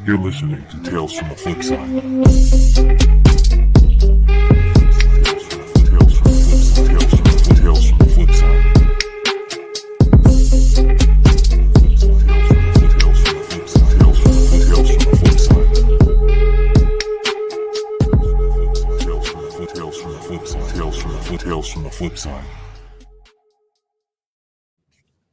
You're listening to Tales from the Flipside. Tales from the Flipside. Tales from the Flipside.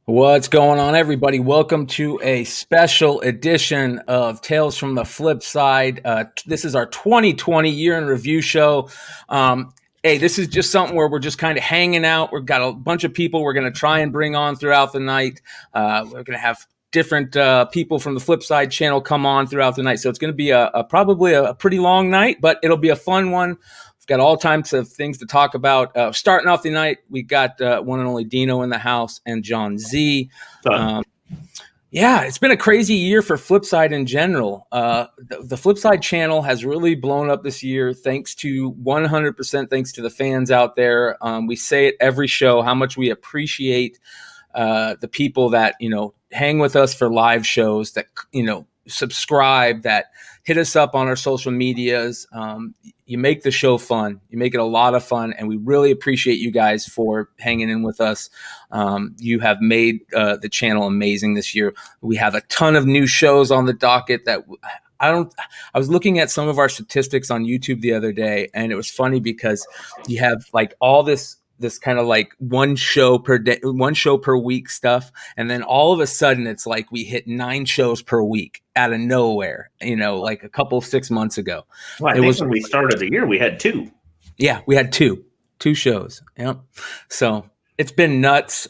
What's going on, everybody? Welcome to a special edition of Tales from the Flipside. This is our 2020 year in review show. Hey, this is just something where we're just kind of hanging out. We've got a bunch of people we're going to try and bring on throughout the night. We're going to have different people from the Flipside channel come on throughout the night. So it's going to be probably a pretty long night, but it'll be a fun one. Got all types of things to talk about. Starting off the night, we got one and only Dino in the house and John Z. Yeah, it's been a crazy year for Flipside in general. The Flipside channel has really blown up this year, thanks to 100% thanks to the fans out there. We say it every show how much we appreciate the people that hang with us for live shows, that subscribe, that hit us up on our social medias. You make the show fun. You make it a lot of fun, and we really appreciate you guys for hanging in with us. You have made the channel amazing this year. We have a ton of new shows on the docket that I was looking at some of our statistics on YouTube the other day, and it was funny because you have like all this kind of like one show per day, one show per week stuff. And then all of a sudden it's like we hit 9 shows per week out of nowhere, like a couple 6 months ago. Well, I think when we started the year, we had 2. Yeah, we had two shows. Yep. So it's been nuts.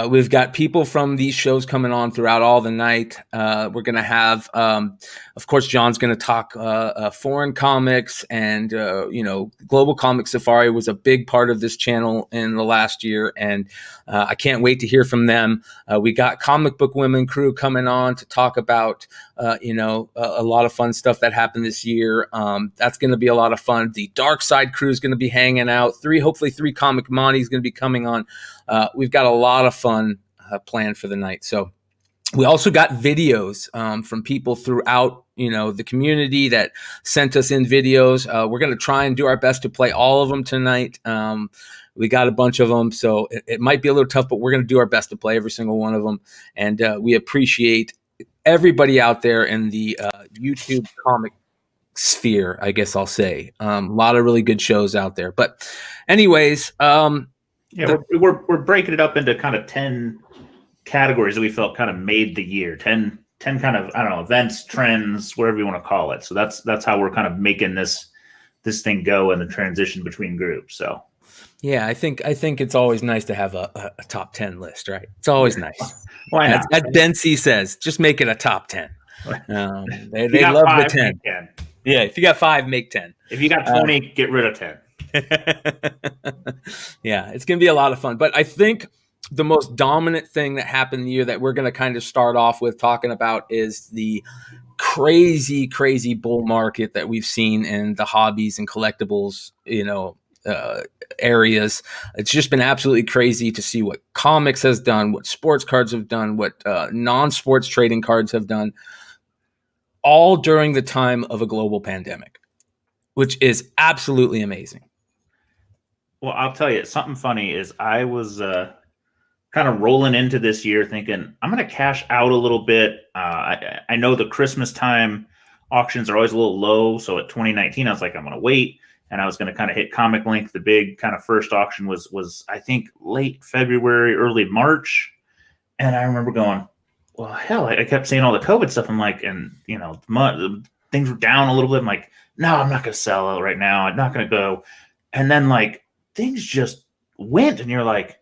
We've got people from these shows coming on throughout all the night. We're going to have, of course, John's going to talk foreign comics, and, Global Comic Safari was a big part of this channel in the last year, and I can't wait to hear from them. We got Comic Book Women Crew coming on to talk about, a lot of fun stuff that happened this year. That's going to be a lot of fun. The Dark Side Crew is going to be hanging out. Hopefully three Comic Monty is going to be coming on. We've got a lot of fun planned for the night. So we also got videos from people throughout, the community that sent us in videos. We're going to try and do our best to play all of them tonight. We got a bunch of them, so it might be a little tough, but we're going to do our best to play every single one of them. And we appreciate everybody out there in the YouTube comic sphere, I guess I'll say. A lot of really good shows out there. But anyways, we're breaking it up into kind of 10 categories that we felt kind of made the year. 10 kind of, I don't know, events, trends, whatever you want to call it. So that's how we're kind of making this thing go in the transition between groups. So yeah, I think it's always nice to have a top 10 list, right? It's always nice. Why not? As Ben C says, just make it a top 10. They love 5, the 10. 10. Yeah, if you got 5, make 10. If you got 20, get rid of 10. Yeah, it's going to be a lot of fun. But I think the most dominant thing that happened in the year that we're going to kind of start off with talking about is the crazy, crazy bull market that we've seen in the hobbies and collectibles, areas. It's just been absolutely crazy to see what comics has done, what sports cards have done, what non-sports trading cards have done, all during the time of a global pandemic, which is absolutely amazing. Well, I'll tell you, something funny is I was kind of rolling into this year thinking, I'm going to cash out a little bit. I know the Christmas time auctions are always a little low. So at 2019, I was like, I'm going to wait. And I was going to kind of hit Comic Link. The big kind of first auction was I think, late February, early March. And I remember going, well, hell, I kept seeing all the COVID stuff. I'm like, and, things were down a little bit. I'm like, no, I'm not going to sell it right now. I'm not going to go. And then, like, things just went, and you're like,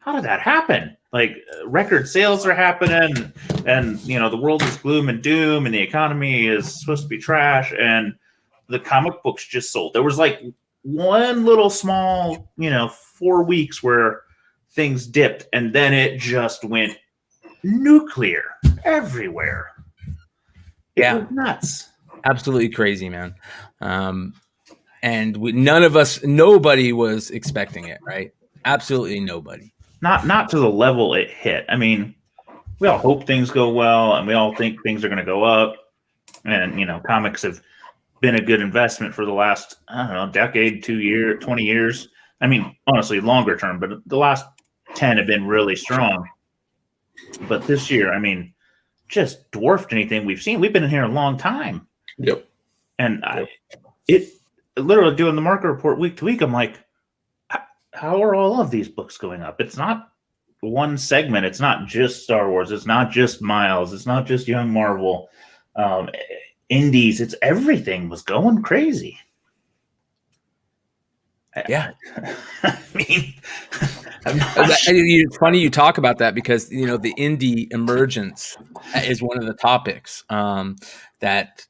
how did that happen? Like, record sales are happening, and the world is gloom and doom, and the economy is supposed to be trash, and the comic books just sold. There was like one little small 4 weeks where things dipped, and then it just went nuclear everywhere. It was nuts. Absolutely crazy, man. And nobody was expecting it, right? Absolutely nobody. Not to the level it hit. I mean, we all hope things go well, and we all think things are going to go up. And comics have been a good investment for the last, I don't know, decade, 2 years, 20 years. I mean, honestly, longer term, but the last 10 have been really strong. But this year, I mean, just dwarfed anything we've seen. We've been in here a long time. Yep. And it literally doing the market report week to week, I'm like, how are all of these books going up? It's not one segment. It's not just Star Wars. It's not just Miles. It's not just Young Marvel. Indies. It's everything was going crazy. Yeah. I mean, it's funny you talk about that because the indie emergence is one of the topics that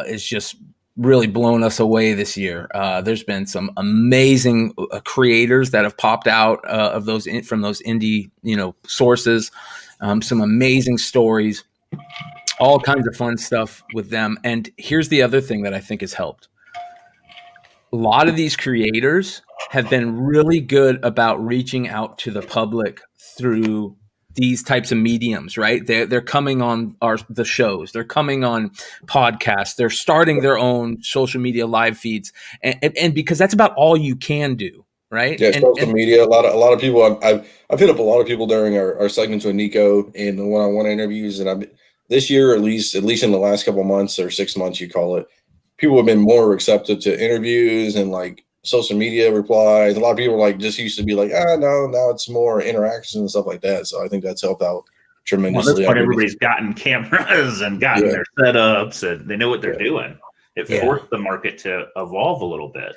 is just really blown us away this year. There's been some amazing creators that have popped out of those from those indie sources. Some amazing stories, all kinds of fun stuff with them. And here's the other thing that I think has helped. A lot of these creators have been really good about reaching out to the public through these types of mediums, right? They're coming on the shows, they're coming on podcasts, they're starting their own social media live feeds, and because that's about all you can do, right? Yeah, social media. A lot of people. I've hit up a lot of people during our segments with Nico and the one-on-one interviews, and this year at least in the last couple of months or 6 months, you call it. People have been more receptive to interviews and like social media replies. A lot of people just used to be like, no, now it's more interaction and stuff like that. So I think that's helped out tremendously. Well, that's what everybody's gotten cameras and gotten their setups, and they know what they're doing. It forced the market to evolve a little bit.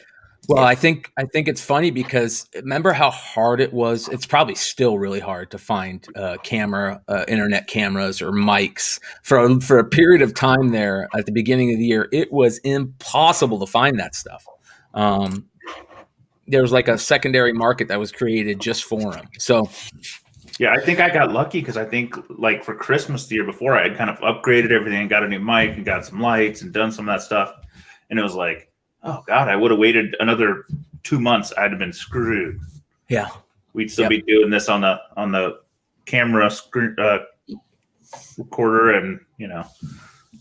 Well, I think it's funny because remember how hard it was. It's probably still really hard to find internet cameras or mics for a period of time there at the beginning of the year. It was impossible to find that stuff. There was like a secondary market that was created just for them. So, yeah, I think I got lucky because I think like for Christmas the year before, I had kind of upgraded everything, got a new mic and got some lights and done some of that stuff, and it was like, oh God, I would have waited another 2 months. I'd have been screwed. Yeah, we'd still be doing this on the camera screen, recorder and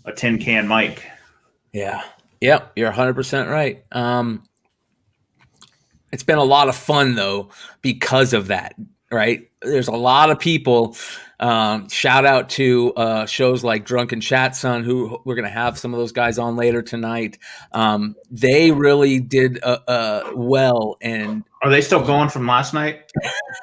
a tin can mic. Yeah, you're 100% right. It's been a lot of fun though because of that. Right, there's a lot of people. Shout out to shows like Drunken Chat Son, who we're going to have some of those guys on later tonight. They really did well. And are they still going from last night?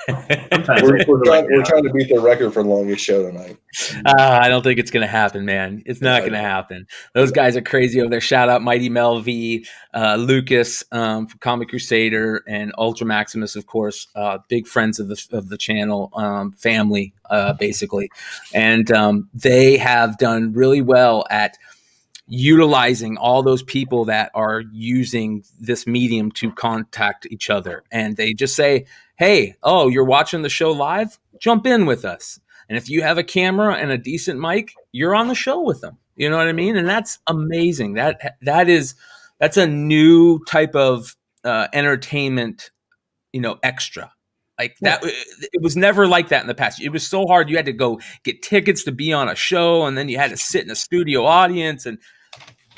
we're trying to beat their record for the longest show tonight. I don't think it's going to happen, man. It's not going to happen. Those guys are crazy over there. Shout out Mighty Mel V, Lucas from Comic Crusader, and Ultra Maximus, of course, big friends of the channel, family, basically. And they have done really well at utilizing all those people that are using this medium to contact each other. And they just say, hey, you're watching the show live? Jump in with us. And if you have a camera and a decent mic, you're on the show with them. You know what I mean? And that's amazing. That's a new type of entertainment, extra. Like that, it was never like that in the past. It was so hard. You had to go get tickets to be on a show, and then you had to sit in a studio audience. And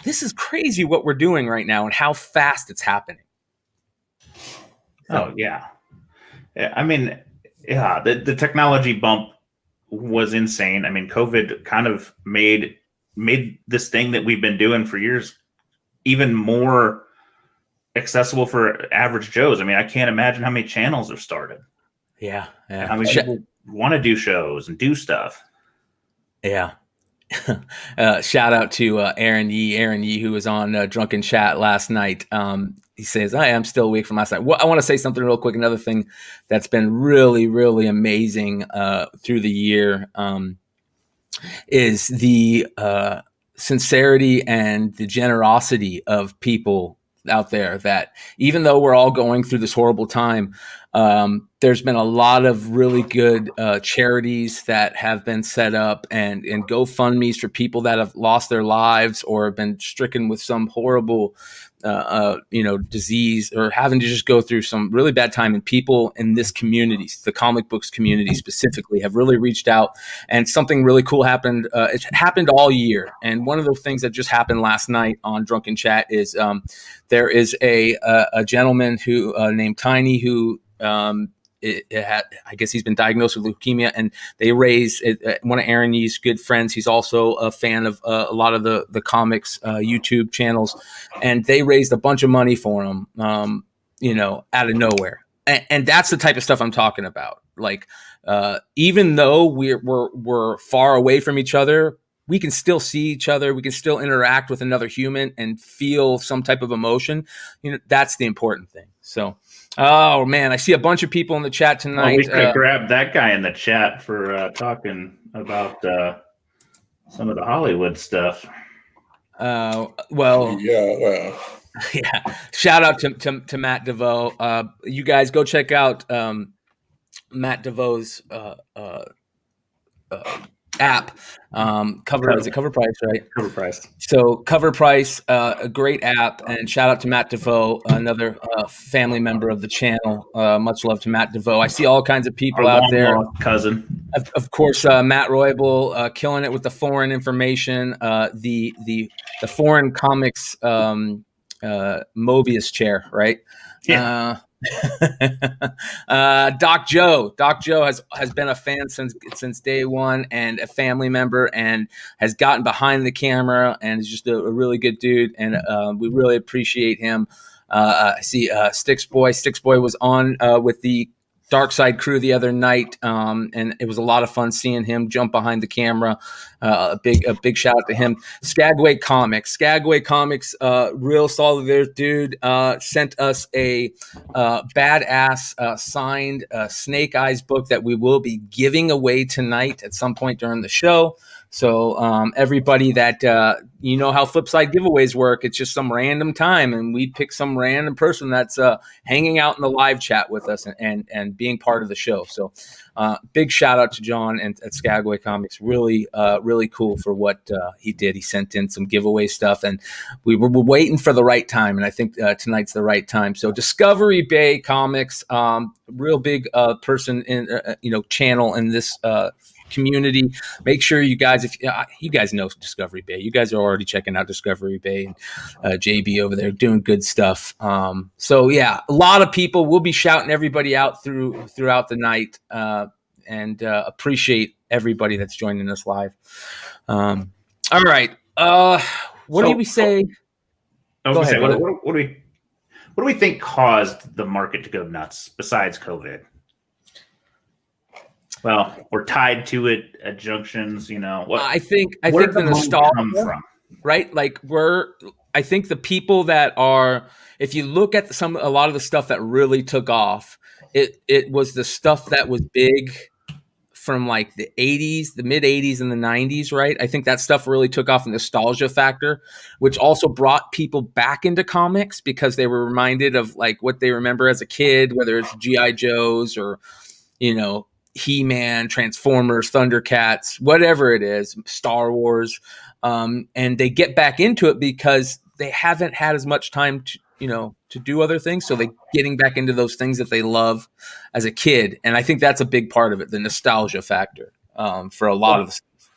this is crazy what we're doing right now and how fast it's happening. Oh yeah. I mean, the technology bump was insane. I mean, COVID kind of made this thing that we've been doing for years even more accessible for average Joes. I mean, I can't imagine how many channels have started. Yeah. How many people want to do shows and do stuff. Yeah. Shout out to Aaron Yee, who was on Drunken Chat last night. He says, I am still awake from last night. Well, I want to say something real quick. Another thing that's been really, really amazing through the year is the sincerity and the generosity of people out there that even though we're all going through this horrible time, There's been a lot of really good charities that have been set up and GoFundMe's for people that have lost their lives or have been stricken with some horrible disease or having to just go through some really bad time. And people in this community, the comic books community specifically, have really reached out. And something really cool happened. It happened all year. And one of the things that just happened last night on Drunken Chat is there is a gentleman who named Tiny who I guess he's been diagnosed with leukemia, and they raised one of Aaron Yee's good friends. He's also a fan of a lot of the comics YouTube channels, and they raised a bunch of money for him, out of nowhere. And that's the type of stuff I'm talking about. Like, even though we're far away from each other, we can still see each other. We can still interact with another human and feel some type of emotion. That's the important thing. So. Oh man, I see a bunch of people in the chat tonight. We could grab that guy in the chat for talking about some of the Hollywood stuff. Yeah. Shout out to Matt DeVoe. You guys go check out Matt DeVoe's app. Is it Cover Price, right? Cover Price. So Cover Price, a great app, and shout out to Matt DeVoe, another family member of the channel. Much love to Matt DeVoe. I see all kinds of people out there. Cousin, of course, Matt Roybal killing it with the foreign information, the foreign comics Mobius chair, right? Yeah. Doc Joe has been a fan since day one and a family member and has gotten behind the camera and is just a really good dude, and we really appreciate him. I see Sticks Boy was on with the Dark Side crew the other night, and it was a lot of fun seeing him jump behind the camera. A big shout out to him. Skagway Comics, real solid there, dude. Sent us a badass signed Snake Eyes book that we will be giving away tonight at some point during the show. So everybody that how Flipside giveaways work, it's just some random time, and we pick some random person that's hanging out in the live chat with us and being part of the show. So big shout out to John and at Skagway Comics. Really cool for what he did. He sent in some giveaway stuff, and we were waiting for the right time, and I think tonight's the right time. So Discovery Bay Comics, real big person in channel in this community. Make sure you guys, if you guys know Discovery Bay, you guys are already checking out Discovery Bay, and JB over there doing good stuff. So yeah, a lot of people will be shouting everybody out throughout the night, and appreciate everybody that's joining us live. All right, what do we say? I was going to say, what do we think caused the market to go nuts besides COVID? Well, we're tied to it at junctions, what I think the nostalgia come from, right? Like I think the people that are, if you look at a lot of the stuff that really took off, it was the stuff that was big from like the 80s, the mid 80s and the 90s, right? I think that stuff really took off, the nostalgia factor, which also brought people back into comics because they were reminded of like what they remember as a kid, whether it's G.I. Joes or, He-Man, Transformers, Thundercats, whatever it is, Star Wars, and they get back into it because they haven't had as much time to do other things. So they're getting back into those things that they love as a kid, and I think that's a big part of it, the nostalgia factor for a lot of the stuff.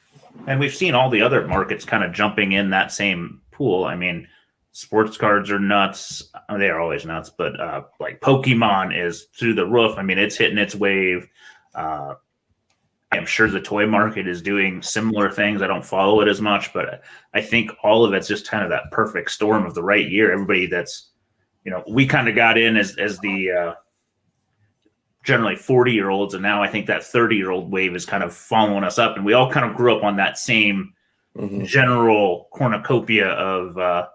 And we've seen all the other markets kind of jumping in that same pool. I mean, sports cards are nuts. I mean, they are always nuts, but like Pokemon is through the roof. I mean, it's hitting its wave. I'm sure the toy market is doing similar things. I don't follow it as much, but I think all of it's just kind of that perfect storm of the right year. Everybody that's, we kind of got in as the generally 40-year-olds, and now I think that 30-year-old wave is kind of following us up, and we all kind of grew up on that same general cornucopia of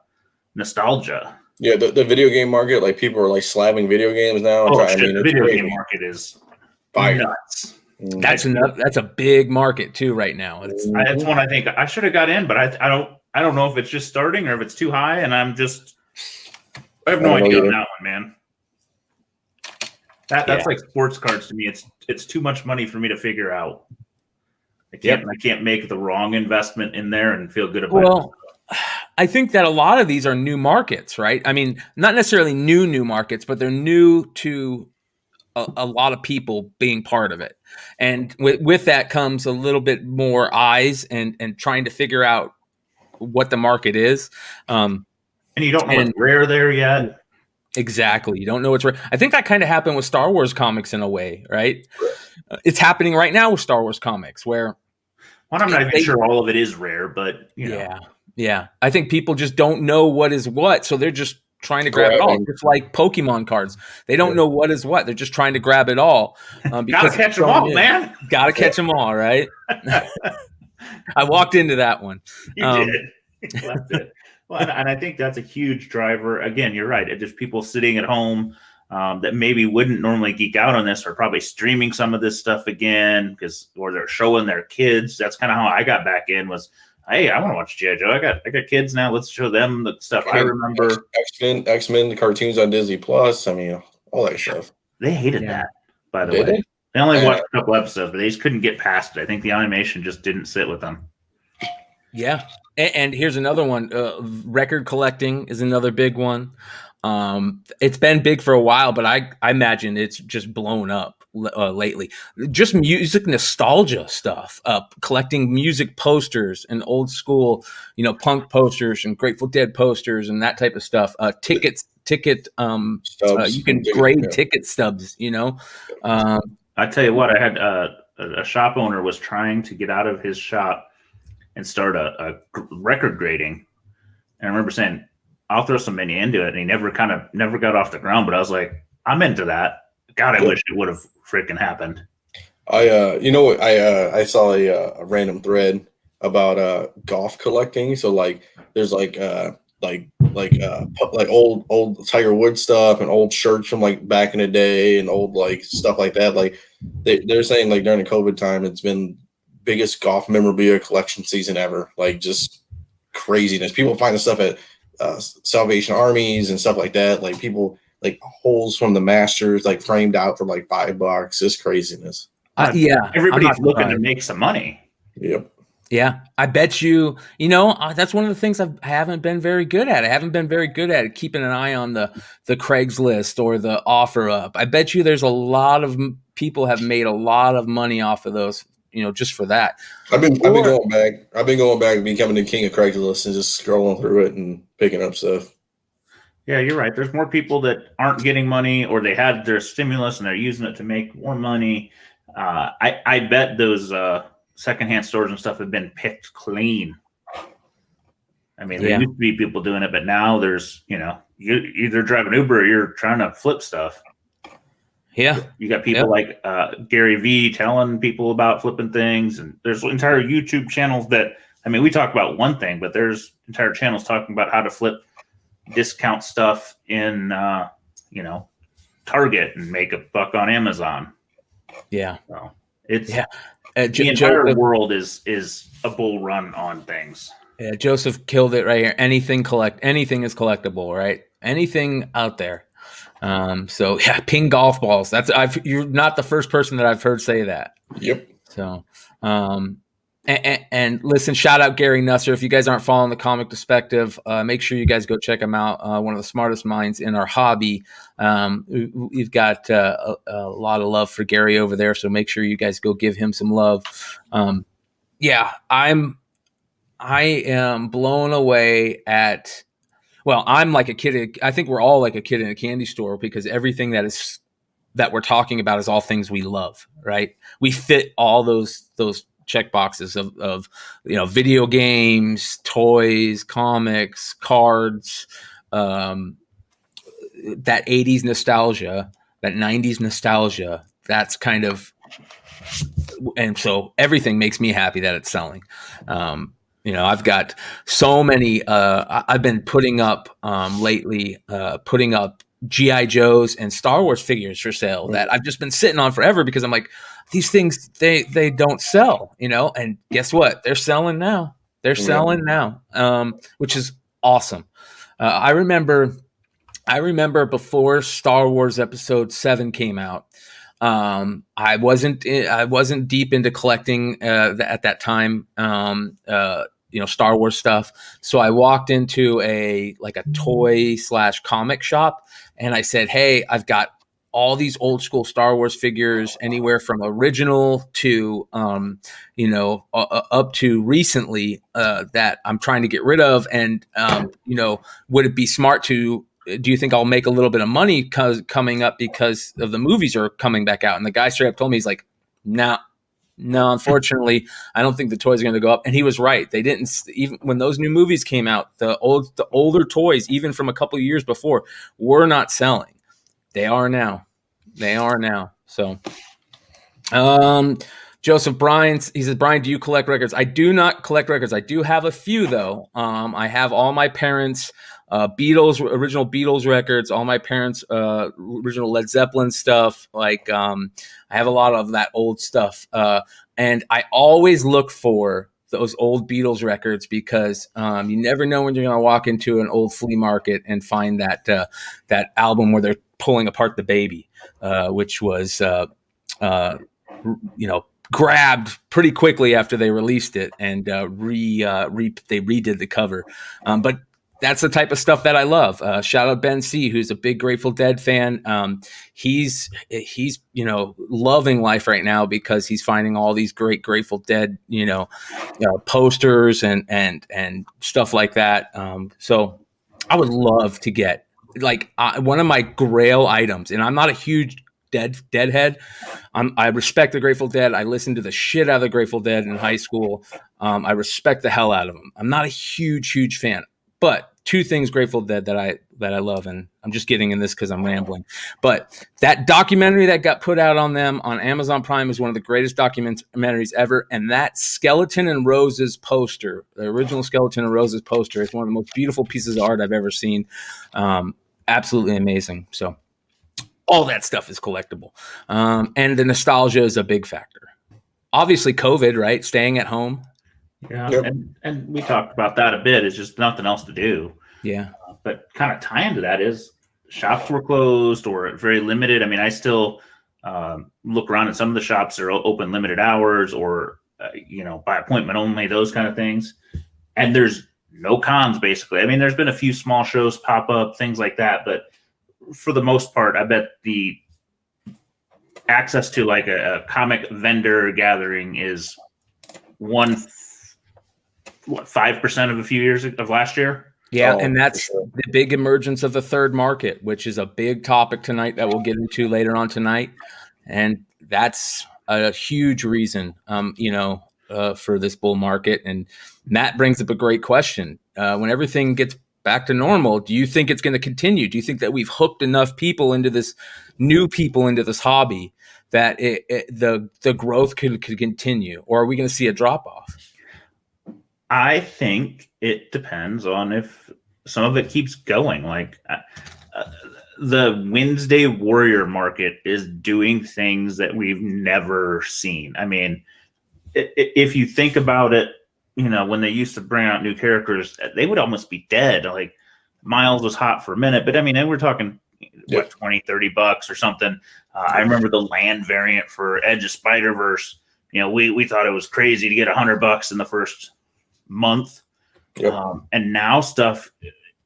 nostalgia. Yeah, the video game market, like people are like slamming video games now. The video game market is nuts. That's a big market too right now. It's one I think I should have got in, but I don't know if it's just starting or if it's too high, and I have no idea on that one, man. That's like sports cards to me. It's too much money for me to figure out. I can't make the wrong investment in there and feel good about it. Well, I think that a lot of these are new markets, right? I mean, not necessarily new markets, but they're new to a lot of people being part of it. And with that comes a little bit more eyes and trying to figure out what the market is. And you don't know what's rare there yet. Exactly. You don't know what's rare. I think that kind of happened with Star Wars comics in a way, right? It's happening right now with Star Wars comics where I'm not even sure all of it is rare, but you know. Yeah. I think people just don't know what is what, so they're just trying to grab it all. It's like Pokemon cards; they don't know what is what. They're just trying to grab it all. Gotta catch them all, man. Gotta catch them all, right? I walked into that one. You did. You left it. Well, and I think that's a huge driver. Again, you're right. It's just people sitting at home that maybe wouldn't normally geek out on this are probably streaming some of this stuff again or they're showing their kids. That's kind of how I got back in was, hey, I want to watch G.I. Joe. I got kids now. Let's show them the stuff I remember. X-Men, the cartoons on Disney Plus. I mean, all that stuff. They hated that, by the way. They only watched a couple episodes, but they just couldn't get past it. I think the animation just didn't sit with them. Yeah. And here's another one. Record collecting is another big one. It's been big for a while, but I imagine it's just blown up lately. Just music nostalgia stuff, collecting music posters and old school, punk posters and Grateful Dead posters and that type of stuff. Ticket stubs. You can grade ticket stubs. I tell you what, I had a shop owner was trying to get out of his shop and start a record grading, and I remember saying, I'll throw some money into it. And he never got off the ground, but I was like, I'm into that. God, I wish it would have freaking happened. I saw a random thread about golf collecting. So like, there's like old Tiger Woods stuff and old shirts from like back in the day and old like stuff like that. Like they're saying like during the COVID time, it's been biggest golf memorabilia collection season ever. Like just craziness. People find the stuff at Salvation Armies and stuff like that. Like people like holes from the Masters like framed out for like $5. Just craziness. Everybody's looking to make some money. Yep. Yeah, I bet you. That's one of the things I haven't been very good at. I haven't been very good at keeping an eye on the Craigslist or the OfferUp. I bet you there's a lot of people have made a lot of money off of those. Just for that. I've been going back. I've been going back and becoming the king of Craigslist and just scrolling through it and picking up stuff. Yeah, you're right. There's more people that aren't getting money, or they had their stimulus and they're using it to make more money. I bet those secondhand stores and stuff have been picked clean. I mean, there used to be people doing it, but now there's, you either drive an Uber or you're trying to flip stuff. Yeah. You got people like Gary Vee telling people about flipping things. And there's entire YouTube channels we talk about one thing, but there's entire channels talking about how to flip discount stuff in, Target and make $1 on Amazon. Yeah. So it's the entire world is a bull run on things. Yeah. Joseph killed it right here. Anything is collectible, right? Anything out there. Ping golf balls. You're not the first person that I've heard say that. Yep. So, and listen, shout out Gary Nusser. If you guys aren't following the Comic Perspective, make sure you guys go check him out. One of the smartest minds in our hobby. We've got a lot of love for Gary over there. So make sure you guys go give him some love. I am blown away at. Well, I'm like a kid. I think we're all like a kid in a candy store because everything that we're talking about is all things we love, right? We fit all those check boxes of video games, toys, comics, cards, that 80s nostalgia, that 90s nostalgia. That's kind of, and so everything makes me happy that it's selling. I've got so many. I've been putting up lately, putting up G.I. Joes and Star Wars figures for sale that I've just been sitting on forever because I'm like, these things they don't sell, And guess what? They're selling now. They're selling now, which is awesome. I remember I remember before Star Wars Episode 7 came out, I wasn't deep into collecting at that time. Star Wars stuff. So I walked into a toy / comic shop, and I said, "Hey, I've got all these old school Star Wars figures, anywhere from original to up to recently, that I'm trying to get rid of. And would it be smart to? Do you think I'll make a little bit of money coming up because of the movies are coming back out?" And the guy straight up told me, he's like, "No, no, unfortunately, I don't think the toys are going to go up." And he was right. They didn't. Even when those new movies came out, the older toys, even from a couple of years before, were not selling. They are now. So, Joseph Bryan, he says, "Brian, do you collect records?" I do not collect records. I do have a few though. I have all my parents' original Beatles records, all my parents' original Led Zeppelin stuff. I have a lot of that old stuff. And I always look for those old Beatles records because you never know when you're going to walk into an old flea market and find that album where they're pulling apart the baby, which was grabbed pretty quickly after they released it, and they redid the cover. But that's the type of stuff that I love. Shout out Ben C, who's a big Grateful Dead fan. He's loving life right now because he's finding all these great Grateful Dead posters and stuff like that. So I would love to get one of my Grail items, and I'm not a huge Deadhead. I respect the Grateful Dead. I listened to the shit out of the Grateful Dead in high school. I respect the hell out of them. I'm not a huge fan, but two things Grateful Dead that I love, and I'm just getting in this because I'm rambling. But that documentary that got put out on them on Amazon Prime is one of the greatest documentaries ever. And that Skeleton and Roses poster, the original Skeleton and Roses poster, is one of the most beautiful pieces of art I've ever seen. Absolutely amazing. So all that stuff is collectible. And the nostalgia is a big factor. Obviously, COVID, right? Staying at home. Yeah. Yep. And we talked about that a bit. It's just nothing else to do. Yeah. But kind of tying to that is shops were closed or very limited. I mean, I still look around at some of the shops that are open limited hours or, by appointment only, those kind of things. And there's no cons, basically. I mean, there's been a few small shows pop up, things like that. But for the most part, I bet the access to a comic vendor gathering is 5% of a few years of last year. Yeah, and that's the big emergence of the third market, which is a big topic tonight that we'll get into later on tonight. And that's a huge reason, for this bull market. And Matt brings up a great question. When everything gets back to normal, do you think it's going to continue? Do you think that we've hooked enough people into this, new people into this hobby, that the growth could continue? Or are we going to see a drop off? I think it depends on if some of it keeps going. The Wednesday Warrior market is doing things that we've never seen. I mean, if you think about it, when they used to bring out new characters, they would almost be dead. Like Miles was hot for a minute, but I mean, we're talking what, $20-$30 or something. I remember the land variant for Edge of Spider-Verse. We thought it was crazy to get $100 in the first month. Yep. And now stuff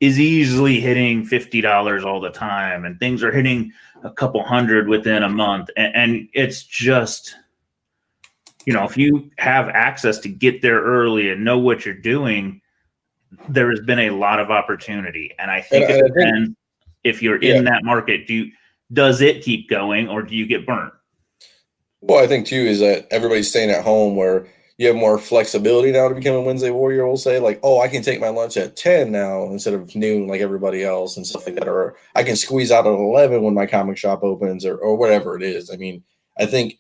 is easily hitting $50 all the time, and things are hitting a couple hundred within a month. And it's just, if you have access to get there early and know what you're doing, there has been a lot of opportunity. And I think it depends if you're in that market. Does it keep going, or do you get burnt? Well, I think too is that everybody's staying at home, where you have more flexibility now to become a Wednesday Warrior. We'll say I can take my lunch at 10 now instead of noon like everybody else and stuff like that. Or I can squeeze out at 11 when my comic shop opens or whatever it is. I mean, I think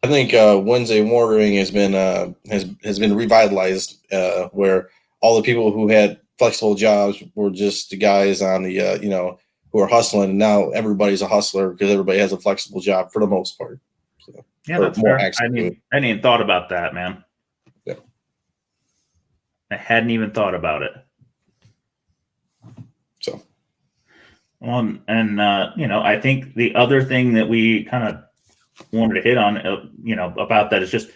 Wednesday Warrioring has been revitalized, where all the people who had flexible jobs were just the guys on the, who are hustling. And now everybody's a hustler because everybody has a flexible job for the most part. So. Yeah, that's fair. I hadn't even thought about that, man. Yeah. I hadn't even thought about it. So, And I think the other thing that we kind of wanted to hit on, about that is just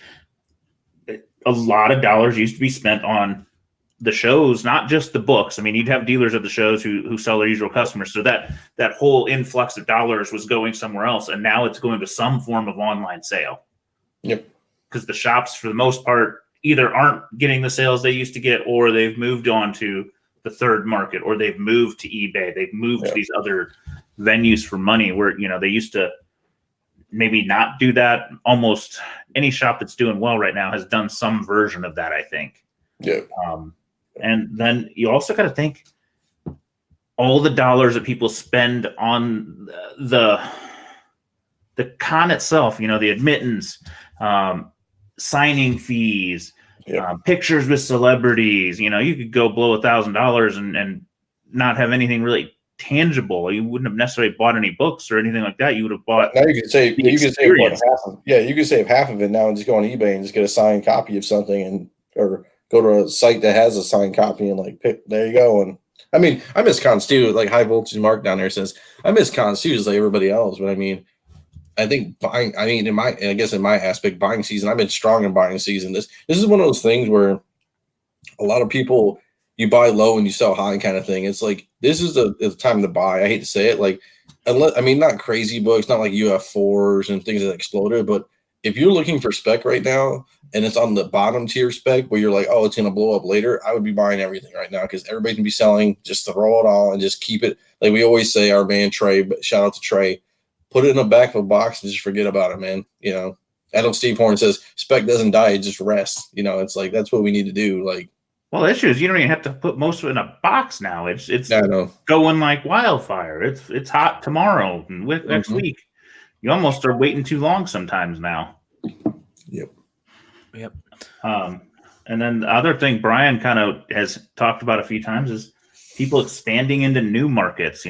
a lot of dollars used to be spent on the shows, not just the books. I mean, you'd have dealers at the shows who sell their usual customers. So that whole influx of dollars was going somewhere else. And now it's going to some form of online sale. Yep. Because the shops, for the most part, either aren't getting the sales they used to get, or they've moved on to the third market, or they've moved to eBay. They've moved to these other venues for money where, they used to maybe not do that. Almost any shop that's doing well right now has done some version of that, I think. Yeah. And then you also got to think all the dollars that people spend on the con itself, the admittance, signing fees, pictures with celebrities. You could go blow $1,000 and not have anything really tangible. You wouldn't have necessarily bought any books or anything like that. You would have bought. Now you could save half of it now and just go on eBay and just get a signed copy of something or go to a site that has a signed copy and pick. There you go. And I mean, I miss cons too. Like High Voltage Mark down there says, I miss cons too, just like everybody else. But I mean, I think buying. I mean, in my aspect, buying season, I've been strong in buying season. This is one of those things where a lot of people, you buy low and you sell high kind of thing. It's like this is the time to buy. I hate to say it, not crazy books, not like UF4s and things that exploded, but if you're looking for spec right now and it's on the bottom tier spec where you're like, oh, it's going to blow up later, I would be buying everything right now because everybody can be selling. Just throw it all and just keep it. Like we always say, our man Trey, but shout out to Trey, put it in the back of a box and just forget about it, man. I know Steve Horn says spec doesn't die, it just rests. It's like that's what we need to do. Well, the issue is you don't even have to put most of it in a box now. It's going like wildfire. It's hot tomorrow and next week. You almost are waiting too long sometimes now. Yep. And then the other thing Brian kind of has talked about a few times is people expanding into new markets.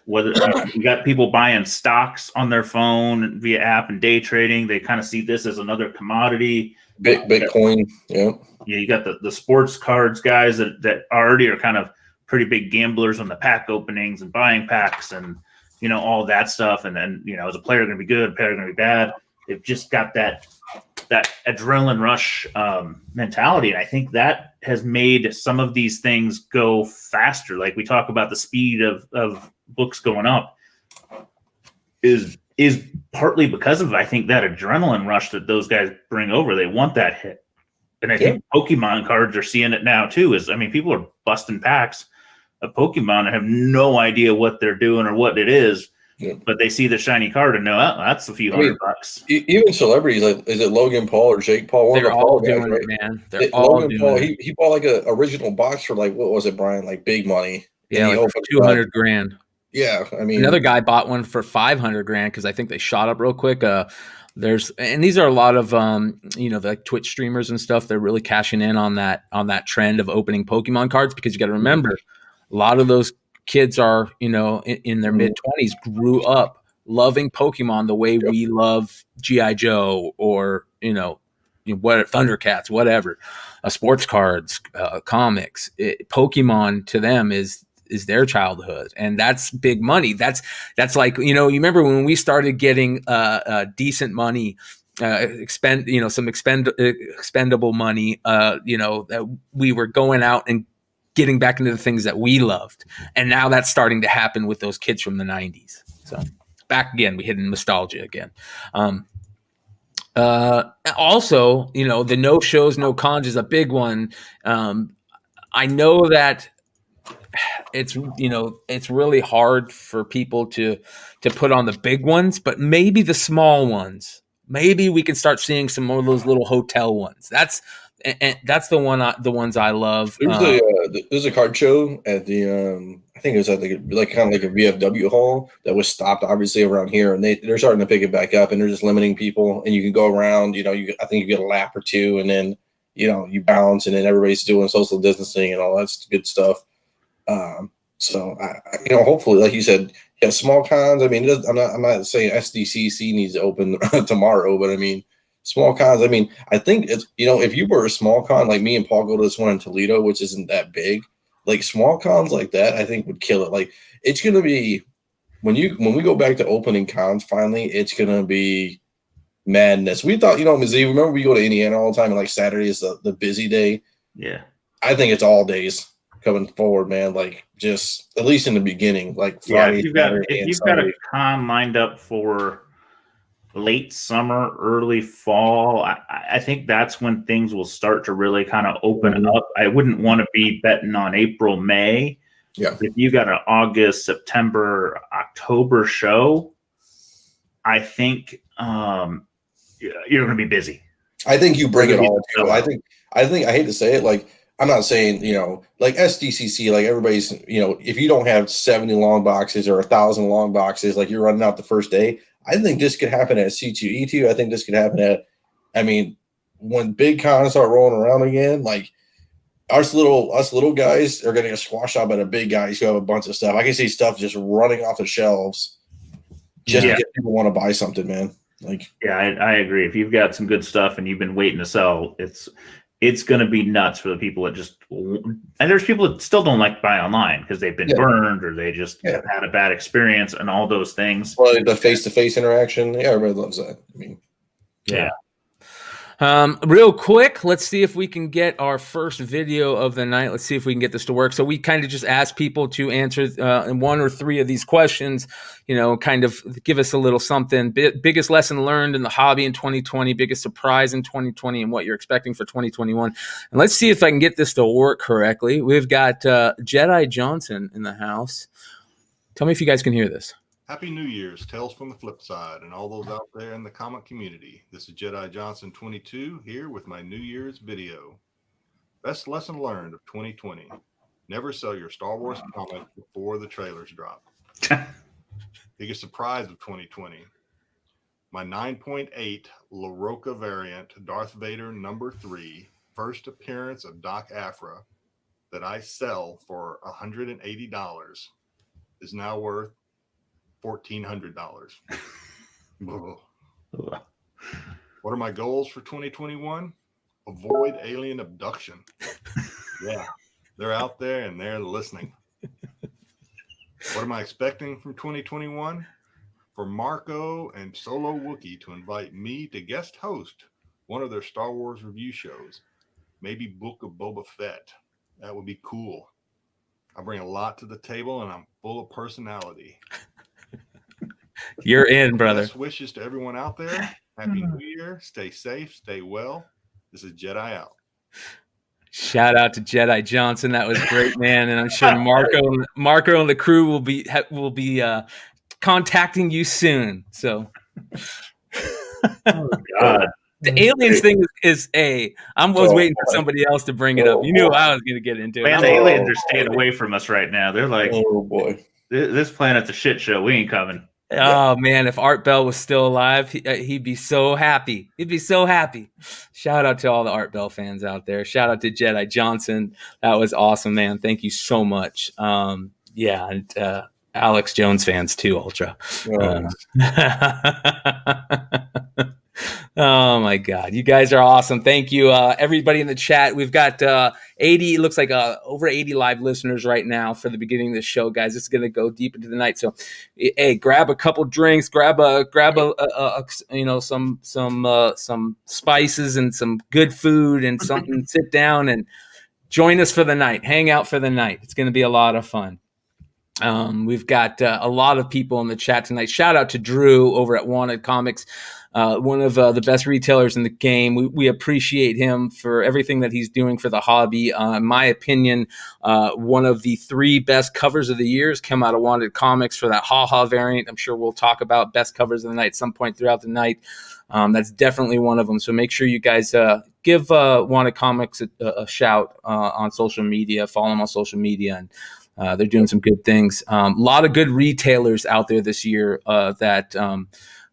Whether you got people buying stocks on their phone via app and day trading, they kind of see this as another commodity. Bitcoin, yeah. You got the sports cards guys that already are kind of pretty big gamblers on the pack openings and buying packs and all that stuff. And then is a player going to be good? A player going to be bad? They've just got that adrenaline rush mentality, and I think that has made some of these things go faster. Like we talk about the speed of books going up is partly because of, I think, that adrenaline rush that those guys bring over. They want that hit. And I think Pokemon cards are seeing it now too. People are busting packs of Pokemon and have no idea what they're doing or what it is, but they see the shiny card and know, oh, that's a few $100. Even celebrities, like is it Logan Paul or Jake Paul? They're all doing it, man. They're all doing Paul, it. He bought like a original box for what was it, Brian? Like big money. Yeah, like $200,000. Yeah, I mean, another guy bought one for $500,000 because I think they shot up real quick. These are a lot of like Twitch streamers and stuff. They're really cashing in on that trend of opening Pokemon cards because you got to remember, a lot of those kids are in their mid-20s grew up loving Pokemon the way we love G.I. Joe or what Thundercats, whatever, sports cards, comics. Pokemon to them is their childhood, and that's big money. That's like you remember when we started getting decent money, some expendable money. That we were going out and getting back into the things that we loved, and now that's starting to happen with those kids from the '90s. So back again, we hit nostalgia again. Also, the no shows, no cons is a big one. I know that it's really hard for people to put on the big ones, but maybe the small ones. Maybe we can start seeing some more of those little hotel ones. That's the ones I love. There's a card show at the I think it was at kind of like a VFW hall that was stopped obviously around here, and they're starting to pick it back up, and they're just limiting people, and you can go around. I think you get a lap or two, and then you bounce, and then everybody's doing social distancing and all that's good stuff. So hopefully, like you said, small cons. I mean, I'm not saying SDCC needs to open tomorrow, but I mean, small cons. I mean, I think it's if you were a small con like me and Paul go to this one in Toledo, which isn't that big, like small cons like that, I think would kill it. Like it's gonna be when we go back to opening cons finally, it's gonna be madness. We thought, Mizzou, remember we go to Indiana all the time and like Saturday is the busy day. Yeah. I think it's all days coming forward, man. Like just at least in the beginning, like Friday, if you've got a con lined up for late summer, early fall, I think that's when things will start to really kind of open up. I wouldn't want to be betting on April, May. Yeah. If you got an August, September, October show, I think you're going to be busy. I think you bring it all to. I think I hate to say it, like I'm not saying, like SDCC, like everybody's, if you don't have 70 long boxes or 1,000 long boxes, like you're running out the first day. I think this could happen at C2E2. I think this could happen at, when big cons start rolling around again, like us little guys are going to get squashed out by the big guys who have a bunch of stuff. I can see stuff just running off the shelves just to get people want to buy something, man. Like, yeah, I agree. If you've got some good stuff and you've been waiting to sell, it's going to be nuts for the people that just, and there's people that still don't like to buy online because they've been burned or they just had a bad experience and all those things. Well, the face-to-face interaction, everybody loves that. Yeah. Real quick, let's see if we can get our first video of the night. Let's see if we can get this to work. So we kind of just asked people to answer one or three of these questions, kind of give us a little something. Biggest lesson learned in the hobby in 2020, biggest surprise in 2020, and what you're expecting for 2021. And let's see if I can get this to work correctly. We've got Jedi Johnson in the house. Tell me if you guys can hear this. Happy New Year's, Tales from the Flipside, and all those out there in the comic community. This is Jedi Johnson 22 here with my New Year's video. Best lesson learned of 2020. Never sell your Star Wars comic before the trailers drop. Biggest surprise of 2020. My 9.8 La Roca variant Darth Vader #3 first appearance of Doc Afra that I sell for $180 is now worth $1,400. What are my goals for 2021? Avoid alien abduction. Yeah, they're out there and they're listening. What am I expecting from 2021? For Marco and Solo Wookiee to invite me to guest host one of their Star Wars review shows. Maybe Book of Boba Fett. That would be cool. I bring a lot to the table and I'm full of personality. You're in, brother. Best wishes to everyone out there. Happy New Year. Stay safe. Stay well. This is Jedi out. Shout out to Jedi Johnson. That was great, man. And I'm sure Marco and the crew will be contacting you soon. So, oh God, the aliens thing is I'm waiting for somebody else to bring it up. You knew I was going to get into it. Man, the aliens are staying away from us right now. They're like, oh boy, this planet's a shit show. We ain't coming. Oh man, if Art Bell was still alive, he'd be so happy. He'd be so happy. Shout out to all the Art Bell fans out there. Shout out to Jedi Johnson. That was awesome, man. Thank you so much. And Alex Jones fans too, Ultra. Oh my God, you guys are awesome. Thank you, everybody in the chat. We've got 80, looks like over 80 live listeners right now for the beginning of the show, guys. It's going to go deep into the night. So, hey, grab a couple drinks, grab some spices and some good food and something. Sit down and join us for the night. Hang out for the night. It's going to be a lot of fun. We've got a lot of people in the chat tonight. Shout out to Drew over at Wanted Comics, one of the best retailers in the game. We appreciate him for everything that he's doing for the hobby. In my opinion, one of the 3 best covers of the year has come out of Wanted Comics for that Ha-Ha variant. I'm sure we'll talk about best covers of the night at some point throughout the night. That's definitely one of them. So make sure you guys give Wanted Comics a shout on social media. Follow them on social media, and they're doing some good things. A lot of good retailers out there this year that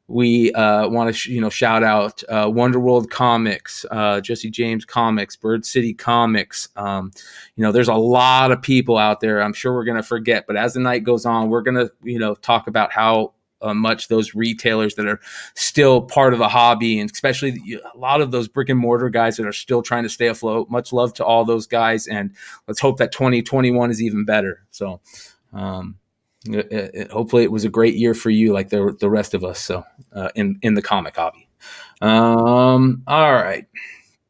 we want to shout out. Wonderworld Comics, Jesse James Comics, Bird City Comics. There's a lot of people out there. I'm sure we're going to forget, but as the night goes on, we're going to talk about how much those retailers that are still part of the hobby, and especially a lot of those brick and mortar guys that are still trying to stay afloat. Much love to all those guys, and let's hope that 2021 is even better. So hopefully it was a great year for you, like the rest of us. So in the comic hobby. All right,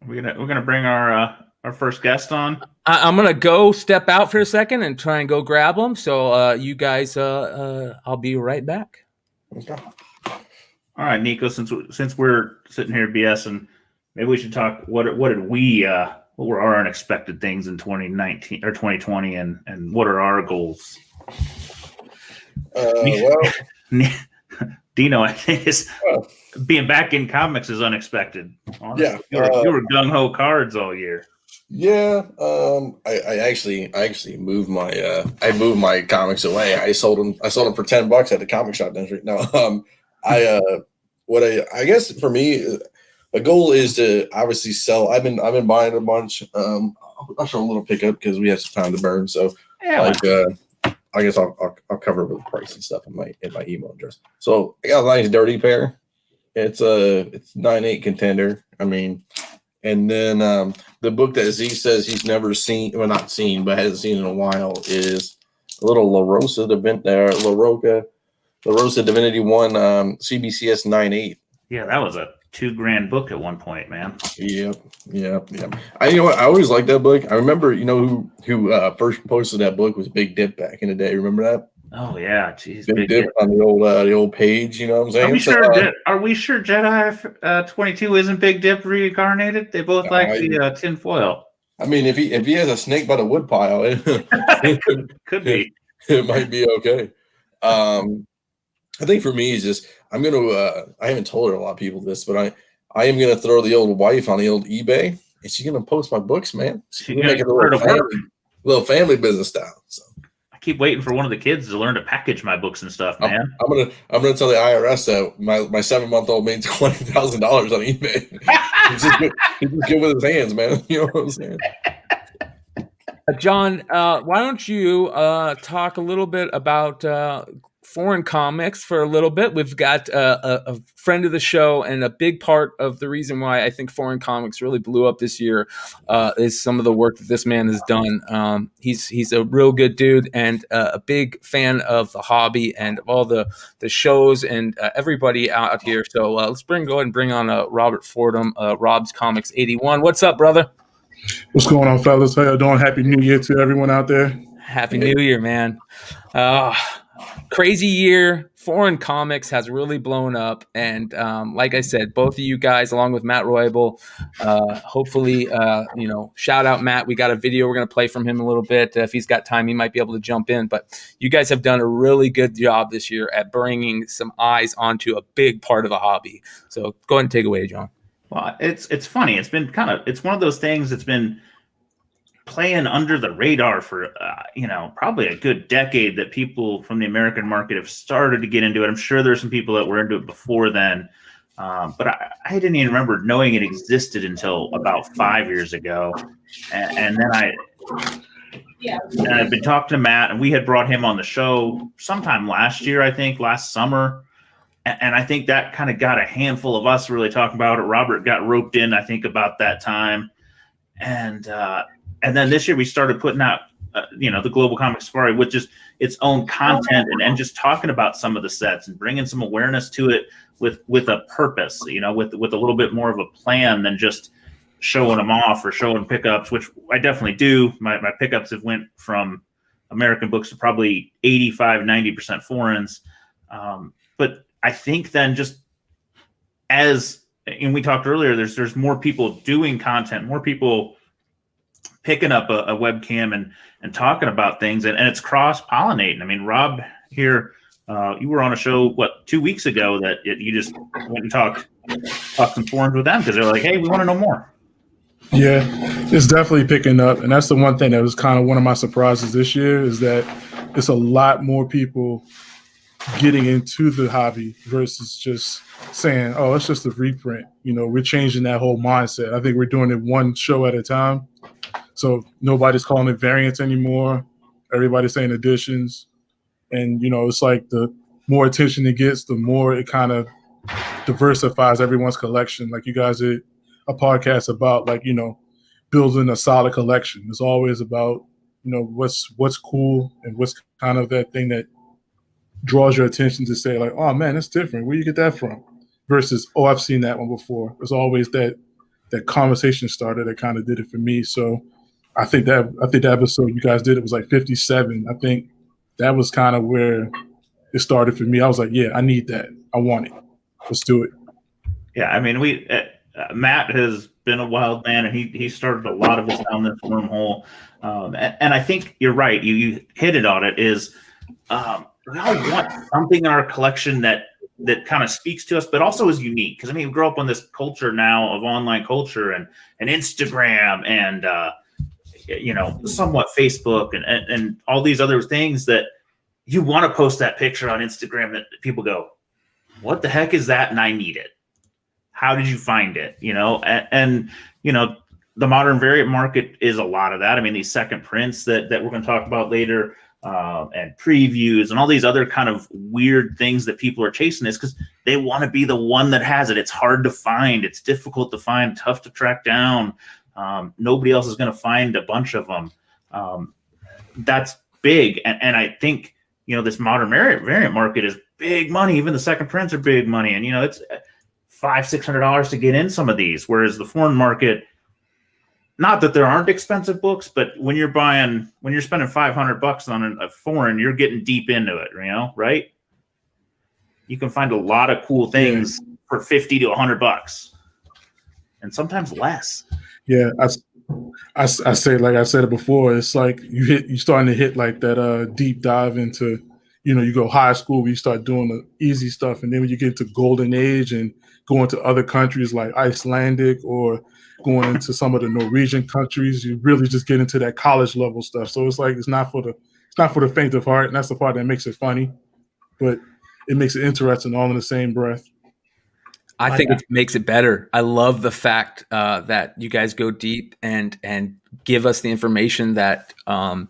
we're gonna bring our first guest on. I'm gonna go step out for a second and try and go grab them. So you guys, I'll be right back. Okay. All right, Nico. Since we're sitting here BSing, maybe we should talk. What were our unexpected things in 2019 or 2020, and what are our goals? Well, Dino, I think being back in comics is unexpected. Honestly. Yeah, you were gung ho cards all year. Yeah, I actually moved my comics away. I sold them for $10 at the comic shop district. No, I guess for me, the goal is to obviously sell. I've been buying a bunch. I'll show a little pickup because we have some time to burn. So I guess I'll cover with the price and stuff in my email address. So I got a nice dirty pair. It's 9/8 contender. I mean, and then the book that Z says he's never seen, well, not seen, but hasn't seen in a while is a little La Rosa Divinity 1 CBCS 9/8. Yeah, that was a $2,000 book at one point, man. Yep. You know what? I always liked that book. I remember, who first posted that book was Big Dip back in the day. Remember that? Oh yeah, geez, Big Dip on the old page. You know what I'm saying? Are we sure Jedi 22 isn't Big Dip reincarnated? They both like the tin foil. I mean, if he has a snake by the woodpile, it could be. It might be okay. I think for me is just I'm gonna. I haven't told a lot of people this, but I am gonna throw the old wife on the old eBay, and she's gonna post my books, man. She's gonna make it a little family business style. So I keep waiting for one of the kids to learn to package my books and stuff, man. I'm gonna tell the IRS that my 7-month-old made $20,000 on eBay. He's just good with his hands, man. You know what I'm saying? John, why don't you talk a little bit about foreign comics for a little bit? We've got a friend of the show, and a big part of the reason why I think foreign comics really blew up this year is some of the work that this man has done. He's a real good dude and a big fan of the hobby and of all the shows and everybody out here. So let's go ahead and bring on Robert Fordham, Rob's Comics 81. What's up, brother? What's going on, fellas? How y'all doing? Happy New Year to everyone out there. Happy New Year, man. Crazy year. Foreign comics has really blown up. And like I said, both of you guys, along with Matt Roybal, hopefully, shout out Matt. We got a video we're going to play from him a little bit. If he's got time, he might be able to jump in. But you guys have done a really good job this year at bringing some eyes onto a big part of the hobby. So go ahead and take it away, John. Well, it's funny. It's been it's one of those things that's been playing under the radar for probably a good decade, that people from the American market have started to get into it. I'm sure there's some people that were into it before then, but I didn't even remember knowing it existed until about 5 years ago, and then I've been talking to Matt, and we had brought him on the show sometime last year, I think last summer. And I think that kind of got a handful of us really talking about it. Robert got roped in, I think, about that time. And then this year we started putting out, the Global Comic Safari, which is its own content and just talking about some of the sets and bringing some awareness to it with a purpose, with a little bit more of a plan than just showing them off or showing pickups, which I definitely do. My pickups have went from American books to probably 85, 90% foreigns. But I think then and we talked earlier, there's more people doing content, more people picking up a webcam and talking about things, and it's cross-pollinating. I mean, Rob here, you were on a show, 2 weeks ago that you just went and talked some forums with them because they're like, hey, we want to know more. Yeah, it's definitely picking up, and that's the one thing that was kind of one of my surprises this year is that it's a lot more people getting into the hobby versus just saying, oh, it's just a reprint. We're changing that whole mindset. I think we're doing it one show at a time. So nobody's calling it variants anymore. Everybody's saying editions. And, it's like the more attention it gets, the more it kind of diversifies everyone's collection. Like you guys did a podcast about building a solid collection. It's always about what's cool and what's kind of that thing that draws your attention to say like, oh man, that's different. Where you get that from? Versus, oh, I've seen that one before. There's always that conversation starter that kind of did it for me. So I think the episode you guys did, it was like 57. I think that was kind of where it started for me. I was like, yeah, I need that. I want it. Let's do it. Yeah, I mean, Matt has been a wild man, and he started a lot of us down this wormhole. And I think you're right. You hit it on it. Is we all want something in our collection that kind of speaks to us, but also is unique. Because I mean, we grow up on this culture now of online culture and Instagram and somewhat Facebook and all these other things that you want to post that picture on Instagram that people go, what the heck is that? And I need it. How did you find it? And the modern variant market is a lot of that. I mean, these second prints that we're going to talk about later, and previews and all these other kind of weird things that people are chasing is because they want to be the one that has it. It's hard to find. It's difficult to find, tough to track down. Nobody else is going to find a bunch of them. That's big. And I think, this modern variant market is big money. Even the second prints are big money. And, it's $500-$600 to get in some of these. Whereas the foreign market, not that there aren't expensive books, but when you're spending $500 on a foreign, you're getting deep into it, right? You can find a lot of cool things for $50 to $100 and sometimes less. Yeah. I say, like I said it before, it's like you starting to hit like that deep dive into, you go high school, where you start doing the easy stuff. And then when you get to golden age and going to other countries like Icelandic or going into some of the Norwegian countries, you really just get into that college level stuff. So it's like, it's not for the faint of heart. And that's the part that makes it funny, but it makes it interesting all in the same breath. I think it makes it better. I love the fact that you guys go deep and give us the information that a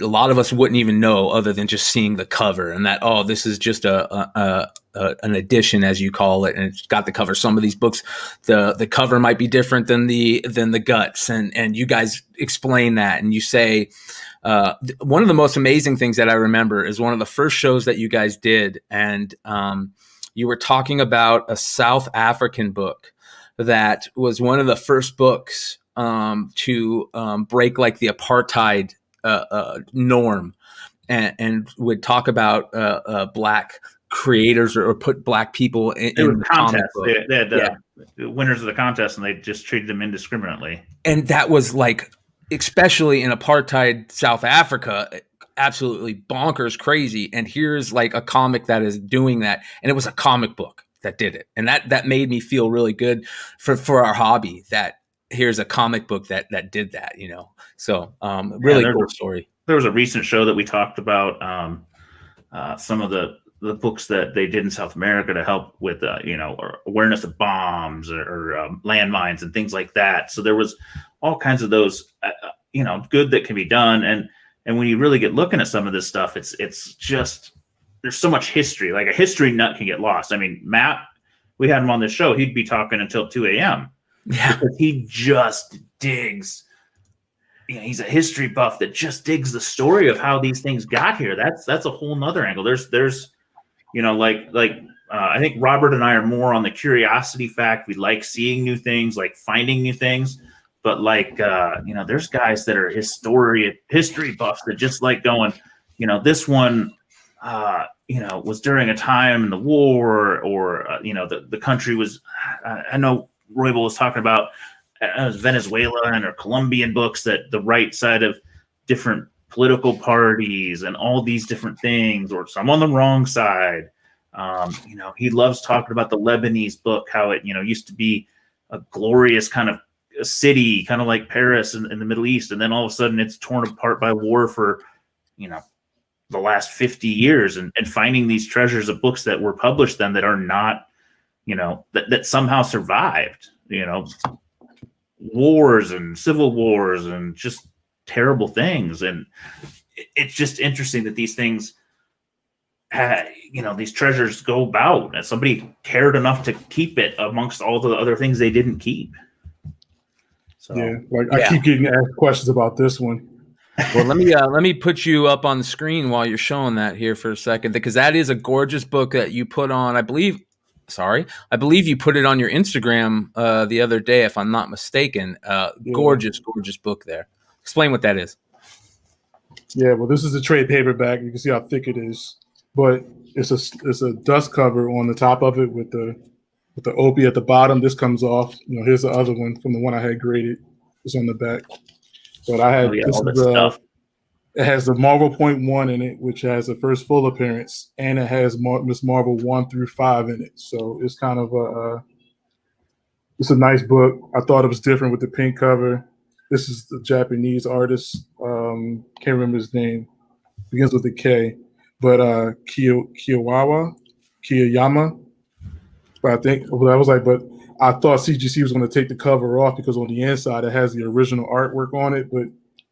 lot of us wouldn't even know other than just seeing the cover and that, oh, this is just an edition, as you call it, and it's got the cover. Some of these books, the cover might be different than the guts, and you guys explain that, and you say one of the most amazing things that I remember is one of the first shows that you guys did, and you were talking about a South African book that was one of the first books to break like the apartheid norm, and would talk about Black creators or put Black people in the contest. They had the winners of the contest, and they just treated them indiscriminately. And that was like, especially in apartheid South Africa, absolutely bonkers crazy. And here's like a comic that is doing that, and it was a comic book that did it, and that made me feel really good for our hobby, that here's a comic book that did that, so really cool story. There was a recent show that we talked about some of the books that they did in South America to help with or awareness of bombs or landmines and things like that. So there was all kinds of those good that can be done. And when you really get looking at some of this stuff, it's just, there's so much history. Like a history nut can get lost. I mean, Matt, we had him on this show. He'd be talking until 2 a.m. Yeah, because he just digs. He's a history buff that just digs the story of how these things got here. That's a whole nother angle. There's I think Robert and I are more on the curiosity fact. We like seeing new things, like finding new things. But there's guys that are history buffs that just like going, this one, was during a time in the war, or the country was. I know Roybal was talking about Venezuela and or Colombian books, that the right side of different political parties and all these different things, or some on the wrong side. He loves talking about the Lebanese book, how it used to be a glorious kind of a city, kind of like Paris in the Middle East, and then all of a sudden it's torn apart by war for the last 50 years, and finding these treasures of books that were published then that are not that somehow survived wars and civil wars and just terrible things. And it's just interesting that these things these treasures go about, and somebody cared enough to keep it amongst all the other things they didn't keep. So I keep getting asked questions about this one. Well, let me put you up on the screen while you're showing that here for a second, because that is a gorgeous book that you put on. I believe you put it on your Instagram the other day, if I'm not mistaken. Gorgeous book there. Explain what that is. Yeah, well, this is a trade paperback. You can see how thick it is, but it's a dust cover on the top of it with the Opie at the bottom. This comes off. Here's the other one from the one I had graded. It's on the back. But I had stuff. It has the Marvel .1 in it, which has the first full appearance, and it has Miss Marvel 1 through 5 in it. So it's kind of it's a nice book. I thought it was different with the pink cover. This is the Japanese artist. Can't remember his name. Begins with a K, but Kiyama. But I thought CGC was going to take the cover off because on the inside it has the original artwork on it. But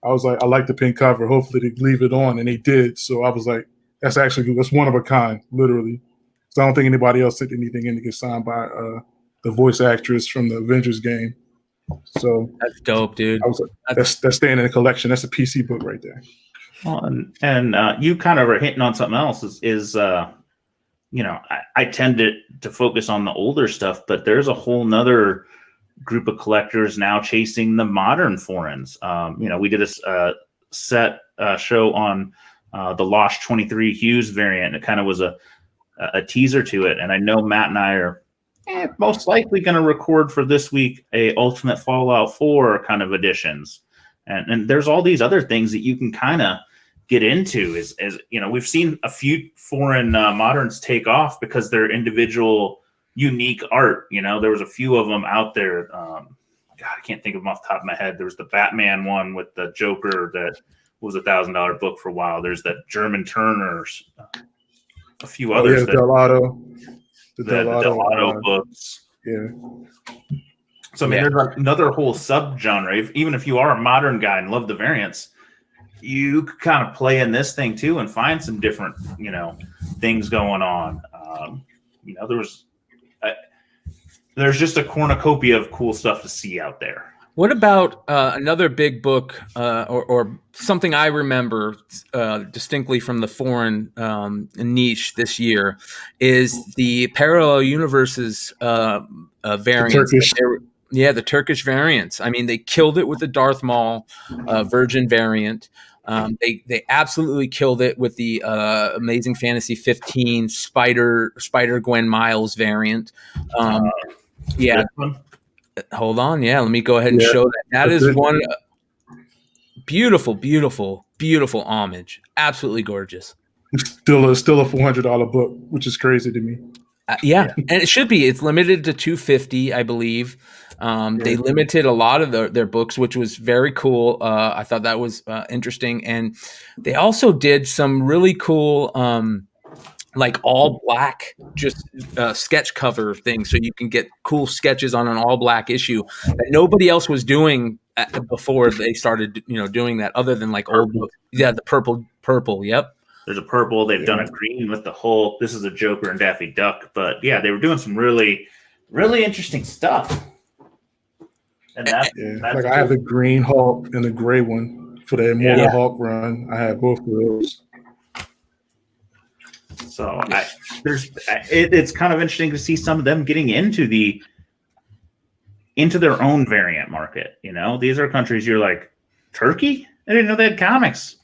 I was like, I like the pink cover. Hopefully they leave it on, and they did. So I was like, that's one of a kind, literally. So I don't think anybody else took anything in to get signed by the voice actress from the Avengers game. So that's dope, dude. I was like, that's staying in the collection. That's a PC book right there. Well, and you kind of are hitting on something else. I tend to focus on the older stuff, but there's a whole nother group of collectors now chasing the modern foreigns. We did a set show on the Lost 23 Hughes variant. It kind of was a teaser to it, and I know Matt and I are most likely going to record for this week a Ultimate Fallout 4 kind of editions, and there's all these other things that you can kind of get into. As we've seen a few foreign moderns take off because they're individual unique art. There was a few of them out there. God, I can't think of them off the top of my head. There was the Batman one with the Joker that was $1,000 book for a while. There's that German Turners, a few others. The Delato books. Yeah. So there's another whole subgenre. Even if you are a modern guy and love the variants, you could kind of play in this thing too and find some different, things going on. There's just a cornucopia of cool stuff to see out there. What about another big book or something I remember distinctly from the foreign niche this year is the Parallel Universes variants. The Turkish variants. I mean, they killed it with the Darth Maul Virgin variant. They absolutely killed it with the Amazing Fantasy 15 Spider Gwen Miles variant. Hold on. Yeah, let me go ahead and show that. That is one beautiful homage. Absolutely gorgeous. Still a $400 book, which is crazy to me. And it should be. It's limited to 250, I believe. They limited a lot of their books, which was very cool. I thought that was interesting. And they also did some really cool like all black just sketch cover thing, so you can get cool sketches on an all black issue that nobody else was doing before they started doing that, other than like old books. The purple. Yep. There's a purple. They've done a green with the whole. This is a Joker and Daffy Duck, but they were doing some really, really interesting stuff. And that's like I have the green Hulk and the gray one for the Immortal Hulk run. I have both of those. So it's kind of interesting to see some of them getting into their own variant market. These are countries you're like, Turkey? I didn't know they had comics.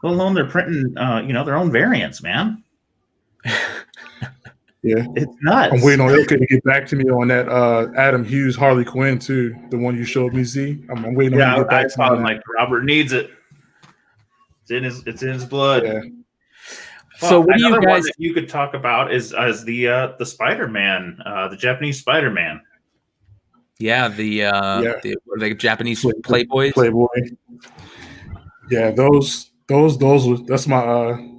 Let alone they're printing, their own variants, man. Yeah, it's nuts. I'm waiting on Ilka to get back to me on that Adam Hughes Harley Quinn too, the one you showed me. Z. I'm waiting on him to get back to me. Like Robert needs it. It's in his blood. Yeah. So what do you guys? One that you could talk about is the Spider-Man, the Japanese Spider-Man. Yeah, the Japanese Playboy. Yeah, those that's my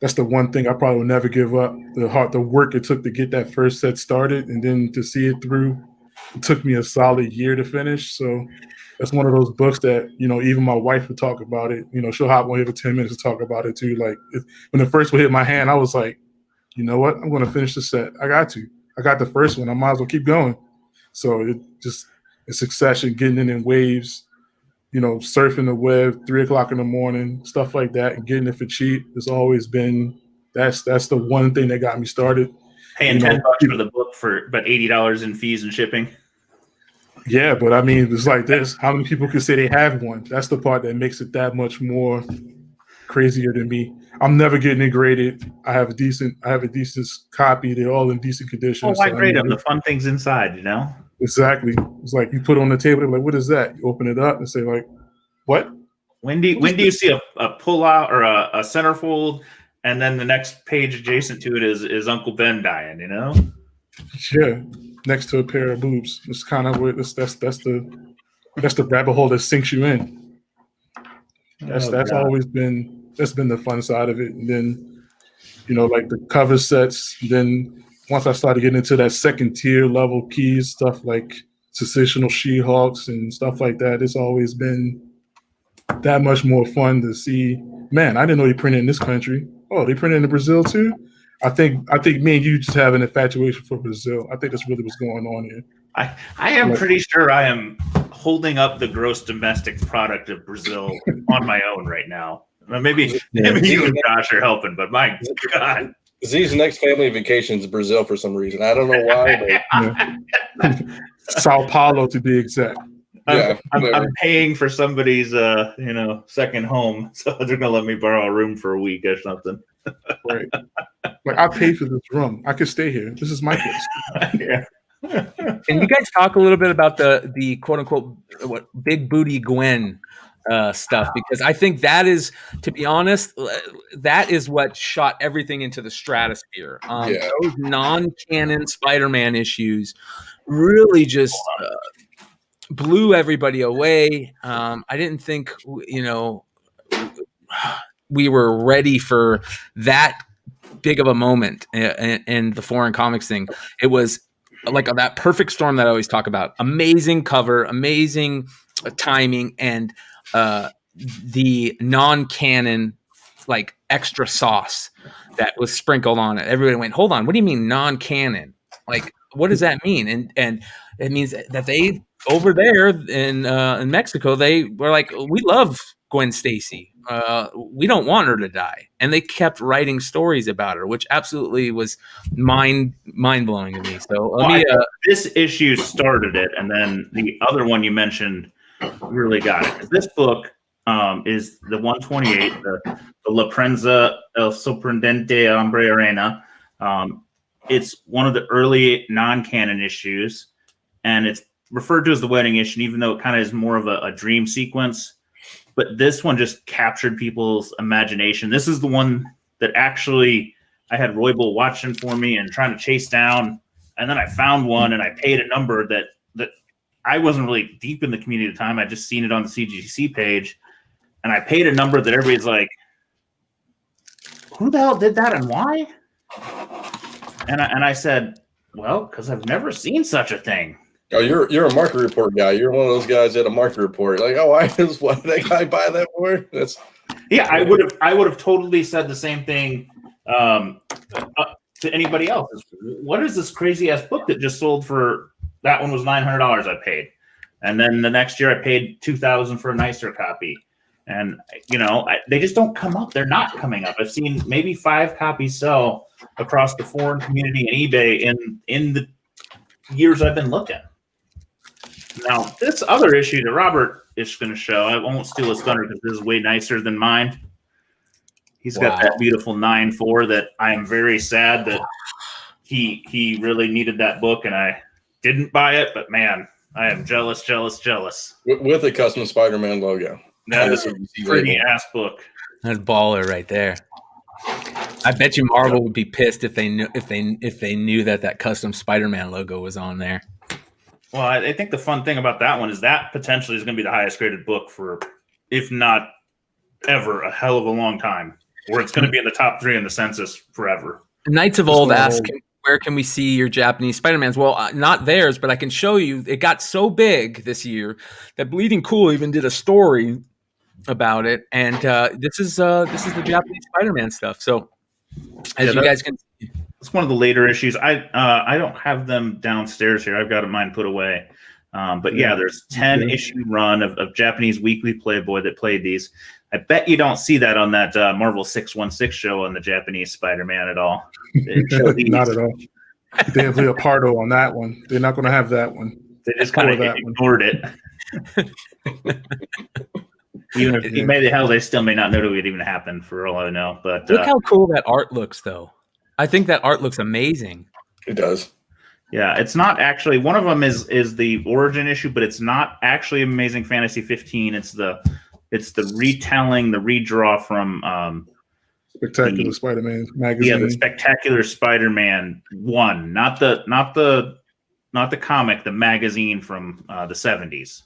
that's the one thing I probably will never give up. The work it took to get that first set started, and then to see it through. It took me a solid year to finish. So that's one of those books that, even my wife would talk about it. She'll hop on here for 10 minutes to talk about it too. Like when the first one hit my hand, I was like, you know what? I'm going to finish the set. I got the first one. I might as well keep going. So it just in succession, getting it in waves, surfing the web, 3 o'clock in the morning, stuff like that, and getting it for cheap has always been, that's the one thing that got me started. Paying $10 for the book for about $80 in fees and shipping. Yeah, but I mean, it's like this. How many people can say they have one? That's the part that makes it that much more crazier than me. I'm never getting it graded. I have a decent copy. They're all in decent condition. Oh, why grade them? The fun thing's inside, Exactly. It's like you put it on the table. They're like, what is that? You open it up and say, like, what? When do you see a pull out or a centerfold, and then the next page adjacent to it is Uncle Ben dying? Yeah, next to a pair of boobs. It's kind of where that's the rabbit hole that sinks you in. That's always been the fun side of it. And then, like the cover sets. Then once I started getting into that second tier level keys, stuff like Sensational She-Hawks and stuff like that, it's always been that much more fun to see. Man, I didn't know they printed in this country. Oh, they printed in Brazil too? I think me and you just have an infatuation for Brazil. I think that's really what's going on here. I am pretty sure I am holding up the gross domestic product of Brazil on my own right now. Maybe you and Josh are helping, but my God. Z's next family vacation is Brazil for some reason. I don't know why. But Sao Paulo to be exact. I'm paying for somebody's second home, so they're gonna let me borrow a room for a week or something. Right. Like I paid for this room. I could stay here. This is my place. Yeah. Can you guys talk a little bit about the quote unquote big booty Gwen stuff? Because I think that is, to be honest, that is what shot everything into the stratosphere. Those non-canon Spider-Man issues really just blew everybody away. I didn't think we were ready for that big of a moment in the foreign comics thing. It was like that perfect storm that I always talk about. Amazing cover, amazing timing, and the non-canon like extra sauce that was sprinkled on it. Everybody went, hold on, what do you mean non-canon? Like, what does that mean? And it means that they over there in Mexico, they were like, we love Gwen Stacy. We don't want her to die. And they kept writing stories about her, which absolutely was mind blowing to me. So this issue started it, and then the other one you mentioned really got it. This book is the 128, the La Prensa El Sorprendente Hombre Arena. It's one of the early non-canon issues, and it's referred to as the wedding issue, even though it kind of is more of a dream sequence. But this one just captured people's imagination. This is the one that actually I had Roybal watching for me and trying to chase down. And then I found one and I paid a number that I wasn't really deep in the community at the time. I just seen it on the CGC page. And I paid a number that everybody's like, who the hell did that and why? And I said, well, because I've never seen such a thing. Oh, you're a market report guy. You're one of those guys at a market report. Like, oh, what did that guy buy that for? I would have totally said the same thing to anybody else. What is this crazy ass book that just sold for? That one was $900 I paid, and then the next year I paid $2,000 for a nicer copy. And they just don't come up. They're not coming up. I've seen maybe 5 copies sell across the foreign community and eBay in the years I've been looking. Now, this other issue that Robert is going to show, I won't steal his thunder because this is way nicer than mine. He's got that beautiful 9.4 that I am very sad that he really needed that book and I didn't buy it. But man, I am jealous. With a custom Spider-Man logo. That is a pretty ass book. That's baller right there. I bet you Marvel would be pissed if they knew that custom Spider-Man logo was on there. Well, I think the fun thing about that one is that potentially is going to be the highest graded book for, if not ever, a hell of a long time. Where it's going to be in the top 3 in the census forever. Knights of Old ask, where can we see your Japanese Spider-Mans? Well, not theirs, but I can show you. It got so big this year that Bleeding Cool even did a story about it, and this is the Japanese Spider-Man stuff. So, as you guys can see, it's one of the later issues. I don't have them downstairs here. I've got mine put away. But yeah, there's 10 issue run of Japanese Weekly Playboy that played these. I bet you don't see that on that Marvel 616 show on the Japanese Spider-Man at all. Not at all. They have Leopardo on that one. They're not going to have that one. They just kind of ignored it. Even if they still may not know that it even happened for all I know. But look how cool that art looks, though. I think that art looks amazing. It does. Yeah, it's not actually one of them is the origin issue, but it's not actually Amazing Fantasy 15. It's the retelling, the redraw from Spectacular Spider-Man magazine. Yeah, the Spectacular Spider-Man 1, not the comic, the magazine from the 70s.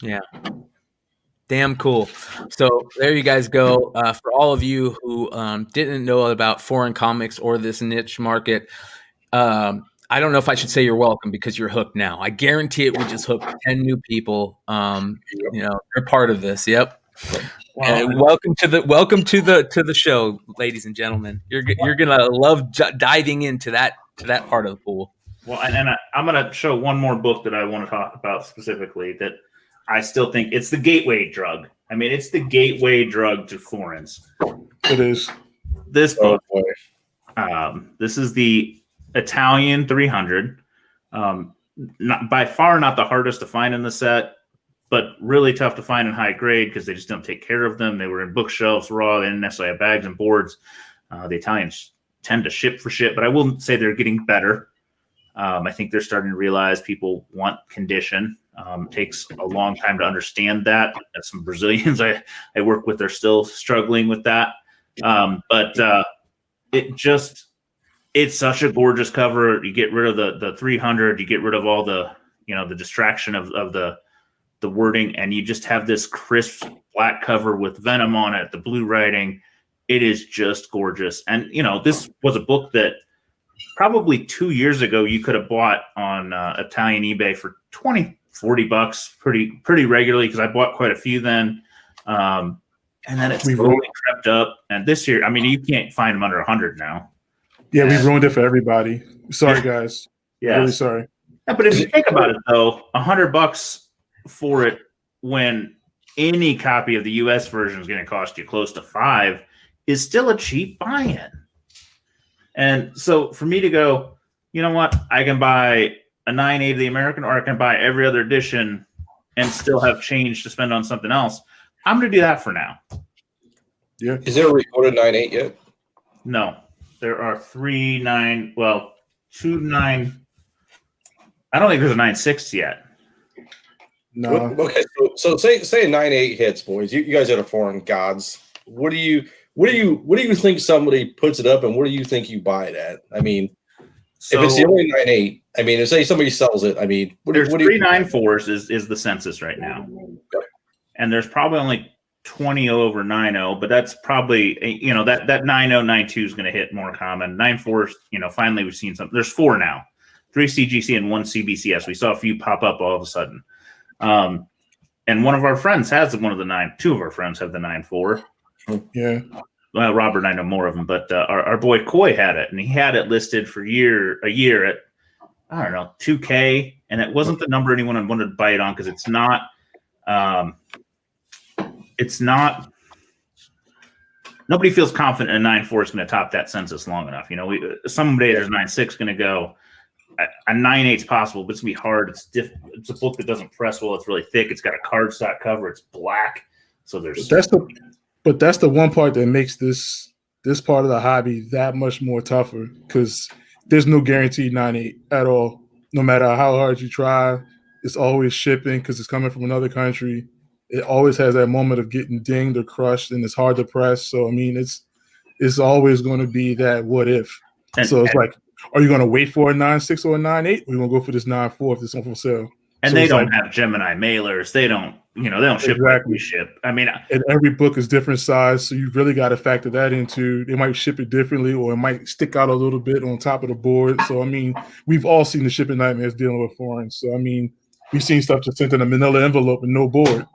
Yeah. Damn cool. So there you guys go. For all of you who didn't know about foreign comics or this niche market, I don't know if I should say you're welcome because you're hooked now. I guarantee it. We just hooked 10 new people. They're part of this. Yep. And welcome to the show, ladies and gentlemen. You're gonna love diving into that part of the pool. Well, and I'm gonna show one more book that I want to talk about specifically that I still think it's the gateway drug. I mean, it's the gateway drug to foreigns. It is. This book. This is the Italian 300. Not by far not the hardest to find in the set, but really tough to find in high grade because they just don't take care of them. They were in bookshelves raw. They didn't necessarily have bags and boards. The Italians tend to ship for shit, but I will say they're getting better. I think they're starting to realize people want condition. It takes a long time to understand that. Some Brazilians I work with are still struggling with that. But it's such a gorgeous cover. You get rid of the 300. You get rid of all the the distraction of the wording, and you just have this crisp black cover with Venom on it, the blue writing. It is just gorgeous. And this was a book that probably 2 years ago you could have bought on Italian eBay for $20-$40 pretty regularly, because I bought quite a few then. And then it's slowly crept up. And this year, I mean, you can't find them under 100 now. Yeah, we ruined it for everybody. Sorry, guys. Yeah, really sorry. Yeah, but if you think about it, though, $100 for it when any copy of the U.S. version is going to cost you close to $5 is still a cheap buy-in. And so for me to go, you know what, I can buy a 9.8 of the American, or I can buy every other edition and still have change to spend on something else. I'm going to do that for now. Yeah. Is there a recorded 9.8 yet? No. There are 2 9. I don't think there's a 9.6 yet. No. Okay, so say a 9.8 hits, boys. You guys are the foreign gods. What do you think somebody puts it up, and what do you think you buy it at? I mean, if it's the only 9.8, I mean, if say somebody sells it, I mean, there's 3 9.4s is the census right now, and there's probably only 20 over 9.0, but that's probably that 9.0 9.2 is going to hit more common. 9.4, finally we've seen something. There's 4 now, 3 CGC and 1 CBCS. We saw a few pop up all of a sudden, and one of our friends has one of the 9. 2 of our friends have the 9.4. Yeah. Well, Robert and I know more of them, but our boy Coy had it, and he had it listed for a year at, I don't know, $2K, and it wasn't the number anyone wanted to buy it on because it's not. Nobody feels confident a 9.4 is going to top that census long enough. Someday there's 9.6 going to go. A 9.8 is possible, but it's going to be hard. It's a book that doesn't press well. It's really thick. It's got a cardstock cover. It's black. So that's the one part that makes this part of the hobby that much more tougher, because there's no guaranteed 9.8 at all. No matter how hard you try, it's always shipping because it's coming from another country. It always has that moment of getting dinged or crushed, and it's hard to press. So I mean, it's always going to be that what if. So it's like, are you going to wait for a 9.6 or a 9.8? Or are you going to go for this 9.4 if it's on for sale? And so they don't have Gemini mailers. They don't They don't ship like we ship. I mean, and every book is different size, so you really got to factor that into. They might ship it differently, or it might stick out a little bit on top of the board. So I mean, we've all seen the shipping nightmares dealing with foreign. So I mean, we've seen stuff just sent in a manila envelope and no board,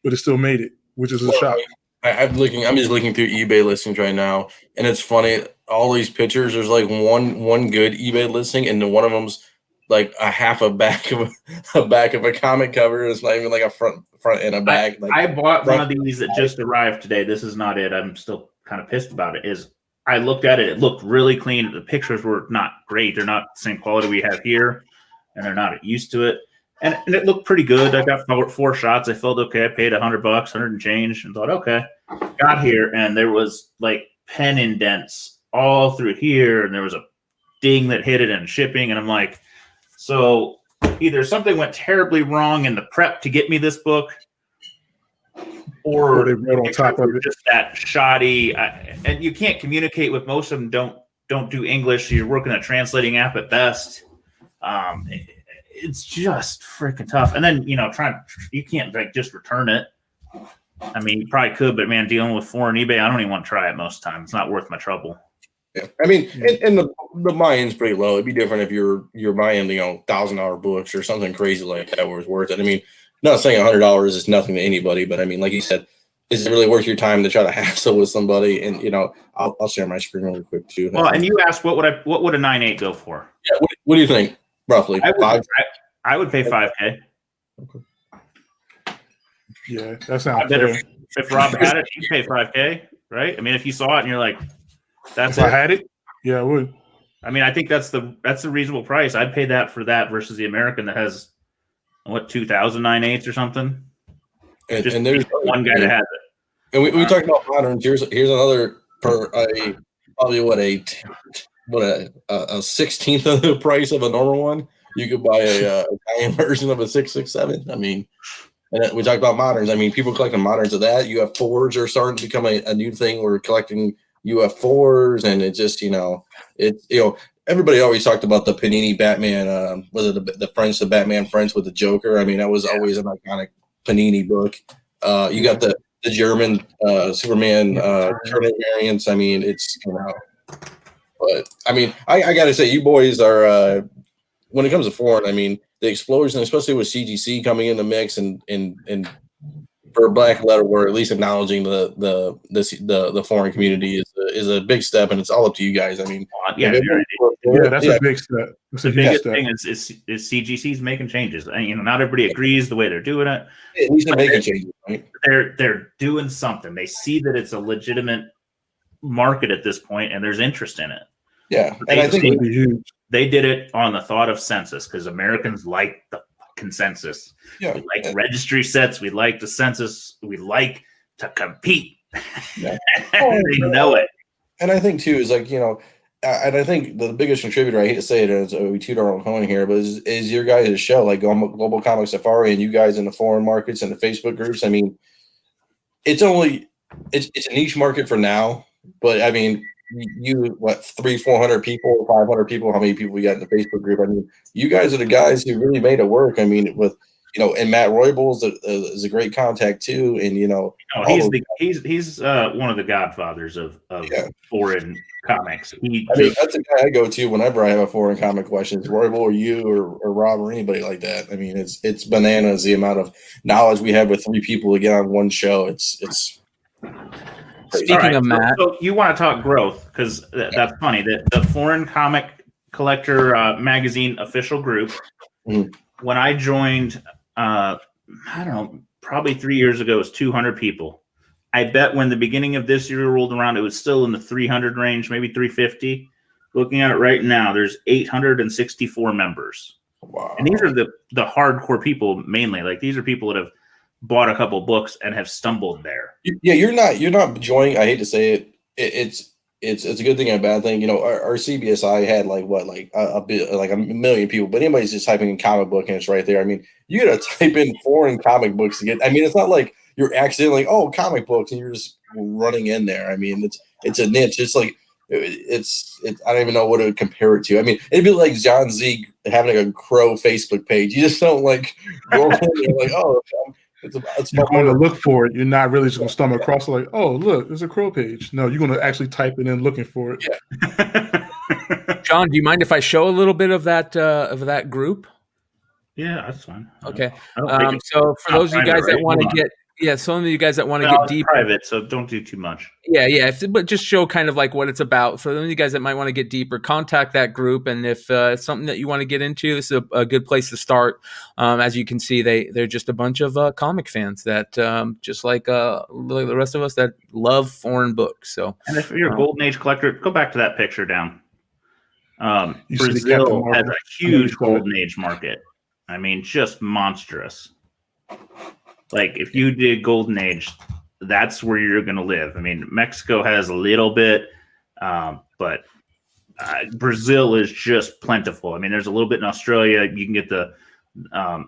but it still made it, which is a shock. I'm just looking through eBay listings right now, and it's funny. All these pictures, there's like one good eBay listing, and then one of them's like a half a back of a comic cover. It's not even like a front and a back. I bought one of these that just arrived today. This is not it. I'm still kind of pissed about it. I looked at it. It looked really clean. The pictures were not great. They're not the same quality we have here, and they're not used to it. And it looked pretty good. I got 4 shots. I felt okay. I paid $100, 100 and change, and thought, okay. Got here, and there was like pen indents all through here, and there was a ding that hit it in shipping, and I'm like, so either something went terribly wrong in the prep to get me this book, or they wrote on top of it. Just that shoddy. And you can't communicate with most of them. Don't do English. You're working a translating app at best. It's just freaking tough. And then you can't like just return it. I mean, you probably could, but man, dealing with foreign eBay, I don't even want to try it most times. It's not worth my trouble. Yeah, I mean, and the buy-in's pretty low. It'd be different if you're buying $1,000 books or something crazy like that where it's worth it. I mean, not saying $100 is nothing to anybody, but I mean, like you said, is it really worth your time to try to hassle with somebody? And I'll share my screen really quick too. Well, and you asked what would a 9.8 go for? Yeah, what do you think roughly? I would pay $5K. Okay. Yeah, that's not. I bet if Rob had it, he'd pay $5K, right? I mean, if you saw it and you're like, "That's if I had it, yeah, I would." I mean, I think that's the reasonable price. I'd pay that for that versus the American that has 2,000 9/8 or something. And there's one guy that has it. And we talked about moderns. Here's another probably a 16th of the price of a normal one. You could buy a Italian version of a 667. I mean, and we talked about moderns. I mean, people collecting moderns of that. UF4s are starting to become a new thing. We're collecting UF4s, and it just everybody always talked about the Panini Batman. Was it the Batman Friends with the Joker? I mean, that was always an iconic Panini book. You got the German Superman Turner variants. I mean, it's but I mean, I got to say, you boys are when it comes to foreign. I mean, the explosion, especially with CGC coming in the mix, and for Black Letter, we're at least acknowledging the foreign community is a big step, and it's all up to you guys. I mean, that's a big step. That's the biggest thing is CGC's making changes. And, not everybody agrees the way they're doing it. At least they're making changes, right? They're doing something. They see that it's a legitimate market at this point, and there's interest in it. Yeah, and I think they did it on the thought of census, because Americans like the consensus. Yeah. We like registry sets. We like the census. We like to compete. Yeah. They know it. And I think too is and I think the biggest contributor, I hate to say it, is we toot our own horn here, but is your guys' show, like Global Comic Safari, and you guys in the foreign markets and the Facebook groups. I mean, it's a niche market for now, but I mean, you 300-400 people, 500 people, how many people we got in the Facebook group? I mean, you guys are the guys who really made it work. I mean, with and Matt Roybal is a great contact too, and he's one of the godfathers of foreign comics. That's the guy I go to whenever I have a foreign comic question. It's Roybal or you or Rob or anybody like that. I mean, it's bananas the amount of knowledge we have with 3 people to get on one show. It's Speaking of Matt, so you want to talk growth, because that's funny. The Foreign Comic Collector Magazine official group, when I joined, I don't know, probably 3 years ago, it was 200 people. I bet when the beginning of this year rolled around, it was still in the 300 range, maybe 350. Looking at it right now, there's 864 members. Wow. And these are the hardcore people mainly. Like, these are people that have bought a couple books and have stumbled there. Yeah, you're not joining. I hate to say it. It's a good thing and a bad thing. Our CBSI had a million people, but anybody's just typing in comic book and it's right there. I mean, you got to type in foreign comic books to get. I mean, it's not like you're accidentally comic books and you're just running in there. I mean, it's a niche. It's like it's I don't even know what to compare it to. I mean, it'd be like John Z having a Crow Facebook page. You just don't go in there It's You're about going to work. look for it. You're not really just going to stumble across like, oh, look, there's a crow page. No, you're going to actually type it in looking for it. John, do you mind if I show a little bit of that group? Yeah, that's fine. Okay. I don't think it's So for not those of you private, guys that right? want to Hold on. get, some of you guys that want to Well, get it's deeper, private, so don't do too much. yeah. But just show kind of like what it's about. For those of you guys that might want to get deeper, contact that group, and if it's something that you want to get into, this is a good place to start. As you can see, they're just a bunch of comic fans that just like the rest of us that love foreign books. So, And if you're a golden age collector, go back to that picture down. You see the Captain Brazil has Marvel. a huge golden age market. I mean, just monstrous. Like if you did golden age, that's where you're going to live. I mean, Mexico has a little bit, but Brazil is just plentiful. I mean, there's a little bit in Australia. You can get a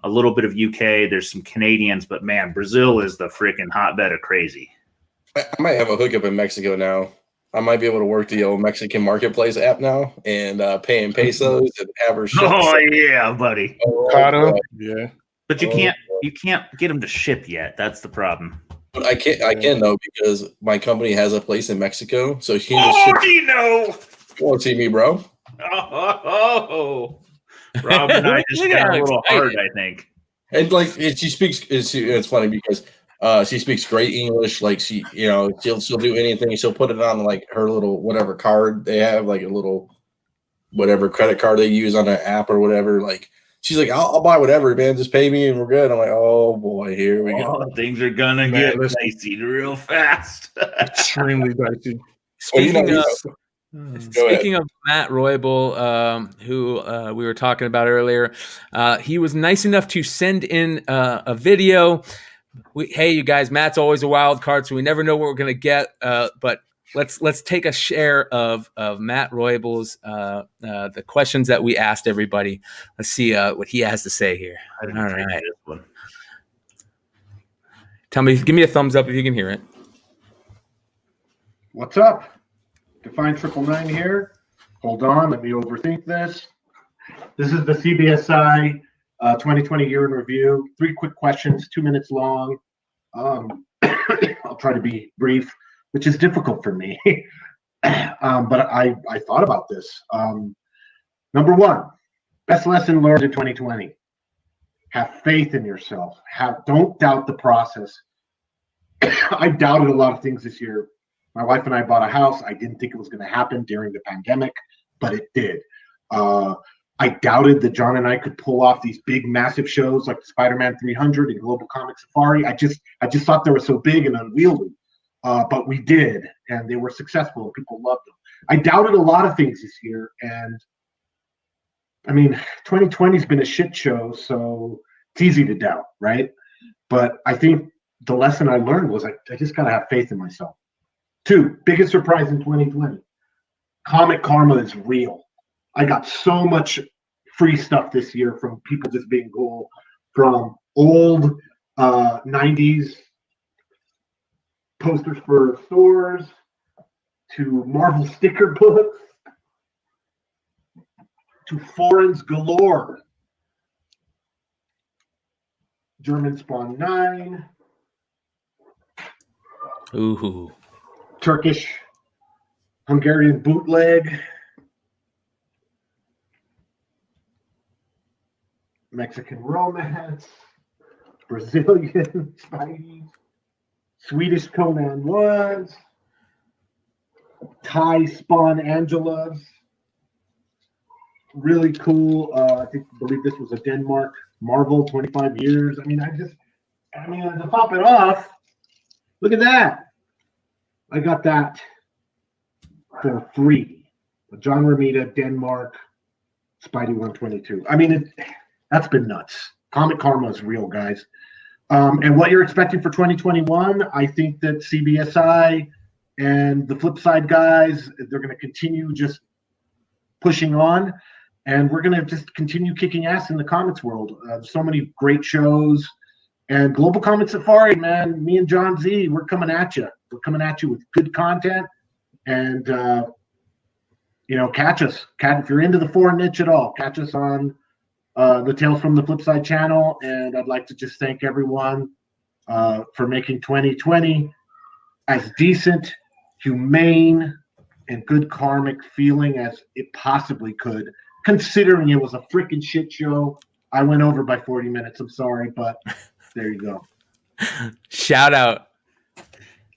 little bit of UK. There's some Canadians, but man, Brazil is the freaking hotbed of crazy. I might have a hookup in Mexico now. I might be able to work the old Mexican marketplace app now and pay in pesos and have her ship. Oh yeah, buddy. Mercado, yeah. But you can't get them to ship yet. That's the problem. But I can though, because my company has a place in Mexico, so she can just ship. You know. Won't see me, bro. Oh. Rob and I just got a little hard, I think. And like she speaks, it's funny because she speaks great English. Like she'll do anything. She'll put it on like her little whatever card they have, like a little whatever credit card they use on the app or whatever. Like she's like, I'll buy whatever, man. Just pay me and we're good. I'm like, oh boy, here we go. Things are gonna get dicey real fast. Extremely dicey. Speaking of Matt Roybal, who we were talking about earlier, he was nice enough to send in a video. Hey, you guys, Matt's always a wild card, so we never know what we're going to get. But let's take a share of Matt Roybal's the questions that we asked everybody. Let's see what he has to say here. All right. This one. Give me a thumbs up if you can hear it. What's up? Define 999 here. Hold on, let me overthink this. This is the CBSI 2020 year in review. 3 quick questions, 2 minutes long. I'll try to be brief, which is difficult for me. But I thought about this. Number 1, best lesson learned in 2020. Have faith in yourself. Don't doubt the process. I doubted a lot of things this year. My wife and I bought a house. I didn't think it was going to happen during the pandemic, but it did. I doubted that John and I could pull off these big, massive shows like Spider-Man 300 and Global Comic Safari. I just thought they were so big and unwieldy, but we did, and they were successful, and people loved them. I doubted a lot of things this year, and I mean, 2020 has been a shit show, so it's easy to doubt, right? But I think the lesson I learned was I just got to have faith in myself. 2, biggest surprise in 2020. Comic karma is real. I got so much free stuff this year from people just being cool, from old 90s posters for stores to Marvel sticker books to foreigns galore. German Spawn 9. Ooh. Turkish, Hungarian bootleg, Mexican romance, Brazilian Spidey, Swedish Conan was, Thai Spawn Angelas, really cool. I believe this was a Denmark Marvel 25 years. I mean, to pop it off, look at that. I got that for free. John Romita, Denmark, Spidey 122. I mean, that's been nuts. Comic karma is real, guys. And what you're expecting for 2021, I think that CBSI and the Flipside guys, they're going to continue just pushing on. And we're going to just continue kicking ass in the comics world. So many great shows. And Global Comic Safari, man, me and John Z, we're coming at you. We're coming at you with good content. And, catch us. If you're into the foreign niche at all, catch us on the Tales from the Flipside channel. And I'd like to just thank everyone for making 2020 as decent, humane, and good karmic feeling as it possibly could, considering it was a freaking shit show. I went over by 40 minutes. I'm sorry, but there you go. Shout out. That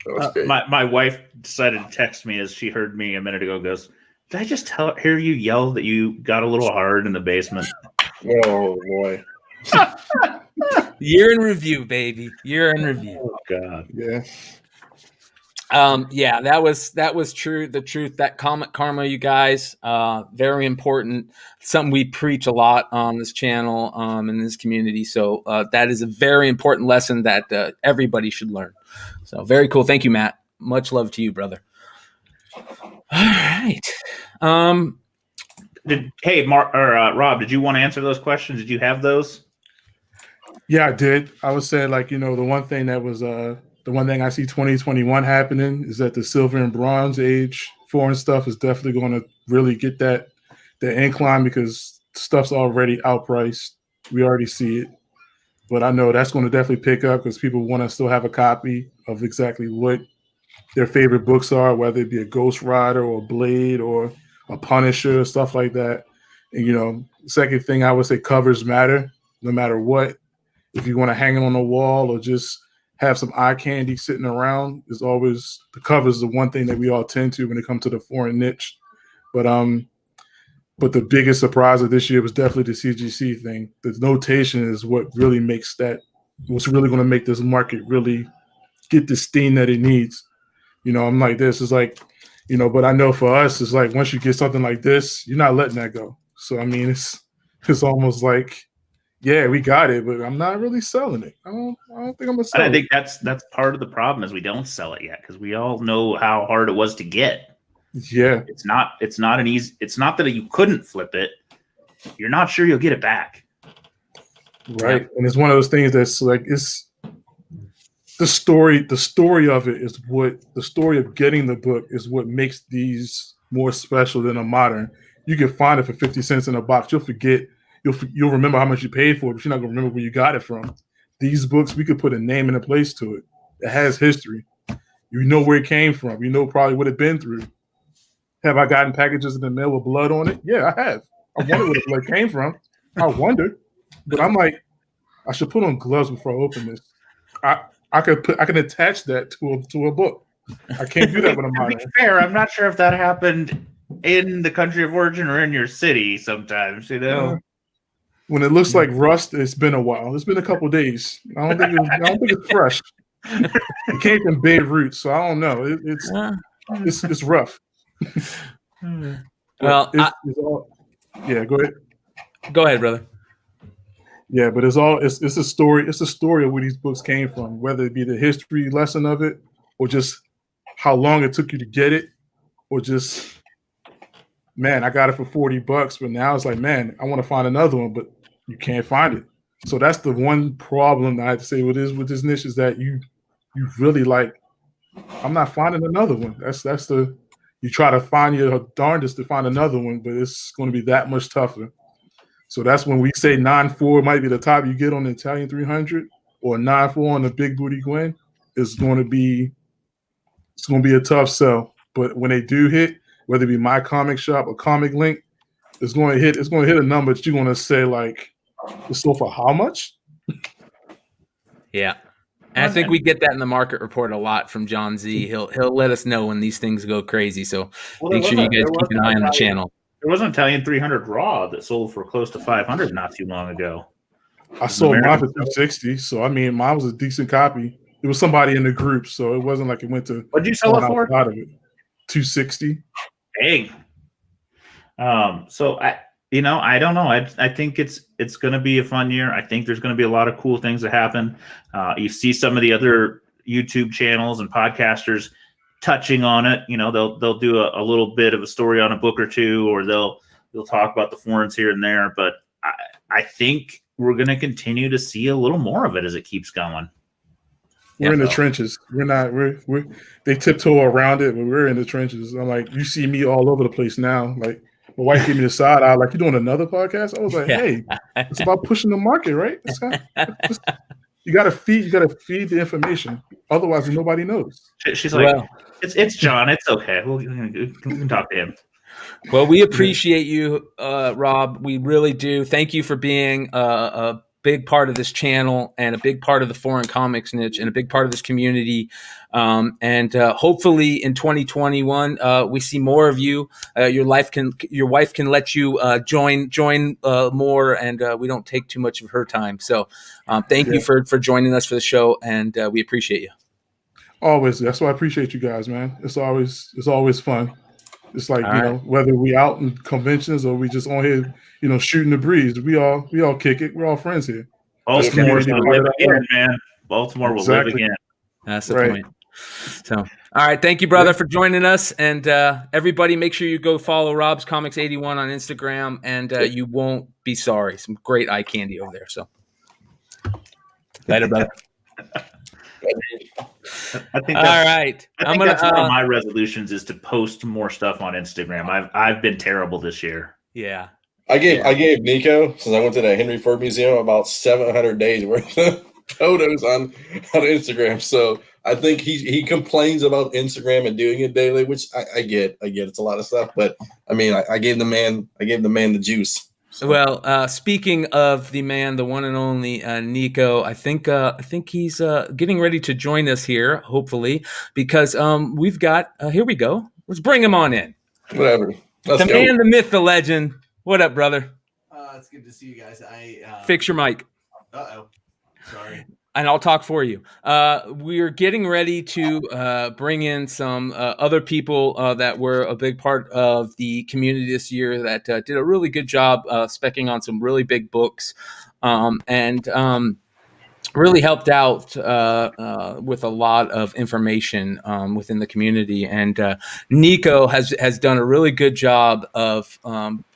was great. My wife decided to text me as she heard me a minute ago. Goes, did I just hear you yell that you got a little hard in the basement? Oh boy. Year in review, baby. Year in review. Oh God. Yeah. Yeah, that was true. The truth, that comic karma, you guys, very important. Something we preach a lot on this channel, in this community. So that is a very important lesson that everybody should learn. So very cool. Thank you, Matt. Much love to you, brother. All right. Hey, Mark or Rob, did you want to answer those questions? Did you have those? Yeah, I did. I would say, like, the one thing that was the one thing I see 2021 happening is that the silver and bronze age foreign stuff is definitely going to really get the incline, because stuff's already outpriced. We already see it. But I know that's going to definitely pick up because people want to still have a copy of exactly what their favorite books are, whether it be a Ghost Rider or a Blade or a Punisher, stuff like that. And, second thing I would say, covers matter no matter what. If you want to hang it on the wall or just have some eye candy sitting around, is always the cover is the one thing that we all tend to when it comes to the foreign niche. But the biggest surprise of this year was definitely the CGC thing. The notation is what really makes what's really going to make this market really get the steam that it needs. I'm like, this is like, but I know for us, it's like once you get something like this, you're not letting that go. So I mean, it's almost like, yeah, we got it, but I'm not really selling it. I don't think I'm gonna sell it. I think that's part of the problem is we don't sell it yet because we all know how hard it was to get. Yeah, it's not an easy. It's not that you couldn't flip it. You're not sure you'll get it back. Right, yeah. And it's one of those things that's like it's the story. The story of it is the story of getting the book is what makes these more special than a modern. You can find it for 50 cents in a box. You'll forget. You'll remember how much you paid for it, but you're not going to remember where you got it from. These books, we could put a name and a place to it. It has history. You know where it came from. You know probably what it's been through. Have I gotten packages in the mail with blood on it? Yeah, I have. I wonder where the blood came from. I wondered. But I'm like, I should put on gloves before I open this. I can attach that to a book. I can't do that with a modern. To be fair, I'm not sure if that happened in the country of origin or in your city sometimes, Yeah. When it looks like rust, it's been a while. It's been a couple of days. I don't think it's fresh. It came from Beirut, so I don't know. It's rough. Well, yeah, go ahead. Go ahead, brother. Yeah, but it's a story. It's a story of where these books came from, whether it be the history lesson of it, or just how long it took you to get it, or just, man, I got it for $40, but now it's like, man, I want to find another one, but you can't find it. So that's the one problem that I have to say with this niche is that you really like, I'm not finding another one. That's you try to find your darndest to find another one, but it's going to be that much tougher. So that's when we say 9.4 might be the top you get on the Italian 300, or 9.4 on the Big Booty Gwen. It's going to be a tough sell. But when they do hit, whether it be my comic shop or Comic Link, it's going to hit a number that you're going to say, like, it's sold for how much? Yeah. And I think we get that in the market report a lot from John Z. He'll let us know when these things go crazy. So make sure you guys keep an eye on the channel. There was an Italian 300 Raw that sold for close to 500 not too long ago. I sold mine for 260, so I mean, mine was a decent copy. It was somebody in the group, so it wasn't like it went to. What'd you sell it for? Out of it, 260. Dang. So I don't know. I think it's going to be a fun year. I think there's going to be a lot of cool things that happen. You see some of the other YouTube channels and podcasters touching on it. They'll do a little bit of a story on a book or two, or they'll talk about the foreigners here and there. But I think we're going to continue to see a little more of it as it keeps going. We're in the trenches. They tiptoe around it, but we're in the trenches. I'm like, you see me all over the place now. Like, my wife gave me the side eye, like, you doing another podcast? I was like, hey, it's about pushing the market, right? You gotta feed the information. Otherwise, nobody knows. She's like, Well, it's John. It's okay. We can talk to him. well, we appreciate you, Rob. We really do. Thank you for being a big part of this channel and a big part of the foreign comics niche and a big part of this community. And hopefully in 2021, we see more of you. Your wife can let you join more, and we don't take too much of her time. So thank you for joining us for the show, and we appreciate you. Always. That's why I appreciate you guys, man. It's always fun. It's like, All you know, whether we out in conventions or we just on here, you know, shooting the breeze, we all kick it. We're all friends here. Baltimore That's will live again, man. Baltimore will live again. That's the point. So, all right. Thank you, brother, for joining us. And everybody, make sure you go follow Rob's Comics 81 on Instagram, and you won't be sorry. Some great eye candy over there. So, later, brother. I think All right. I think that's one of my resolutions is to post more stuff on Instagram. I've been terrible this year. Yeah. I gave Nico, since I went to the Henry Ford Museum, about 700 days worth of photos on Instagram. So I think he complains about Instagram and doing it daily, which I get. It's a lot of stuff, but I mean, I gave the man the juice. So. Well, speaking of the man, the one and only Nico, I think he's getting ready to join us here, hopefully, because we've got here we go. Let's bring him on in. Whatever. Let's The go. man, the myth, the legend. What up, brother? It's good to see you guys. Fix your mic. Sorry. And I'll talk for you. We're getting ready to bring in some other people that were a big part of the community this year that did a really good job specking on some really big books and really helped out with a lot of information within the community. And Nico has done a really good job of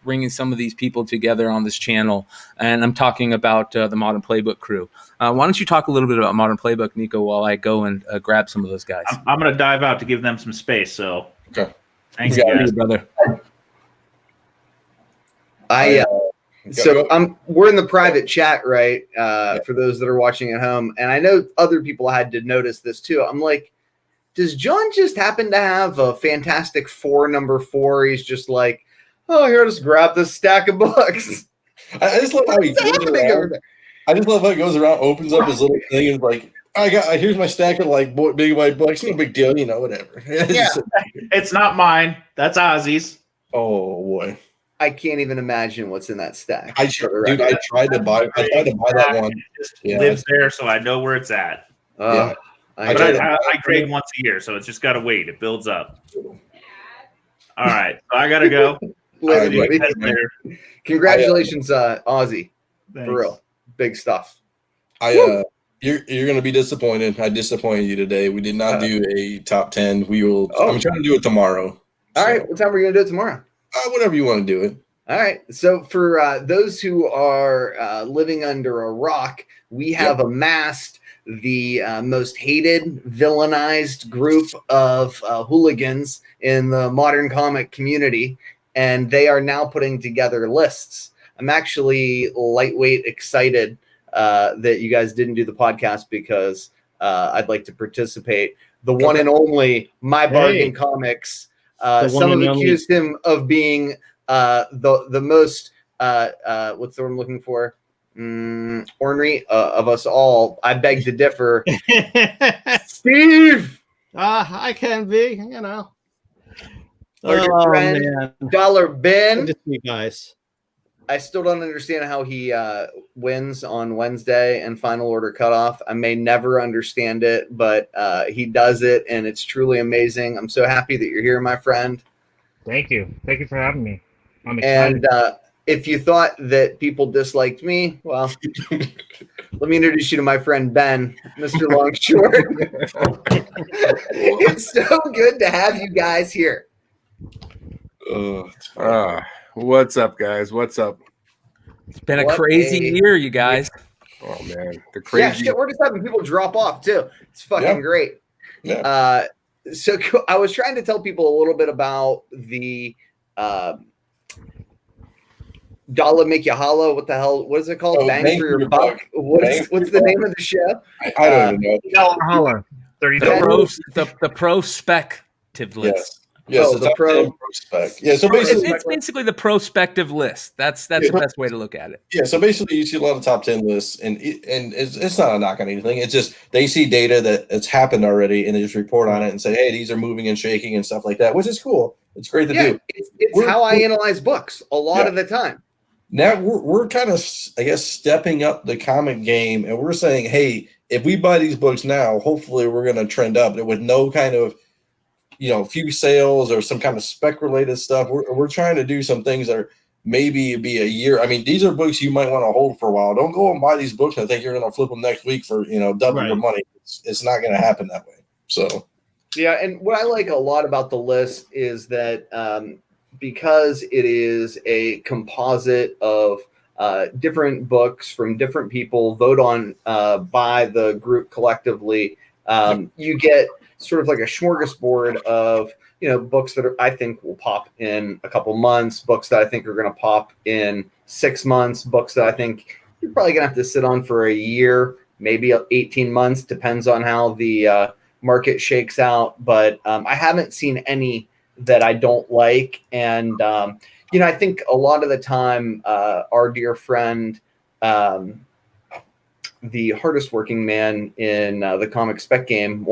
bringing some of these people together on this channel. And I'm talking about the Modern Playbook crew. Why don't you talk a little bit about Modern Playbook, Nico, while I go and grab some of those guys? I'm going to dive out to give them some space. So, okay. Thanks, guys. Brother. We're in the private chat, right? For those that are watching at home, and I know other people had to notice this too. I'm like, does John just happen to have a Fantastic Four number 4? He's just like, oh, here, just grab this stack of books. I just love how he goes around. I just love how he goes around, opens up his little thing, and is like, here's my stack of like big white books. No big deal, you know, whatever. Yeah. It's not mine. That's Ozzy's. Oh boy. I can't even imagine what's in that stack. I tried to buy that one. It just lives there, so I know where it's at. Yeah. I grade once a year, so it's just got to wait. It builds up. All right, so I got to go. Congratulations, Ozzy. Thanks. For real. Big stuff. You're gonna be disappointed. I disappointed you today. We did not do a top 10. We will. I'm trying to do it tomorrow. All right. What time are we gonna do it tomorrow? Whatever you want to do it. All right. So for those who are living under a rock, we have amassed the most hated, villainized group of hooligans in the modern comic community, and they are now putting together lists. I'm actually lightweight excited that you guys didn't do the podcast because I'd like to participate. The one and only My Bargain Comics. Some have accused him of being the most what's the word I'm looking for? Ornery of us all. I beg to differ. Steve! I can be, you know. Or your friend, man. Dollar Ben. Good to see you guys. I still don't understand how he wins on Wednesday and final order cutoff. I may never understand it, but he does it, and it's truly amazing. I'm so happy that you're here, my friend. Thank you. Thank you for having me. I'm excited. And if you thought that people disliked me, well, let me introduce you to my friend Ben, Mr. Longshort. It's so good to have you guys here. What's up, guys? What's up? It's been a crazy year, you guys. Oh man, the crazy. Yeah, shit, we're just having people drop off too. It's fucking great. Yeah. So I was trying to tell people a little bit about the Dollar make you hollow. What the hell? What is it called? Oh, Bang for your buck. What's the name of the show? I don't even know. Holla. The prospective list. Yes. Yes, Oh, it's the up pro- to prospect. Yeah, so It's, basically, it's basically the prospective list. That's the best way to look at it. yeah, so basically, you see a lot of top 10 lists, and it's not a knock on anything. It's just they see data that it's happened already, and they just report on it and say, hey, these are moving and shaking and stuff like that, which is cool. It's great to do. It's how I analyze books a lot of the time. Now we're kind of, I guess, stepping up the comic game, and we're saying, hey, if we buy these books now, hopefully we're going to trend up with no kind of, few sales or some kind of spec related stuff. We're trying to do some things that are maybe be a year. I mean, these are books you might want to hold for a while. Don't go and buy these books and think you're going to flip them next week for, double your money. It's not going to happen that way. So, yeah. And what I like a lot about the list is that because it is a composite of different books from different people vote on by the group collectively, you get sort of like a smorgasbord of books that I think will pop in a couple months, books that I think are going to pop in 6 months, books that I think you're probably going to have to sit on for a year, maybe 18 months, depends on how the market shakes out. But I haven't seen any that I don't like. And, I think a lot of the time our dear friend, the hardest working man in the comic spec game,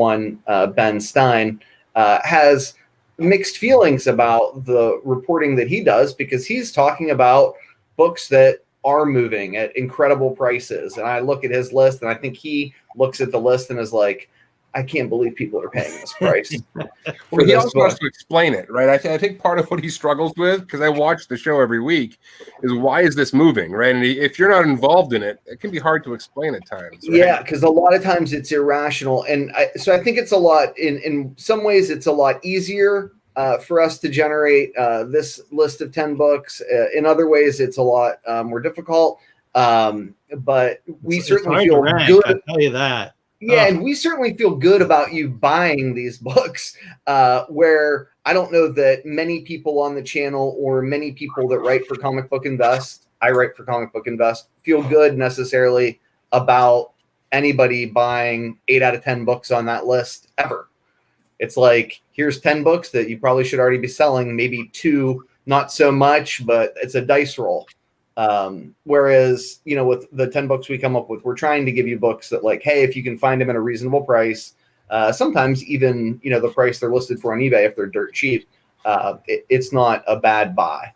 Ben Stein, has mixed feelings about the reporting that he does, because he's talking about books that are moving at incredible prices. And I look at his list, and I think he looks at the list and is like, I can't believe people are paying this price. Well, he also has to explain it, right? I think part of what he struggles with, because I watch the show every week, is why is this moving, right? And if you're not involved in it, it can be hard to explain at times. Right? Yeah, because a lot of times it's irrational. And so I think it's a lot, in some ways, it's a lot easier for us to generate this list of 10 books. In other ways, it's a lot more difficult. But we certainly feel good. I'll tell you that. Yeah, and we certainly feel good about you buying these books, where I don't know that many people on the channel or many people that write for Comic Book Invest, I write for Comic Book Invest, feel good necessarily about anybody buying 8 out of 10 books on that list ever. It's like, here's 10 books that you probably should already be selling, maybe 2, not so much, but it's a dice roll. Whereas, with the 10 books we come up with, we're trying to give you books that, like, hey, if you can find them at a reasonable price, sometimes even, the price they're listed for on eBay, if they're dirt cheap, it's not a bad buy.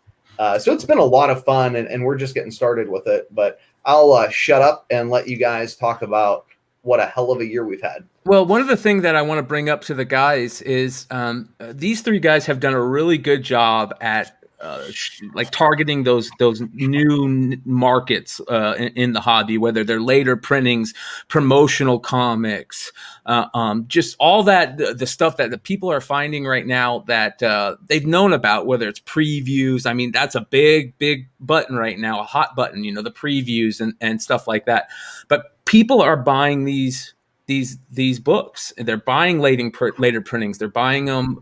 So it's been a lot of fun, and we're just getting started with it. But I'll shut up and let you guys talk about what a hell of a year we've had. Well, one of the things that I want to bring up to the guys is these 3 guys have done a really good job at targeting those new markets in the hobby, whether they're later printings, promotional comics, just all that, the stuff that the people are finding right now that they've known about, whether it's previews. I mean, that's a big button right now, a hot button, the previews and stuff like that. But people are buying these books. They're buying later printings. They're buying them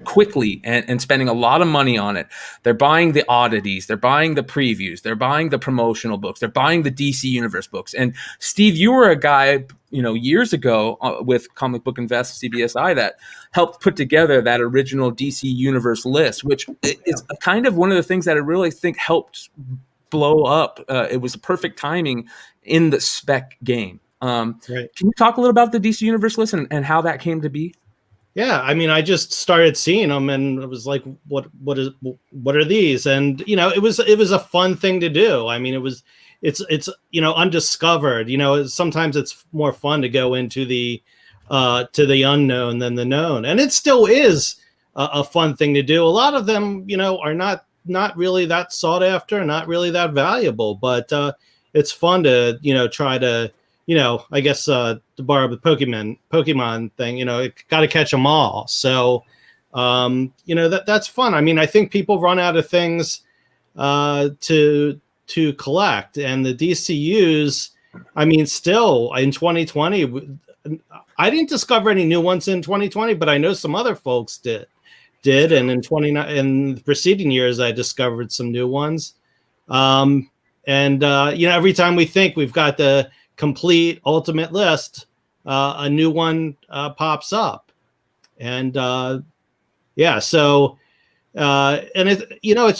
quickly and spending a lot of money on it. They're buying the oddities. They're buying the previews. They're buying the promotional books. They're buying the DC Universe books. And Steve, you were a guy, years ago with Comic Book Invest CBSI that helped put together that original DC Universe list, which is kind of one of the things that I really think helped blow up. It was a perfect timing in the spec game. Right. Can you talk a little about the DC Universe list and how that came to be? Yeah, I mean, I just started seeing them, and it was like, what are these? And it was a fun thing to do. I mean, it's undiscovered. Sometimes it's more fun to go into the unknown than the known, and it still is a fun thing to do. A lot of them, are not really that sought after, not really that valuable, but it's fun to try to. I guess to borrow the Pokemon thing, got to catch them all. So, that's fun. I mean, I think people run out of things to collect, and the DCUs. I mean, still in 2020, I didn't discover any new ones in 2020, but I know some other folks did, and in the preceding years, I discovered some new ones. Every time we think we've got the complete ultimate list, a new one pops up. And it's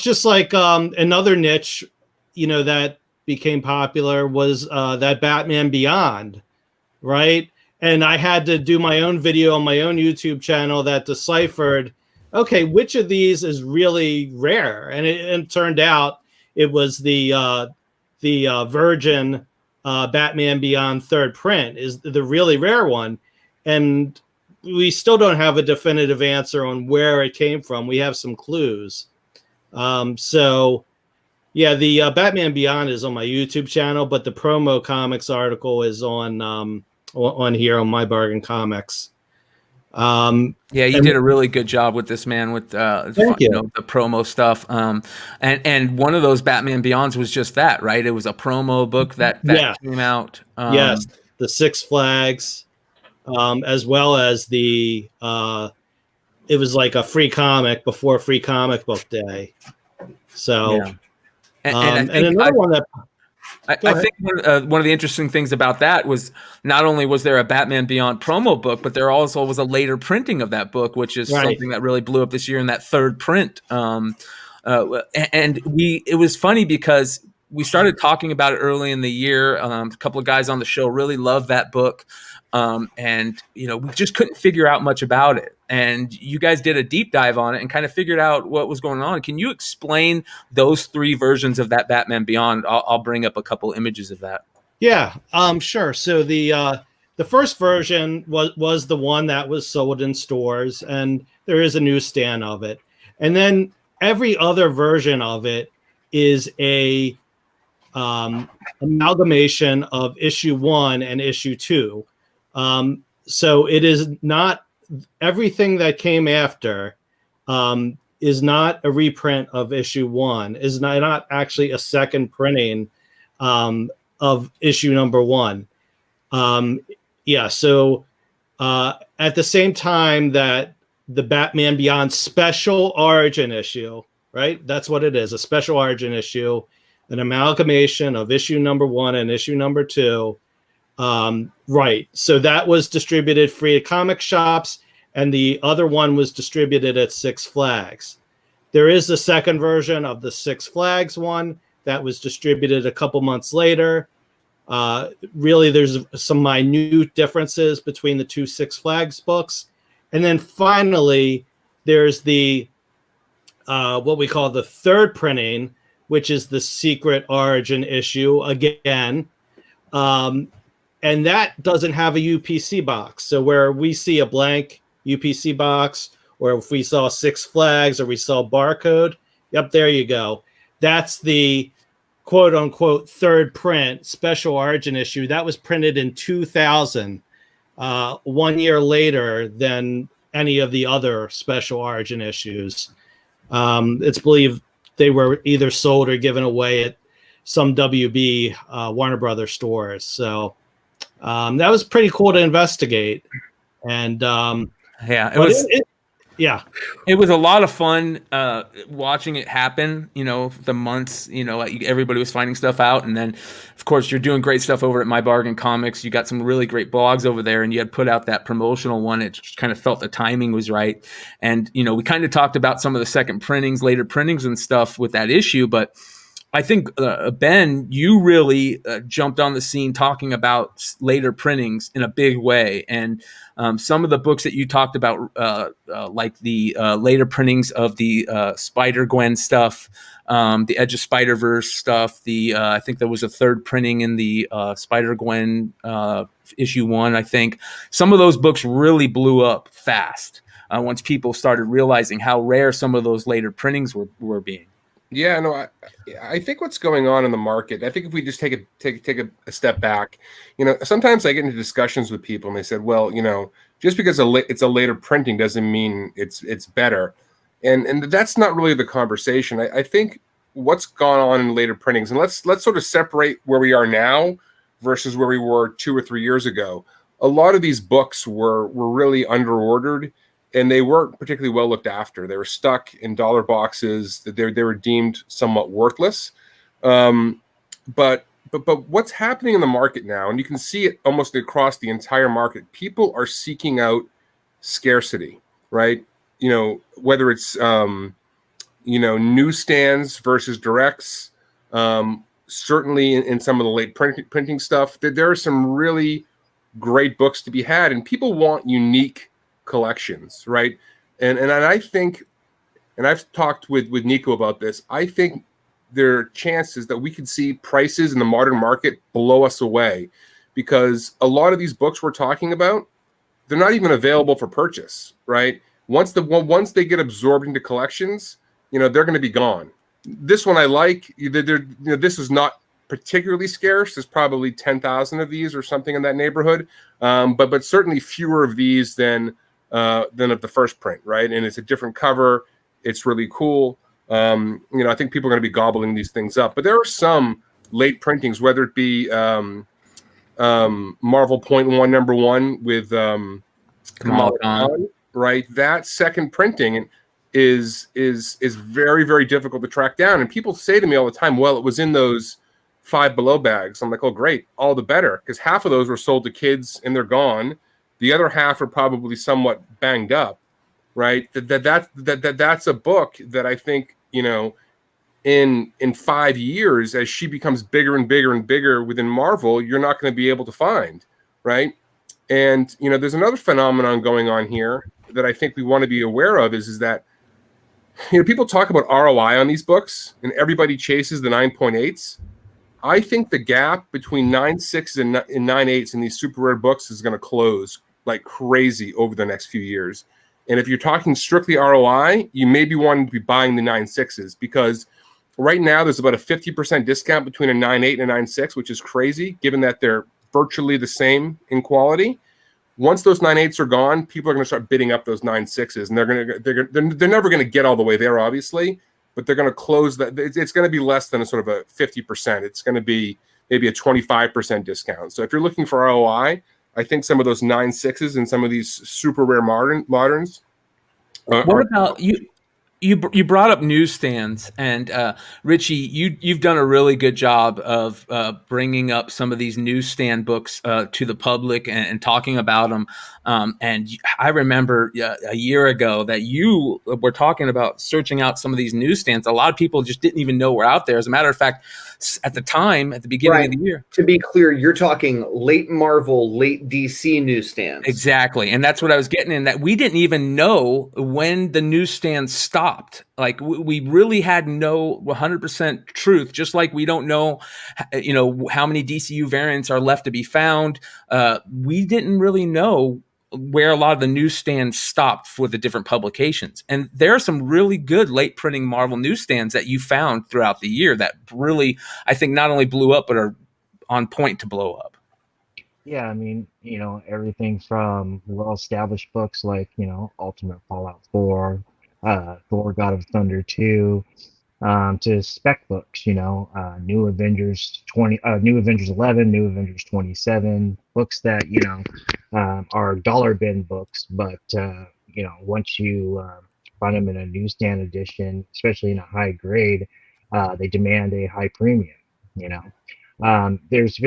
just like another niche, that became popular was that Batman Beyond, right? And I had to do my own video on my own YouTube channel that deciphered, okay, which of these is really rare? And it turned out it was the Virgin Batman Beyond third print is the really rare one. And we still don't have a definitive answer on where it came from. We have some clues. The Batman Beyond is on my YouTube channel, but the promo comics article is on here on My Bargain Comics. You did a really good job with this, man, with the promo stuff. And one of those Batman Beyonds was just that, right? It was a promo book that came out. Yes, the Six Flags. As well as it was like a free comic before Free Comic Book Day. So, I think one of the interesting things about that was not only was there a Batman Beyond promo book, but there also was a later printing of that book, which is something that really blew up this year in that third print. It was funny because we started talking about it early in the year. A couple of guys on the show really loved that book. We just couldn't figure out much about it. And you guys did a deep dive on it and kind of figured out what was going on. Can you explain those three versions of that Batman Beyond? I'll bring up a couple images of that. Yeah, sure. So the first version was the one that was sold in stores, and there is a newsstand of it. And then every other version of it is a amalgamation of issue 1 and issue 2. So it is not everything that came after is not a reprint of issue 1, is not actually a second printing of issue number 1. So at the same time that the Batman Beyond special origin issue, right? That's what it is, a special origin issue, an amalgamation of issue number 1 and issue number 2. So that was distributed free at comic shops, and the other one was distributed at Six Flags. There is a second version of the Six Flags one that was distributed a couple months later. Really, there's some minute differences between the two Six Flags books. And then finally, there's the what we call the third printing, which is the Secret Origin issue again. And that doesn't have a UPC box. So where we see a blank UPC box, or if we saw Six Flags or we saw barcode, yep, there you go. That's the quote unquote third print special origin issue. That was printed in 2000, 1 year later than any of the other special origin issues. It's believed they were either sold or given away at some WB Warner Brothers stores. So that was pretty cool to investigate. And it was a lot of fun watching it happen, the months, everybody was finding stuff out. And then of course you're doing great stuff over at My Bargain Comics. You got some really great blogs over there, and you had put out that promotional one. It just kind of felt the timing was right. And, we kind of talked about some of the second printings, later printings and stuff with that issue, but I think, Ben, you really jumped on the scene talking about later printings in a big way. And some of the books that you talked about, like the later printings of the Spider-Gwen stuff, the Edge of Spider-Verse stuff, I think there was a third printing in the Spider-Gwen issue 1, I think. Some of those books really blew up fast once people started realizing how rare some of those later printings were being. Yeah, no, I think what's going on in the market, I think if we just take a step back, sometimes I get into discussions with people and they said, well, just because it's a later printing doesn't mean it's better. And that's not really the conversation. I think what's gone on in later printings, and let's sort of separate where we are now versus where we were 2 or 3 years ago. A lot of these books were really underordered, and they weren't particularly well looked after. They were stuck in dollar boxes. They were deemed somewhat worthless. But what's happening in the market now, and you can see it almost across the entire market, people are seeking out scarcity, right? Whether it's newsstands versus directs, certainly in some of the late printing stuff, that there are some really great books to be had, and people want unique collections, right? And I think, and I've talked with Nico about this, I think there are chances that we could see prices in the modern market blow us away, because a lot of these books we're talking about, they're not even available for purchase, right? Once they get absorbed into collections, they're going to be gone. This one I like. This is not particularly scarce. There's probably 10,000 of these or something in that neighborhood, but certainly fewer of these than of the first print, right? And it's a different cover. It's really cool. I think people are going to be gobbling these things up. But there are some late printings, whether it be Marvel .1 #1 with Kamala Khan, right? That second printing is very, very difficult to track down. And people say to me all the time, well, it was in those Five Below bags. I'm like, oh, great, all the better, because half of those were sold to kids and they're gone. The other half are probably somewhat banged up, right? That's a book that I think, in 5 years, as she becomes bigger and bigger and bigger within Marvel, you're not going to be able to find, right? And there's another phenomenon going on here that I think we want to be aware of is that people talk about ROI on these books, and everybody chases the 9.8s. I think the gap between 9.6s and 9.8s in these super rare books is going to close like crazy over the next few years. And if you're talking strictly ROI, you may be wanting to be buying the 9.6s, because right now there's about a 50% discount between a 9.8 and a 9.6, which is crazy given that they're virtually the same in quality. Once those 9.8s are gone, people are going to start bidding up those 9.6s, and they're never going to get all the way there, obviously, but they're going to close that. It's going to be less than a sort of a 50%. It's going to be maybe a 25% discount. So if you're looking for ROI, I think some of those 9.6s and some of these super rare moderns. What about you? You brought up newsstands, and Richie, you've done a really good job of bringing up some of these newsstand books to the public and talking about them. And I remember a year ago that you were talking about searching out some of these newsstands. A lot of people just didn't even know were out there. As a matter of fact, at the time, at the beginning of the year. To be clear, you're talking late Marvel, late DC newsstands. Exactly. And that's what I was getting in, that we didn't even know when the newsstands stopped. Like we really had no 100% truth, just like we don't know, how many DCU variants are left to be found. We didn't really know where a lot of the newsstands stopped for the different publications. And there are some really good late printing Marvel newsstands that you found throughout the year that really, I think, not only blew up, but are on point to blow up. Yeah, I mean, everything from well-established books like, Ultimate Fallout 4, Thor: God of Thunder 2, to spec books, New Avengers 11, New Avengers 27, books that are dollar bin books, but once you find them in a newsstand edition, especially in a high grade, they demand a high premium. There's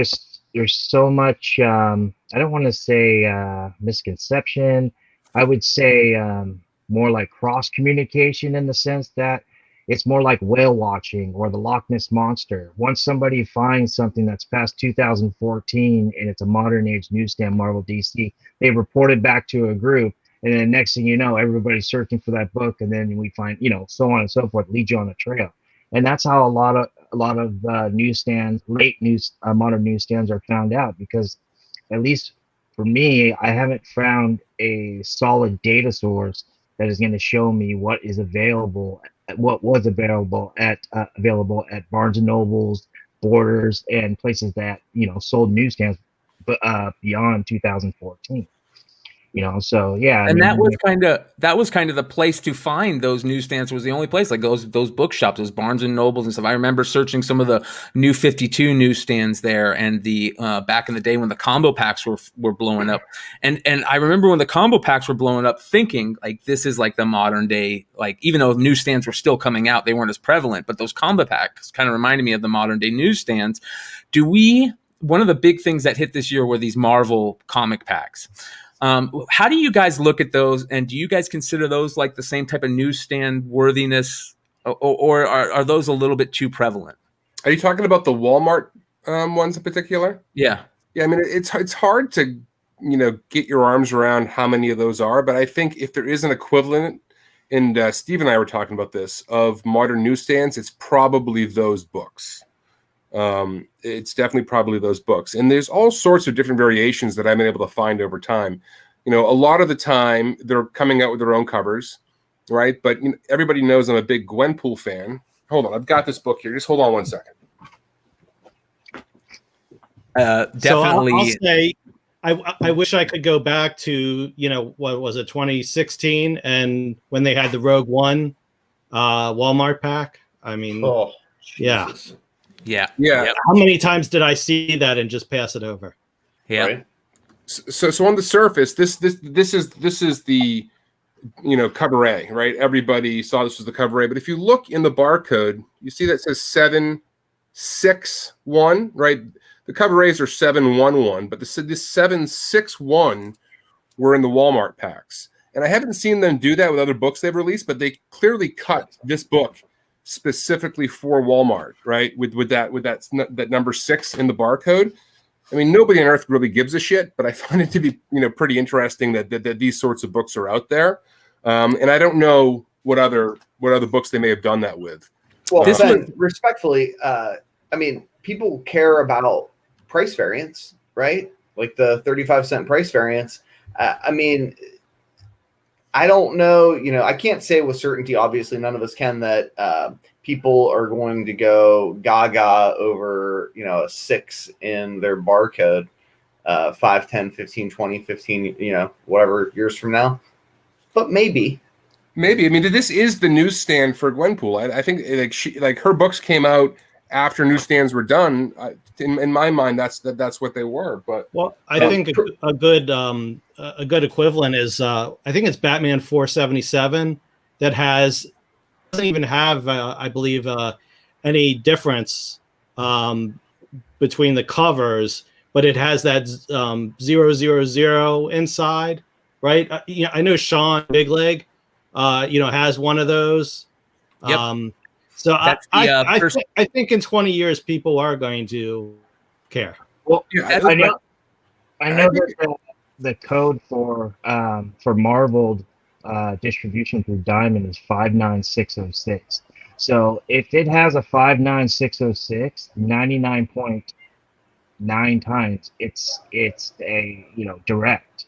so much, I don't want to say misconception. I would say more like cross communication, in the sense that it's more like whale watching or the Loch Ness Monster. Once somebody finds something that's past 2014 and it's a modern age newsstand Marvel DC, they report it back to a group, and then next thing you know, everybody's searching for that book, and then we find, so on and so forth, lead you on a trail. And that's how a lot of newsstands, modern newsstands, are found out, because at least for me, I haven't found a solid data source that is going to show me what is available, what was available at Barnes and Nobles, Borders, and places that sold newsstands, but beyond 2014. So yeah. And that was kind of the place to find those newsstands. Was the only place, like those bookshops, those Barnes and Nobles and stuff. I remember searching some of the New 52 newsstands there, and the back in the day when the combo packs were blowing up. And I remember when the combo packs were blowing up, thinking like this is like the modern day, like even though newsstands were still coming out, they weren't as prevalent, but those combo packs kind of reminded me of the modern day newsstands. One of the big things that hit this year were these Marvel comic packs. How do you guys look at those, and do you guys consider those like the same type of newsstand worthiness, or are those a little bit too prevalent? Are you talking about the Walmart ones in particular? Yeah. I mean, it's hard to get your arms around how many of those are, but I think if there is an equivalent, and Steve and I were talking about this, of modern newsstands, it's probably those books. It's definitely probably those books, and there's all sorts of different variations that I've been able to find over time. A lot of the time they're coming out with their own covers, right? But everybody knows I'm a big Gwenpool fan. Hold on, I've got this book here. Just hold on one second. Definitely. So I'll say, I wish I could go back to what was it, 2016, and when they had the Rogue One Walmart pack. I mean, yeah. Yeah. How many times did I see that and just pass it over? Yeah. Right? So on the surface, this is the cover A, right? Everybody saw this was the cover A, but if you look in the barcode, you see that says 761, right? The cover A's are 711, but this 761 were in the Walmart packs, and I haven't seen them do that with other books they've released, but they clearly cut this book specifically for Walmart, right? With that number 6 in the barcode. I mean, nobody on earth really gives a shit, but I find it to be pretty interesting that these sorts of books are out there, and I don't know what other books they may have done that with. Well, respectfully, I mean, people care about price variance, right? Like the 35-cent price variance. I mean, I don't know, I can't say with certainty, obviously none of us can, that people are going to go gaga over, a 6 in their barcode 5, 10, 15, 20, 15, whatever years from now. But maybe. I mean, this is the newsstand for Gwenpool. I think her books came out after newsstands were done. In my mind, that's what they were. But I think a good equivalent is I think it's Batman 477 that doesn't even have I believe any difference between the covers, but it has that 000 inside, right? I know Sean Big Leg has one of those. Yep. So I think in 20 years people are going to care. Well, I know that the code for Marvel distribution through Diamond is 59606. So if it has a 59606, 99.9 times it's a direct.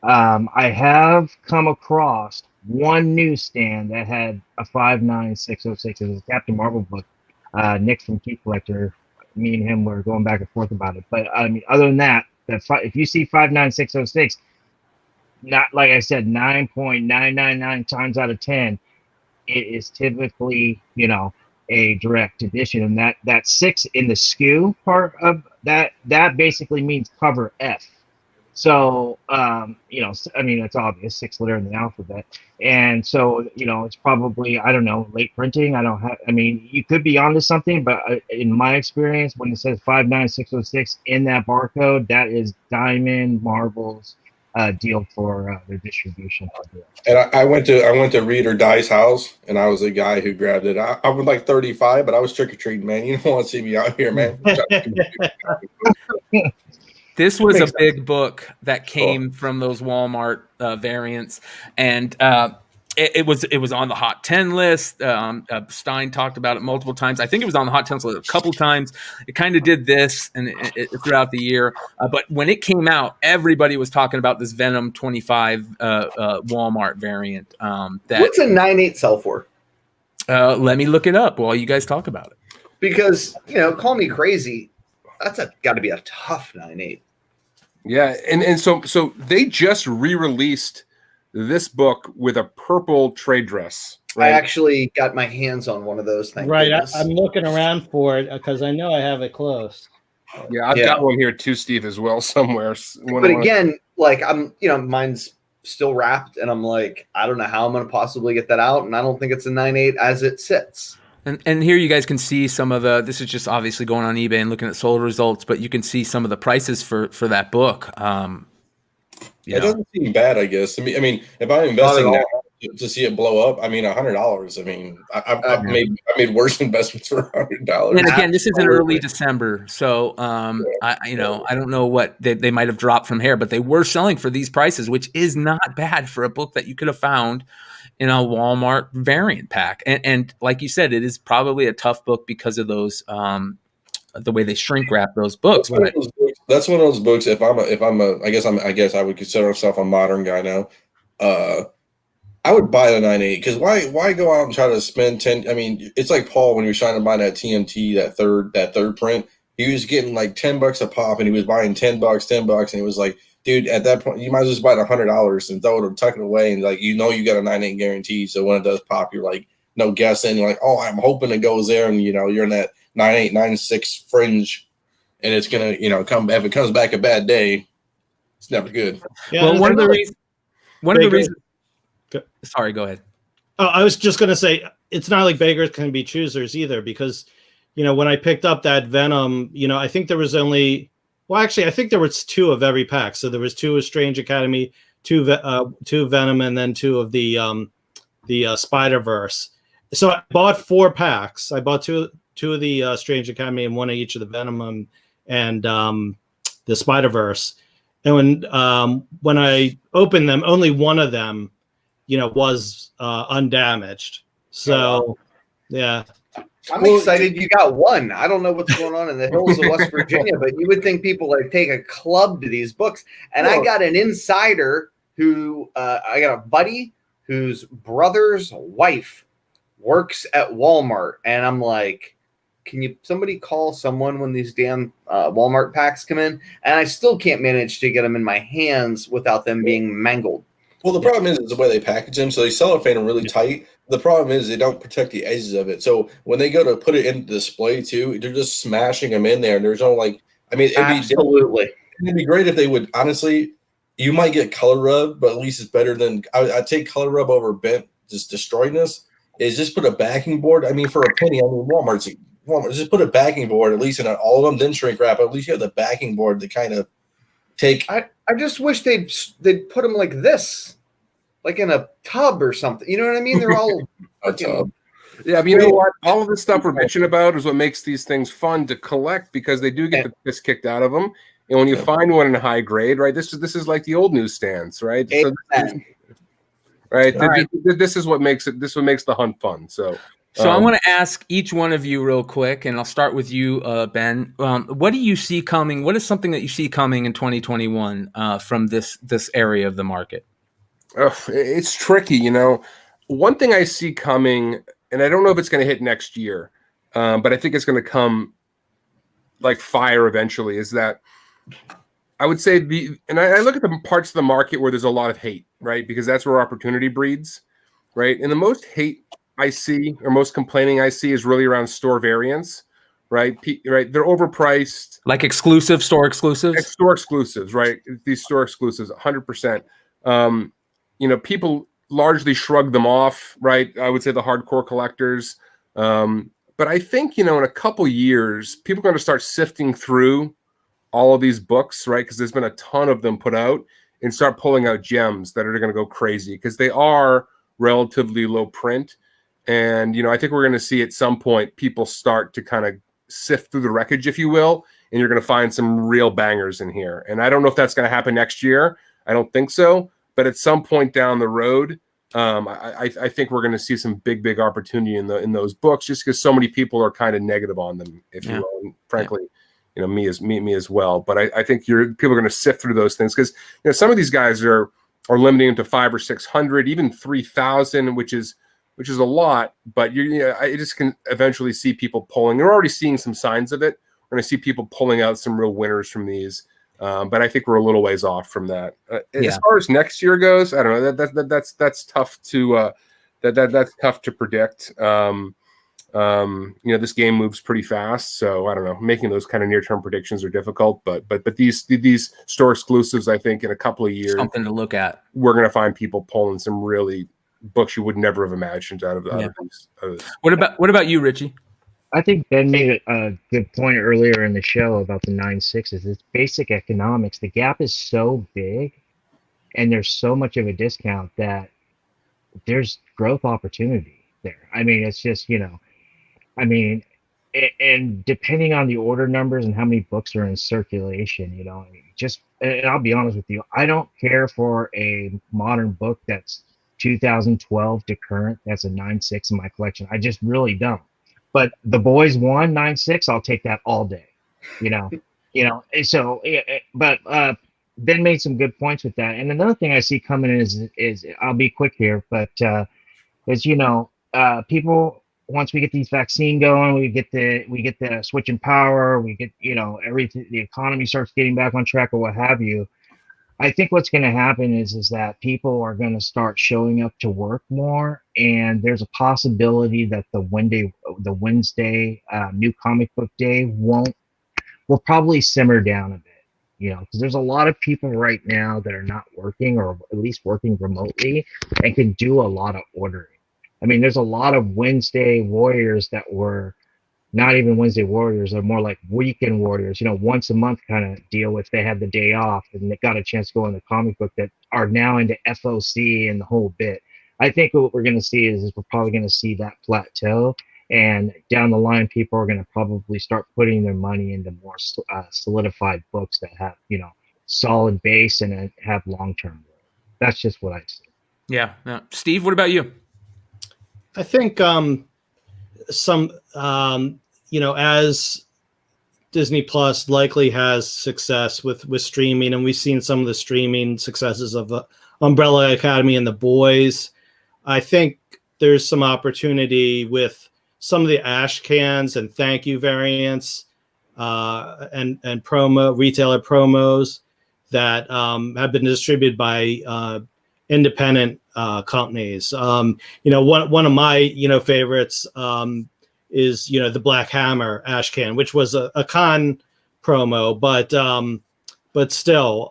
I have come across one newsstand that had a 59606. It was a Captain Marvel book. Nick from Key Collector, me and him were going back and forth about it. But I mean, other than that, if you see 59606, not like I said, 9.999 times out of 10, it is typically a direct edition, and that 6 in the SKU part of that basically means cover F. So, I mean, it's obvious, 6 letter in the alphabet. And so, it's probably, I don't know, late printing. You could be onto something, but in my experience, when it says 59606 in that barcode, that is Diamond Marvel's deal for their distribution. And I went to Read or Die's house, and I was the guy who grabbed it. I was like 35, but I was trick-or-treating, man. You don't want to see me out here, man. This was a big book that came from those Walmart variants, and it was on the Hot 10 list. Stein talked about it multiple times. I think it was on the Hot 10 list a couple times. It kind of did this and throughout the year. But when it came out, everybody was talking about this Venom 25 Walmart variant. What's a 9.8 sell for? Let me look it up while you guys talk about it. Because, call me crazy. That's got to be a tough 9.8. Yeah, and so they just re-released this book with a purple trade dress. I Right? actually got my hands on one of those. Thank Right. goodness. I'm looking around for it because I know I have it close. Yeah, I've got one here too, Steve, as well somewhere. But again, like mine's still wrapped, and I'm like, I don't know how I'm going to possibly get that out, and I don't think it's a 9.8 as it sits. And here you guys can see some of this is just obviously going on eBay and looking at sold results, but you can see some of the prices for that book. It doesn't seem bad, I guess. I mean, if I'm investing now to see it blow up, I mean, $100. I mean, I've made worse investments for $100. And again, this is in early December, so I don't know what they might have dropped from here, but they were selling for these prices, which is not bad for a book that you could have found in a Walmart variant pack. And like you said, it is probably a tough book because of those the way they shrink wrap those books. That's one of those books. I guess I would consider myself a modern guy now. I would buy the 9.8 because why go out and try to spend 10? I mean, it's like Paul when he was trying to buy that TMT, that third print. He was getting like $10 a pop, and he was buying $10, and he was like, dude, at that point, you might as well just buy it $100 and throw it or tuck it away, and like you got a 9.8 guarantee. So when it does pop, you're like no guessing. You're like, oh, I'm hoping it goes there, and you're in that 9.8, 9.6 fringe, and it's gonna if it comes back a bad day, it's never good. Yeah, well, one of the reasons. Sorry, go ahead. Oh, I was just going to say, it's not like beggars can be choosers either, because, when I picked up that Venom, I think there was I think there was 2 of every pack. So there was 2 of Strange Academy, 2 Venom, and then 2 of the Spider-Verse. So I bought 4 packs. I bought two of the Strange Academy and 1 of each of the Venom and the Spider-Verse. And when I opened them, only 1 of them was undamaged. So, yeah. I'm excited you got 1. I don't know what's going on in the hills of West Virginia, but you would think people like take a club to these books. And I got an insider who I got a buddy whose brother's wife works at Walmart, and I'm like, can somebody call someone when these damn Walmart packs come in? And I still can't manage to get them in my hands without them being mangled. Well, the problem is the way they package them. So they cellophane them really tight. The problem is they don't protect the edges of it. So when they go to put it in display too, they're just smashing them in there. And there's no absolutely. It'd be great if they would. Honestly, you might get color rub, but at least it's better than I'd take color rub over bent, just destroyedness. Is just put a backing board. I mean, for a penny, Walmart, just put a backing board at least in all of them. Then shrink wrap. At least you have the backing board to kind of take. I just wish they'd put them like this, like in a tub or something. You know what I mean? They're all a tub. Yeah, but you know what? All of the stuff we're bitching about is what makes these things fun to collect, because they do get the piss kicked out of them. And when you find one in a high grade, right? This is like the old newsstands, right? So this is what makes it. This is what makes the hunt fun. So I want to ask each one of you real quick, and I'll start with you, Ben. What do you see coming? What is something that you see coming in 2021 from this area of the market? It's tricky, One thing I see coming, and I don't know if it's going to hit next year, but I think it's going to come like fire eventually, is that I would say I look at the parts of the market where there's a lot of hate, right? Because that's where opportunity breeds, right? And the most hate I see, or most complaining I see, is really around store variants, right? Right? They're overpriced. Like store exclusives? Store exclusives, right? These store exclusives, 100%. People largely shrug them off, right? I would say the hardcore collectors. But I think, in a couple years, people are going to start sifting through all of these books, right? Because there's been a ton of them put out, and start pulling out gems that are going to go crazy because they are relatively low print. And, I think we're going to see at some point people start to kind of sift through the wreckage, if you will, and you're going to find some real bangers in here. And I don't know if that's going to happen next year. I don't think so. But at some point down the road, I think we're going to see some big opportunity in those books, just because so many people are kind of negative on them, if you will. And frankly, me as well. But I think people are going to sift through those things, because some of these guys are limiting them to 500 or 600, even 3,000, which is a lot. But I just can eventually see people pulling. They're already seeing some signs of it. We're going to see people pulling out some real winners from these. But I think we're a little ways off from that. Yeah. As far as next year goes, I don't know. That's tough to that's tough to predict. This game moves pretty fast, so I don't know. Making those kind of near-term predictions are difficult. But these store exclusives, I think, in a couple of years, Something to look at. we're going to find people pulling some really books you would never have imagined out of these. What about you, Richie? I think Ben made a good point earlier in the show about the 9.6s. It's basic economics. The gap is so big, and there's so much of a discount that there's growth opportunity there. I mean, it's just, and depending on the order numbers and how many books are in circulation, and I'll be honest with you, I don't care for a modern book that's 2012 to current. That's a 9.6 in my collection. I just really don't. But the Boys 9.6, I'll take that all day, So, but Ben made some good points with that. And another thing I see coming is I'll be quick here, but people, once we get these vaccine going, we get the switch in power, we get everything, the economy starts getting back on track or what have you. I think what's going to happen is that people are going to start showing up to work more, and there's a possibility that the Wednesday new comic book day will probably simmer down a bit, because there's a lot of people right now that are not working, or at least working remotely, and can do a lot of ordering. I mean, there's a lot of Wednesday warriors that were not even Wednesday warriors, are more like weekend warriors, once a month kind of deal if they had the day off and they got a chance to go in the comic book, that are now into FOC and the whole bit. I think what we're going to see is we're probably going to see that plateau, and down the line, people are going to probably start putting their money into more solidified books that have, solid base and have long-term growth. That's just what I see. Yeah. Steve, what about you? I think as Disney Plus likely has success with streaming, and we've seen some of the streaming successes of Umbrella Academy and The Boys, I think there's some opportunity with some of the ash cans and thank you variants and retailer promos that have been distributed by independent companies. One of my favorites is the Black Hammer ash can, which was a con promo, but still.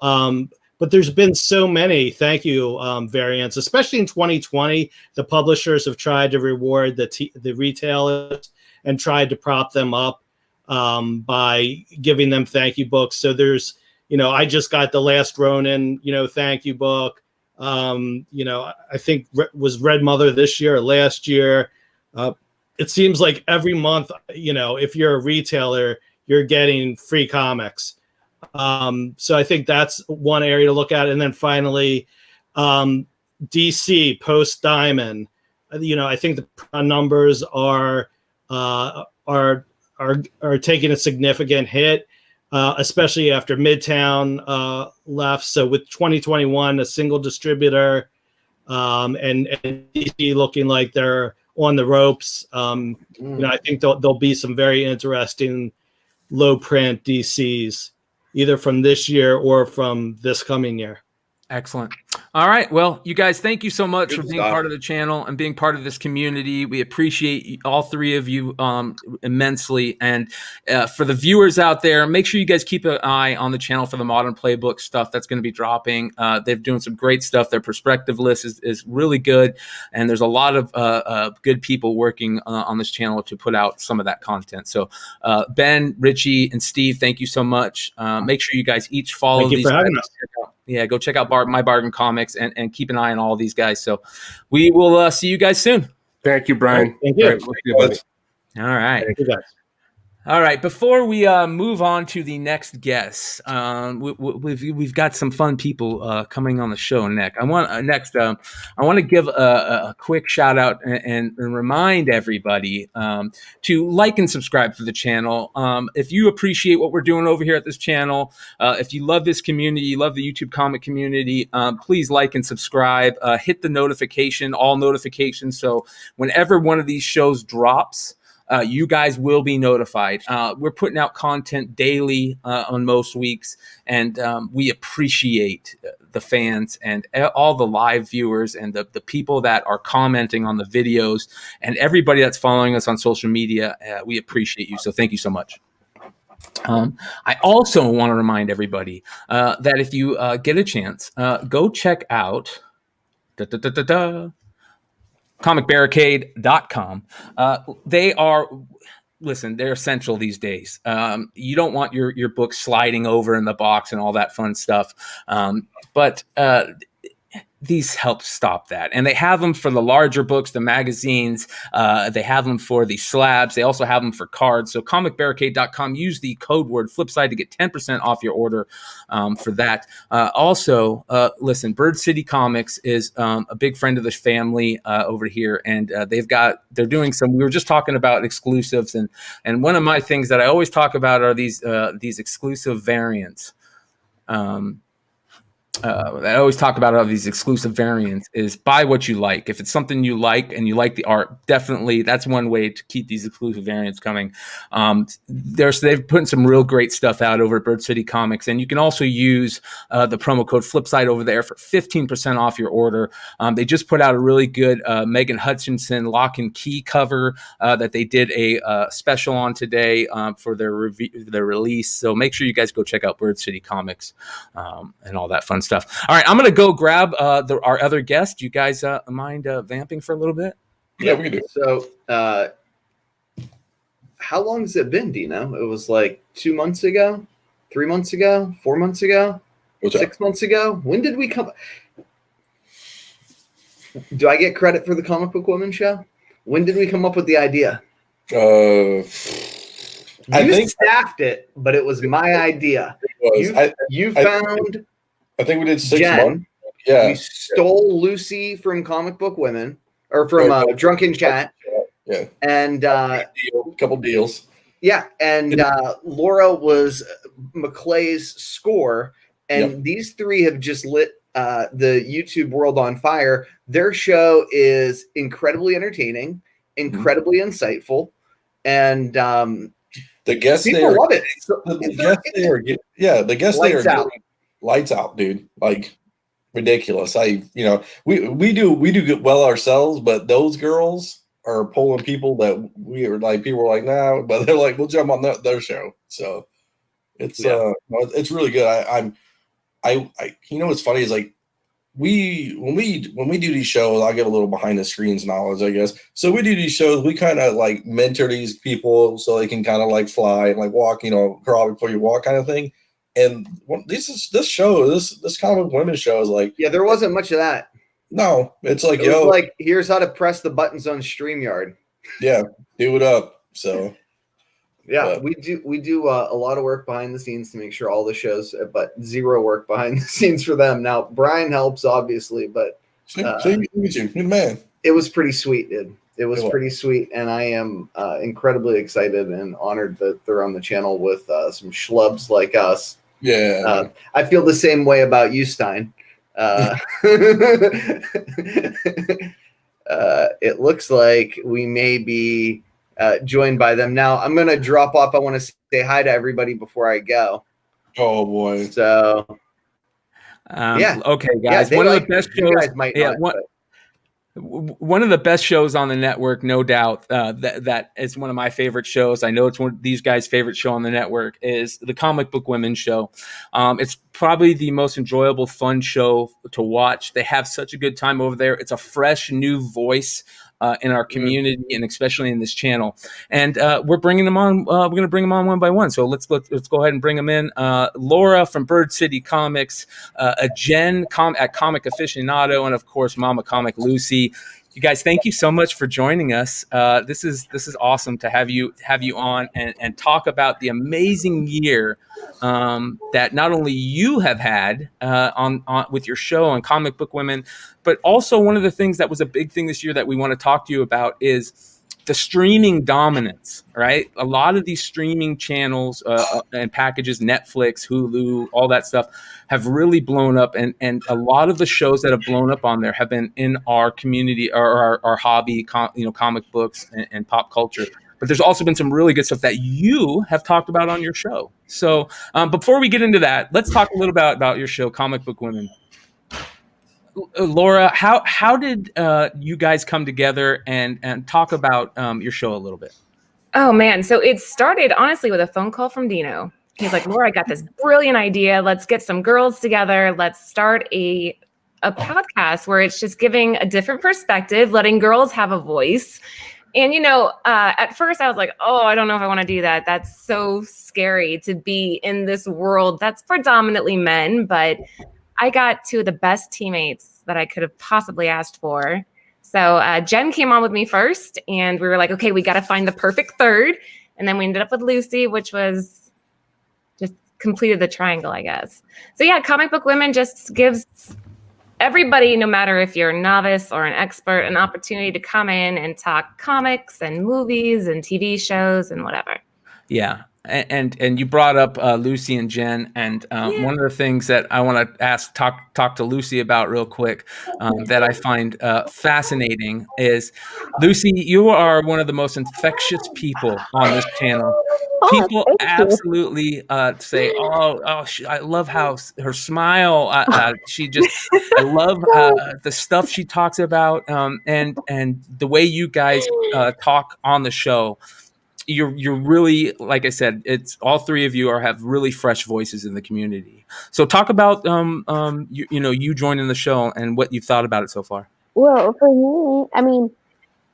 But there's been so many thank you variants, especially in 2020. The publishers have tried to reward the retailers and tried to prop them up by giving them thank you books. So there's, I just got the Last Ronin, thank you book. I think was Red Mother this year or last year. It seems like every month, if you're a retailer, you're getting free comics. So I think that's one area to look at. And then finally, DC post Diamond. I think the numbers are taking a significant hit, especially after Midtown left. So with 2021, a single distributor, and DC looking like they're on the ropes. I think there'll be some very interesting low print DCs, either from this year or from this coming year. Excellent. All right. Well, you guys, thank you so much Good for being stuff. part of the channel and being part of this community. We appreciate all three of you immensely. And for the viewers out there, make sure you guys keep an eye on the channel for the Modern Playbook stuff that's going to be dropping. They're doing some great stuff. Their perspective list is really good. And there's a lot of good people working on this channel to put out some of that content. So Ben, Richie, and Steve, thank you so much. Make sure you guys each follow Thank you these for having guys. us. Yeah, go check out My Bargain Comics and keep an eye on all these guys. So we will see you guys soon. Thank you, Brian. Thank you. All right, we'll see you, buddy. All right. Thank you guys. All right. Before we move on to the next guest, we've got some fun people coming on the show. Nick, I want to give a quick shout out and remind everybody to like and subscribe to the channel. If you appreciate what we're doing over here at this channel, if you love this community, you love the YouTube comic community, please like and subscribe. Hit the notification, all notifications, so whenever one of these shows drops, you guys will be notified. We're putting out content daily on most weeks, and we appreciate the fans and all the live viewers and the people that are commenting on the videos and everybody that's following us on social media. We appreciate you. So thank you so much. I also want to remind everybody that if you get a chance, go check out comicbarricade.com. They're essential these days. You don't want your book sliding over in the box and all that fun stuff. But these help stop that. And they have them for the larger books, the magazines. They have them for the slabs. They also have them for cards. So comicbarricade.com, use the code word Flipside to get 10% off your order for that. Also, listen, Bird City Comics is a big friend of the family over here. And they're doing some, we were just talking about exclusives. And one of my things that I always talk about are these exclusive variants. I always talk about all these exclusive variants is buy what you like. If it's something you like and you like the art, definitely that's one way to keep these exclusive variants coming. They've put some real great stuff out over at Bird City Comics, and you can also use the promo code Flipside over there for 15% off your order. They just put out a really good Megan Hutchinson lock and key cover that they did a special on today for their release. So make sure you guys go check out Bird City Comics and all that fun stuff. All right, I'm going to go grab our other guest. You guys mind vamping for a little bit? Yeah, we can do it. So, how long has it been, Dino? It was like 2 months ago, 3 months ago, 4 months ago, 6 months ago. When did we come? Do I get credit for the Comic Book Women show? When did we come up with the idea? I think staffed it, but it was my idea. I think we did 6 Jen. months. Yeah. We stole Lucy from Comic Book Women, or from Drunken Chat. Yeah. And a couple deals. Yeah. And Laura was McClay's score. And these three have just lit the YouTube world on fire. Their show is incredibly entertaining, incredibly insightful. And the guests people love it. The guests lights out. Lights out, dude. Like ridiculous. We do get well ourselves, but those girls are pulling people that people were like, nah, but they're like, we'll jump on their show. So it's really good. What's funny is like when we do these shows, I'll give a little behind the screens knowledge, I guess. So we do these shows, we kind of like mentor these people so they can kind of like fly and like walk, crawl before you walk kind of thing. And this Comic Women show is like, there wasn't much of that. No, it's like, it was like, here's how to press the buttons on StreamYard. Yeah, do it up. So we do a lot of work behind the scenes to make sure all the shows, but zero work behind the scenes for them. Now Brian helps obviously, but good man. It was pretty sweet, dude. It was pretty sweet, and I am incredibly excited and honored that they're on the channel with some schlubs like us. Yeah, I feel the same way about you, Stein. It looks like we may be joined by them now. I'm going to drop off. I want to say hi to everybody before I go. Oh boy! So, okay, guys. One of the best shows. One of the best shows on the network, no doubt. That is one of my favorite shows. I know it's one of these guys' favorite show on the network is the Comic Book Women show. It's probably the most enjoyable, fun show to watch. They have such a good time over there. It's a fresh, new voice in our community, and especially in this channel. And we're bringing them on. We're going to bring them on one by one. So let's go ahead and bring them in. Laura from Bird City Comics, Jen at Comic Aficionado, and of course Mama Comic Lucy. You guys, thank you so much for joining us. This is awesome to have you on and talk about the amazing year that not only you have had on with your show on Comic Book Women, but also one of the things that was a big thing this year that we want to talk to you about is the streaming dominance, right? A lot of these streaming channels and packages, Netflix, Hulu, all that stuff have really blown up. And a lot of the shows that have blown up on there have been in our community or our hobby, comic books and pop culture. but there's also been some really good stuff that you have talked about on your show. So before we get into that, let's talk a little about your show, Comic Book Women. Laura, how did you guys come together and talk about your show a little bit? Oh man, so it started honestly with a phone call from Dino. He's like, Laura, I got this brilliant idea. Let's get some girls together. Let's start a podcast where it's just giving a different perspective, letting girls have a voice. And, at first I was like, oh, I don't know if I want to do that. That's so scary to be in this world that's predominantly men. But I got two of the best teammates that I could have possibly asked for. So Jen came on with me first, and we were like, okay, we got to find the perfect third. And then we ended up with Lucy, which was just completed the triangle, I guess. So yeah, Comic Book Women just gives everybody, no matter if you're a novice or an expert, an opportunity to come in and talk comics and movies and TV shows and whatever. Yeah. And you brought up Lucy and Jen, and one of the things that I want to talk to Lucy about real quick that I find fascinating is, Lucy, you are one of the most infectious people on this channel. People absolutely say, I love how her smile. I love the stuff she talks about, and the way you guys talk on the show. You're really, like I said, it's all three of you have really fresh voices in the community. So talk about you joining the show and what you've thought about it so far. Well, for me, I mean,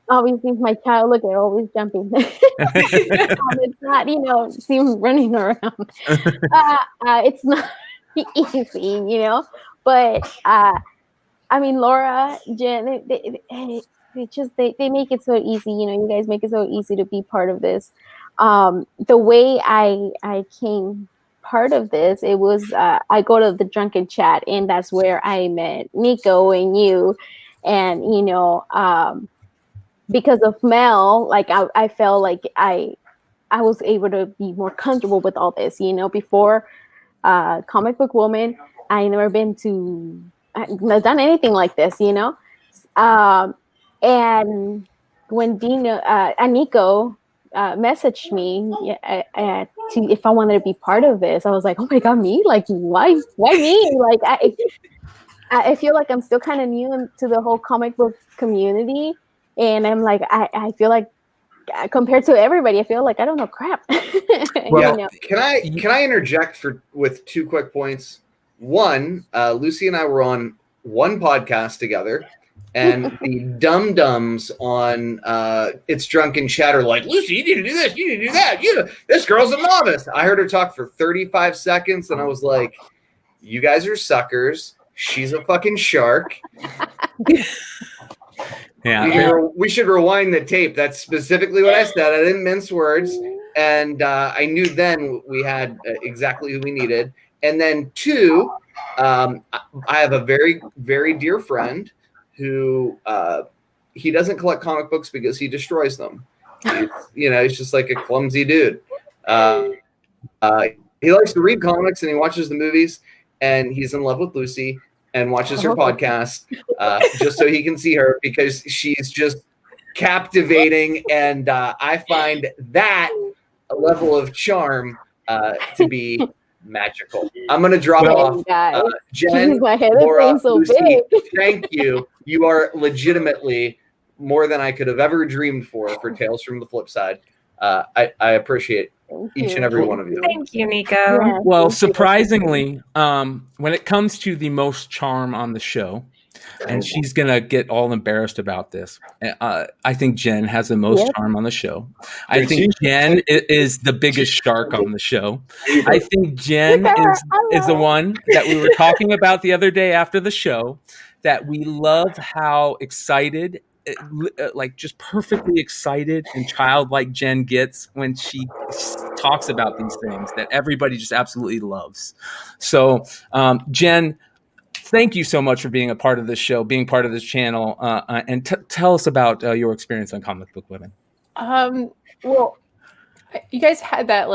obviously my child, look, they're always jumping. It's not, see them running around. It's not easy, but I mean, Laura, Jen, they make it so easy. You guys make it so easy to be part of this. The way I came part of this, it was I go to the drunken chat, and that's where I met Nico and you, and because of Mel, like I felt like I was able to be more comfortable with all this. Before Comic Book Woman, I never done anything like this. And when Nico messaged me if I wanted to be part of this, I was like, oh my God, me? Like, why me? Like, I feel like I'm still kind of new to the whole comic book community. And I'm like, I feel like compared to everybody, I feel like I don't know crap. Well, can I interject with 2 quick points? One, Lucy and I were on one podcast together. And the dum-dums on It's Drunken Chatter, like, Lucy, you need to do this, you need to do that. This girl's a novice. I heard her talk for 35 seconds, and I was like, you guys are suckers. She's a fucking shark. Yeah. We should rewind the tape. That's specifically what I said. I didn't mince words. And I knew then we had exactly who we needed. And then 2, I have a very, very dear friend who he doesn't collect comic books because he destroys them. He's just like a clumsy dude. He likes to read comics and he watches the movies, and he's in love with Lucy and watches her podcast just so he can see her, because she's just captivating, and I find that a level of charm to be magical. I'm going to drop off. Jen, my head Laura, so Lucy, big. Thank you. You are legitimately more than I could have ever dreamed for Tales from the Flipside. I appreciate each and every one of you. Thank you, Nico. Yeah. Well, surprisingly, when it comes to the most charm on the show, and she's going to get all embarrassed about this, I think Jen has the most charm on the show. I think Jen is the biggest shark on the show. I think Jen is the one that we were talking about the other day after the show, that we love how excited, like just perfectly excited and childlike Jen gets when she talks about these things that everybody just absolutely loves. So, Jen, thank you so much for being a part of this show, being part of this channel, and tell us about your experience on Comic Book Women. Well, you guys had that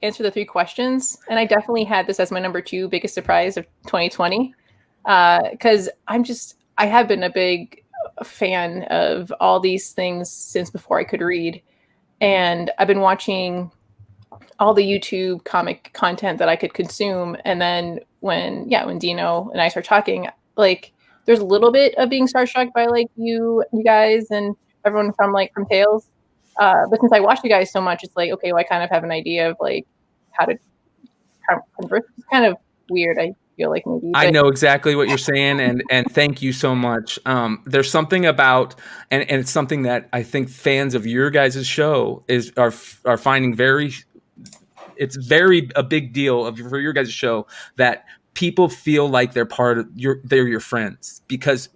answer the 3 questions, and I definitely had this as my number 2 biggest surprise of 2020, because I have been a big fan of all these things since before I could read, and I've been watching all the YouTube comic content that I could consume. And then when Dino and I start talking, like there's a little bit of being starstruck by like you guys and everyone from Tales. But since I watch you guys so much, it's like, okay, well, I kind of have an idea of like how to converse. It's kind of weird. I feel like maybe. I know exactly what you're saying, and thank you so much. There's something about, and it's something that I think fans of your guys' show are finding it's a big deal for your guys' show that people feel like they're they're your friends, because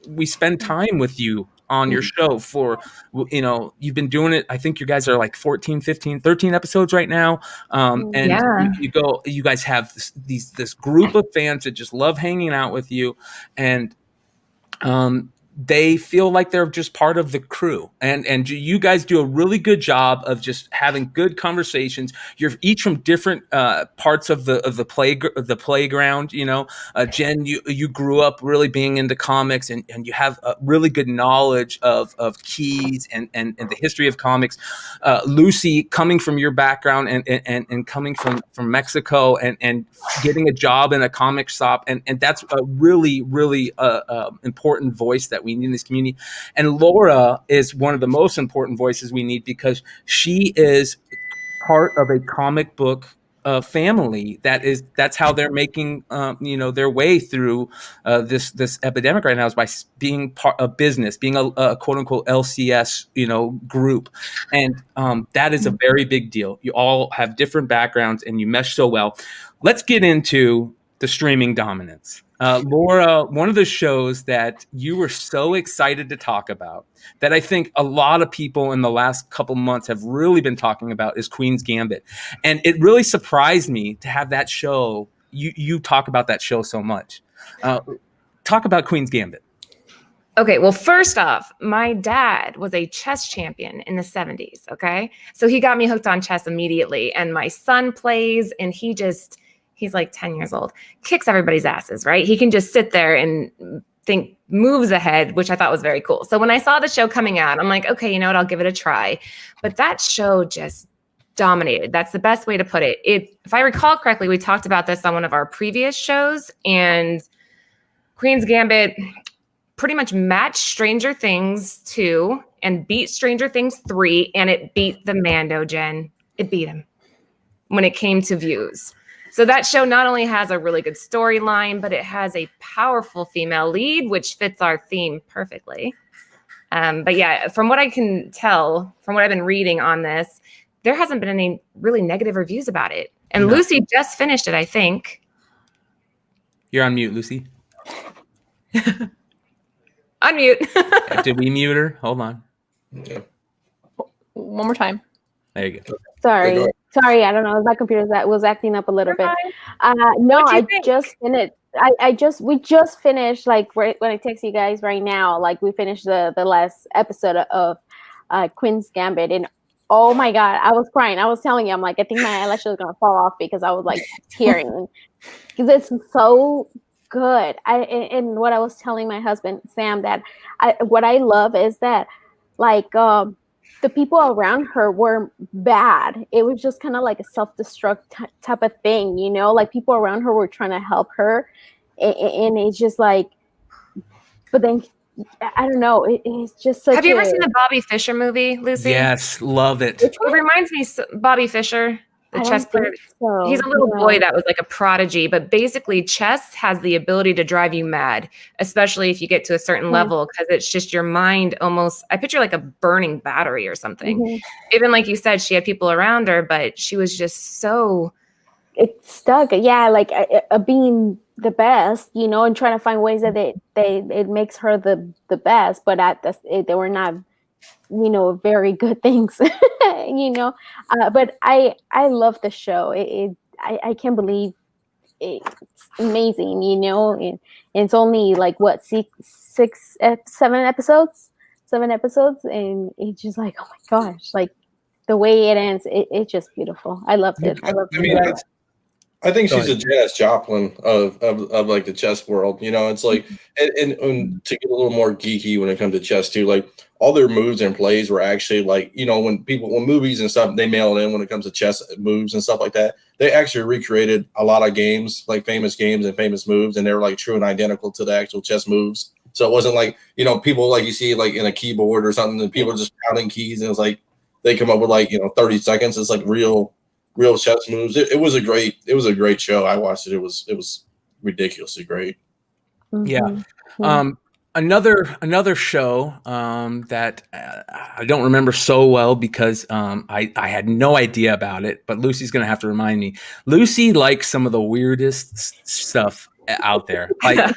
we spend time with you on your show for, you've been doing it. I think you guys are like 14, 15, 13 episodes right now. And you guys have this group of fans that just love hanging out with you. And, they feel like they're just part of the crew, and you guys do a really good job of just having good conversations. You're each from different parts of the playground. Jen, you grew up really being into comics, and you have a really good knowledge of keys and the history of comics. Lucy, coming from your background and coming from Mexico and getting a job in a comic shop, and that's a really important voice that we need in this community. And Laura is one of the most important voices we need, because she is part of a comic book family that's how they're making their way through this epidemic right now, is by being part of business, being a quote unquote LCS group, and that is a very big deal. You all have different backgrounds and you mesh so well. Let's get into the streaming dominance. Laura, one of the shows that you were so excited to talk about, that I think a lot of people in the last couple months have really been talking about, is Queen's Gambit. And it really surprised me to have that show, you talk about that show so much. Talk about Queen's Gambit. Okay, well, first off, my dad was a chess champion in the 70s, okay? So he got me hooked on chess immediately. And my son plays, and he's like 10 years old, kicks everybody's asses, right? He can just sit there and think moves ahead, which I thought was very cool. So when I saw the show coming out, I'm like, okay, you know what? I'll give it a try. But that show just dominated. That's the best way to put it. If I recall correctly, we talked about this on one of our previous shows, and Queen's Gambit pretty much matched Stranger Things 2 and beat Stranger Things 3, and it beat the Mando, Jen. It beat him when it came to views. So that show not only has a really good storyline, but it has a powerful female lead, which fits our theme perfectly. But yeah, from what I can tell, from what I've been reading on this, there hasn't been any really negative reviews about it. And no. Lucy just finished it, I think. You're on mute, Lucy. Unmute. Did we mute her? Hold on. One more time. There you go. Sorry, I don't know. My computer was acting up a little bit. No, I just finished. We just finished, like, when I text you guys right now, like, we finished the last episode of Queen's Gambit, and oh my God, I was crying. I was telling you, I'm like, I think my eyelash was gonna fall off because I was like tearing, because it's so good. And what I was telling my husband Sam, that what I love is that, like, the people around her were bad. It was just kind of like a self-destruct type of thing, like people around her were trying to help her. And it's just like, but then, I don't know. It's just such Have you ever seen the Bobby Fischer movie, Lucy? Yes, love it. It reminds me of Bobby Fischer, the chess player. So. He's a little boy that was like a prodigy, but basically chess has the ability to drive you mad, especially if you get to a certain level, because it's just your mind almost, I picture like a burning battery or something. Mm-hmm. Even like you said, she had people around her, but she was just so... It stuck. Yeah, like being the best, and trying to find ways that it makes her the best, but they were not, very good things, but I love the show. I can't believe it's amazing, and it's only like what, 7 episodes, and it's just like, oh my gosh, like the way it ends, it's just beautiful. I loved it. I think Go she's a ahead. Janis Joplin of like the chess world. You know, it's like, and to get a little more geeky when it comes to chess too, like all their moves and plays were actually like, you know, when movies and stuff, they mail it in when it comes to chess moves and stuff like that. They actually recreated a lot of games, like famous games and famous moves, and they were like true and identical to the actual chess moves. So it wasn't like, you know, people like you see like in a keyboard or something, and people just pounding keys, and it's like they come up with like, you know, 30 seconds. It's like real chess moves. It was a great show. I watched it. It was ridiculously great. Yeah. Mhm. Another show that I don't remember so well because I had no idea about it, but Lucy's going to have to remind me. Lucy likes some of the weirdest stuff out there. Like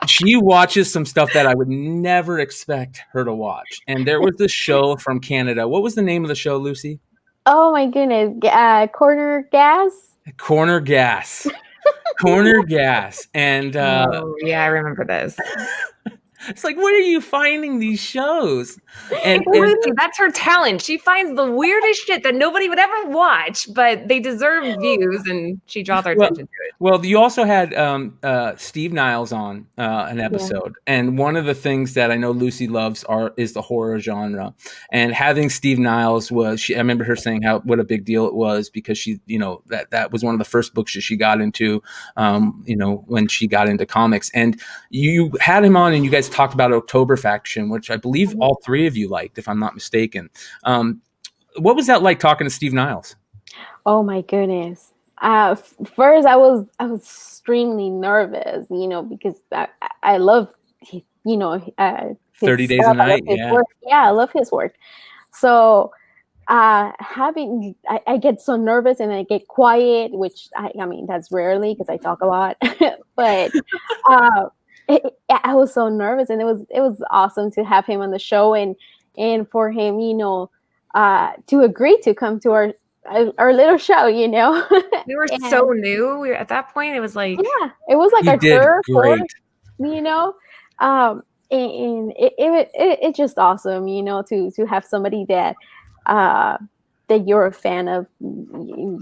she watches some stuff that I would never expect her to watch. And there was this show from Canada. What was the name of the show, Lucy? Oh my goodness. Corner gas. Corner Gas. Corner Gas. And Oh, yeah, I remember this. it's like, where are you finding these shows? And Lucy, that's her talent. She finds the weirdest shit that nobody would ever watch, but they deserve views, and she draws our attention to it. well, you also had Steve Niles on an episode, and one of the things that I know Lucy loves is the horror genre. And having Steve Niles I remember her saying what a big deal it was because she, you know, that was one of the first books that she got into, you know, when she got into comics. And you had him on, and you guys talked about October Faction, which I believe all three of you liked, if I'm not mistaken. What was that like talking to Steve Niles? Oh my goodness. First, I was extremely nervous, you know, because I love, you know, 30 Days a Night. Work. Yeah, I love his work. So I get so nervous and I get quiet, which I mean that's rarely because I talk a lot, but I was so nervous, and it was awesome to have him on the show and for him, you know, to agree to come to our little show, you know. We were so new. We were at that point. It was like it was like He our did third, great. fourth, you know. And it's just awesome, you know, to have somebody that you're a fan of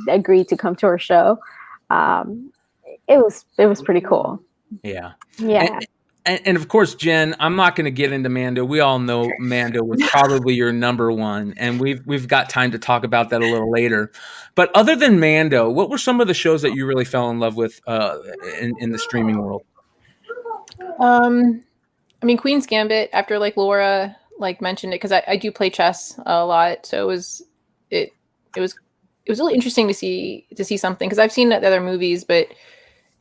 agree to come to our show. It was pretty cool. Yeah. Yeah. And of course, Jen, I'm not going to get into Mando. We all know Mando was probably your number one, and we've got time to talk about that a little later. But other than Mando, what were some of the shows that you really fell in love with in the streaming world? I mean, Queen's Gambit, after like Laura like mentioned it, because I do play chess a lot, so it was really interesting to see something, because I've seen the other movies, but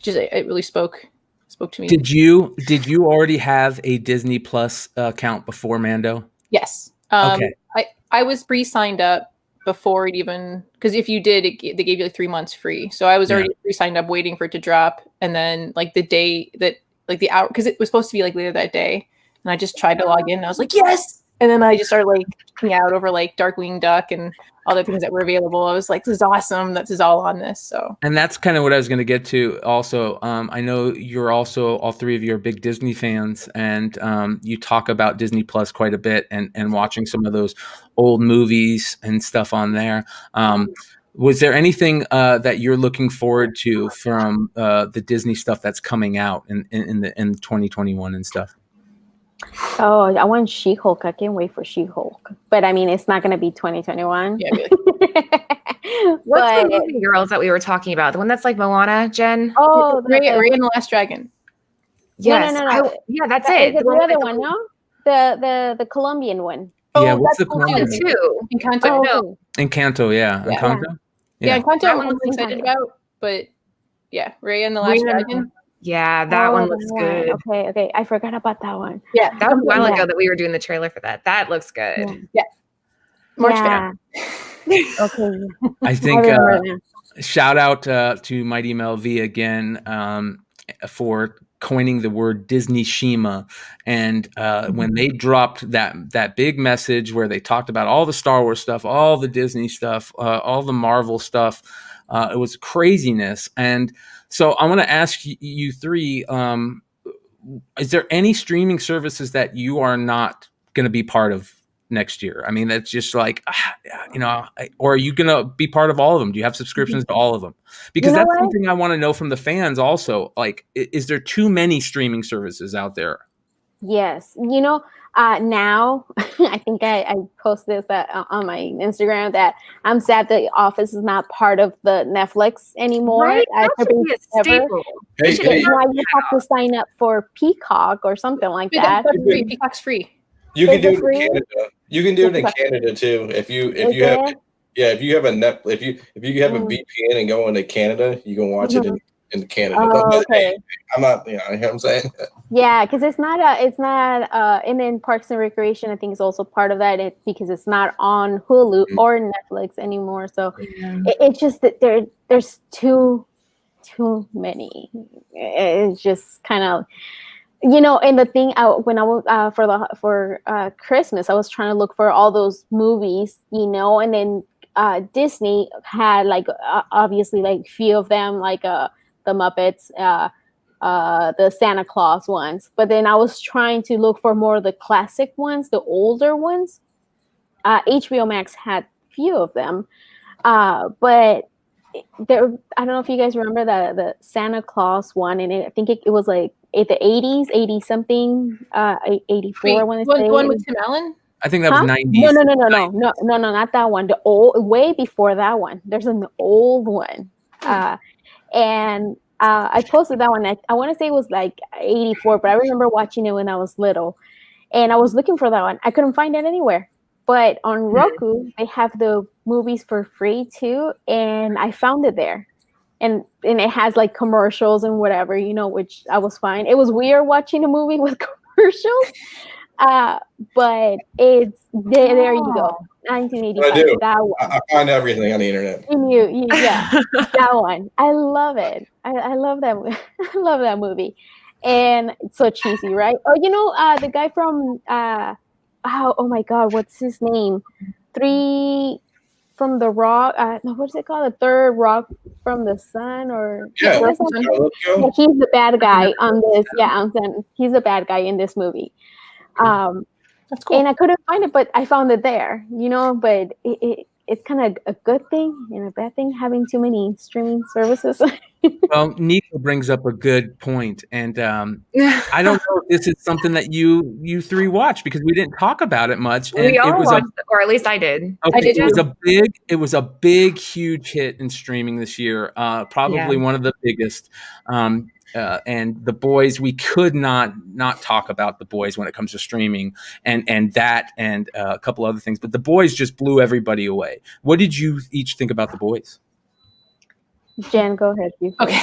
it really spoke to me. Did you already have a Disney Plus account before Mando? Yes. Okay. I was pre-signed up before it even, because if you did, they gave you like 3 months free. So I was already pre-signed up waiting for it to drop. And then like the day that, like the hour, because it was supposed to be like later that day. And I just tried to log in and I was like, yes. And then I just started like freaking out over like Darkwing Duck and all the things that were available. I was like, this is awesome. This is all on this. So, and that's kind of what I was going to get to. Also, I know you're also, all three of you are big Disney fans, and you talk about Disney Plus quite a bit, and watching some of those old movies and stuff on there. Was there anything that you're looking forward to from the Disney stuff that's coming out in 2021 and stuff? Oh, I want She-Hulk. I can't wait for She-Hulk. But I mean, it's not going to be 2021. yeah, really. What's the movie girls that we were talking about? The one that's like Moana, Jen? Oh, Ray and the Last Dragon. Yes. No. Yeah, that's it. The other one, no? The Colombian one. Yeah, what's the Colombian Colombian? too? Encanto. Oh, No. Encanto, yeah. Yeah. Encanto? Yeah, Encanto That I'm one really looks excited Encanto. about, but yeah, Ray and the Last Dragon. Yeah, that one looks good. Okay. I forgot about that one. Yeah, That was a while Yeah. ago that we were doing the trailer for that. That looks good. Yeah. March Yeah. Okay. I think remember now. shout out to Mighty Mel V again for coining the word Disney Shima. And when they dropped that big message where they talked about all the Star Wars stuff, all the Disney stuff, all the Marvel stuff, it was craziness. And so I want to ask you three, is there any streaming services that you are not going to be part of next year? I mean, that's just like, or are you going to be part of all of them? Do you have subscriptions to all of them? Because that's something I want to know from the fans also. Like, is there too many streaming services out there? Yes. Now I think I posted this on my Instagram that I'm sad the Office is not part of the Netflix anymore. Right? That should be a staple. Why you have to sign up for Peacock or something like that. Free. Peacock's free. You can do it in Canada. You can do it in Canada too. If you have if you have a VPN and go into Canada, you can watch it in Canada. Oh, okay. I'm not, you know what I'm saying? Yeah, because it's not and then Parks and Recreation I think is also part of that because it's not on Hulu or Netflix anymore. So it's just that there's too many. It's just kind of, and the thing when I was for Christmas, I was trying to look for all those movies, and then Disney had like obviously like few of them like the Muppets, the Santa Claus ones. But then I was trying to look for more of the classic ones, the older ones. HBO Max had few of them. But there, I don't know if you guys remember the Santa Claus one, and I think it was like in the 80s, 80 something, 84. I want to say one with Tim Allen. I think that was 90s. No, not that one. The old, way before that one. There's an old one. And I posted that one. I want to say it was like 84, but I remember watching it when I was little. And I was looking for that one. I couldn't find it anywhere. But on Roku, they have the movies for free too. And I found it there. And it has like commercials and whatever, which I was fine. It was weird watching a movie with commercials. But it's there you go. 1985. I do. That one. I find everything on the internet. Yeah, that one. I love it. I love that. I love that movie, and it's so cheesy, right? Oh, the guy from oh my God, what's his name? 3 from the Rock. No, what's it called? The Third Rock from the Sun, or yeah, he's the bad guy on this. Yeah, he's the bad guy in this movie. That's cool. And I couldn't find it, but I found it there, but it's kind of a good thing and a bad thing having too many streaming services. Well, Nico brings up a good point, and I don't know if this is something that you three watch because we didn't talk about it much. And we all it was watched it, or at least I did. Okay, I did. It was a big, huge hit in streaming this year. Probably one of the biggest. And The Boys, we could not talk about The Boys when it comes to streaming, and that and a couple other things. But The Boys just blew everybody away. What did you each think about The Boys? Jen, go ahead. Okay.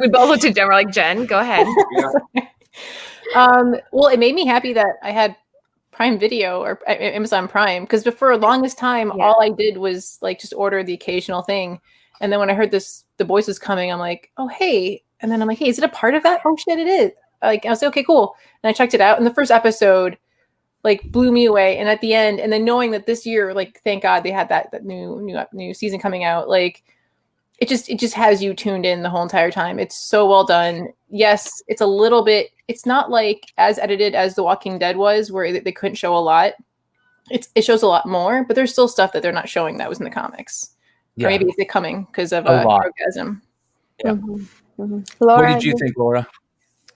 We both looked at Jen. We're like, Jen, go ahead. Well, it made me happy that I had Prime Video or Amazon Prime, because for the longest time, all I did was like just order the occasional thing. And then when I heard The Boys was coming, I'm like, oh, hey. And then I'm like, hey, is it a part of that? Oh, shit, it is. Like, I was like, okay, cool. And I checked it out. And the first episode, like, blew me away. And at the end, and then knowing that this year, like, thank God they had that new season coming out, like, it just has you tuned in the whole entire time. It's so well done. Yes, it's a little bit, it's not like as edited as The Walking Dead was, where they couldn't show a lot. It shows a lot more, but there's still stuff that they're not showing that was in the comics. Yeah. Or maybe it's coming because of orgasm. Yeah. Mm-hmm. What did you think, Laura?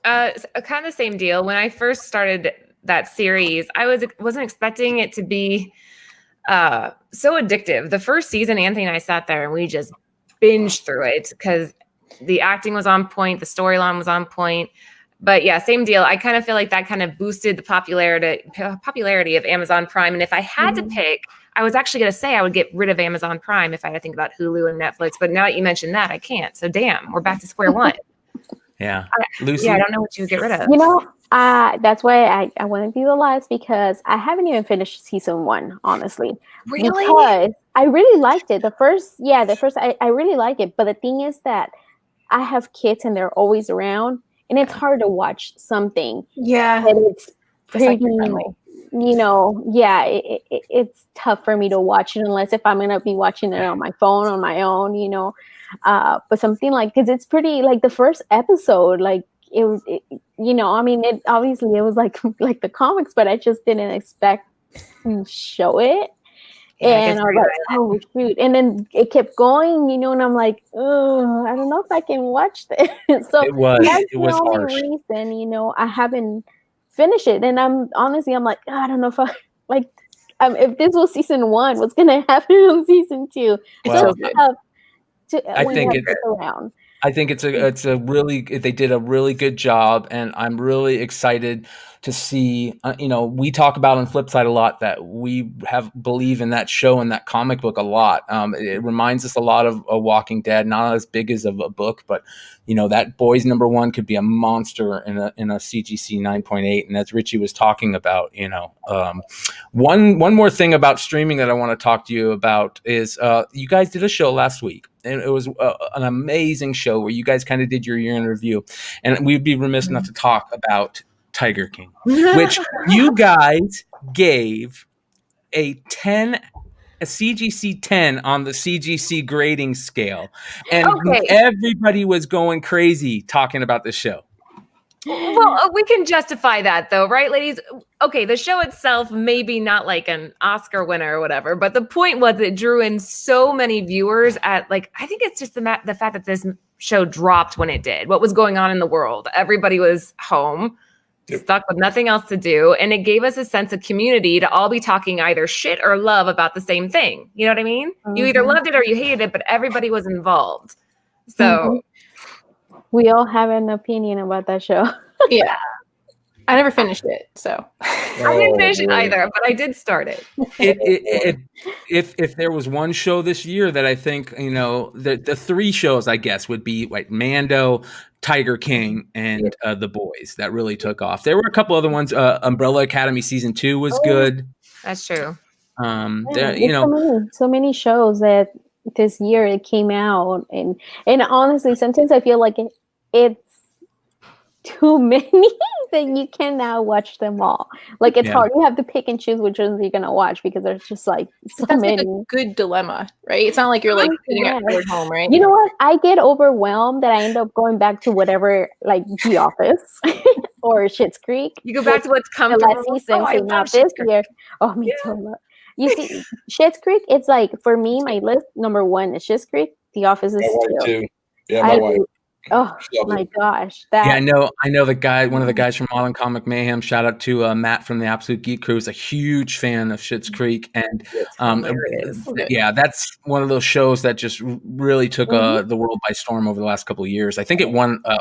Kind of the same deal. When I first started that series, I wasn't expecting it to be so addictive. The first season, Anthony and I sat there and we just binged through it because the acting was on point, the storyline was on point. But yeah, same deal. I kind of feel like that kind of boosted the popularity of Amazon Prime. And if I had to pick, I was actually going to say I would get rid of Amazon Prime if I had to think about Hulu and Netflix. But now that you mentioned that, I can't. So damn, we're back to square one. Yeah. Lucy? Yeah, I don't know what you would get rid of. That's why I want to be the last, because I haven't even finished season 1, honestly. Really? Because I really liked it. I really like it. But the thing is that I have kids and they're always around. And it's hard to watch something. Yeah. And it's pretty, it's tough for me to watch it unless if I'm going to be watching it on my phone, on my own, but something like, because it's pretty, like the first episode, like it obviously it was like the comics, but I just didn't expect show it. Yeah, it And gets I was pretty like, oh shoot. And then it kept going, and I'm like, oh, I don't know if I can watch this. So It was that's it the was only harsh. reason, I haven't finished it. And I'm like, I don't know if if this was season 1, what's gonna happen in season 2? Well, So it's tough I when think you it. have to around. I think it's a really they did a really good job, and I'm really excited to see. We talk about on Flipside a lot that we believe in that show and that comic book a lot. It reminds us a lot of a Walking Dead, not as big as of a book, but that Boys #1 could be a monster in a CGC 9.8, and as Richie was talking about, one more thing about streaming that I want to talk to you about is you guys did a show last week. And it was an amazing show where you guys kind of did your year in review. And we'd be remiss not to talk about Tiger King, which you guys gave a CGC 10 on the CGC grading scale. And everybody was going crazy talking about the show. Well, we can justify that though, right, ladies? Okay, the show itself maybe not like an Oscar winner or whatever, but the point was it drew in so many viewers I think it's just the fact that this show dropped when it did. What was going on in the world? Everybody was home, stuck with nothing else to do, and it gave us a sense of community to all be talking either shit or love about the same thing. You know what I mean? Mm-hmm. You either loved it or you hated it, but everybody was involved. So we all have an opinion about that show. Yeah. I never finished it, so I didn't finish it either, but I did start it. If there was one show this year that I think the 3 shows I guess would be like Mando, Tiger King, and The Boys that really took off. There were a couple other ones. Umbrella Academy season 2 was good. That's true. So many shows that this year it came out, and honestly, sometimes I feel like it's too many that you can now watch them all. Like it's hard. You have to pick and choose which ones you're gonna watch because there's just so that's many. Like a good dilemma, right? It's not like you're like sitting at home, right? You know what? I get overwhelmed that I end up going back to whatever, like The Office or Schitt's Creek. You go back to what's comfortable. The last season came out this year. Oh, me too. You see, Schitt's Creek. It's like for me, my list #1 is Schitt's Creek. The Office is too. Yeah, my wife. Oh my gosh! I know the guy. One of the guys from Modern Comic Mayhem. Shout out to Matt from the Absolute Geek Crew. Is a huge fan of Schitt's Creek, and that's one of those shows that just really took the world by storm over the last couple of years. I think it won a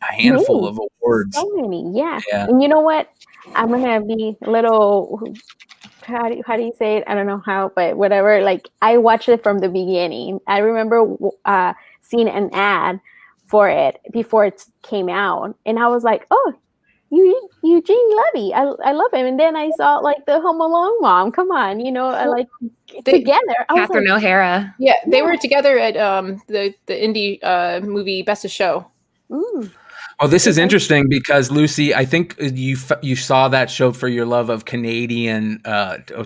handful of awards. So many, yeah. And you know what? I'm gonna be a little. How do you say it? I don't know how, but whatever. Like I watched it from the beginning. I remember seeing an ad for it before it came out, and I was like, "Oh, Eugene Levy, I love him." And then I saw like the Home Alone mom. Come on, together. Catherine O'Hara. Yeah, they were together at the indie movie Best of Show. Oh, this is interesting because Lucy, I think you saw that show for your love of Canadian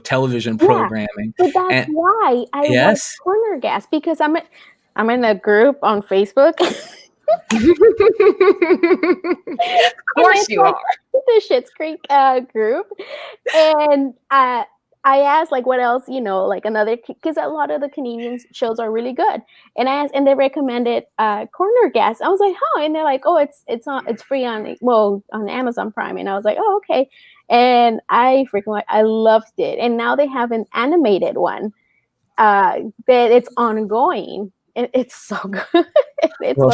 television programming. But that's why I like Corner Gas, because I'm in a group on Facebook. Of course you are. The Schitt's Creek group, and I asked like what else, like another, because a lot of the Canadian shows are really good, and I asked, and they recommended Corner Gas. I was like, oh, and they're like, oh, it's free on Amazon Prime, and I was like, oh, okay, and I loved it, and now they have an animated one that it's ongoing. It's so good.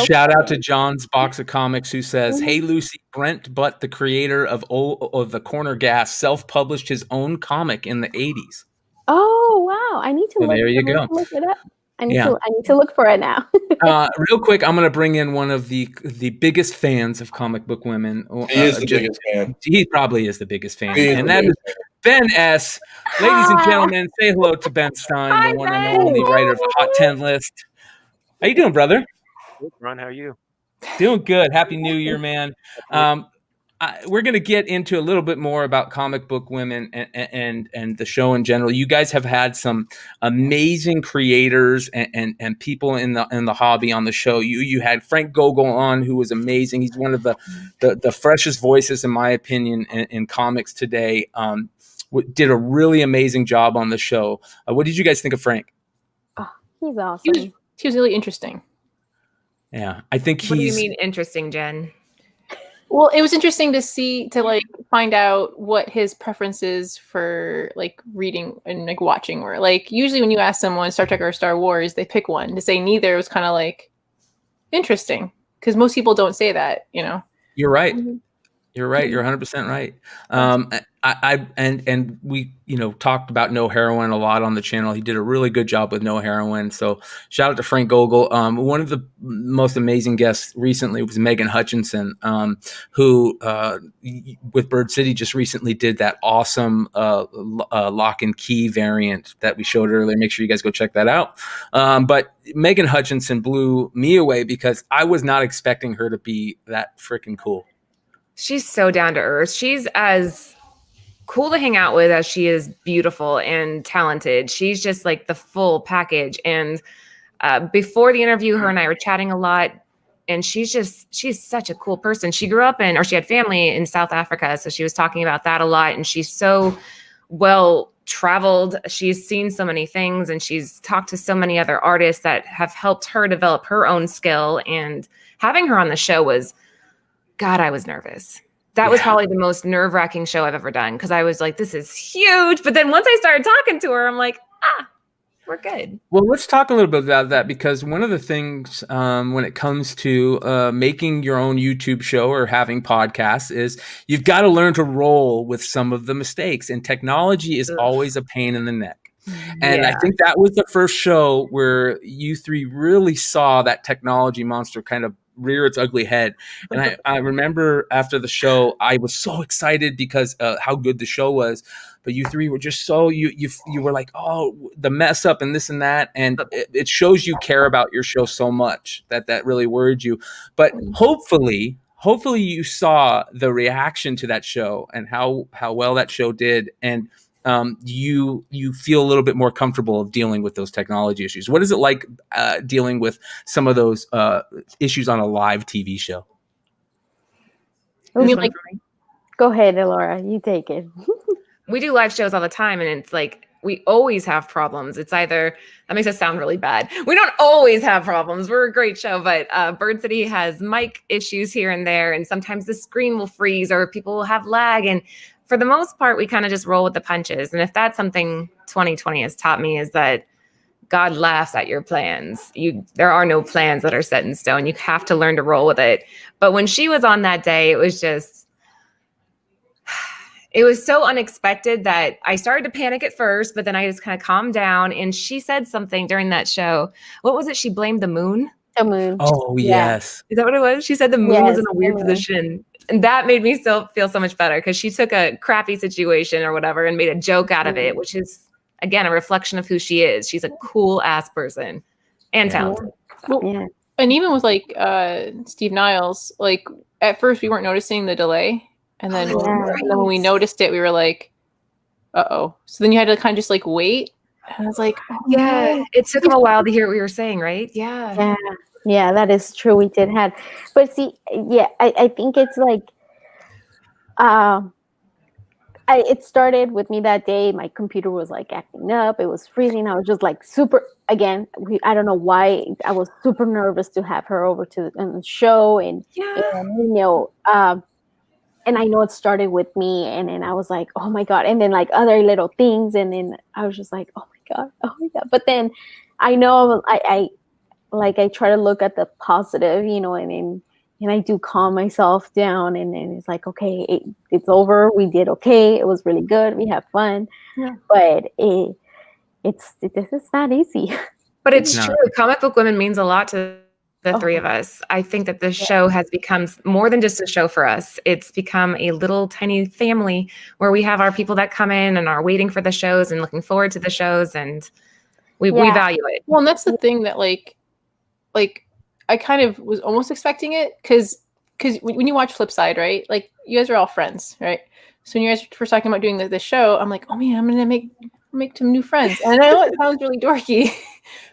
Shout out to John's Box of Comics who says, "Hey Lucy, Brent Butt, the creator of the Corner Gas, self-published his own comic in the '80s." Oh wow! I need to look. There you go. Look it up. I need to look for it now. Real quick, I'm going to bring in one of the biggest fans of comic book women. He is the biggest fan. He probably is the biggest fan, and that is Ben S. Ladies and gentlemen, say hello to Ben Stein, the one and only writer of the Hot 10 list. How you doing, brother? Good, Ron. How are you? Doing good. Happy New Year, man. We're going to get into a little bit more about comic book women and the show in general. You guys have had some amazing creators and people in the hobby on the show. You had Frank Gogol on, who was amazing. He's one of the freshest voices, in my opinion, in comics today. did a really amazing job on the show. What did you guys think of Frank? Oh, he's awesome. He was really interesting. Yeah, I think What do you mean interesting, Jen? Well, it was interesting to like find out what his preferences for like reading and like watching were. Like usually when you ask someone Star Trek or Star Wars, they pick one. To say neither was kind of like interesting because most people don't say that, you know. You're right. You're right. You're 100% right. And we, talked about No Heroin a lot on the channel. He did a really good job with No Heroin. So shout out to Frank Gogol. One of the most amazing guests recently was Megan Hutchinson, who with Bird City just recently did that awesome lock and key variant that we showed earlier. Make sure you guys go check that out. But Megan Hutchinson blew me away because I was not expecting her to be that freaking cool. She's so down to earth. She's as cool to hang out with as she is beautiful and talented. She's just like the full package. And before the interview, her and I were chatting a lot. And she's such a cool person. She grew up she had family in South Africa. So she was talking about that a lot. And she's so well traveled. She's seen so many things and she's talked to so many other artists that have helped her develop her own skill. And having her on the show God, I was nervous. That was probably the most nerve-wracking show I've ever done because I was like, this is huge. But then once I started talking to her, I'm like, we're good. Well, let's talk a little bit about that because one of the things when it comes to making your own YouTube show or having podcasts is you've got to learn to roll with some of the mistakes. And technology is always a pain in the neck. And I think that was the first show where you three really saw that technology monster kind of rear its ugly head. And I remember after the show, I was so excited because how good the show was. But you three were just so you were like, oh, the mess up and this and that. And it shows you care about your show so much that really worried you. But hopefully you saw the reaction to that show and how well that show did. And you feel a little bit more comfortable of dealing with those technology issues. What is it like dealing with some of those issues on a live TV show? Go ahead, Laura. You take it. We do live shows all the time, and it's like we always have problems. It's either that makes us sound really bad. We don't always have problems. We're a great show, but Bird City has mic issues here and there, and sometimes the screen will freeze or people will have lag. And for the most part, we kind of just roll with the punches. And if that's something 2020 has taught me is that God laughs at your plans. There are no plans that are set in stone. You have to learn to roll with it. But when she was on that day, it was so unexpected that I started to panic at first, but then I just kind of calmed down. And she said something during that show. What was it? She blamed the moon. The moon. Oh, yes. Is that what it was? She said the moon was in a weird position. And that made me feel so much better because she took a crappy situation or whatever and made a joke out of it, which is, again, a reflection of who she is. She's a cool ass person and talented. Well, and even with like Steve Niles, like at first we weren't noticing the delay. And then, when we noticed it, we were like, uh-oh. So then you had to kind of just like wait. And I was like, it took him a while to hear what we were saying, right? Yeah, that is true. We did have, but see, I think it's like, it started with me that day. My computer was like acting up. It was freezing. I was just like super. Again, I don't know why I was super nervous to have her over to the show, and and I know it started with me, and then I was like, oh my God, and then like other little things, and then I was just like, oh my God. But then I know I try to look at the positive, and I do calm myself down, and then it's like, okay, it's over. We did okay. It was really good. We had fun, but it's not easy. But it's true. Comic Book Women means a lot to the three of us. I think that this show has become more than just a show for us. It's become a little tiny family where we have our people that come in and are waiting for the shows and looking forward to the shows, and we value it. Well, and that's the thing that like I kind of was almost expecting it because when you watch Flipside, right? Like you guys are all friends, right? So when you guys were talking about doing the show, I'm like, oh man, I'm gonna make some new friends. And I know it sounds really dorky,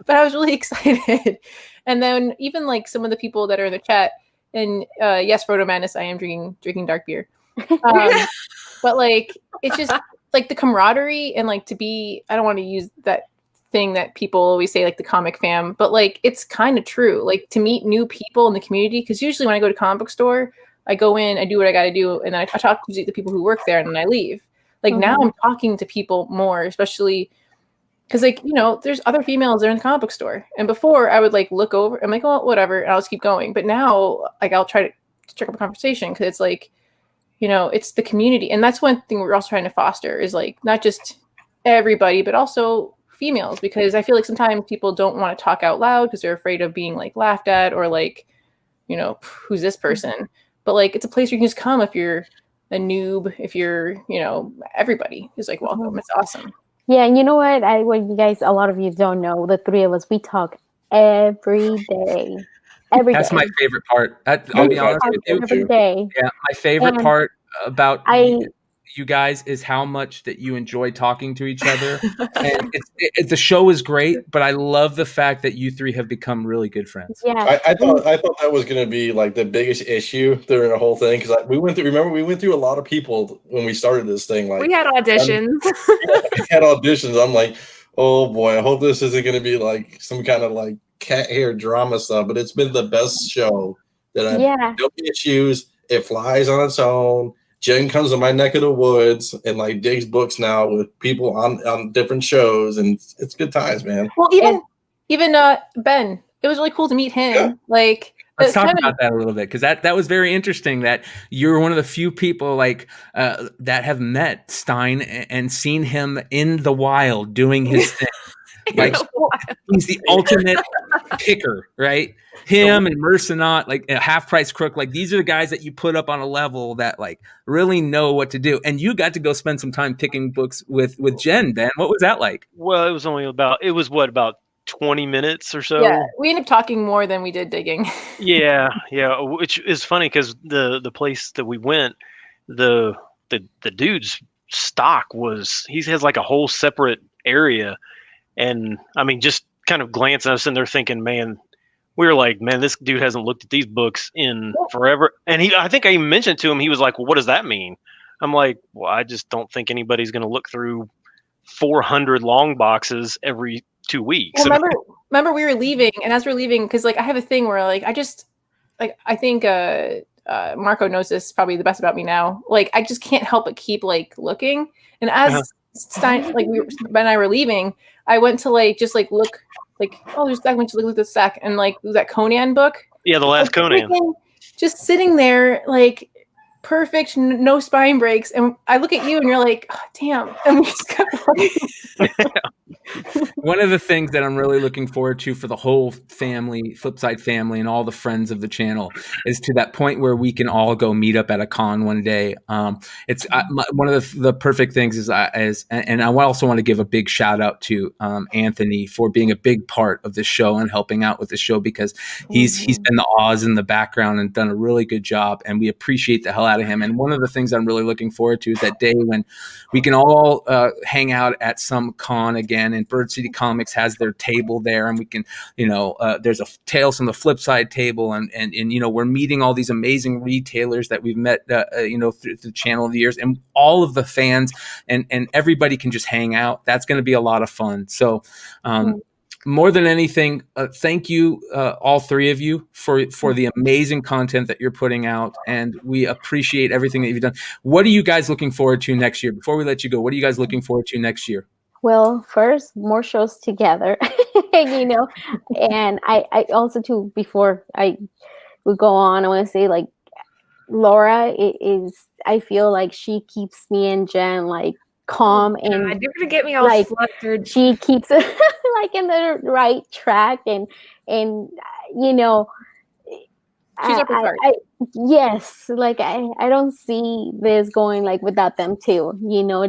but I was really excited. And then even like some of the people that are in the chat, and yes, Frodo Madness, I am drinking dark beer. But like it's just like the camaraderie and like to be, I don't want to use that thing that people always say, like the comic fam, but like it's kind of true, like to meet new people in the community, because usually when I go to comic book store, I go in, I do what I got to do, and then I talk to the people who work there, and then I leave. Like now I'm talking to people more, especially because like, you know, there's other females there in the comic book store, and before I would like look over, I'm like, oh, whatever, and I'll just keep going. But now like I'll try to strike up a conversation, because it's like, you know, it's the community, and that's one thing we're also trying to foster is like not just everybody, but also females, because I feel like sometimes people don't want to talk out loud because they're afraid of being like laughed at or like, you know, who's this person? But like it's a place where you can just come if you're a noob, if you're, you know, everybody is like welcome. It's awesome. Yeah, and you know what? What you guys, a lot of you don't know, the three of us, we talk every day. That's my favorite part. I'll be honest with you. Every day. Yeah, my favorite And part about you guys is how much that you enjoy talking to each other. And the show is great, but I love the fact that you three have become really good friends. Yeah, I thought that was going to be like the biggest issue during the whole thing, because we went through a lot of people when we started this thing. Like we had auditions. We had auditions. I'm like, oh boy, I hope this isn't going to be like some kind of like cat hair drama stuff. But it's been the best show that I've no issues. It flies on its own. Jen comes to my neck of the woods and like digs books now with people on different shows, and it's good times, man. Well, even Ben, it was really cool to meet him. Yeah. Like, let's talk about that a little bit, because that was very interesting. That you're one of the few people like that have met Stein and seen him in the wild doing his thing. Like he's the ultimate picker, right? Him and Mercenot, like a Half Price Crook, like these are the guys that you put up on a level that like really know what to do. And you got to go spend some time picking books with Jen, Ben. What was that like? Well, it was about 20 minutes or so. Yeah, we ended up talking more than we did digging. yeah, which is funny because the place that we went, the dude's stock he has like a whole separate area. And I mean, just kind of glancing, I was sitting there thinking, man, we were like, man, this dude hasn't looked at these books in forever. And I think I even mentioned to him, he was like, well, what does that mean? I'm like, well, I just don't think anybody's going to look through 400 long boxes every 2 weeks. Well, remember we were leaving, and as we're leaving, because like I have a thing where like I think Marco knows this probably the best about me now. Like I just can't help but keep like looking. And as Stein, like Ben and I were leaving, I went to like just like look, like, oh, there's that. I went to look at the stack, and like that Conan book. Yeah, the last Conan. Just sitting there, like perfect, no spine breaks. And I look at you, and you're like, oh, damn. And we just kept One of the things that I'm really looking forward to for the whole family, Flipside family, and all the friends of the channel is to that point where we can all go meet up at a con one day. It's one of the perfect things is and I also want to give a big shout out to Anthony for being a big part of the show and helping out with the show, because he's been the Oz in the background and done a really good job, and we appreciate the hell out of him. And one of the things I'm really looking forward to is that day when we can all hang out at some con again, and Bird City Comics has their table there, and we can, there's a Tales from the Flipside table, and we're meeting all these amazing retailers that we've met, through the channel of the years, and all of the fans and everybody can just hang out. That's going to be a lot of fun. So, more than anything, thank you, all three of you, for the amazing content that you're putting out, and we appreciate everything that you've done. What are you guys looking forward to next year? Before we let you go, what are you guys looking forward to next year? Well, first, more shows together, and I also too, before I would go on, I want to say like Laura I feel like she keeps me and Jen like calm, and you're gonna get me all like flustered. She keeps it like in the right track, and she's our part. Yes, like I don't see this going like without them too.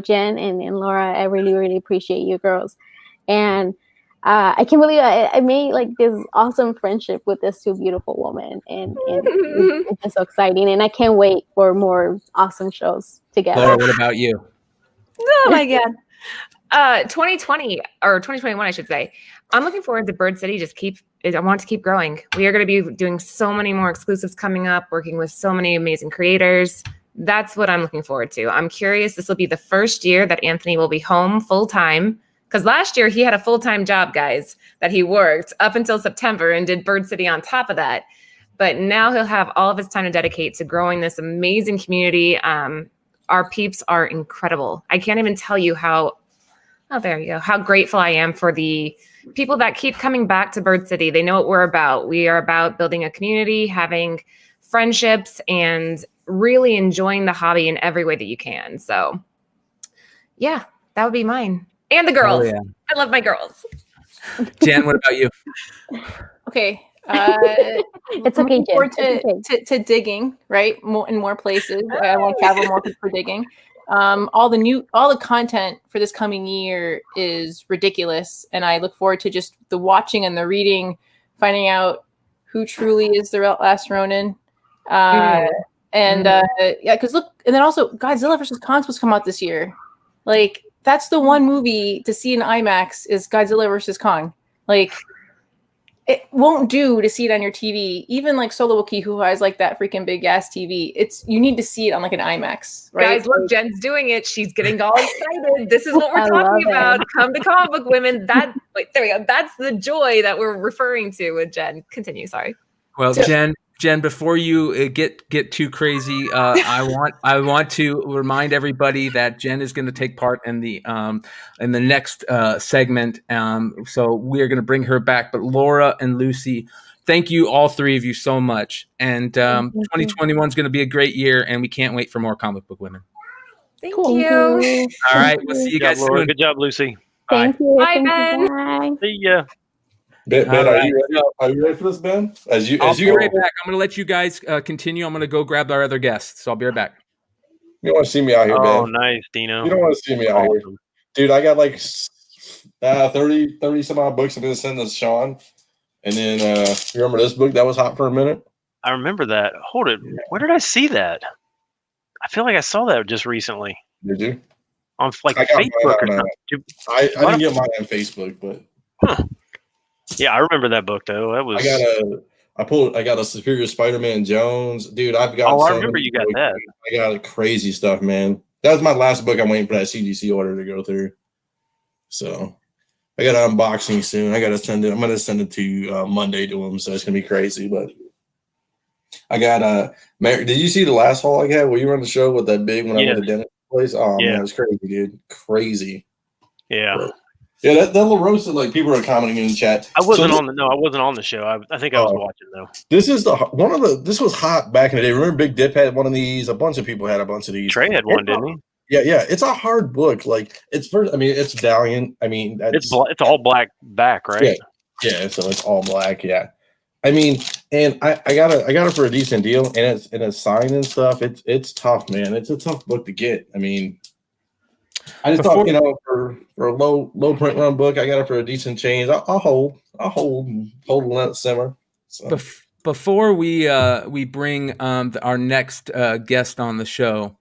Jen and Laura, I really, really appreciate you girls. And I can't believe I made like this awesome friendship with this two beautiful women, and it's just so exciting. And I can't wait for more awesome shows together. Laura, what about you? Oh my God. 2020 or 2021, I should say. I'm looking forward to Bird City. I want to keep growing. We are going to be doing so many more exclusives coming up, working with so many amazing creators. That's what I'm looking forward to. I'm curious. This will be the first year that Anthony will be home full time. Because last year he had a full-time job, guys, that he worked up until September and did Bird City on top of that. But now he'll have all of his time to dedicate to growing this amazing community. Our peeps are incredible. I can't even tell you how grateful I am for the people that keep coming back to Bird City. They know what we're about. We are about building a community, having friendships, and really enjoying the hobby in every way that you can. So yeah, that would be mine. And the girls. yeah. I love my girls. Jen, what about you? Okay. It's okay, Looking Jen. forward It's okay. to digging, right? More in more places. I want to travel more for digging. All the content for this coming year is ridiculous, and I look forward to just the watching and the reading, finding out who truly is the last Ronin. Yeah, because look, and then also Godzilla versus Kong was come out this year. Like, that's the one movie to see in IMAX is Godzilla versus Kong. Like, it won't do to see it on your TV. Even like Solo Wookie, who has like that freaking big ass TV, you need to see it on like an IMAX, right? Guys, look, Jen's doing it. She's getting all excited. This is what we're talking about. Come to Comic Book Women. There we go. That's the joy that we're referring to with Jen. Continue. Sorry. Well, Jen, before you get too crazy, I want to remind everybody that Jen is going to take part in the next segment. So we are going to bring her back. But Laura and Lucy, thank you, all three of you, so much. And 2021 is going to be a great year, and we can't wait for more Comic Book Women. Thank you. All right, we'll see you guys Laura. soon. Good job, Lucy. Thank you. Bye, Thank Ben. you. Bye. See ya. Ben, All are right. you ready? Are you ready for this, Ben? I'll be right back. I'm going to let you guys continue. I'm going to go grab our other guests. So I'll be right back. You don't want to see me out here, Oh, Ben. nice, Dino. You don't want to see me out here. Dude, I got like 30 some odd books I'm going to send to Sean. And then, you remember this book that was hot for a minute? I remember that. Hold it. Where did I see that? I feel like I saw that just recently. Did you? On like I got Facebook or mine on, something. I didn't get mine on Facebook, but Yeah, I remember that book though. That was. I got a Superior Spider-Man Jones, dude. I've got. Oh, I remember you got that. I got crazy stuff, man. That was my last book. I'm waiting for that CGC order to go through. So I got an unboxing soon. I got to send it. I'm gonna send it to Monday to him, so it's gonna be crazy. But I got did you see the last haul I got? Were you on the show with that big when I went to Dennis place? Oh man, it was crazy, dude. Crazy. Yeah. Bro. Yeah, that little roast that like people are commenting in the chat. I wasn't on the show. I think I was watching though. This is this was hot back in the day. Remember Big Dip had one of these, a bunch of people had a bunch of these. Trey had one, didn't he? Yeah. It's a hard book. Like it's Valiant. I mean it's all black back, right? Yeah, so it's all black, yeah. I mean, and I got it for a decent deal, and it's signed and stuff. It's tough, man. It's a tough book to get. I mean, I just thought, for a low print run book, I got it for a decent change. I'll hold and let it simmer. So. Before we bring our next guest on the show,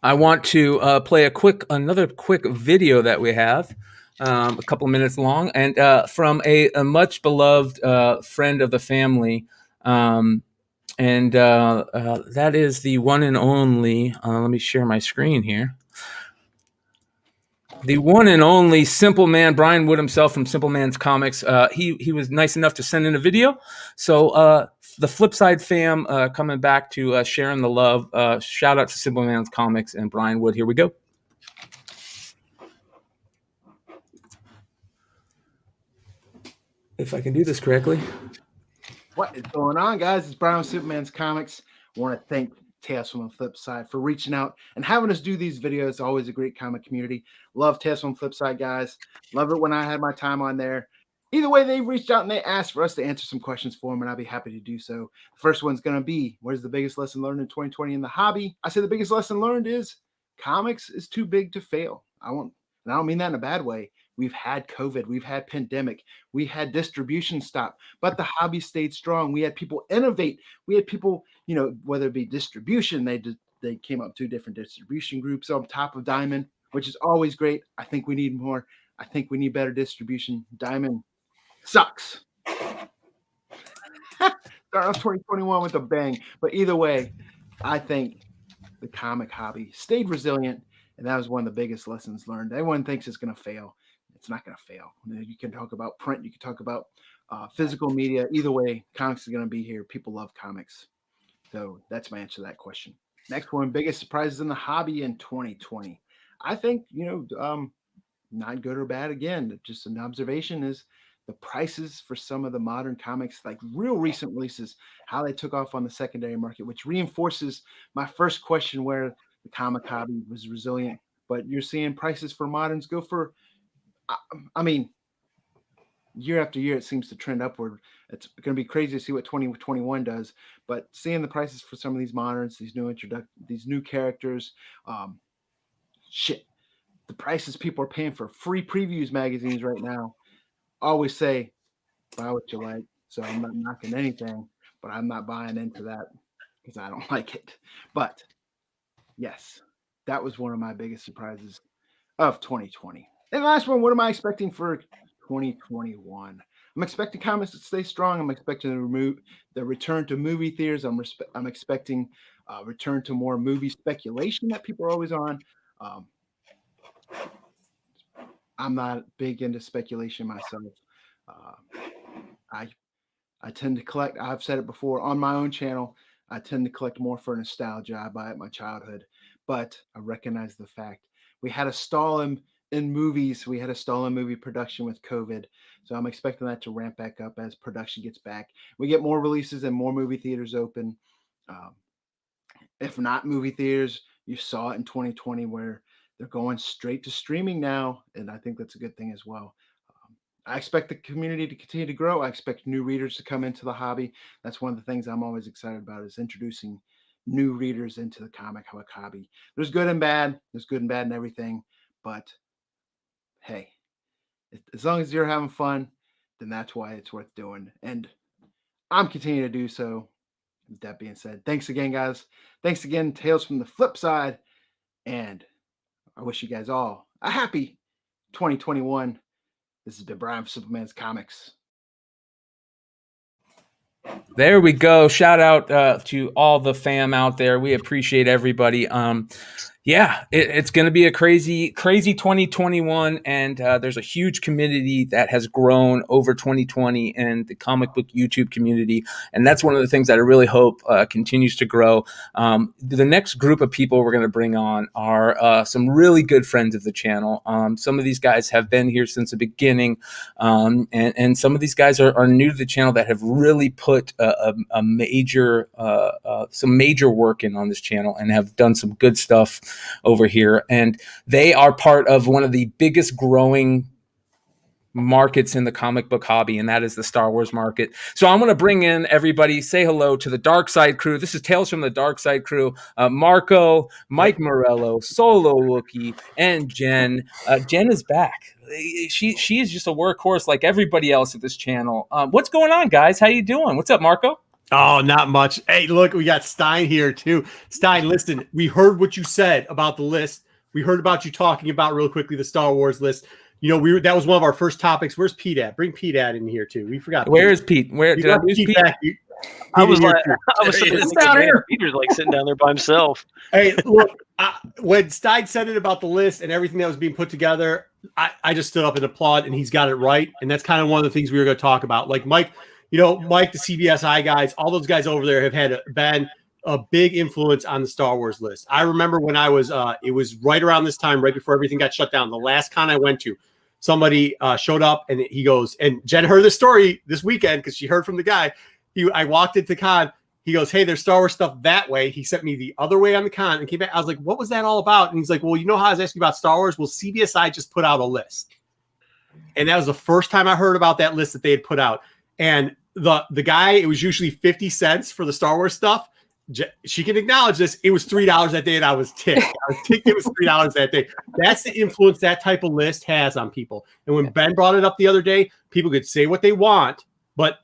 I want to play another quick video that we have, a couple minutes long, and from a much beloved friend of the family, and that is the one and only. Let me share my screen here. The one and only Simple Man, Brian Wood himself from Simple Man's Comics. He was nice enough to send in a video. So the Flipside fam coming back to sharing the love. Shout out to Simple Man's Comics and Brian Wood. Here we go. If I can do this correctly. What is going on, guys? It's Brian with Superman's Comics. I want to thank Tales from the Flipside for reaching out and having us do these videos. Always a great comic community. Love Tales from the Flipside, guys. Love it when I had my time on there. Either way, they reached out and they asked for us to answer some questions for them, and I'll be happy to do so. The first one's going to be, what is the biggest lesson learned in 2020 in the hobby? I say the biggest lesson learned is comics is too big to fail. I don't mean that in a bad way. We've had COVID, we've had pandemic, we had distribution stop, but the hobby stayed strong. We had people innovate. We had people, whether it be distribution, they came up to different distribution groups on top of Diamond, which is always great. I think we need more. I think we need better distribution. Diamond sucks. Start off 2021 with a bang. But either way, I think the comic hobby stayed resilient, and that was one of the biggest lessons learned. Everyone thinks it's going to fail. It's not going to fail. You can talk about print, you can talk about physical media. Either way, comics are going to be here. People love comics. So that's my answer to that question. Next one, biggest surprises in the hobby in 2020. I think, not good or bad again. Just an observation is the prices for some of the modern comics, like real recent releases, how they took off on the secondary market, which reinforces my first question where the comic hobby was resilient. But you're seeing prices for moderns go for, I mean, year after year, it seems to trend upward. It's going to be crazy to see what 2021 does, but seeing the prices for some of these moderns, these new characters, the prices people are paying for free previews magazines right now. I always say, buy what you like. So I'm not knocking anything, but I'm not buying into that because I don't like it. But yes, that was one of my biggest surprises of 2020. And the last one, what am I expecting for 2021? I'm expecting comics to stay strong. I'm expecting the return to movie theaters. I'm expecting return to more movie speculation that people are always on. I'm not big into speculation myself. I tend to collect. I've said it before on my own channel. I tend to collect more for nostalgia. I buy it my childhood, but I recognize the fact we had a stall in movies. We had a stall in movie production with COVID. So I'm expecting that to ramp back up as production gets back. We get more releases and more movie theaters open. If not movie theaters, you saw it in 2020 where they're going straight to streaming now. And I think that's a good thing as well. I expect the community to continue to grow. I expect new readers to come into the hobby. That's one of the things I'm always excited about is introducing new readers into the comic book hobby. There's good and bad. There's good and bad in everything. But hey, as long as you're having fun, then that's why it's worth doing. And I'm continuing to do so. With that being said, thanks again, guys. Thanks again, Tales from the Flipside. And I wish you guys all a happy 2021. This has been Brian for Superman's Comics. There we go. Shout out to all the fam out there. We appreciate everybody. It's going to be a crazy 2021, and there's a huge community that has grown over 2020 and the comic book YouTube community, and that's one of the things that I really hope continues to grow. The next group of people we're going to bring on are some really good friends of the channel. Some of these guys have been here since the beginning, and some of these guys are new to the channel that have really put some major work in on this channel and have done some good stuff over here, and they are part of one of the biggest growing markets in the comic book hobby, and that is the Star Wars market. So I'm going to bring in everybody. Say hello to the Dark Side crew. This is Tales from the Dark Side crew. Marco, Mike Morello, Solo Wookie, and Jen. Jen is back. She is just a workhorse like everybody else at this channel. What's going on, guys? How you doing? What's up, Marco? Oh, not much. Hey, look, we got Stein here too. Stein, listen, we heard what you said about the list. We heard about you talking about real quickly the Star Wars list. You know, that was one of our first topics. Where's Pete at? Bring Pete at in here too. We forgot. Where is Pete? Where did I lose Pete? I was sitting down here. Peter's like sitting down there by himself. Hey, look, when Stein said it about the list and everything that was being put together, I just stood up and applauded, and he's got it right. And that's kind of one of the things we were going to talk about. Like Mike, Mike, the CBSI guys, all those guys over there have been a big influence on the Star Wars list. I remember when I was, it was right around this time, right before everything got shut down. The last con I went to, somebody showed up and he goes, and Jen heard the story this weekend because she heard from the guy. I walked into con. He goes, hey, there's Star Wars stuff that way. He sent me the other way on the con and came back. I was like, what was that all about? And he's like, well, you know how I was asking about Star Wars? Well, CBSI just put out a list. And that was the first time I heard about that list that they had put out. And the guy, it was usually 50 cents for the Star Wars stuff. She can acknowledge this. It was $3 that day, and I was ticked. It was $3 that day. That's the influence that type of list has on people. And when Ben brought it up the other day, people could say what they want, but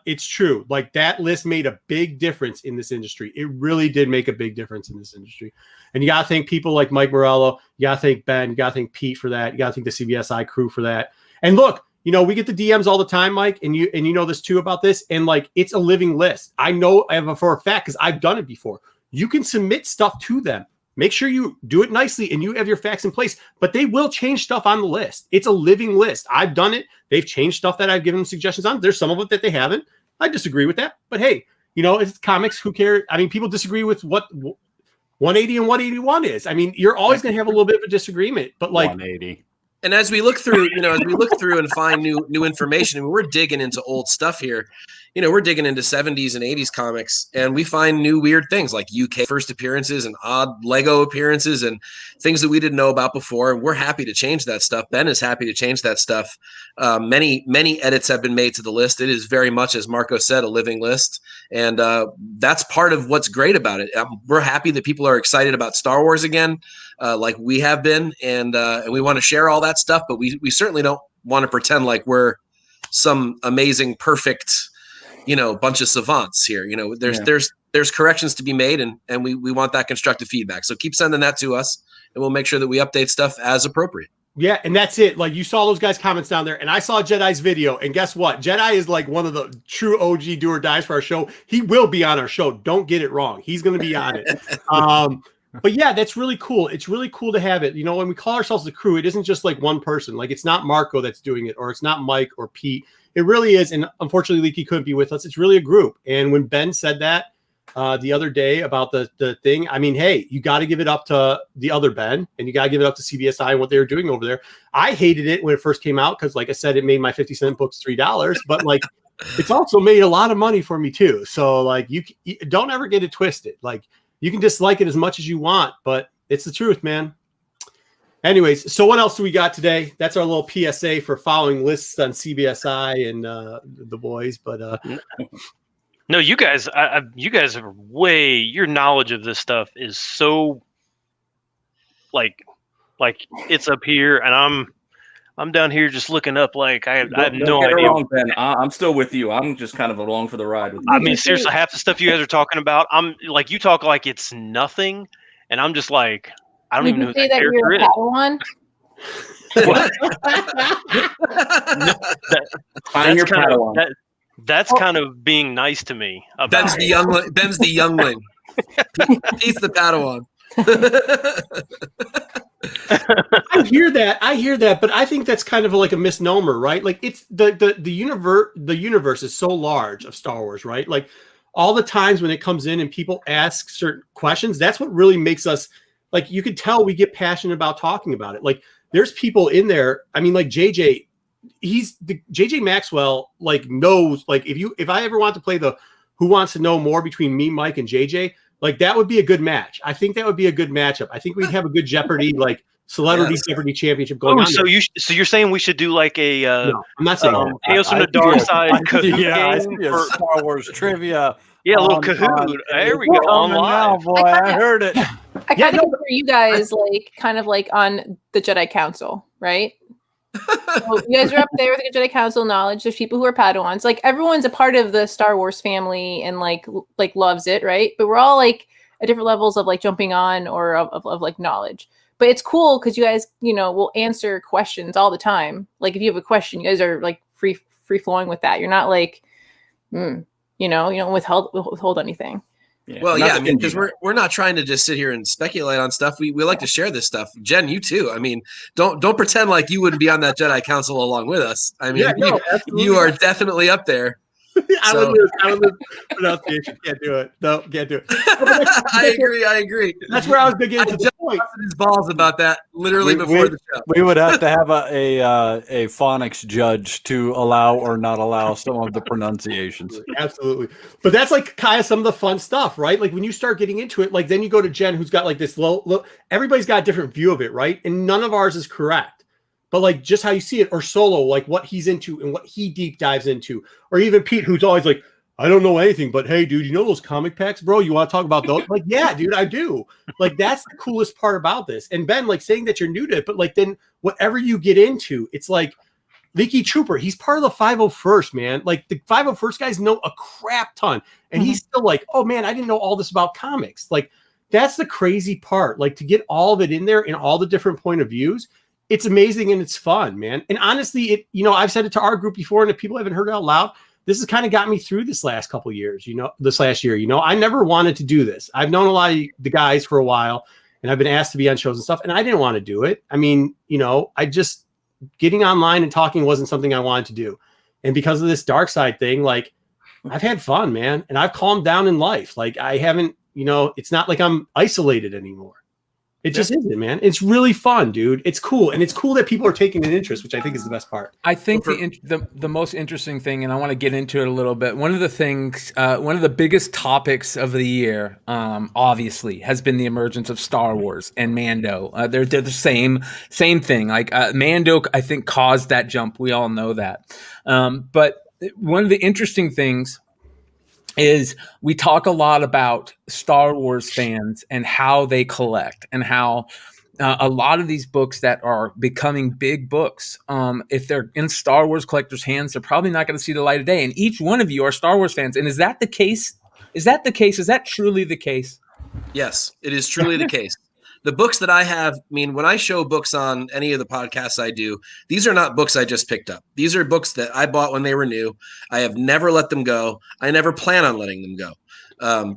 it's true. Like that list made a big difference in this industry. It really did make a big difference in this industry. And you got to thank people like Mike Morello. You got to thank Ben. You got to thank Pete for that. You got to thank the CBSI crew for that. And look, we get the DMs all the time, Mike, and you know this too about this. And like, it's a living list. I know for a fact because I've done it before. you can submit stuff to them. Make sure you do it nicely and you have your facts in place, but they will change stuff on the list. It's a living list. I've done it. They've changed stuff that I've given them suggestions on. There's some of it that they haven't. I disagree with that, but hey, you know, it's comics. Who cares? I mean, people disagree with what 180 and 181 is. I mean, you're always going to have a little bit of a disagreement, but like 180. And as we look through, and find new information, I mean, we're digging into old stuff here. You know, we're digging into 70s and 80s comics, and we find new weird things like UK first appearances and odd Lego appearances and things that we didn't know about before. And we're happy to change that stuff. Ben is happy to change that stuff. Many edits have been made to the list. It is very much, as Marco said, a living list. And that's part of what's great about it. We're happy that people are excited about Star Wars again, like we have been. And we want to share all that stuff, but we certainly don't want to pretend like we're some amazing, perfect, bunch of savants here. There's corrections to be made, and we want that constructive feedback. So keep sending that to us, and we'll make sure that we update stuff as appropriate. Yeah, and that's it. Like, you saw those guys' comments down there, and I saw Jedi's video, and guess what? Jedi is like one of the true OG do or dies for our show. He will be on our show. Don't get it wrong. He's going to be on it. But yeah, that's really cool. It's really cool to have it. You know, when we call ourselves the crew, it isn't just like one person. Like, it's not Marco that's doing it, or it's not Mike or Pete. It really is. And unfortunately, Leaky couldn't be with us. It's really a group. And when Ben said that the other day about the thing, I mean, hey, you got to give it up to the other Ben, and you got to give it up to CBSI and what they were doing over there. I hated it when it first came out because, like I said, it made my 50-cent books $3. But like, it's also made a lot of money for me too. So like, you don't ever get it twisted. Like, you can dislike it as much as you want, but it's the truth, man. Anyways, so what else do we got today? That's our little PSA for following lists on CBSI and the boys. But no, you guys are your knowledge of this stuff is so like it's up here, and I'm down here just looking up. Like I have no idea. Wrong, Ben. I'm still with you. I'm just kind of along for the ride with you. I mean, seriously, half the stuff you guys are talking about, I'm like, you talk like it's nothing, and I'm just like, I don't even know who that character is. Padawan? That's kind of being nice to me. Ben's the youngling. He's the Padawan. I hear that, but I think that's kind of like a misnomer, right? Like, it's the universe is so large of Star Wars, right? Like, all the times when it comes in and people ask certain questions, that's what really makes us, like, you could tell we get passionate about talking about it. Like, there's people in there. I mean, like JJ, JJ Maxwell, like, knows, like, if I ever want to play the Who Wants to Know More between me, Mike, and JJ, like, that would be a good match. I think that would be a good matchup. I think we'd have a good Jeopardy, like, Celebrity Jeopardy championship going on. So you're saying we should do like a no, I'm not saying Tales from the Dark Side Kahoot I game see a for Star Wars trivia. a little Kahoot. There we go. On live. Boy, I heard it. I kind of consider you guys like kind of like on the Jedi Council, right? So you guys are up there with the Jedi Council knowledge. There's people who are Padawans. Like, everyone's a part of the Star Wars family and like loves it, right? But we're all like at different levels of like jumping on or of like knowledge. But it's cool because you guys, will answer questions all the time. Like, if you have a question, you guys are like free flowing with that. You're not like, you don't withhold anything. Yeah. Well, yeah, I mean, because we're not trying to just sit here and speculate on stuff. We like to share this stuff. Jen, you too. I mean, don't pretend like you wouldn't be on that Jedi Council along with us. I mean, you are definitely up there. I would lose pronunciation. Can't do it. No, can't do it. I agree. That's where I was beginning to the point. His balls about that literally before the show. We would have to have a phonics judge to allow or not allow some of the pronunciations. Absolutely. But that's like kind of some of the fun stuff, right? Like, when you start getting into it, like, then you go to Jen, who's got like this low, everybody's got a different view of it, right? And none of ours is correct. But like, just how you see it, or Solo, like what he's into and what he deep dives into, or even Pete, who's always like, I don't know anything, but hey, dude, you know those comic packs, bro? You want to talk about those? Like, yeah, dude, I do. Like, that's the coolest part about this. And Ben, like, saying that you're new to it, but like, then whatever you get into, it's like Leaky Trooper. He's part of the 501st, man. Like, the 501st guys know a crap ton, and he's still like, oh man, I didn't know all this about comics. Like, that's the crazy part. Like, to get all of it in there and all the different point of views. It's amazing and it's fun, man. And honestly, I've said it to our group before, and if people haven't heard it out loud, this has kind of got me through this last couple years, this last year. I never wanted to do this. I've known a lot of the guys for a while, and I've been asked to be on shows and stuff, and I didn't want to do it. I mean, getting online and talking wasn't something I wanted to do. And because of this dark side thing, like, I've had fun, man, and I've calmed down in life. Like, I haven't, it's not like I'm isolated anymore. It just isn't, man. It's really fun, dude. It's cool. And it's cool that people are taking an interest, which I think is the best part. I think the most interesting thing, and I want to get into it a little bit, one of the biggest topics of the year, obviously, has been the emergence of Star Wars and Mando. They're the same thing. Like, Mando, I think, caused that jump. We all know that. But one of the interesting things is we talk a lot about Star Wars fans and how they collect, and how a lot of these books that are becoming big books, if they're in Star Wars collectors' hands, they're probably not going to see the light of day. And each one of you are Star Wars fans. And is that the case? Is that truly the case? Yes, it is truly the case. The books that I have, I mean, when I show books on any of the podcasts I do, these are not books I just picked up. These are books that I bought when they were new. I have never let them go. I never plan on letting them go.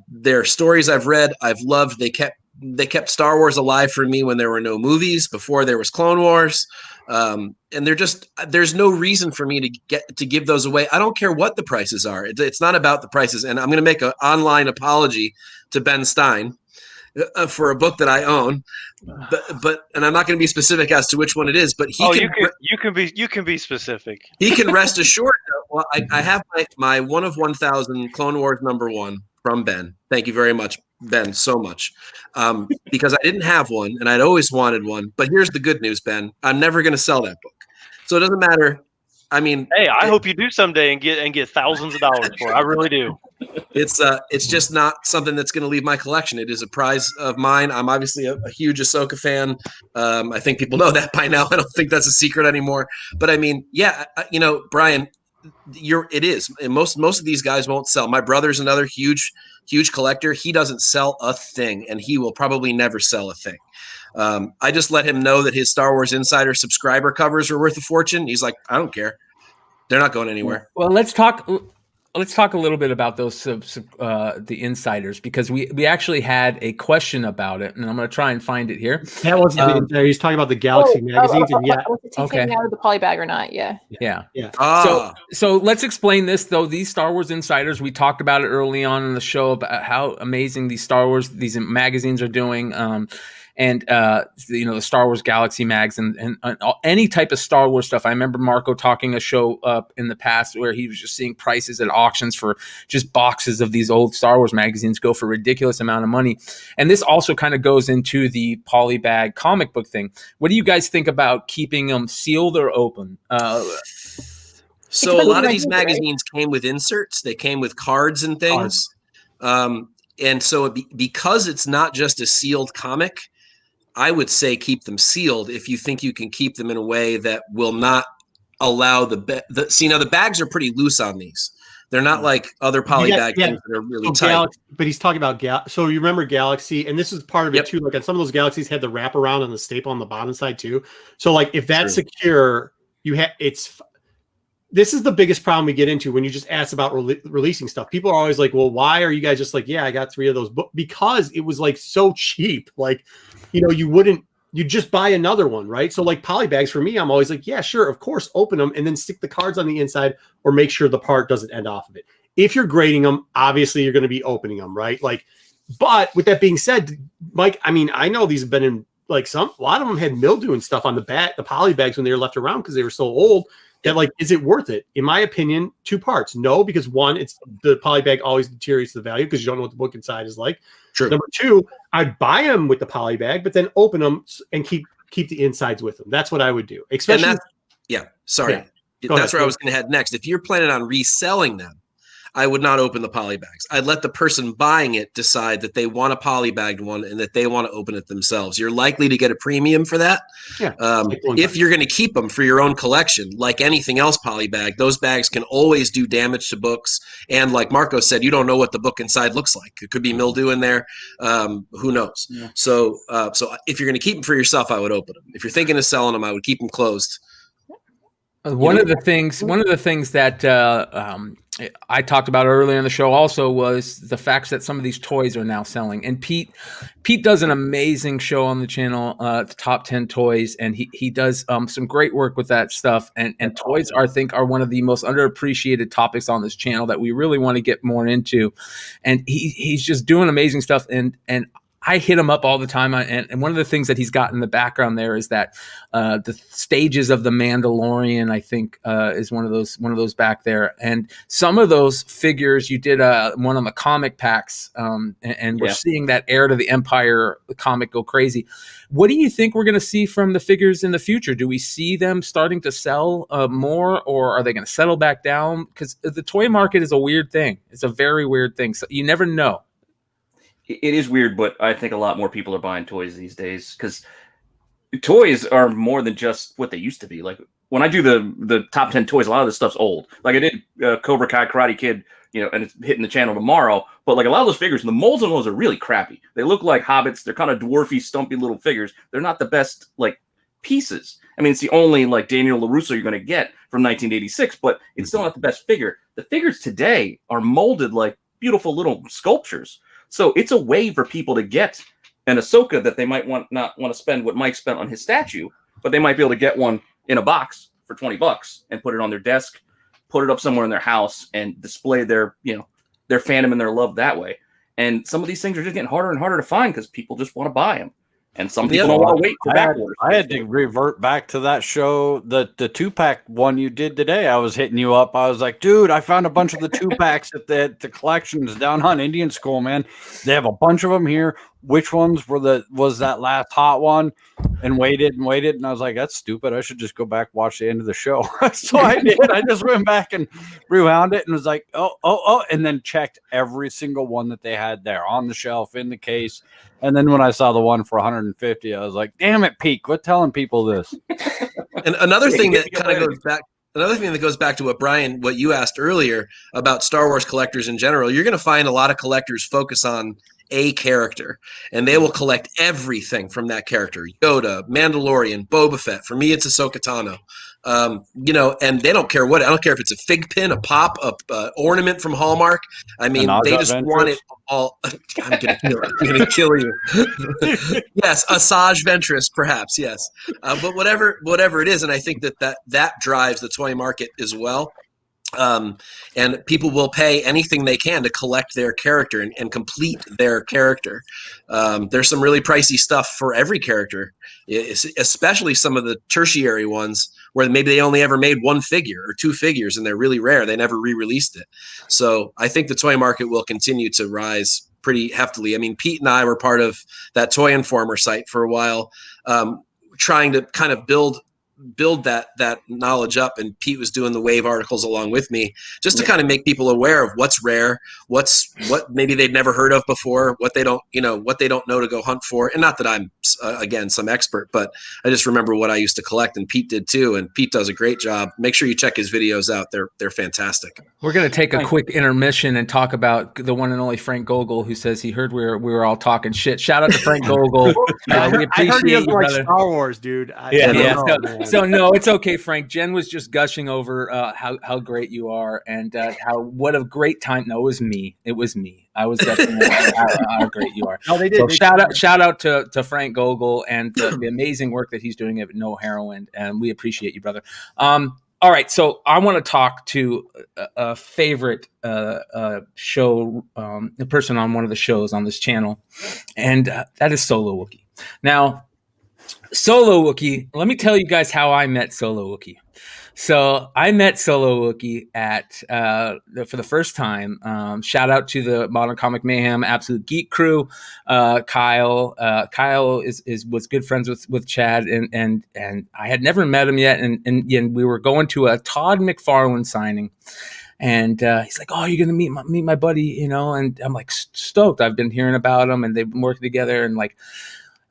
They're stories I've read, I've loved. They kept Star Wars alive for me when there were no movies, before there was Clone Wars. And there's no reason for me to give those away. I don't care what the prices are. It's not about the prices. And I'm going to make an online apology to Ben Stein for a book that I own, but and I'm not going to be specific as to which one it is. But you can be specific. He can rest assured. Well, I have my 1 of 1,000 Clone Wars #1 from Ben. Thank you very much, Ben, so much. Because I didn't have one and I'd always wanted one. But here's the good news, Ben. I'm never going to sell that book, so it doesn't matter. I mean, hey, I hope you do someday and get thousands of dollars for it. I really do. It's just not something that's going to leave my collection. It is a prize of mine. I'm obviously a huge Ahsoka fan. I think people know that by now. I don't think that's a secret anymore. But I mean, yeah, Brian, it is. And most of these guys won't sell. My brother's another huge collector. He doesn't sell a thing, and he will probably never sell a thing. I just let him know that his Star Wars Insider subscriber covers were worth a fortune. He's like, I don't care. They're not going anywhere. Well, let's talk a little bit about those the insiders, because we actually had a question about it, and I'm going to try and find it here. That wasn't the insider. He's talking about the Galaxy magazines, and taking out of the polybag or not? Yeah. So let's explain this though. These Star Wars insiders, we talked about it early on in the show about how amazing these magazines are doing. And the Star Wars Galaxy mags and any type of Star Wars stuff. I remember Marco talking a show up in the past where he was just seeing prices at auctions for just boxes of these old Star Wars magazines go for a ridiculous amount of money. And this also kind of goes into the polybag comic book thing. What do you guys think about keeping them sealed or open? So a lot of these magazines came with inserts. They came with cards and things. And so because it's not just a sealed comic, I would say keep them sealed if you think you can keep them in a way that will not allow the bags are pretty loose on these. They're not like other polybag things that are really tight. But he's talking about so you remember Galaxy, and this is part of it too. Like on some of those Galaxies had the wraparound and the staple on the bottom side too. So like if that's secure, this is the biggest problem we get into when you just ask about releasing stuff. People are always like, well, why are you guys just like, yeah, I got 3 of those books? Because it was like so cheap. Like, you just buy another one, right? So like polybags for me, I'm always like, yeah, sure, of course, open them and then stick the cards on the inside or make sure the part doesn't end off of it. If you're grading them, obviously you're going to be opening them, right? Like, but with that being said, Mike, I mean, I know these have been in like a lot of them had mildew and stuff on the polybags when they were left around because they were so old. That like, is it worth it? In my opinion, 2 parts. No, because 1, it's the polybag always deteriorates the value because you don't know what the book inside is like. True. Number 2, I'd buy them with the polybag, but then open them and keep the insides with them. That's what I would do. Especially, that's where I was going to head next. If you're planning on reselling them, I would not open the polybags. I'd let the person buying it decide that they want a polybagged one and that they want to open it themselves. You're likely to get a premium for that. Yeah. If you're going to keep them for your own collection, like anything else polybag, those bags can always do damage to books. And like Marco said, you don't know what the book inside looks like. It could be mildew in there. Who knows? Yeah. So if you're going to keep them for yourself, I would open them. If you're thinking of selling them, I would keep them closed. One of the things that I talked about earlier in the show also was the fact that some of these toys are now selling. And Pete does an amazing show on the channel, the Top 10 Toys, and he does some great work with that stuff. And toys I think are one of the most underappreciated topics on this channel that we really want to get more into. And he's just doing amazing stuff. And I hit him up all the time, and one of the things that he's got in the background there is that the stages of the Mandalorian, I think, is one of those back there, and some of those figures you did one on the comic packs, and we're seeing that Heir to the Empire comic go crazy. What do you think we're going to see from the figures in the future? Do we see them starting to sell more, or are they going to settle back down? Because the toy market is a weird thing. It's a very weird thing. So you never know. It is weird, but I think a lot more people are buying toys these days because toys are more than just what they used to be. Like when I do the top 10 toys, a lot of this stuff's old. Like I did Cobra Kai, Karate Kid, and it's hitting the channel tomorrow. But like a lot of those figures, the molds on those are really crappy. They look like hobbits. They're kind of dwarfy, stumpy little figures. They're not the best like pieces. I mean, it's the only like Daniel LaRusso you're going to get from 1986, but it's still not the best figure. The figures today are molded like beautiful little sculptures. So it's a way for people to get an Ahsoka that they might not want to spend what Mike spent on his statue, but they might be able to get one in a box for $20 and put it on their desk, put it up somewhere in their house, and display their fandom and their love that way. And some of these things are just getting harder and harder to find because people just want to buy them. And some people don't want to wait for back orders. I had to revert back to that show, the 2-pack one you did today. I was hitting you up. I was like, dude, I found a bunch of the 2-packs at the collections down on Indian School, man. They have a bunch of them here. Which ones was that last hot one? And waited. And I was like, that's stupid. I should just go back, watch the end of the show. So I did. I just went back and rewound it and was like, oh, and then checked every single one that they had there on the shelf, in the case. And then when I saw the one for 150, I was like, damn it, Pete, quit telling people this. And another thing that kind of goes back. Another thing that goes back to what you asked earlier about Star Wars collectors in general, you're going to find a lot of collectors focus on a character, and they will collect everything from that character. Yoda, Mandalorian, Boba Fett. For me, it's Ahsoka Tano. And they don't care what. I don't care if it's a fig pin, a pop, a ornament from Hallmark. I mean, they just want it all. I'm gonna kill you. Yes, Asajj Ventress, perhaps. Yes, but whatever it is, and I think that drives the toy market as well. And people will pay anything they can to collect their character and complete their character. There's some really pricey stuff for every character, especially some of the tertiary ones where maybe they only ever made one figure or two figures and they're really rare. They never re-released it. So I think the toy market will continue to rise pretty heftily. I mean, Pete and I were part of that Toy Informer site for a while, trying to kind of build that knowledge up, and Pete was doing the wave articles along with me just to kind of make people aware of what's rare, what maybe they'd never heard of before, what they don't know to go hunt for. And not that I'm again some expert, but I just remember what I used to collect, and Pete did too, and Pete does a great job. Make sure you check his videos out. They're fantastic. We're going to take a quick intermission and talk about the one and only Frank Gogol, who says he heard we were all talking shit. Shout out to Frank Gogol. We appreciate I heard he doesn't you, like brother. Star Wars, dude. So no, it's okay, Frank. Jen was just gushing over how great you are, and what a great time. No, it was me. I was gushing over how great you are. No, they did. So shout out to Frank Gogol and the amazing work that he's doing at No Heroin, and we appreciate you, brother. All right, so I want to talk to a favorite show, a person on one of the shows on this channel, and that is Solo Wookie. Now, Solo Wookie, let me tell you guys how I met Solo Wookie. So I met Solo Wookie for the first time. Shout out to the Modern Comic Mayhem Absolute Geek crew. Kyle was good friends with Chad, and I had never met him yet. And we were going to a Todd McFarlane signing. And he's like, "Oh, you're gonna meet my buddy, And I'm like, stoked. I've been hearing about him, and they've been working together. And like,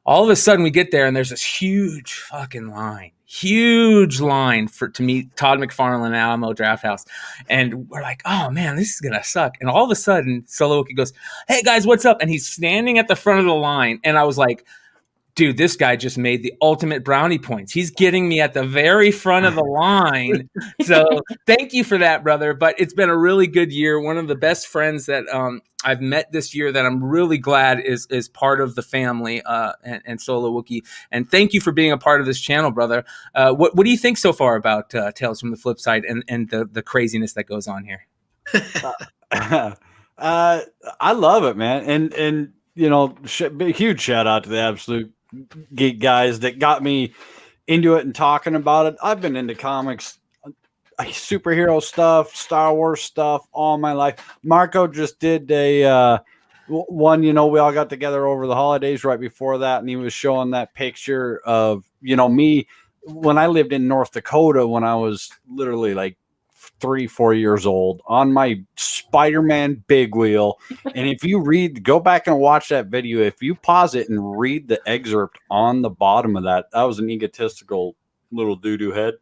all of a sudden, we get there, and there's this huge fucking line to meet Todd McFarlane at Alamo Drafthouse. And we're like, oh man, this is gonna suck. And all of a sudden, Solo Wookie goes, "Hey guys, what's up?" And he's standing at the front of the line, and I was like, dude, this guy just made the ultimate brownie points. He's getting me at the very front of the line. So thank you for that, brother. But it's been a really good year. One of the best friends that I've met this year that I'm really glad is part of the family and Solo Wookie. And thank you for being a part of this channel, brother. What do you think so far about Tales from the Flip Side and the craziness that goes on here? I love it, man. And you know, huge shout out to the Absolute Geek guys that got me into it and talking about it. I've been into comics, superhero stuff, Star Wars stuff all my life. Marco just did a one, you know, we all got together over the holidays right before that, and he was showing that picture of, you know, me when I lived in North Dakota when I was literally like 3-4 years old on my Spider-Man big wheel. And if you go back and watch that video, if you pause it and read the excerpt on the bottom of that was an egotistical little doo-doo head.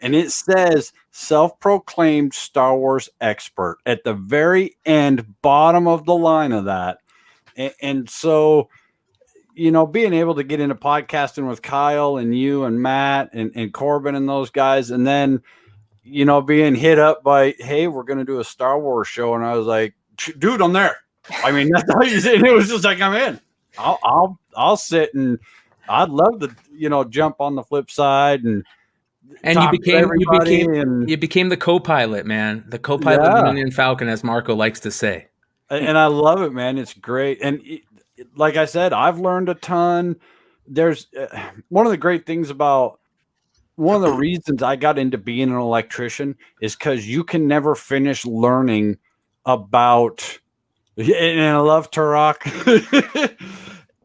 And it says self-proclaimed Star Wars expert at the very end, bottom of the line of that. And so, you know, being able to get into podcasting with Kyle and you and Matt and Corbin and those guys, and then, you know, being hit up by, hey, we're going to do a Star Wars show. And I was like, dude, I'm there. I mean, that's how you say it. It was just like, I'm in. I'll sit, and I'd love to, you know, jump on the flip side and you became the co-pilot, man. The co-pilot of the Millennium Falcon, as Marco likes to say. And I love it, man. It's great. And like I said, I've learned a ton. There's one of the great things about one of the reasons I got into being an electrician is because you can never finish learning about, and I love Turok.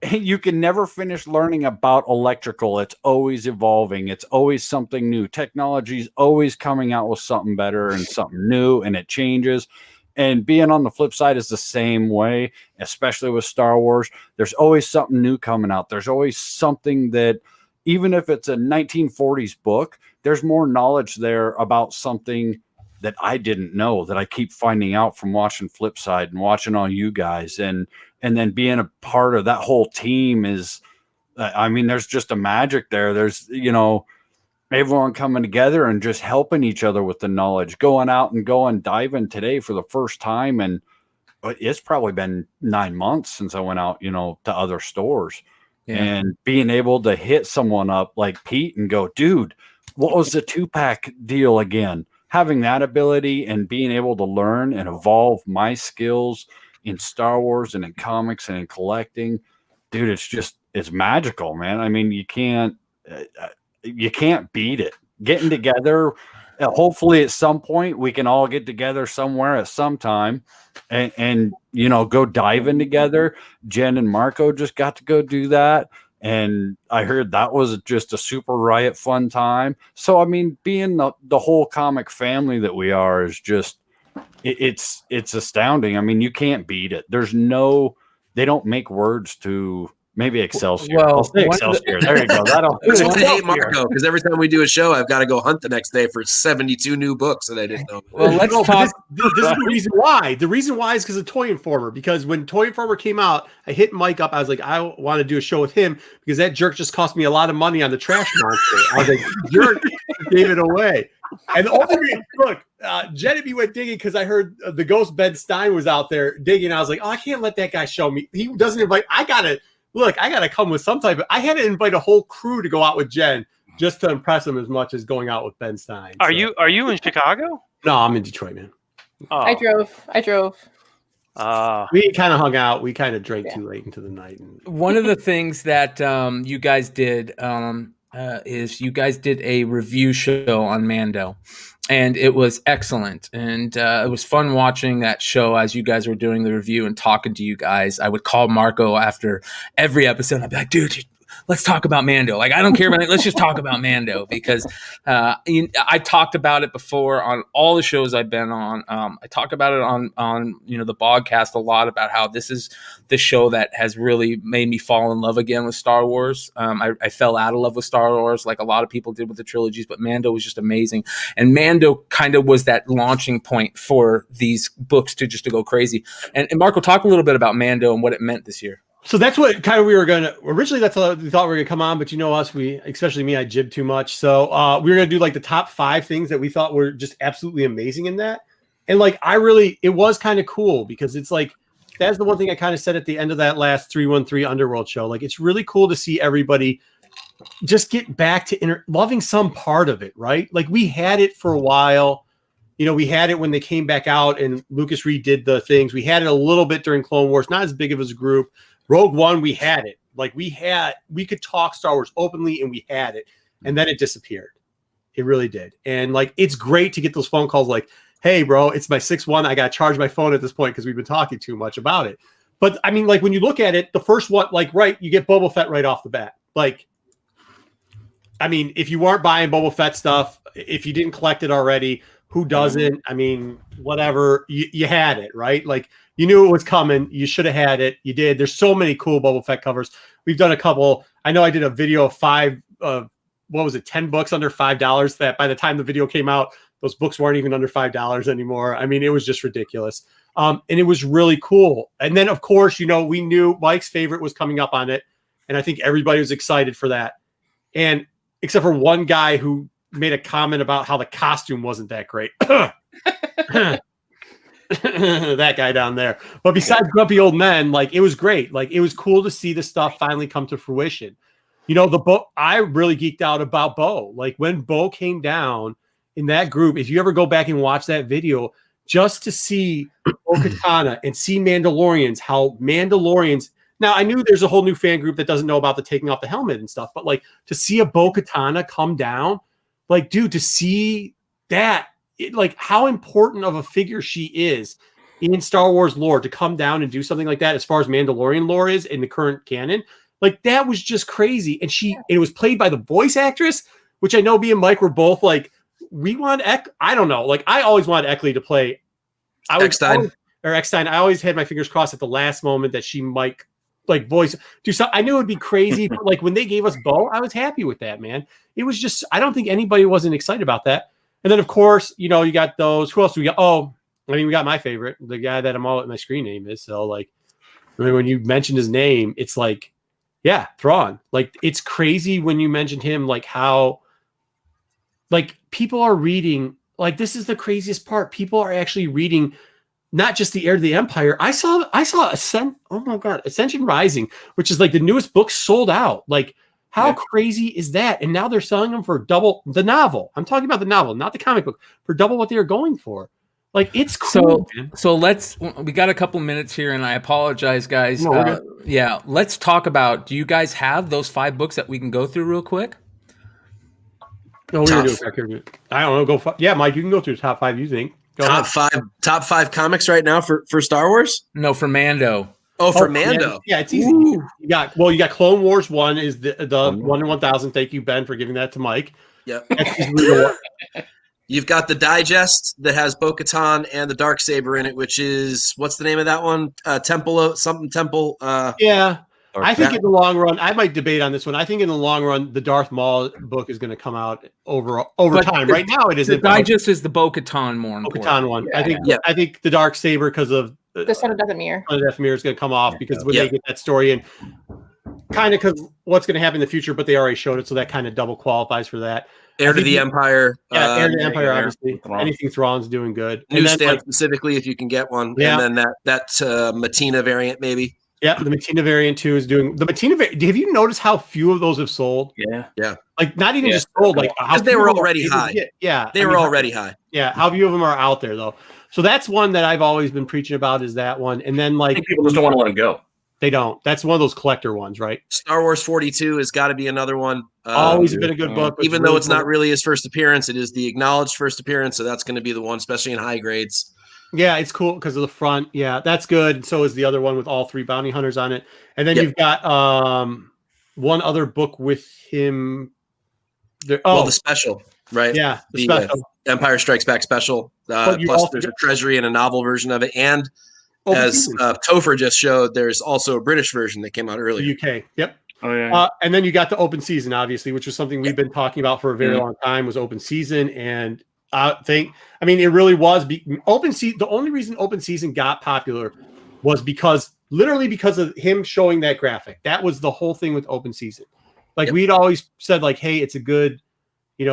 You can never finish learning about electrical. It's always evolving. It's always something new. Technology's always coming out with something better and something new, and it changes. And being on the flip side is the same way, especially with Star Wars. There's always something new coming out. There's always something that, even if it's a 1940s book, there's more knowledge there about something that I didn't know, that I keep finding out from watching Flipside and watching all you guys. And then being a part of that whole team is, I mean, there's just a magic there. There's, you know, everyone coming together and just helping each other with the knowledge, going out and going diving today for the first time. And it's probably been 9 months since I went out, you know, to other stores. And being able to hit someone up like Pete and go, dude, what was the 2-pack deal again? Having that ability and being able to learn and evolve my skills in Star Wars and in comics and in collecting, dude, it's magical, man. I mean, you can't beat it. Getting together, hopefully at some point we can all get together somewhere at some time and you know, go diving together. Jen and Marco just got to go do that, and I heard that was just a super riot fun time. So I mean, being the whole comic family that we are is just it's astounding. I mean, you can't beat it. They don't make words to. Maybe Excelsior. Well, I'll say Excelsior. There you go. I hate Marco because every time we do a show, I've got to go hunt the next day for 72 new books that I didn't know. Well, let's talk. This is the reason why. The reason why is because of Toy Informer. Because when Toy Informer came out, I hit Mike up. I was like, I want to do a show with him because that jerk just cost me a lot of money on the trash monster. I was like, jerk gave it away. And the only reason, look, Jen and me went digging because I heard the ghost Ben Stein was out there digging. I was like, oh, I can't let that guy show me. He doesn't invite. I got to come with some type of. I had to invite a whole crew to go out with Jen just to impress him as much as going out with Ben Stein. Are you in Chicago? No, I'm in Detroit, man. Oh. I drove. We kind of hung out. We kind of drank too late into the night. One of the things that you guys did is you guys did a review show on Mando, and it was excellent. And it was fun watching that show as you guys were doing the review and talking to you guys. I would call Marco after every episode. I'd be like, dude, let's talk about Mando. Like, I don't care about it. Let's just talk about Mando, because I talked about it before on all the shows I've been on. I talk about it on the podcast a lot about how this is the show that has really made me fall in love again with Star Wars. I fell out of love with Star Wars like a lot of people did with the trilogies, but Mando was just amazing. And Mando kind of was that launching point for these books to go crazy. And Marco, talk a little bit about Mando and what it meant this year. So that's what kind of we were going to originally. That's what we thought we were going to come on, but you know us, especially me, I jib too much. So we were going to do like the top 5 things that we thought were just absolutely amazing in that. And like it was kind of cool because it's like that's the one thing I kind of said at the end of that last 313 Underworld show. Like it's really cool to see everybody just get back to loving some part of it, right? Like we had it for a while. You know, we had it when they came back out and Lucas redid the things. We had it a little bit during Clone Wars, not as big of as a group. Rogue One, we had it. Like we could talk Star Wars openly and we had it. And then it disappeared. It really did. And like, it's great to get those phone calls like, hey bro, it's my 6-1. I got to charge my phone at this point because we've been talking too much about it. But I mean, like when you look at it, the first one, like, right, you get Boba Fett right off the bat. Like, I mean, if you weren't buying Boba Fett stuff, if you didn't collect it already, who doesn't? I mean, whatever, you had it, right? Like you knew it was coming. You should have had it. You did. There's so many cool Boba Fett covers. We've done a couple. I know I did a video of 10 books under $5 that by the time the video came out, those books weren't even under $5 anymore. I mean, it was just ridiculous. And it was really cool. And then of course, you know, we knew Mike's favorite was coming up on it. And I think everybody was excited for that. And except for one guy who made a comment about how the costume wasn't that great. That guy down there. But besides Grumpy Old Men, like it was great. Like it was cool to see the stuff finally come to fruition. You know, I really geeked out about Bo. Like when Bo came down in that group, if you ever go back and watch that video, just to see Bo-Katan and see Mandalorians, how Mandalorians. Now, I knew there's a whole new fan group that doesn't know about the taking off the helmet and stuff, but like to see a Bo-Katan come down, like, dude, to see that, like how important of a figure she is in Star Wars lore to come down and do something like that as far as Mandalorian lore is in the current canon, like that was just crazy. And it was played by the voice actress, which I know me and Mike were both like, we want I don't know. Like I always wanted Eckley to play Eckstein. I always had my fingers crossed at the last moment that she might like voice do something. I knew it would be crazy, but like when they gave us Bo, I was happy with that, man. It was just, I don't think anybody wasn't excited about that. And then of course, you know, you got those, who else do we got? Oh, I mean, we got my favorite, the guy that I'm all at my screen name is. So like, I mean, when you mentioned his name, it's like, yeah, Thrawn. Like it's crazy when you mentioned him, like how, like people are reading, like this is the craziest part. People are actually reading not just the Heir to the Empire. I saw Ascension Rising, which is like the newest book sold out. Like how crazy is that? And now they're selling them for double the novel. I'm talking about the novel, not the comic book, for double what they are going for. Like it's cool. So we got a couple minutes here and I apologize guys. No, yeah, let's talk about, do you guys have those 5 books that we can go through real quick? No, we're gonna do it back here. I don't know. Yeah, Mike, you can go through the top 5 you think. Top five comics right now for Star Wars? No, for Mando. Oh, for Mando. Yeah, it's easy. You got Clone Wars 1 is the 1 in 1000. Thank you, Ben, for giving that to Mike. Yep. You've got the digest that has Bo-Katan and the Darksaber in it, which is, what's the name of that one? Temple. Yeah. I think in the long run, I might debate on this one. I think in the long run, the Darth Maul book is going to come out over time. Right now, it isn't. The digest is the Bo-Katan more important. Bo-Katan one. Yeah. I think the Darksaber, because of the Son of Dathomir. Son of Dathomir is going to come off because when they get that story and kind of because what's going to happen in the future, but they already showed it, so that kind of double qualifies for that. Heir to the Empire. Yeah, Heir to the Empire, obviously. Anything Thrawn's doing good. Newsstand specifically, if you can get one. Yeah. And then that Matina variant, maybe. Yeah, the Matina variant too is doing the Matina. Have you noticed how few of those have sold? Yeah. Like not even just sold. Like how they were already high. They were already high. Yeah, how few of them are out there though? So that's one that I've always been preaching about. Is that one? And then like people just don't want to let it go. They don't. That's one of those collector ones, right? Star Wars 42 has got to be another one. Always been a good book, even though it's not really his first appearance. It is the acknowledged first appearance, so that's going to be the one, especially in high grades. Yeah, it's cool because of the front. Yeah, that's good. And so is the other one with all 3 bounty hunters on it. And then you've got one other book with him. The special, right? Yeah, the special. Empire Strikes Back special. Plus, there's a treasury and a novel version of it. And as Topher just showed, there's also a British version that came out earlier. UK. Yep. Oh yeah. And then you got the open season, obviously, which was something we've been talking about for a very long time. Was open season, and it really was open season. The only reason open season got popular was because literally because of him showing that graphic. That was the whole thing with open season. Like we'd always said, like, hey, it's a good,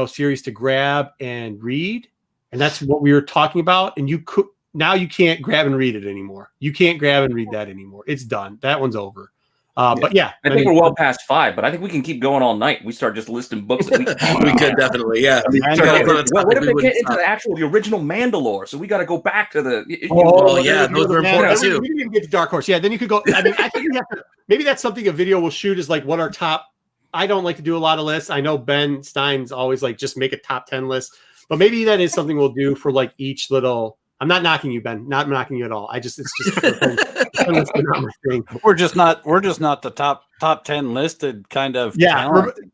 series to grab and read, and that's what we were talking about. And now you can't grab and read it anymore. You can't grab and read that anymore. It's done. That one's over. But yeah, I think we're well past 5, but I think we can keep going all night. We start just listing books that we could definitely, yeah. I mean, what if they get into the original Mandalore? So we got to go back to the. Those are important too. We didn't even get to Dark Horse. Yeah, then you could go. I mean, I think you have to. Maybe that's something a video will shoot is like what our top. I don't like to do a lot of lists. I know Ben Stein's always like just make a top 10 list, but maybe that is something we'll do for like each little. I'm not knocking you, Ben. Not knocking you at all. It's just not my thing. We're just not the top 10 listed kind of. Yeah,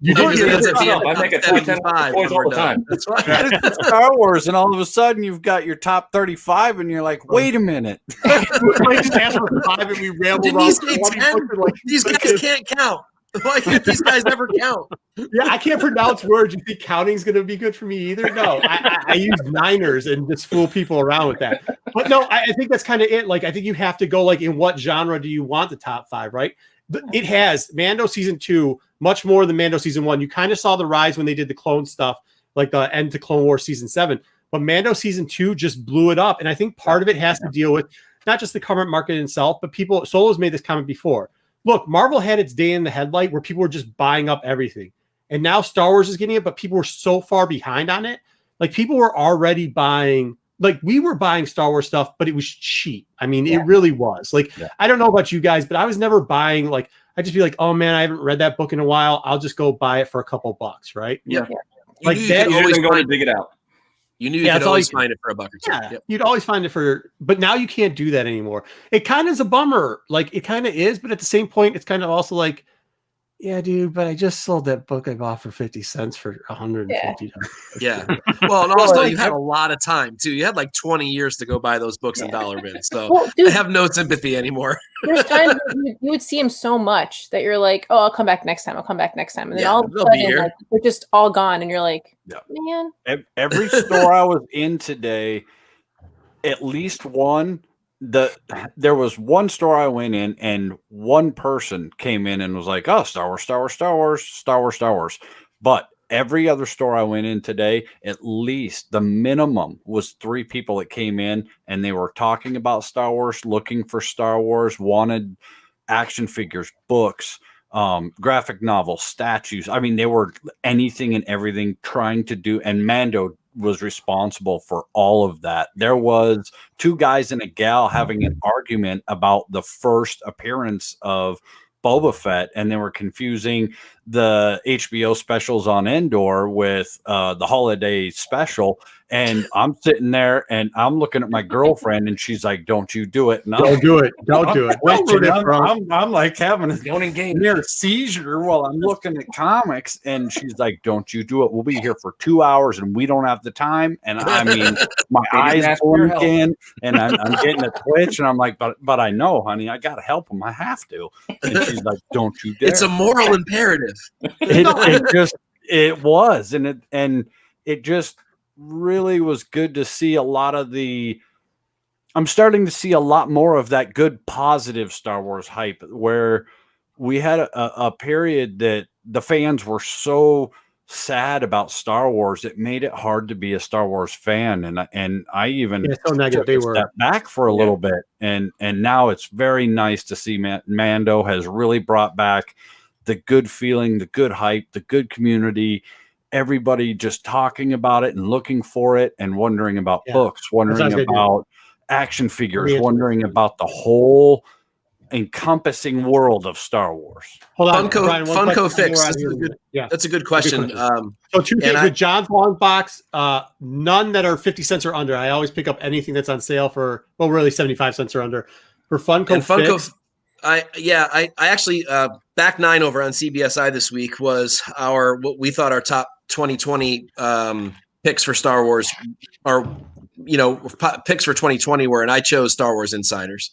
you I make a top 10 all the time. That's right. It's Star Wars, and all of a sudden you've got your top 35, and you're like, wait a minute. I just asked for 5, and we rambled on. These guys can't count. Why can't these guys never count? Yeah, I can't pronounce words. You think counting's going to be good for me either? No, I use Niners and just fool people around with that. But no, I think that's kind of it. Like, I think you have to go like, in what genre do you want the top 5, right? It has Mando season 2 much more than Mando season 1. You kind of saw the rise when they did the clone stuff, like the end to Clone Wars season 7. But Mando season 2 just blew it up, and I think part of it has to deal with not just the current market itself, but people. Solo's made this comment before. Look, Marvel had its day in the headlight where people were just buying up everything. And now Star Wars is getting it, but people were so far behind on it. Like, people were already buying, like, we were buying Star Wars stuff, but it was cheap. I mean, it really was. Like, I don't know about you guys, but I was never buying, like, I'd just be like, oh man, I haven't read that book in a while. I'll just go buy it for a couple bucks, right? Yeah. Like, that, you're always going to dig it out. You knew you could always find it for a buck or two. Yeah, you'd always find it but now you can't do that anymore. It kind of is a bummer. Like, it kind of is, but at the same point, it's kind of also like, yeah, dude, but I just sold that book I bought for 50 cents for $150. Yeah. Well, and also you had a lot of time too. You had like 20 years to go buy those books in dollar bins. So I have no sympathy anymore. There's times you would see them so much that you're like, oh, I'll come back next time. And then all of a sudden, like, they're just all gone. And you're like, man. Every store I was in today, at least one, there was one store I went in, and one person came in and was like, oh, Star Wars, Star Wars, Star Wars, Star Wars, Star Wars. But every other store I went in today, at least the minimum was 3 people that came in, and they were talking about Star Wars, looking for Star Wars, wanted action figures, books, graphic novels, statues. I mean, they were anything and everything trying to do, and Mando was responsible for all of that. There was 2 guys and a gal having an argument about the first appearance of Boba Fett, and they were confusing the HBO specials on Endor with the holiday special. And I'm sitting there and I'm looking at my girlfriend, and she's like, don't you do it. Don't do it. Don't do it. I'm like having a near seizure while I'm looking at comics. And she's like, don't you do it. We'll be here for 2 hours and we don't have the time. And I mean, my eyes blinking and I'm getting a twitch. And I'm like, but I know, honey, I got to help him. I have to. And she's like, don't you dare. It's a moral imperative. It was. And it just really was good to see a lot of I'm starting to see a lot more of that good positive Star Wars hype, where we had a period that the fans were so sad about Star Wars, it made it hard to be a Star Wars fan. And I even so negative took a step back for a little bit. And now it's very nice to see Mando has really brought back the good feeling, the good hype, the good community, everybody just talking about it and looking for it and wondering about books, wondering about action figures, wondering about the whole encompassing world of Star Wars. Hold on, Funko Fix. That's a good question. So 2 things with John's long box, none that are 50 cents or under. I always pick up anything that's on sale for, well, really 75 cents or under. For Funko Fix. I actually back 9 over on CBSI this week was what we thought our top 2020 picks for Star Wars, or picks for 2020 were, and I chose Star Wars Insiders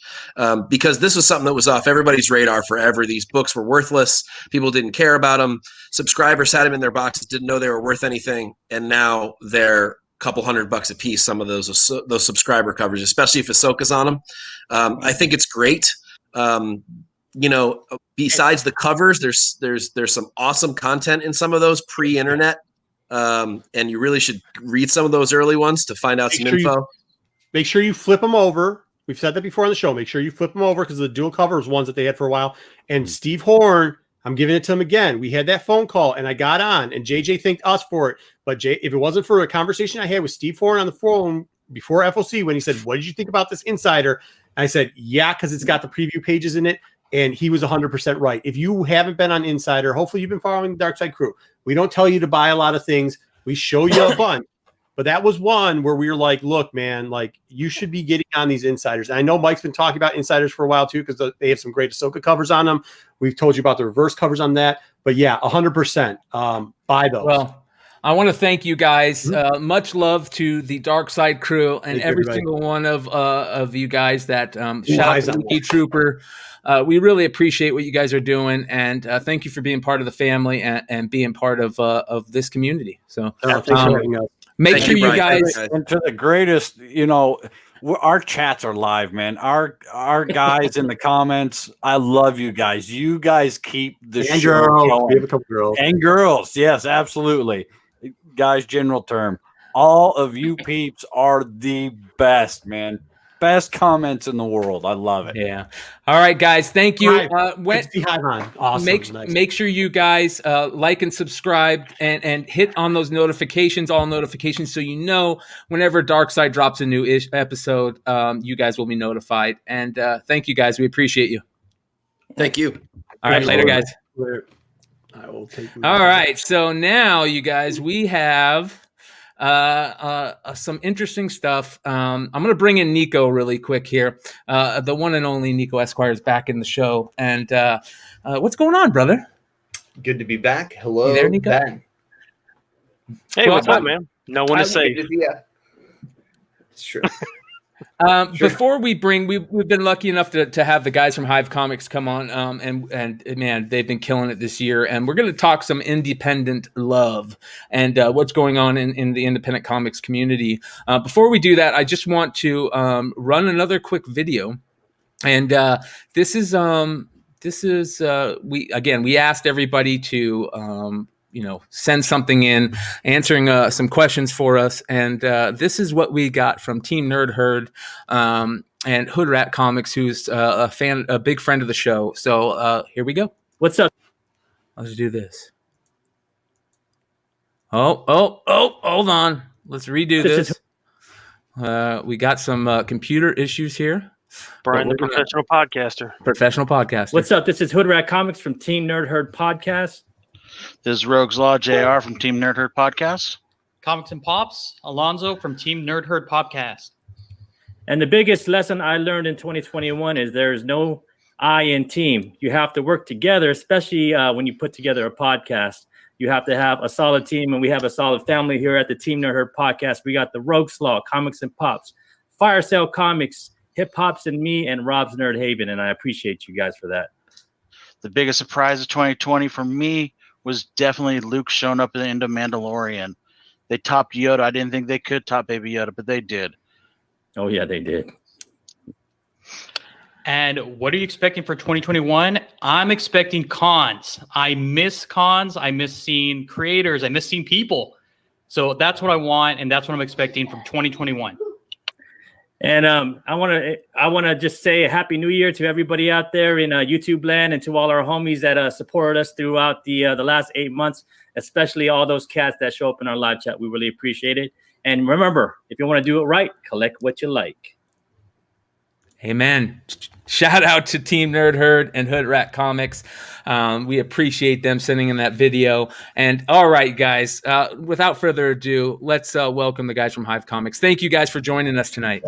because this was something that was off everybody's radar forever. These books were worthless. People didn't care about them. Subscribers had them in their boxes, didn't know they were worth anything, and now they're a couple $100 a piece. Some of those subscriber covers, especially if Ahsoka's on them. I think it's great. You know, besides the covers, there's some awesome content in some of those pre-internet, and you really should read some of those early ones to find out some info. Make sure you flip them over. We've said that before on the show. Make sure you flip them over because the dual covers ones that they had for a while. And Steve Horn, I'm giving it to him again. We had that phone call and I got on and JJ thanked us for it. But if it wasn't for a conversation I had with Steve Horn on the phone before FOC, when he said, "What did you think about this Insider?" I said, "Yeah, because it's got the preview pages in it." And he was 100% right. If you haven't been on Insider, hopefully you've been following the Dark Side Crew. We don't tell you to buy a lot of things. We show you a bunch. But that was one where we were like, look, man, like you should be getting on these Insiders. And I know Mike's been talking about Insiders for a while too, because they have some great Ahsoka covers on them. We've told you about the reverse covers on that. But yeah, 100%. Buy those. Well, I want to thank you guys. Much love to the Dark Side Crew and every single one of you guys that shout out to Wookiee Trooper. We really appreciate what you guys are doing, and thank you for being part of the family and being part of this community. So make sure you guys and to the greatest, you know, our chats are live, man. Our guys in the comments, I love you guys. You guys keep the and show girls. going. We have a couple girls. And girls, yes, absolutely. Guys, general term. All of you peeps are the best, man. Best comments in the world. I love it. Yeah. All right, guys. Thank you. Awesome. Make sure you guys like and subscribe and hit on those notifications, all notifications, so you know whenever Darkside drops a new episode, you guys will be notified. And thank you, guys. We appreciate you. Thank you. All right, later, guys. I will take. All right. So now, you guys, we have some interesting stuff. I'm going to bring in Nico really quick here. The one and only Nico Esquire is back in the show. And what's going on, brother? Good to be back. Hello, You there, Nico? Ben. Hey, what's up, man? No one is safe. Yeah, it's true. Before we've been lucky enough to have the guys from Hive Comics come on, and man, they've been killing it this year. And we're going to talk some independent love and what's going on in the independent comics community. Before we do that, I just want to run another quick video, and this is we asked everybody to send something in, answering some questions for us. And this is what we got from Team Nerd Herd and Hood Rat Comics, who's a big friend of the show. So here we go. What's up? Let's do this. Oh, hold on. Let's redo this. We got some computer issues here. Brian, the professional podcaster. Professional podcaster. What's up? This is Hood Rat Comics from Team Nerd Herd Podcast. This is Rogues Law JR from Team Nerd Herd Podcast. Comics and Pops, Alonzo from Team Nerd Herd Podcast. And the biggest lesson I learned in 2021 is there's no I in team. You have to work together, especially when you put together a podcast. You have to have a solid team, and we have a solid family here at the Team Nerd Herd Podcast. We got the Rogues Law, Comics and Pops, Fire Sale Comics, Hip Hops and me, and Rob's Nerd Haven, and I appreciate you guys for that. The biggest surprise of 2020 for me was definitely Luke showing up in the Mandalorian. They topped Yoda. I didn't think they could top Baby Yoda, but they did. Oh, yeah, they did. And what are you expecting for 2021? I'm expecting cons. I miss cons. I miss seeing creators. I miss seeing people. So that's what I want, and that's what I'm expecting from 2021. And I want to just say a happy New Year to everybody out there in YouTube land, and to all our homies that supported us throughout the last 8 months, especially all those cats that show up in our live chat. We really appreciate it. And remember, if you want to do it right, collect what you like. Amen. Shout out to Team Nerd Herd and Hood Rat Comics. We appreciate them sending in that video. And all right, guys, without further ado, let's welcome the guys from Hive Comics. Thank you guys for joining us tonight.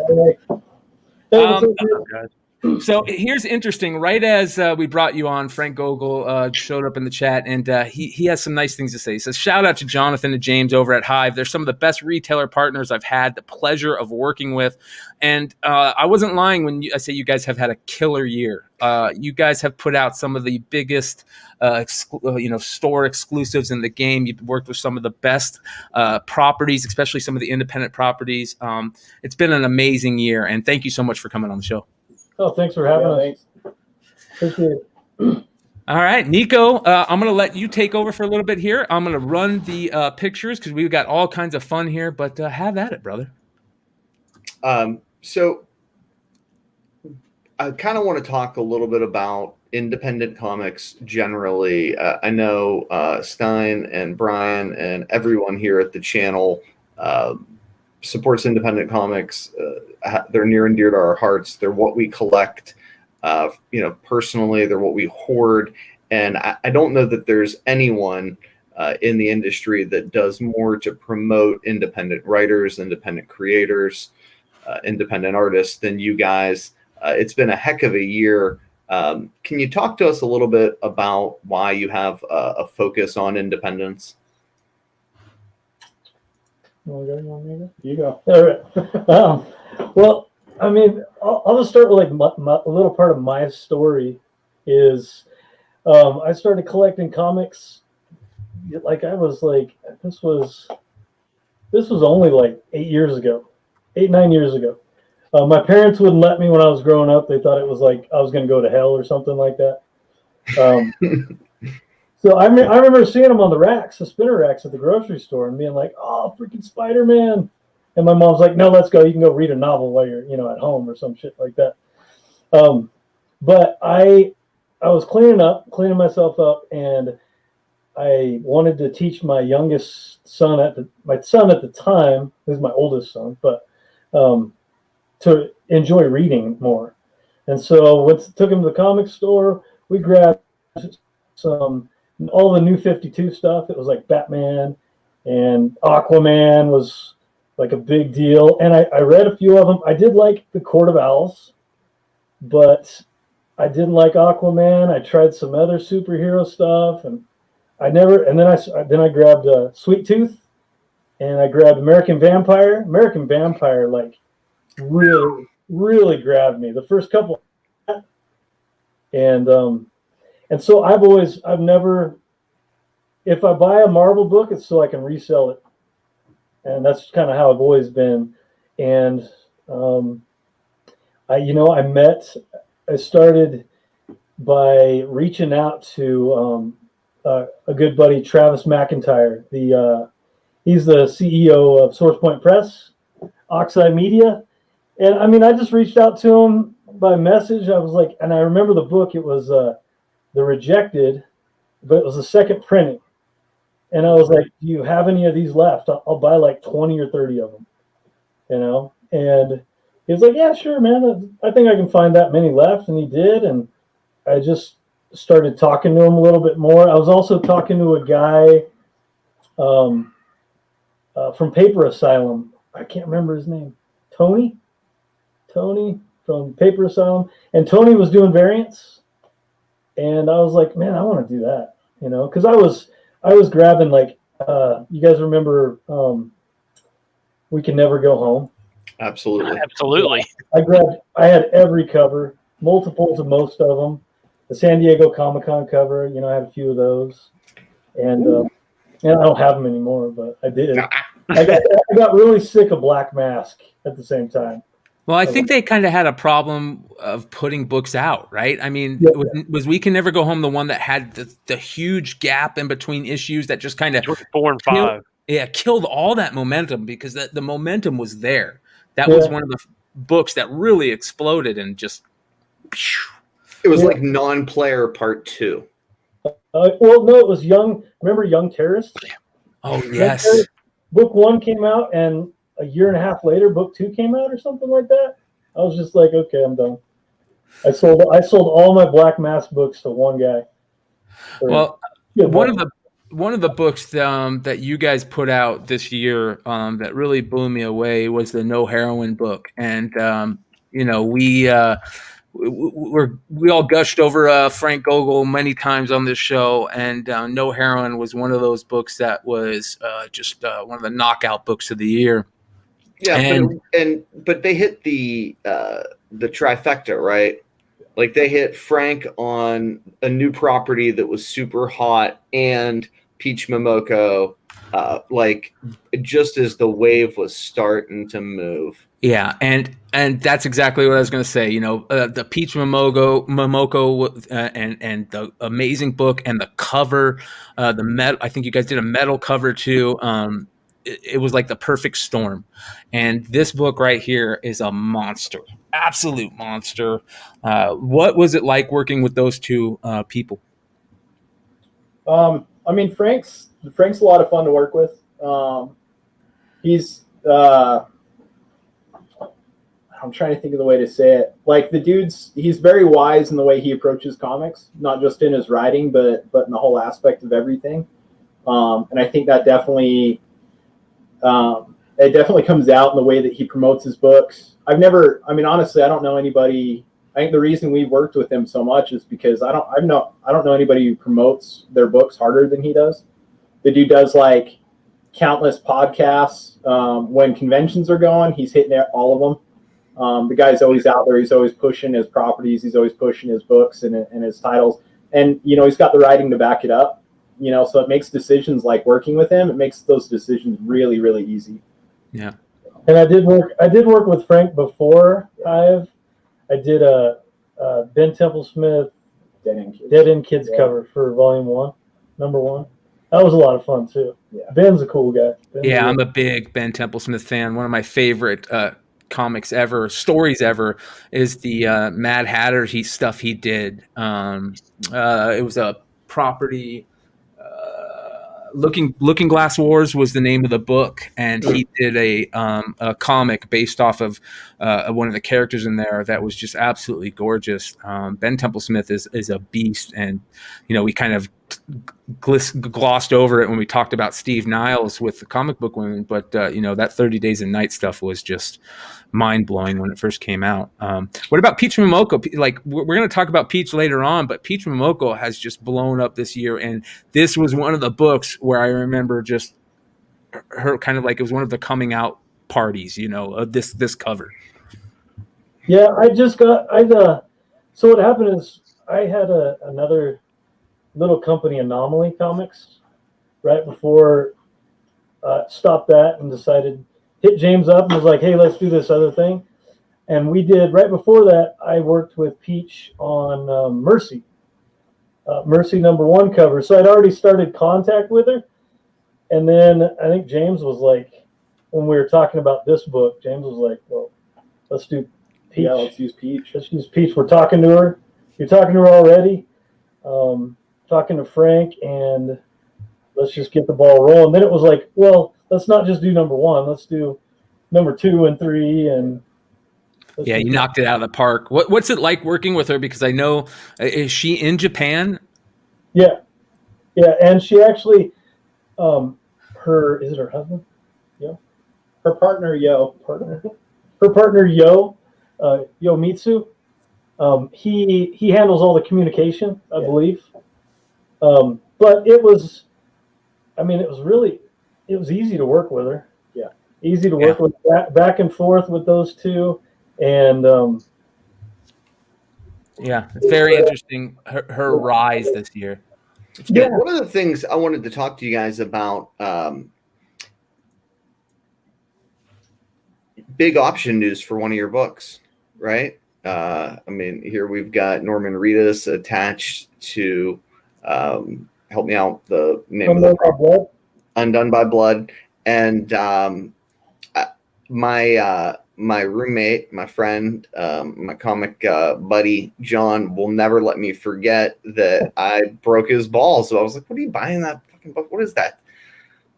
So here's interesting. Right as we brought you on, Frank Gogol showed up in the chat, and he has some nice things to say. He says, shout out to Jonathan and James over at Hive. They're some of the best retailer partners I've had the pleasure of working with. And I wasn't lying when I say you guys have had a killer year. You guys have put out some of the biggest store exclusives in the game. You've worked with some of the best properties, especially some of the independent properties. It's been an amazing year, and thank you so much for coming on the show. Oh, thanks for having us. Appreciate it. All right, Nico, I'm going to let you take over for a little bit here. I'm going to run the pictures because we've got all kinds of fun here, but have at it, brother. So I kind of want to talk a little bit about independent comics generally. I know Stein and Brian and everyone here at the channel supports independent comics. They're near and dear to our hearts. They're what we collect. Personally, they're what we hoard. And I don't know that there's anyone in the industry that does more to promote independent writers, independent creators, independent artists than you guys. It's been a heck of a year. Can you talk to us a little bit about why you have a focus on independence? You go. All right. Well, I mean, I'll just start with like a little part of my story is I started collecting comics. Like I was like, this was only like 9 years ago. My parents wouldn't let me when I was growing up. They thought it was like I was going to go to hell or something like that. So I remember seeing them on the racks, the spinner racks at the grocery store, and being like, "Oh, freaking Spider-Man!" And my mom's like, "No, let's go. You can go read a novel while you're, at home or some shit like that." But I was cleaning myself up, and I wanted to teach my youngest son my son at the time, who's my oldest son, but to enjoy reading more. And so took him to the comic store. We grabbed all the new 52 stuff. It was like Batman and Aquaman was like a big deal. And I read a few of them. I did like the Court of Owls, but I didn't like Aquaman. I tried some other superhero stuff, and then I grabbed Sweet Tooth, and I grabbed American Vampire. American Vampire, like, really, really grabbed me. The first couple, and so I've never, if I buy a Marvel book, it's so I can resell it, and that's kind of how I've always been. And I started by reaching out to a good buddy, Travis McIntyre. He's the CEO of Source Point Press, Oxide Media. And I mean, I just reached out to him by message. I was like, and I remember the book, it was The Rejected, but it was the second printing. And I was like, do you have any of these left? I'll buy like 20 or 30 of them, And he was like, yeah, sure, man. I think I can find that many left. And he did. And I just started talking to him a little bit more. I was also talking to a guy from Paper Asylum. I can't remember his name. Tony from Paper Asylum. And Tony was doing variants. And I was like, man, I want to do that, because I was grabbing, like, you guys remember We Can Never Go Home? Absolutely. I had every cover, multiples of most of them. The San Diego Comic-Con cover, I had a few of those. And I don't have them anymore, but I did. I got really sick of Black Mask at the same time. Well, I think they kind of had a problem of putting books out, right? I mean, was We Can Never Go Home the one that had the huge gap in between issues that just kind of 4 and 5? Killed all that momentum, because the momentum was there. That was one of the books that really exploded and just. It was like Non-Player Part 2. Well, no, it was Young. Remember Young Terrorists? Oh, yes. Book 1 came out, and a year and a half later, book 2 came out or something like that. I was just like, okay, I'm done. I sold all my Black Mask books to one guy. Well, one of the books that you guys put out this year that really blew me away was the No Heroin book, and we all gushed over Frank Gogol many times on this show, and No Heroin was one of those books that was just one of the knockout books of the year. Yeah, but they hit the trifecta, right? Like they hit Frank on a new property that was super hot, and Peach Momoko, like just as the wave was starting to move. Yeah, and that's exactly what I was going to say. You know, the Peach Momoko, and the amazing book and the cover, the metal. I think you guys did a metal cover too. It was like the perfect storm, and this book right here is a monster, absolute monster. What was it like working with those two people? I mean, Frank's a lot of fun to work with. He's I'm trying to think of the way to say it. Like he's very wise in the way he approaches comics, not just in his writing, but in the whole aspect of everything. And I think that definitely comes out in the way that he promotes his books. Honestly, I don't know anybody. I think the reason we worked with him so much is because I don't know anybody who promotes their books harder than he does. The dude does like countless podcasts. When conventions are going, he's hitting all of them. The guy's always out there. He's always pushing his properties. He's always pushing his books and his titles. And, he's got the writing to back it up, so it makes decisions like working with him. It makes those decisions really, really easy. Yeah. And I did work with Frank before I did a Ben Temple-Smith Dead End Kids cover for Volume 1, number 1. That was a lot of fun too. Yeah. Ben's a cool guy. I'm a big Ben Temple-Smith fan. One of my favorite comics ever, stories ever, is the Mad Hatter stuff he did. It was a property. Looking Glass Wars was the name of the book, and he did a comic based off of one of the characters in there that was just absolutely gorgeous. Ben Temple-Smith is a beast, and we kind of glossed over it when we talked about Steve Niles with the Comic Book Women, but that 30 Days and Night stuff was just mind-blowing when it first came out. What about Peach Momoko? Like, we're going to talk about Peach later on, but Peach Momoko has just blown up this year, and this was one of the books where I remember just her kind of like, it was one of the coming out parties, of this cover. Yeah, so what happened is I had another little company, Anomaly Comics, right before stopped that and decided, hit James up and was like, hey, let's do this other thing. And we did, right before that, I worked with Peach on Mercy number 1 cover. So I'd already started contact with her. And then I think James was like, when we were talking about this book, James was like, well, let's do Peach. Yeah, let's use Peach. Let's use Peach. We're talking to her. You're talking to her already. Talking to Frank, and let's just get the ball rolling. Then it was like, well, let's not just do number 1. Let's do number 2 and 3. And yeah, you knocked it out of the park. What's it like working with her? Because I know, is she in Japan? Yeah. And she actually, is it her husband? Yo, her partner, Yo, Yomitsu. He handles all the communication, I believe. But it was easy to work with her. Yeah. Easy to work with, back and forth with those two. And it's very interesting, her rise this year. Yeah. One of the things I wanted to talk to you guys about, big option news for one of your books, right? Here we've got Norman Reedus attached to, help me out, the name of the book, Undone by Blood. And my roommate, my friend, my comic buddy, John, will never let me forget that I broke his balls. So I was like, what are you buying that fucking book? What is that?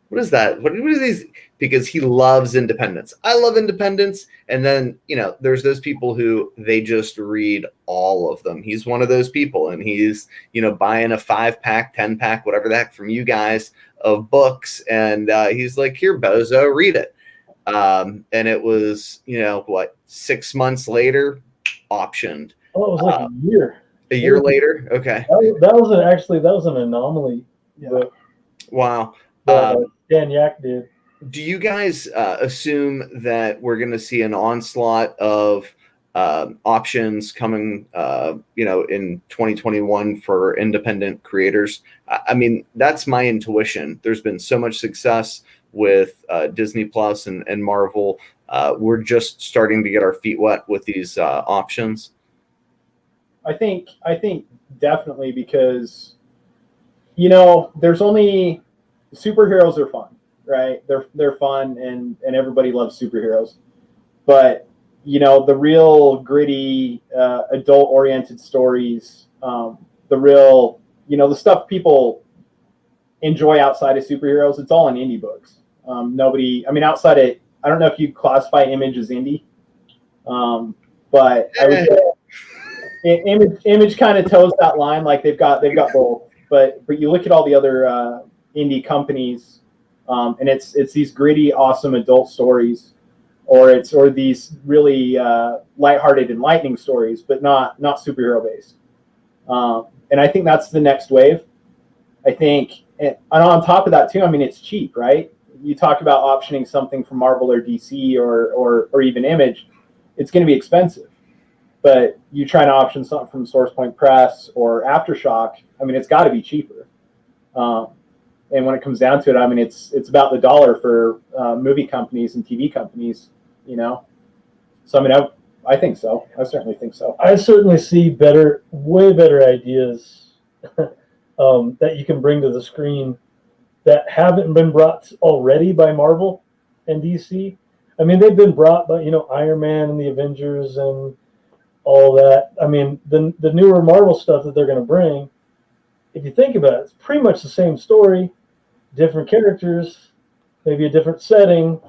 What is that? What are these? Because he loves independence. I love independence. And then, there's those people who they just read all of them. He's one of those people. And he's, buying a 5-pack, 10-pack, whatever the heck from you guys of books. And he's like, here, bozo, read it. And it was, 6 months later, optioned. Oh, it was like a year. A year later? Okay. That was an anomaly. Yeah. Wow. Dan Yak did. Do you guys assume that we're going to see an onslaught of options coming, in 2021 for independent creators? That's my intuition. There's been so much success with Disney Plus and Marvel we're just starting to get our feet wet with these options? I think definitely, because there's only superheroes are fun, right? They're fun, and everybody loves superheroes, but the real gritty adult oriented stories, the real the stuff people enjoy outside of superheroes, it's all in indie books. Nobody, I mean, outside of, I don't know if you classify Image as indie, but I would say Image kind of toes that line. Like they've got both, but you look at all the other indie companies, and it's these gritty, awesome adult stories, or these really lighthearted, enlightening stories, but not superhero based. And I think that's the next wave. I think, and on top of that too, I mean, it's cheap, right? You talk about optioning something from Marvel or DC or even Image, it's going to be expensive. But you try to option something from SourcePoint Press or Aftershock, I mean, it's got to be cheaper. And when it comes down to it, I mean, it's about the dollar for movie companies and TV companies, So I mean, I think so. I certainly think so. I certainly see way better ideas that you can bring to the screen that haven't been brought already by Marvel and DC. I mean, they've been brought by, Iron Man and the Avengers and all that. I mean, the newer Marvel stuff that they're going to bring, if you think about it, it's pretty much the same story, different characters, maybe a different setting.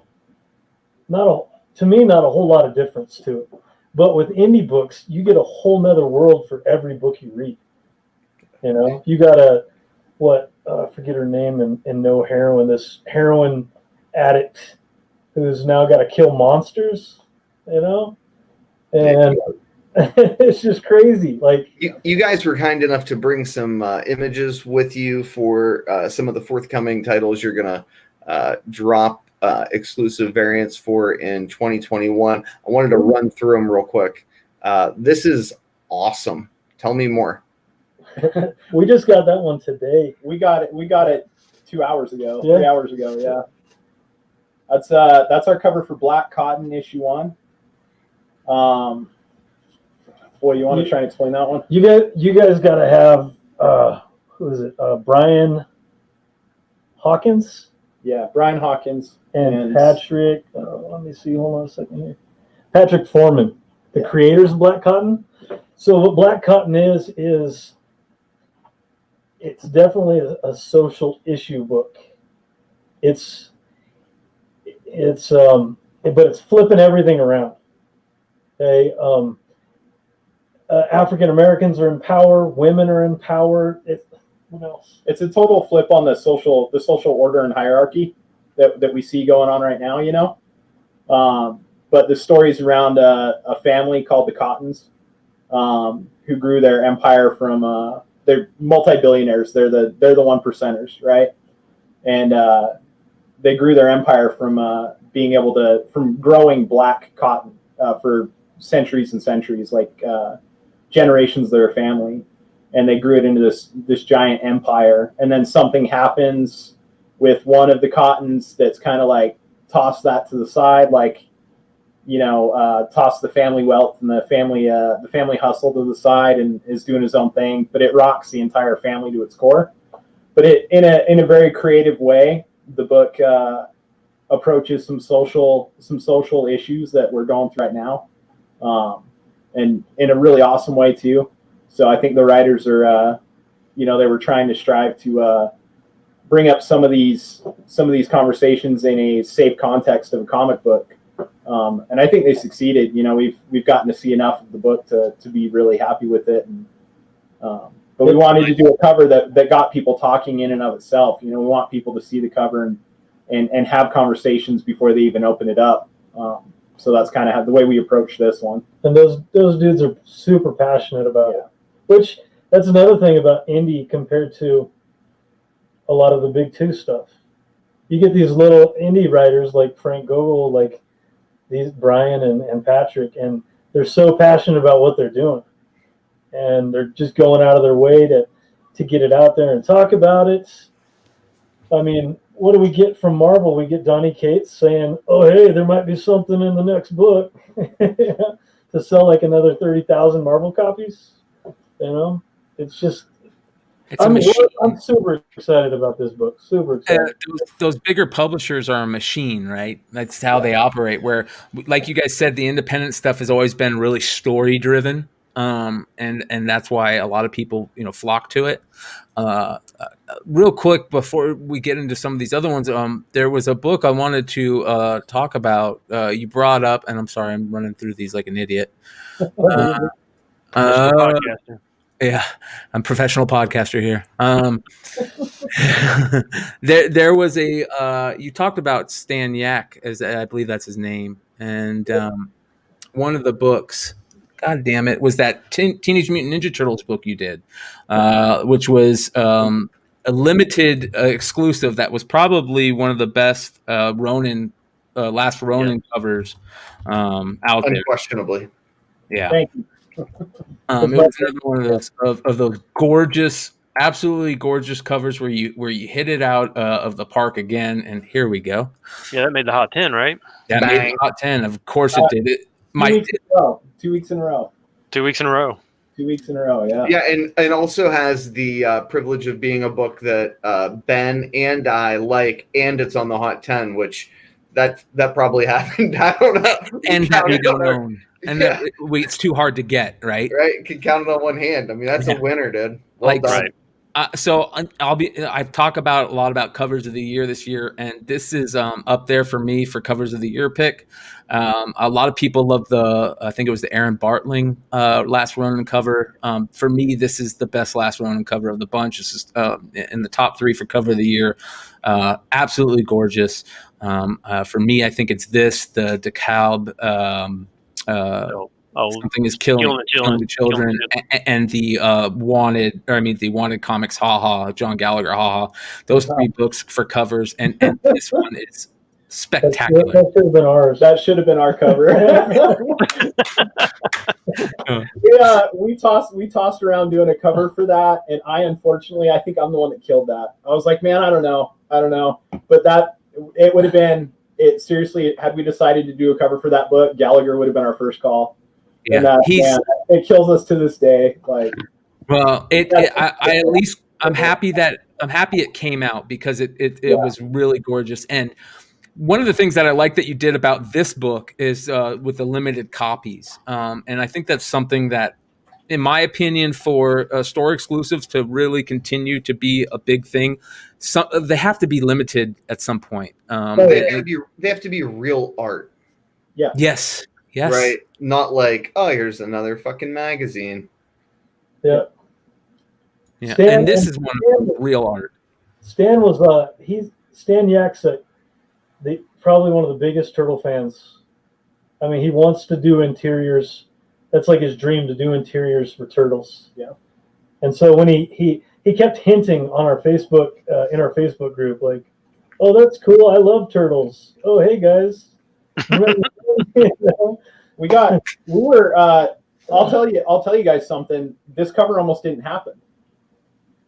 To me, not a whole lot of difference to it. But with indie books, you get a whole nother world for every book you read. You got I forget her name in No Heroine, this heroin addict who's now got to kill monsters, and it's just crazy. Like you guys were kind enough to bring some images with you for some of the forthcoming titles you're gonna drop exclusive variants for in 2021. I wanted to run through them real quick. This is awesome. Tell me more. We just got that one today. We got it 2 hours ago, Yeah. 3 hours ago. Yeah. That's our cover for Black Cotton issue 1. Boy, you want to try and explain that one? You guys got to have who is it? Brian Hawkins. Yeah, Brian Hawkins and Patrick. Let me see. Hold on a second here. Patrick Foreman, the creators of Black Cotton. So what Black Cotton is it's definitely a social issue book. But it's flipping everything around. Okay. African Americans are in power. Women are in power. It's a total flip on the social order and hierarchy that we see going on right now. But the story's around a family called the Cottons, who grew their empire from they're multi-billionaires. They're the 1%ers, right? And they grew their empire from from growing black cotton for centuries and centuries, like generations of their family, and they grew it into this giant empire. And then something happens with one of the Cottons that's kind of like toss that to the side, like toss the family wealth and the family hustle to the side, and is doing his own thing. But it rocks the entire family to its core. But it in a very creative way. The book approaches some social issues that we're going through right now, and in a really awesome way too. So I think the writers are, they were trying to strive to bring up some of these conversations in a safe context of a comic book, and I think they succeeded. We've gotten to see enough of the book to be really happy with it, and but we wanted to do a cover that got people talking in and of itself. We want people to see the cover and have conversations before they even open it up. So that's kind of the way we approach this one. And those dudes are super passionate about it. Which, that's another thing about indie compared to a lot of the big two stuff. You get these little indie writers like Frank Gogol, like these Brian and Patrick, and they're so passionate about what they're doing. And they're just going out of their way to get it out there and talk about it. I mean, what do we get from Marvel? We get Donny Cates saying, "Oh, hey, there might be something in the next book," to sell like another 30,000 Marvel copies. You know, it's just. I'm super excited about this book. Super excited. Those bigger publishers are a machine, right? That's how they operate. Where, like you guys said, the independent stuff has always been really story driven, and that's why a lot of people flock to it. Real quick before we get into some of these other ones, there was a book I wanted to talk about. You brought up, and I'm sorry, I'm running through these like an idiot. Yeah, I'm a professional podcaster here. There was you talked about Stan Yak, as I believe that's his name, and one of the books, God damn it, was that Teenage Mutant Ninja Turtles book you did, which was a limited exclusive that was probably one of the best Ronin, last Ronin covers out there. Unquestionably. Yeah. Thank you. It was another one of those gorgeous, absolutely gorgeous covers where you hit it out of the park again, and here we go. Yeah, that made the hot 10, right? That made the hot 10. Of course it did. It 2 weeks in a row. 2 weeks in a row. 2 weeks in a row. Yeah. Yeah, and also has the privilege of being a book that Ben and I like, and it's on the hot 10, which that probably happened. I don't know. And that we don't own. And it's too hard to get, right? Right, can count it on one hand. I mean, that's a winner, dude. Well done. So I've talked about a lot about covers of the year this year, and this is up there for me for covers of the year pick. A lot of people love I think it was the Aaron Bartling Last Ronin cover. For me, this is the best Last Ronin cover of the bunch. It's just in the top 3 for cover of the year. Absolutely gorgeous. For me, I think it's this, the DeKalb. Something is killing the children, and the Wanted Comics, John Gallagher, those 3 books for covers, and this one is spectacular. That should have been ours. That should have been our cover. We tossed around doing a cover for that, and unfortunately I think I'm the one that killed that. I was like, man, I don't know, but it would have been it. Seriously, had we decided to do a cover for that book, Gallagher would have been our first call. Yeah, and it kills us to this day. Like, well, I'm happy it came out because it was really gorgeous. And one of the things that I like that you did about this book is with the limited copies. And I think that's something that, in my opinion, for store exclusives to really continue to be a big thing, they have to be limited at some point. They have to be real art. Yeah. Yes. Right. Not like, oh, here's another fucking magazine. Yeah. Yeah. And this is one of the real art. Stan was Stan Yak's probably one of the biggest turtle fans. I mean, he wants to do interiors. That's like his dream, to do interiors for turtles. Yeah. And so when he kept hinting on our Facebook in our Facebook group, like, oh, that's cool. I love turtles. Oh, hey guys. I'll tell you guys something. This cover almost didn't happen.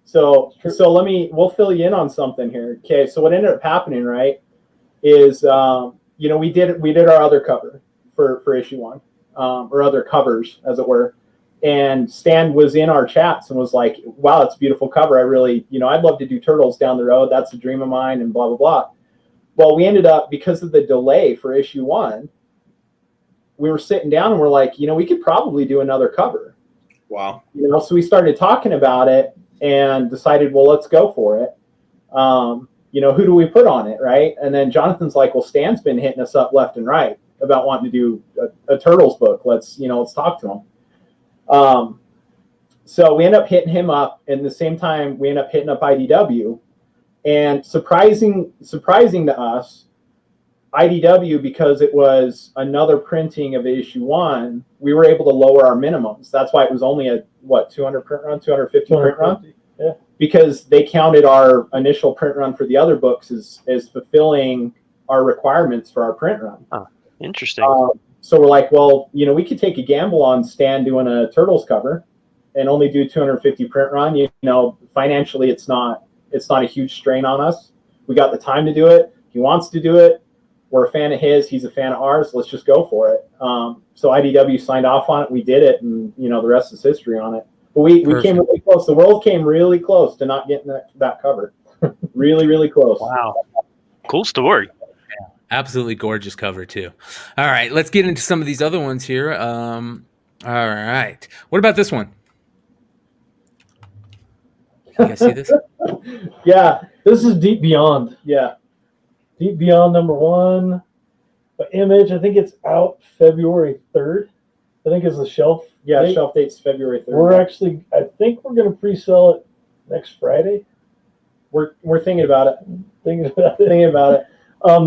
So we'll fill you in on something here. Okay. So what ended up happening, right, is, we did our other cover for issue 1, or other covers as it were. And Stan was in our chats and was like, wow, that's a beautiful cover. I really, I'd love to do turtles down the road. That's a dream of mine, and blah, blah, blah. Well, we ended up, because of the delay for issue 1, we were sitting down and we're like, we could probably do another cover. Wow. So we started talking about it and decided, well, let's go for it. Who do we put on it, right? And then Jonathan's like, well, Stan's been hitting us up left and right about wanting to do a Turtles book. Let's talk to him. So we end up hitting him up, and at the same time we end up hitting up IDW. And surprising to us, IDW, because it was another printing of issue 1, we were able to lower our minimums. That's why it was only a 200 print run, 250 print run. Yeah. Because they counted our initial print run for the other books as fulfilling our requirements for our print run. Oh, interesting. So we're like, well, we could take a gamble on Stan doing a Turtles cover and only do 250 print run. Financially, it's not a huge strain on us. We got the time to do it. He wants to do it. We're a fan of his. He's a fan of ours. Let's just go for it. So IDW signed off on it. We did it, and the rest is history on it. But we came really close. The world came really close to not getting that cover. Really, really close. Wow. Cool story. Absolutely gorgeous cover too. All right, let's get into some of these other ones here. All right, what about this one? You guys see this? Yeah, this is Deep Beyond. Yeah, Deep Beyond #1. Image, I think it's out February 3rd. I think is the shelf. Yeah, date. shelf date's February 3rd. I think we're going to pre-sell it next Friday. We're thinking about it. Thinking about it.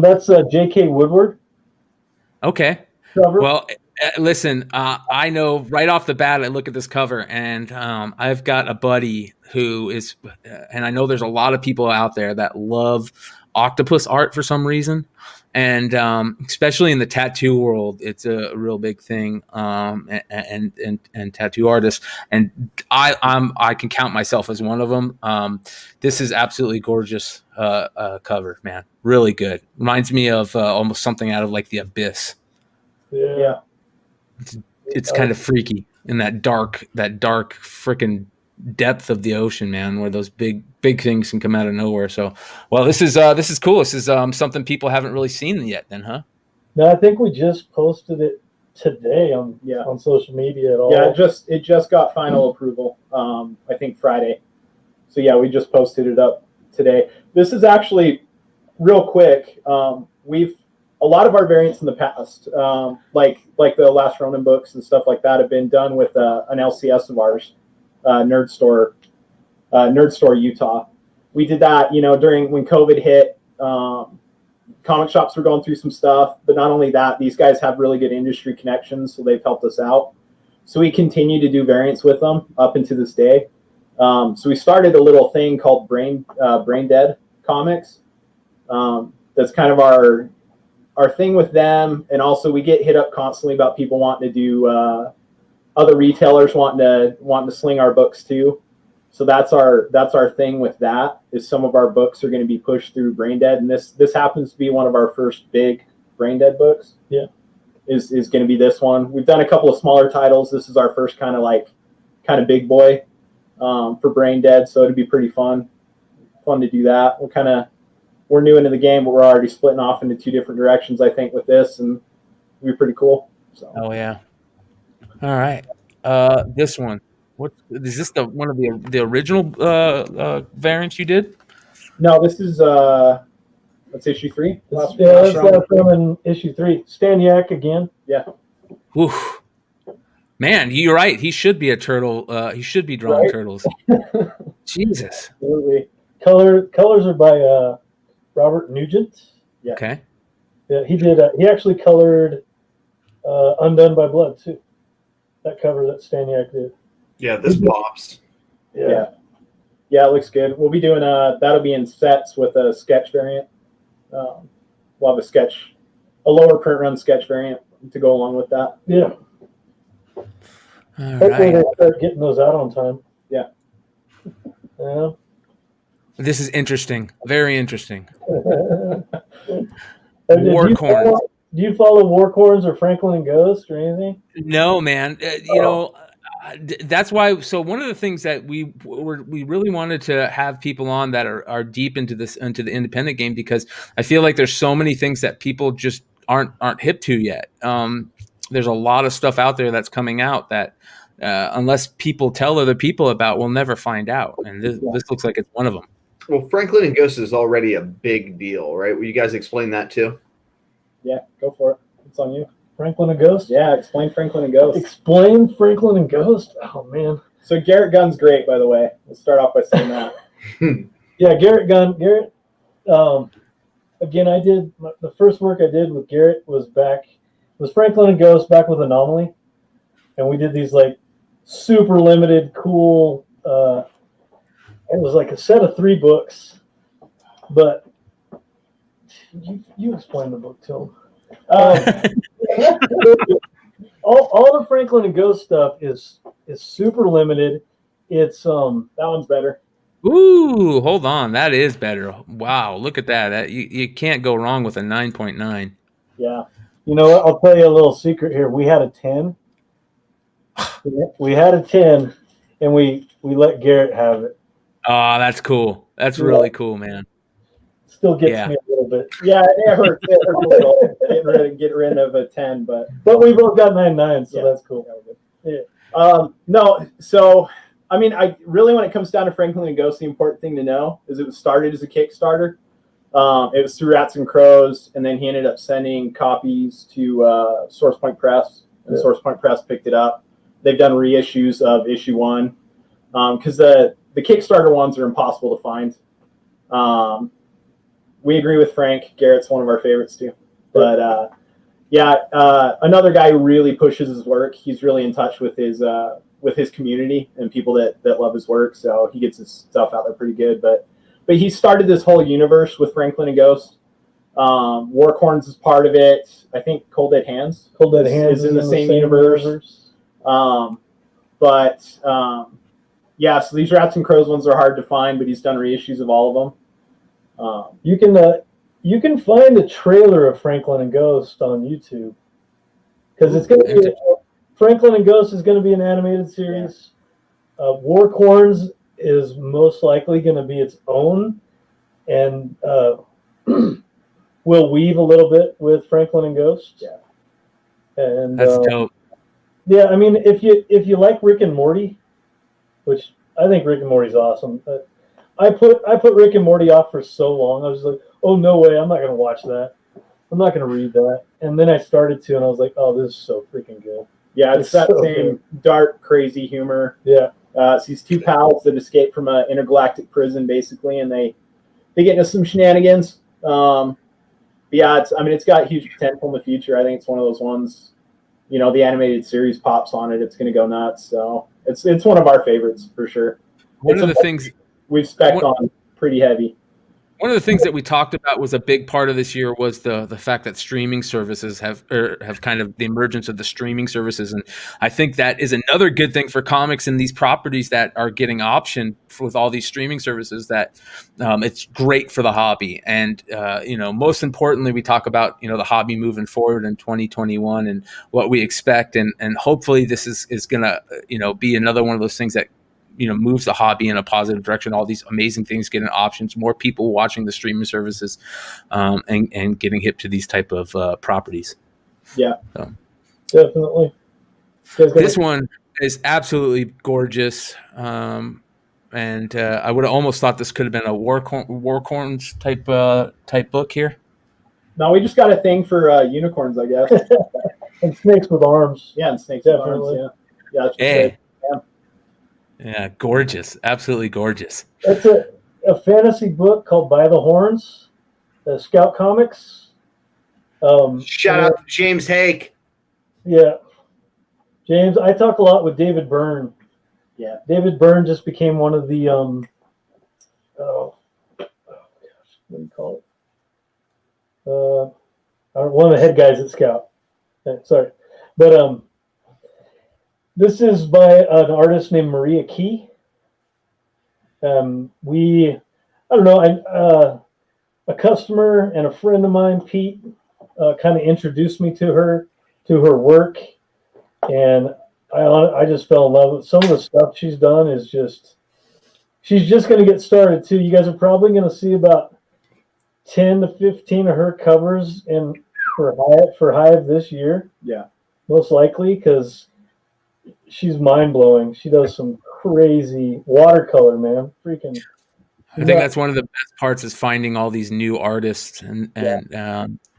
That's J.K. Woodward. Okay. Cover. Well, listen, I know right off the bat, I look at this cover, and I've got a buddy who is, and I know there's a lot of people out there that love octopus art for some reason. And especially in the tattoo world, it's a real big thing, and tattoo artists. And I can count myself as one of them. This is absolutely gorgeous cover, man. Really good. Reminds me of almost something out of like The Abyss. Yeah. It's kind of freaky in that dark freaking depth of the ocean, man, where those big things can come out of nowhere. So, well, this is cool. This is something people haven't really seen yet, then, huh? No, I think we just posted it today on social media at all. Yeah, it just got final approval. I think Friday. So yeah, we just posted it up today. This is actually real quick. We've a lot of our variants in the past, like the Last Ronin books and stuff like that, have been done with an LCS of ours. Nerd Store, Utah. We did that, during when COVID hit. Comic shops were going through some stuff, but not only that, these guys have really good industry connections, so they've helped us out. So we continue to do variants with them up into this day. So we started a little thing called Brain Dead Comics. That's kind of our thing with them, and also we get hit up constantly about people wanting to do. Other retailers wanting to sling our books too, so that's our thing with that. Is some of our books are going to be pushed through Brain Dead, and this happens to be one of our first big Brain Dead books. Yeah, is going to be this one. We've done a couple of smaller titles. This is our first kind of big boy for Brain Dead, so it'd be pretty fun to do that. We're new into the game, but we're already splitting off into two different directions, I think, with this, and it'd be pretty cool. So. Oh yeah. All right. This one. What is this? One of the original variants you did? No, this is that's issue 3. That's from in issue 3. Staniak again. Yeah. Oof. Man, you're right. He should be a turtle. He should be drawing turtles. Jesus. Absolutely. Colors are by Robert Nugent. Yeah. Okay. Yeah, he did. He actually colored Undone by Blood too. That cover that Staniak did. Yeah, this pops. Yeah, it looks good. We'll be doing that'll be in sets with a sketch variant. We'll have a lower print run sketch variant to go along with that. Yeah. Hopefully they start getting those out on time. Yeah. Yeah. This is interesting. Very interesting. Warcorns. Do you follow Warcorns or Franklin and Ghost or anything? No, man. That's why. So one of the things that we really wanted to have people on that are deep into the independent game, because I feel like there's so many things that people just aren't hip to yet. There's a lot of stuff out there that's coming out that unless people tell other people about, we'll never find out. And this looks like it's one of them. Well, Franklin and Ghost is already a big deal, right? Will you guys explain that too? Yeah, go for it. It's on you. Franklin and Ghost? Yeah, explain Franklin and Ghost. Explain Franklin and Ghost? Oh, man. So Garrett Gunn's great, by the way. Let's start off by saying that. Yeah, Garrett Gunn. Garrett, again, I did, the first work I did with Garrett was Franklin and Ghost back with Anomaly. And we did these like super limited, cool, it was like a set of 3 books. But you explain the book to him. All the Franklin and Ghost stuff is super limited. It's that one's better. Ooh, hold on. That is better. Wow, look at that. You can't go wrong with a 9.9. Yeah. You know what? I'll tell you a little secret here. We had a 10. We had a 10, and we let Garrett have it. Oh, that's cool. That's really cool, man. Still gets Yeah. me a little bit. Yeah, it hurts. It hurts a little. Get rid of a 10, but we both got 9.9, so that's cool. Yeah. No, so I mean, I really, when it comes down to Franklin and Ghost, the important thing to know is it was started as a Kickstarter. It was through Rats and Crows, and then he ended up sending copies to Source Point Press, and Source Point Press picked it up. They've done reissues of issue 1 because the Kickstarter ones are impossible to find. We agree with Frank. Garrett's one of our favorites too. But another guy who really pushes his work. He's really in touch with his community and people that love his work. So he gets his stuff out there pretty good. But he started this whole universe with Franklin and Ghost. Warcorns is part of it. I think Cold Dead Hands. Is in the same universe. So these Rats and Crows ones are hard to find, but he's done reissues of all of them. You can find a trailer of Franklin and Ghost on YouTube because it's going to be Franklin and Ghost is going to be an animated series. Warcorns is most likely going to be its own, and we'll weave a little bit with Franklin and Ghost. Yeah, and that's dope. Yeah, I mean, if you like Rick and Morty, which I think Rick and Morty's awesome. I put Rick and Morty off for so long. I was like, oh, no way, I'm not going to watch that. I'm not going to read that. And then I started to, and I was like, oh, this is so freaking good. Yeah, it's that so same dark, crazy humor. Yeah. It's these two pals that escape from an intergalactic prison, basically, and they get into some shenanigans. It's got huge potential in the future. I think it's one of those ones, the animated series pops on it, it's going to go nuts. So it's one of our favorites for sure. One of the things we've spec'd on pretty heavy. One of the things that we talked about was a big part of this year was the fact that streaming services have kind of the emergence of the streaming services, and I think that is another good thing for comics and these properties that are getting optioned with all these streaming services. That it's great for the hobby, and most importantly, we talk about the hobby moving forward in 2021 and what we expect, and hopefully this is gonna be another one of those things that moves the hobby in a positive direction. All these amazing things getting options, more people watching the streaming services, and getting hip to these type of properties. Yeah, so. Definitely. This one is absolutely gorgeous, and I would have almost thought this could have been a Warcorns type book here. No, we just got a thing for unicorns, I guess, and snakes with arms. Yeah, and snakes Definitely. with arms. Yeah, that's Yeah, gorgeous. Absolutely gorgeous. It's a fantasy book called By the Horns, Scout Comics. Shout out to James Hake. Yeah. James, I talk a lot with David Byrne. Yeah. David Byrne just became one of the, what do you call it? One of the head guys at Scout. Sorry. But, this is by an artist named Maria Key. A customer and a friend of mine, Pete, kind of introduced me to her work, and I just fell in love with some of the stuff she's done. She's just going to get started too. You guys are probably going to see about 10 to 15 of her covers for Hive this year. Yeah, most likely, because she's mind-blowing. She does some crazy watercolor, man. Freaking. I think that's one of the best parts is finding all these new artists and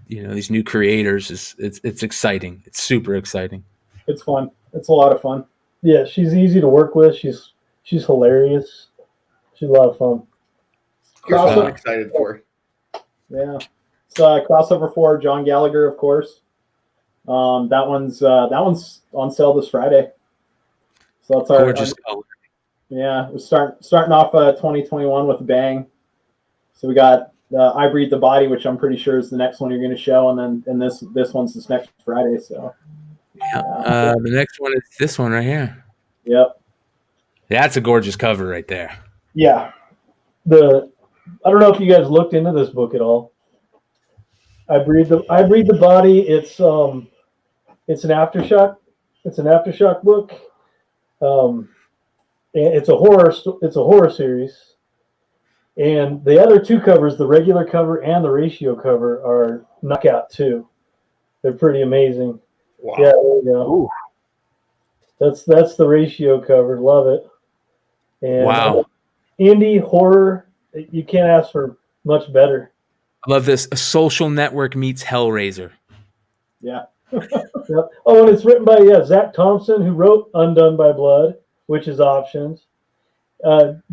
these new creators. It's exciting. It's super exciting. It's fun. It's a lot of fun. Yeah, she's easy to work with. She's hilarious. She's a lot of fun. I'm excited for. Yeah, it's crossover for John Gallagher, of course. That one's on sale this Friday. So that's our gorgeous color. Yeah, we're starting off 2021 with a bang. So we got I Breathe the Body, which I'm pretty sure is the next one you're going to show, and then this one's this next Friday. So yeah, the next one is this one right here. Yep. That's a gorgeous cover right there. Yeah, I don't know if you guys looked into this book at all. I breed the body. It's an aftershock. It's an aftershock book. It's a horror series. And the other two covers, the regular cover and the ratio cover, are knockout too. They're pretty amazing. Wow. Yeah, there you go. Ooh. That's the ratio cover. Love it. And Wow. Indie horror, you can't ask for much better. I love this. A Social Network meets Hellraiser. Yeah. Yep. Oh, and it's written by Zach Thompson, who wrote Undone by Blood, which is options.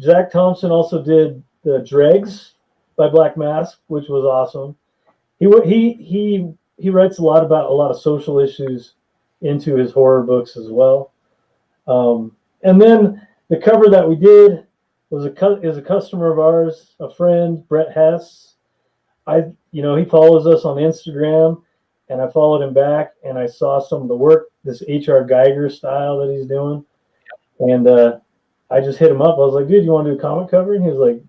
Zach Thompson also did the Dregs by Black Mask, which was awesome. He writes a lot about a lot of social issues into his horror books as well. And then the cover that we did is a customer of ours, a friend, Brett Hess. He follows us on Instagram, and I followed him back, and I saw some of the work, this H.R. Geiger style that he's doing, and I just hit him up. I was like, "Dude, you want to do a comic cover?" And he was like,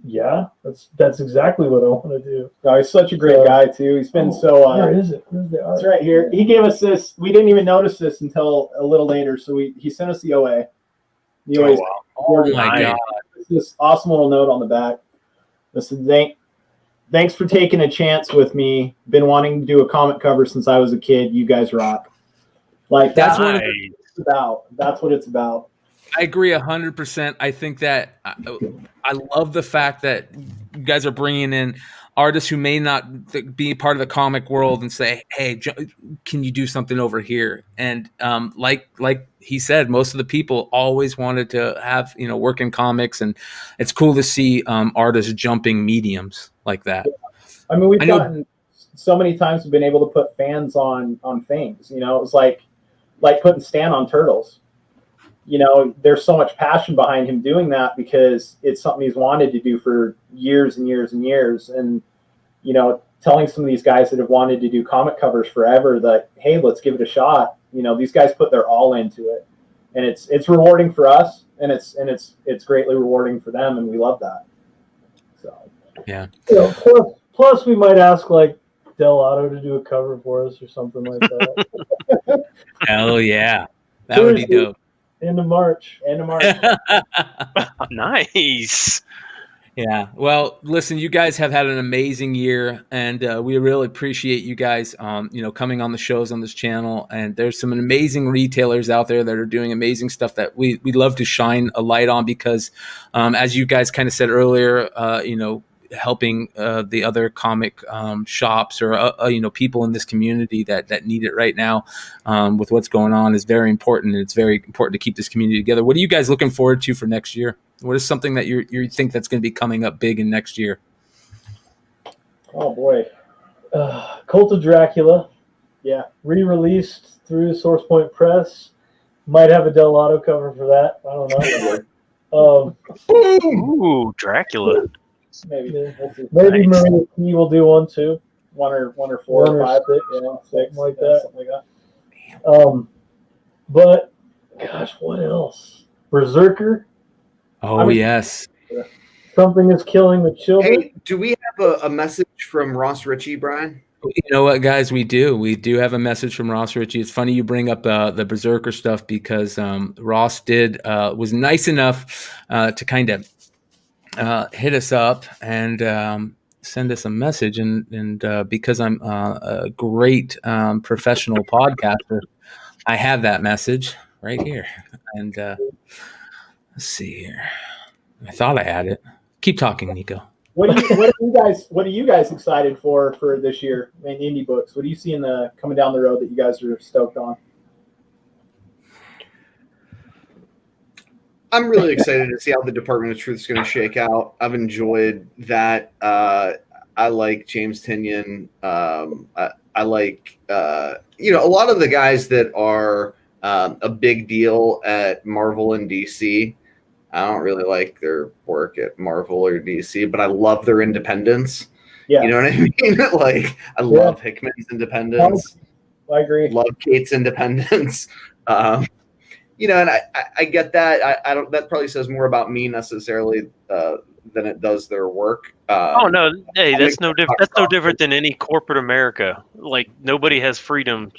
"Yeah, that's exactly what I want to do." No, he's such a great guy too. He's been Where is it? Where's the art? It's right here. He gave us this. We didn't even notice this until a little later. So he sent us the OA. The OA. Oh my God. This awesome little note on the back. This is thanks for taking a chance with me. Been wanting to do a comic cover since I was a kid. You guys rock. Like that's what it's about. That's what it's about. I agree 100%. I think that I love the fact that you guys are bringing in artists who may not be part of the comic world and say, "Hey, can you do something over here?" And like he said, most of the people always wanted to have work in comics, and it's cool to see artists jumping mediums like that. I mean, we've gotten so many times we've been able to put fans on things. It was like putting Stan on Turtles. There's so much passion behind him doing that because it's something he's wanted to do for years and years and years. And, telling some of these guys that have wanted to do comic covers forever that, hey, let's give it a shot. These guys put their all into it, and it's rewarding for us, and it's greatly rewarding for them. And we love that. So, yeah. Plus we might ask like Del Otto to do a cover for us or something like that. Hell yeah. That would be dope. End of March. Nice. Yeah. Well, listen, you guys have had an amazing year, and we really appreciate you guys, coming on the shows on this channel. And there's some amazing retailers out there that are doing amazing stuff that we'd love to shine a light on because, as you guys kind of said earlier, helping the other comic shops or people in this community that need it right now with what's going on is very important, and it's very important to keep this community together. What are you guys looking forward to for next year? What is something that you think that's going to be coming up big in next year? Oh boy, Cult of Dracula, re-released through Source Point Press. Might have a Del Otto cover for that. I don't know. Ooh, Dracula. Maybe Maria P will do one too. One or four or five, six, something like that. But gosh, what else? Berserker. Oh yes. Something is killing the children. Hey, do we have a message from Ross Ritchie, Brian? You know what, guys? We do have a message from Ross Ritchie. It's funny you bring up the Berserker stuff because Ross was nice enough to kind of hit us up and send us a message, and because I'm a great professional podcaster, I have that message right here. And let's see here. I thought I had it. Keep talking, Nico. What are you guys excited for this year in indie books? What do you see coming down the road that you guys are stoked on? I'm really excited to see how the Department of Truth is going to shake out. I've enjoyed that. I like James Tynion. I like a lot of the guys that are a big deal at Marvel and DC. I don't really like their work at Marvel or DC, but I love their independence. Yeah. You know what I mean? Like, I love Hickman's independence. I agree. Love Kate's independence. And I get that. I don't. That probably says more about me necessarily than it does their work. Oh no, hey, that's no different. That's no different than any corporate America. Like nobody has freedom.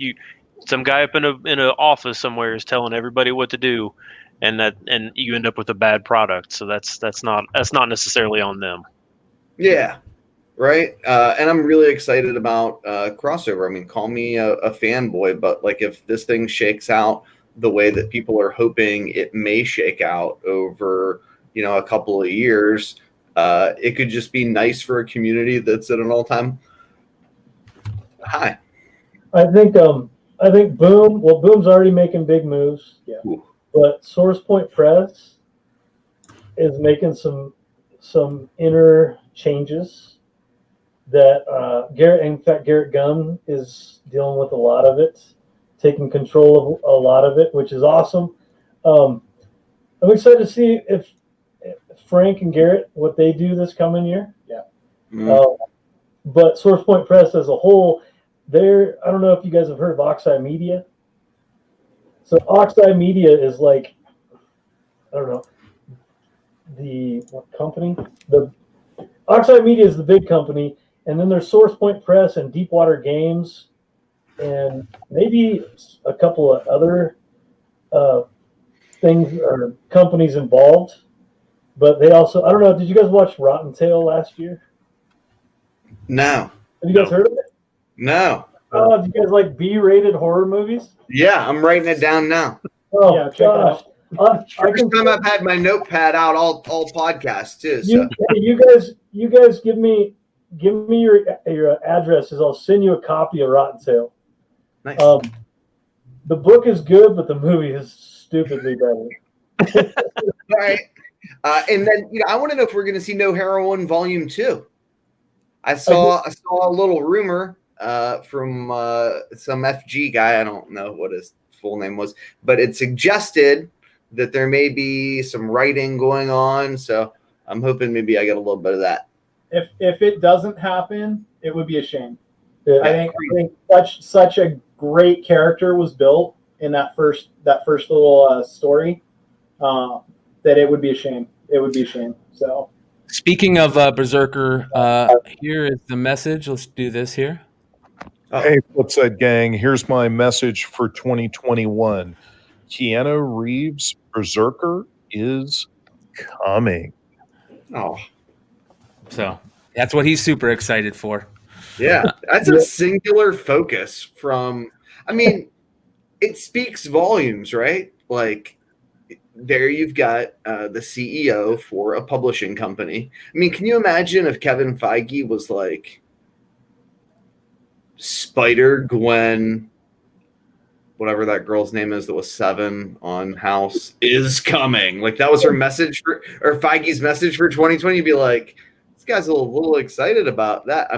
Some guy up in an office somewhere is telling everybody what to do, and you end up with a bad product. So that's not necessarily on them. Yeah, right. And I'm really excited about crossover. I mean, call me a fanboy, but like if this thing shakes out the way that people are hoping it may shake out over, a couple of years, it could just be nice for a community that's at an all-time high. I think Boom. Well, Boom's already making big moves. Yeah. But Source Point Press is making some inner changes that Garrett Gunn is dealing with a lot of it, taking control of a lot of it, which is awesome. I'm excited to see if Frank and Garrett, what they do this coming year. Yeah. But Source Point Press as a whole, I don't know if you guys have heard of Oxeye Media. So Oxeye Media is like, I don't know, what company? The Oxeye Media is the big company, and then there's Source Point Press and Deepwater Games, and maybe a couple of other things or companies involved. But they also, I don't know, did you guys watch Rotten Tail last year? No. Have you guys heard of it? No. Oh, do you guys like B-rated horror movies? Yeah, I'm writing it down now. Oh, yeah, gosh. First time I've had my notepad out all podcasts too. So. You guys give me your addresses. I'll send you a copy of Rotten Tail. Nice. The book is good, but the movie is stupidly better. All right. And then I want to know if we're going to see No Heroin Volume 2. I saw a little rumor from some FG guy. I don't know what his full name was, but it suggested that there may be some writing going on. So I'm hoping maybe I get a little bit of that. If it doesn't happen, it would be a shame. Yeah. I think such a great character was built in that first little story that it would be a shame. It would be a shame. So. Speaking of Berserker, here is the message. Let's do this here. Hey, Flipside gang, here's my message for 2021. Keanu Reeves' Berserker is coming. Oh. So that's what he's super excited for. Yeah, that's a singular focus from, it speaks volumes, right? Like, there you've got the CEO for a publishing company. Can you imagine if Kevin Feige was like, Spider-Gwen, whatever that girl's name is that was 7 on House, is coming. Like, that was her message or Feige's message for 2020. You'd be like, this guy's a little excited about that.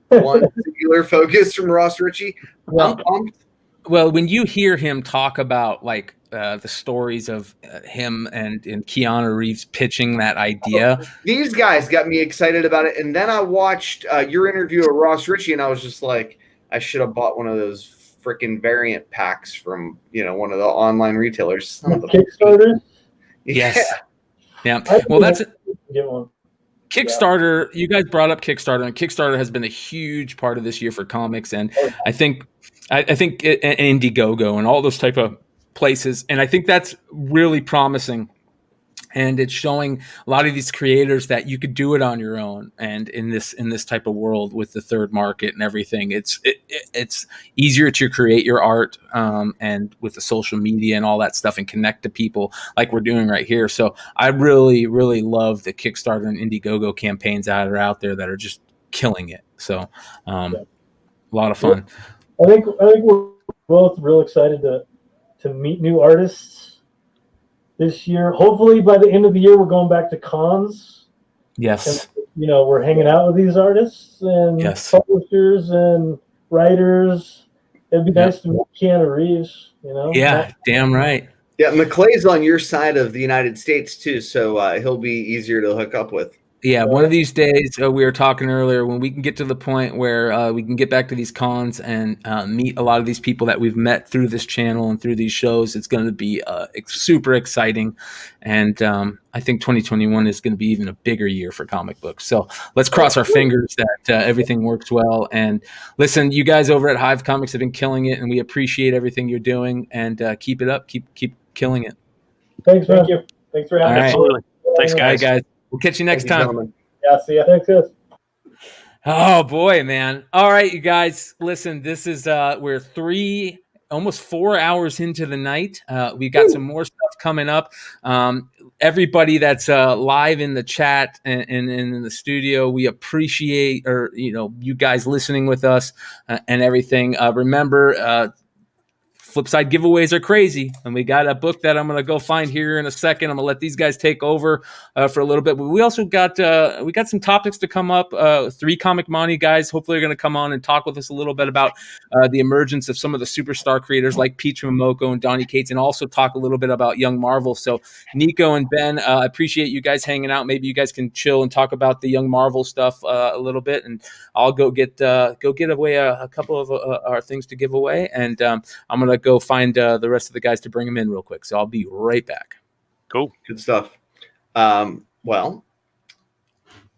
One singular focus from Ross Ritchie. I'm pumped. Well, when you hear him talk about like the stories of him and Keanu Reeves pitching that idea, these guys got me excited about it. And then I watched your interview of Ross Ritchie, and I was just like, I should have bought one of those freaking variant packs from one of the online retailers. Kickstarter. Yes. Yeah. Well, that's get one. Kickstarter. You guys brought up Kickstarter, and Kickstarter has been a huge part of this year for comics, and I think Indiegogo and all those type of places, and I think that's really promising. And it's showing a lot of these creators that you could do it on your own. And in this type of world with the third market and everything, it's easier to create your art and with the social media and all that stuff and connect to people like we're doing right here. So I really, really love the Kickstarter and Indiegogo campaigns that are out there that are just killing it. So a lot of fun. I think we're both real excited to meet new artists this year. Hopefully by the end of the year, we're going back to cons. Yes. And, we're hanging out with these artists and publishers and writers. It'd be nice to meet Keanu Reeves, Yeah, damn right. Yeah, McClay's on your side of the United States too, so he'll be easier to hook up with. Yeah, one of these days, we were talking earlier, when we can get to the point where we can get back to these cons and meet a lot of these people that we've met through this channel and through these shows, it's going to be super exciting. And I think 2021 is going to be even a bigger year for comic books. So let's cross our fingers that everything works well. And listen, you guys over at Hive Comics have been killing it, and we appreciate everything you're doing. And keep it up. Keep killing it. Thanks, man. Thank you. Thanks for having All us. right. Absolutely. Thanks, All right, guys. guys. We'll catch you next time. Gentlemen. Yeah, see ya. Thanks, guys. Oh boy, man. All right, you guys, listen, this is we're almost 4 hours into the night. We've got some more stuff coming up. Everybody that's live in the chat and in the studio, we appreciate you guys listening with us and everything. Remember, Flipside giveaways are crazy, and we got a book that I'm going to go find here in a second. I'm going to let these guys take over for a little bit. But we also got some topics to come up. 3 Comic Money guys hopefully are going to come on and talk with us a little bit about the emergence of some of the superstar creators like Peach Momoko and Donny Cates, and also talk a little bit about Young Marvel. So Nico and Ben, I appreciate you guys hanging out. Maybe you guys can chill and talk about the Young Marvel stuff a little bit, and I'll go get away a couple of our things to give away, and I'm going to go find the rest of the guys to bring them in real quick. So I'll be right back. Cool. Good stuff. Well,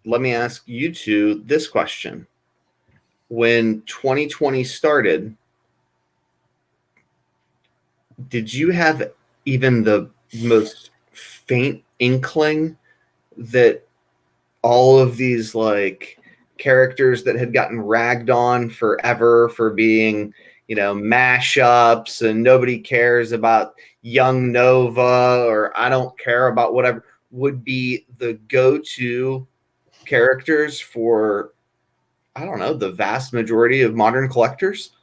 let me ask you two this question. When 2020 started, did you have even the most faint inkling that all of these like characters that had gotten ragged on forever for being mashups, and nobody cares about Young Nova, or I don't care about whatever, would be the go-to characters for, I don't know, the vast majority of modern collectors?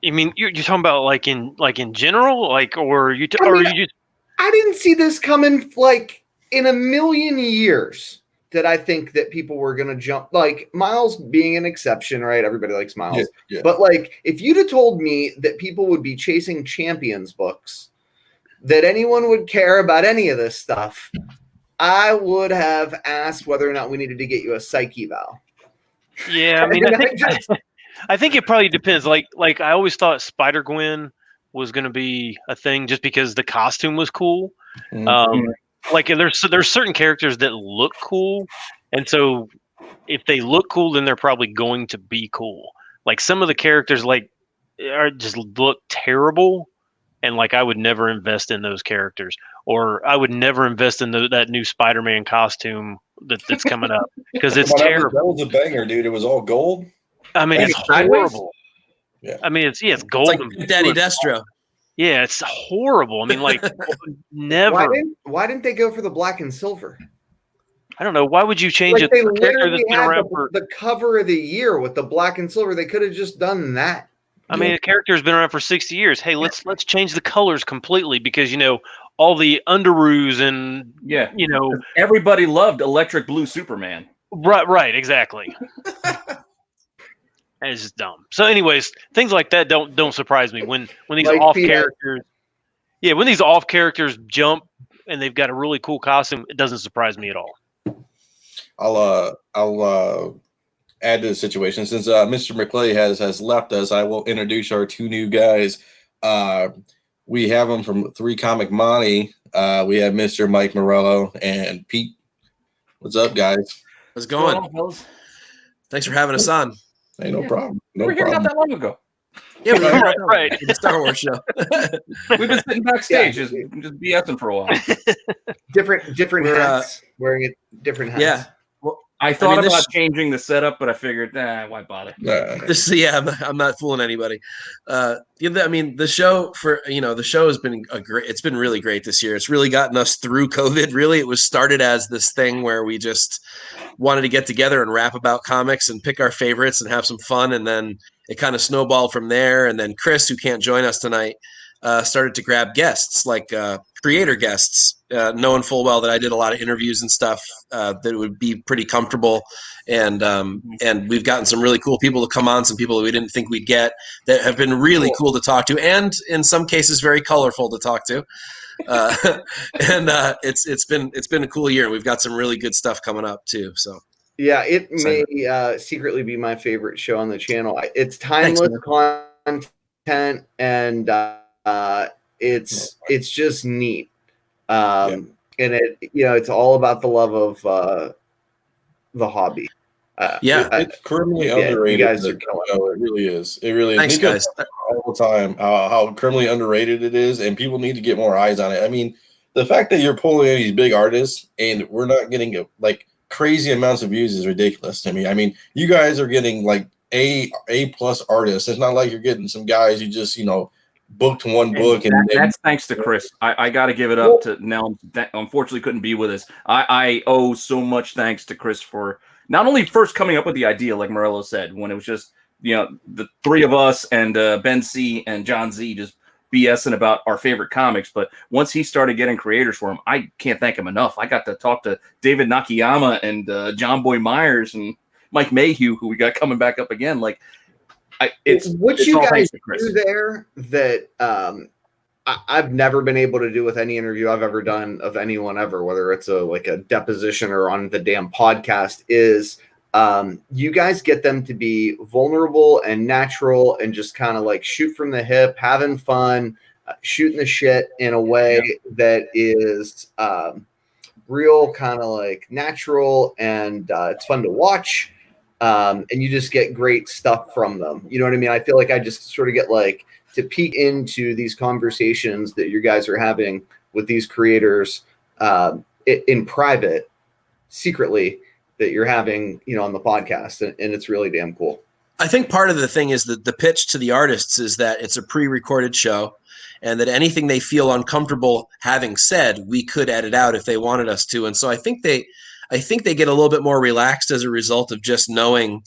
You mean you're talking about like in general, or you just? I didn't see this coming. Like in a million years did I think that people were going to jump, like Miles being an exception, right? Everybody likes Miles. Yeah. But like, if you'd have told me that people would be chasing Champions books, that anyone would care about any of this stuff, I would have asked whether or not we needed to get you a psych eval. Yeah, I mean, I think it probably depends. Like I always thought Spider-Gwen was going to be a thing just because the costume was cool. Like there's certain characters that look cool, and so if they look cool, then they're probably going to be cool. Like some of the characters just look terrible, and like I would never invest in those characters, or I would never invest in that new Spider-Man costume that's coming up because it's terrible. That was a banger, dude. It was all gold. I mean, it's horrible. Yeah. I mean, it's gold. It's like Daddy Destro. Yeah, it's horrible. I mean, like never. Why didn't they go for the black and silver? I don't know. Why would you change Like a they character literally that's been had around for? the cover of the year with the black and silver. They could have just done that. I mean, a character's been around for 60 years. Hey, let's change the colors completely because all the underoos and everybody loved Electric Blue Superman. Right, exactly. It's just dumb. So, anyways, things like that don't surprise me when these off characters. Yeah, when these off characters jump and they've got a really cool costume, it doesn't surprise me at all. I'll add to the situation. Since Mr. McClay has left us, I will introduce our 2 new guys. We have them from 3 Comic Money. We have Mr. Mike Morello and Pete. What's up, guys? How's it going? Thanks for having us on. Hey, no problem. We were here not that long ago. Yeah, we were right. The Star Wars show. We've been sitting backstage, just BSing for a while. Different hats, wearing different hats. Yeah. Well, I thought about changing the setup, but I figured, why bother? I'm not fooling anybody. I mean, the show has been it's been really great this year. It's really gotten us through COVID. Really, it was started as this thing where we just wanted to get together and rap about comics and pick our favorites and have some fun, and then it kind of snowballed from there. And then Chris, who can't join us tonight, started to grab guests, like creator guests, knowing full well that I did a lot of interviews and stuff that would be pretty comfortable. And we've gotten some really cool people to come on, some people that we didn't think we'd get that have been really cool to talk to, and in some cases very colorful to talk to. It's been a cool year. We've got some really good stuff coming up too. So yeah, it may secretly be my favorite show on the channel. It's timeless content, and it's just neat. And it's all about the love of the hobby. It's criminally underrated. You guys are killing it. It really is. It really is. Thanks, Nico guys. talks all the time how criminally underrated it is, and people need to get more eyes on it. I mean, the fact that you're pulling in these big artists and we're not getting like crazy amounts of views is ridiculous to me. I mean, you guys are getting like A+ artists. It's not like you're getting some guys who just booked one book and that's thanks to Chris. I got to give it up to Nell. That unfortunately couldn't be with us. I owe so much thanks to Chris for not only first coming up with the idea, like Morello said, when it was just the three of us and Ben C and John Z just BSing about our favorite comics, but once he started getting creators for him, I can't thank him enough. I got to talk to David Nakayama and John Boy Myers and Mike Mayhew, who we got coming back up again. Like, it's you all guys thanks to Chris. do there that I've never been able to do with any interview I've ever done of anyone ever, whether it's a deposition or on the damn podcast, is you guys get them to be vulnerable and natural and just kind of like shoot from the hip, having fun, shooting the shit in a way that is real, kind of like natural, and it's fun to watch. And you just get great stuff from them. You know what I mean? I feel like I just sort of get like to peek into these conversations that you guys are having with these creators in private, secretly, that you're having, on the podcast. And it's really damn cool. I think part of the thing is that the pitch to the artists is that it's a pre-recorded show and that anything they feel uncomfortable having said, we could edit out if they wanted us to. And so I think they get a little bit more relaxed as a result of just knowing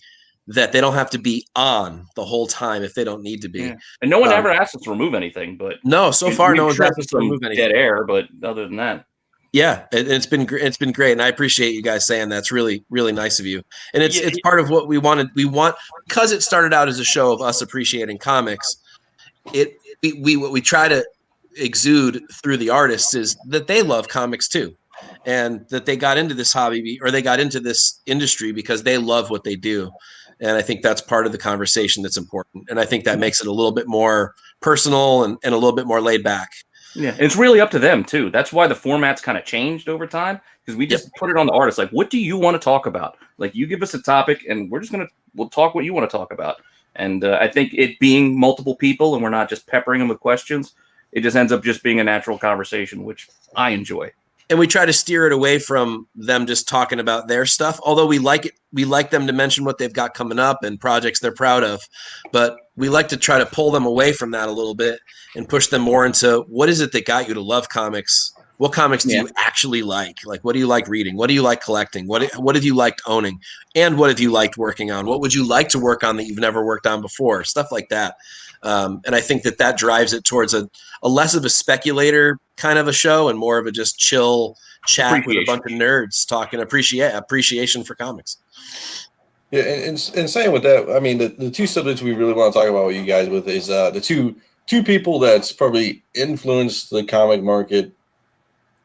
that they don't have to be on the whole time if they don't need to be. Yeah. And no one ever asked us to remove anything, but no, so far no one's asked us to remove anything. Dead air, but other than that, yeah, it's been great, and I appreciate you guys saying that. It's really, really nice of you, and it's part of what we wanted. We want, because it started out as a show of us appreciating comics. What we try to exude through the artists is that they love comics too, and that they got into this hobby or they got into this industry because they love what they do. And I think that's part of the conversation that's important. And I think that makes it a little bit more personal and a little bit more laid back. Yeah, it's really up to them too. That's why the format's kind of changed over time, because we just put it on the artist. Like, what do you want to talk about? Like, you give us a topic and we'll talk what you want to talk about. And I think it being multiple people and we're not just peppering them with questions, it just ends up just being a natural conversation, which I enjoy. And we try to steer it away from them just talking about their stuff. Although we like them to mention what they've got coming up and projects they're proud of. But we like to try to pull them away from that a little bit and push them more into what is it that got you to love comics? What comics do you actually like? Like, what do you like reading? What do you like collecting? What have you liked owning? And what have you liked working on? What would you like to work on that you've never worked on before? Stuff like that. And I think that drives it towards a less of a speculator kind of a show and more of a just chill chat with a bunch of nerds talking appreciation for comics. Yeah, and saying with that, I mean, the two subjects we really want to talk about with you guys with is the two people that's probably influenced the comic market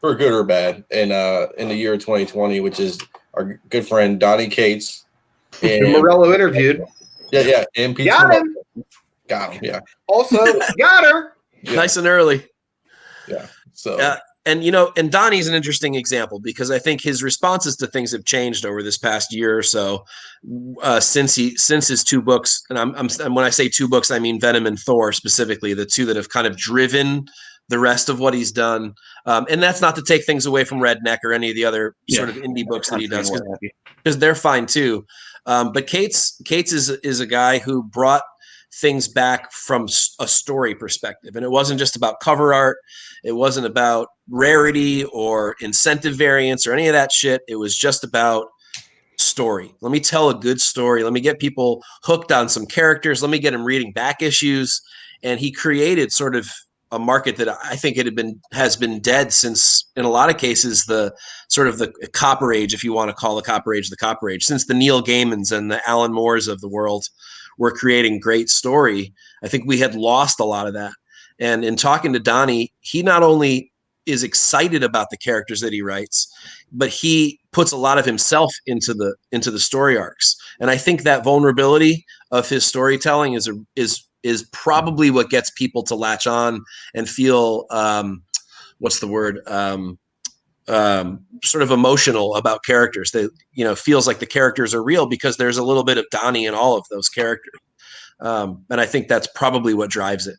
for good or bad in the year 2020, which is our good friend Donny Cates and Morello interviewed. Yeah, and Pete. Got him. Yeah. Also, got her. Yeah. Nice and early. Yeah. So. And Donnie's an interesting example because I think his responses to things have changed over this past year or so since his two books. And when I say two books, I mean Venom and Thor specifically, the two that have kind of driven the rest of what he's done. And that's not to take things away from Redneck or any of the other sort of indie books that he does because they're fine too. But Cates is a guy who brought things back from a story perspective. And it wasn't just about cover art. It wasn't about rarity or incentive variance or any of that shit. It was just about story. Let me tell a good story. Let me get people hooked on some characters. Let me get them reading back issues. And he created sort of a market that I think has been dead since, in a lot of cases, the sort of the copper age, if you want to call the copper age, since the Neil Gaimans and the Alan Moores of the world were creating great story. I think we had lost a lot of that. And in talking to Donny, he not only is excited about the characters that he writes, but he puts a lot of himself into the story arcs. And I think that vulnerability of his storytelling is probably what gets people to latch on and feel what's the word, sort of emotional about characters. That, you know, feels like the characters are real because there's a little bit of Donny in all of those characters. And I think that's probably what drives it.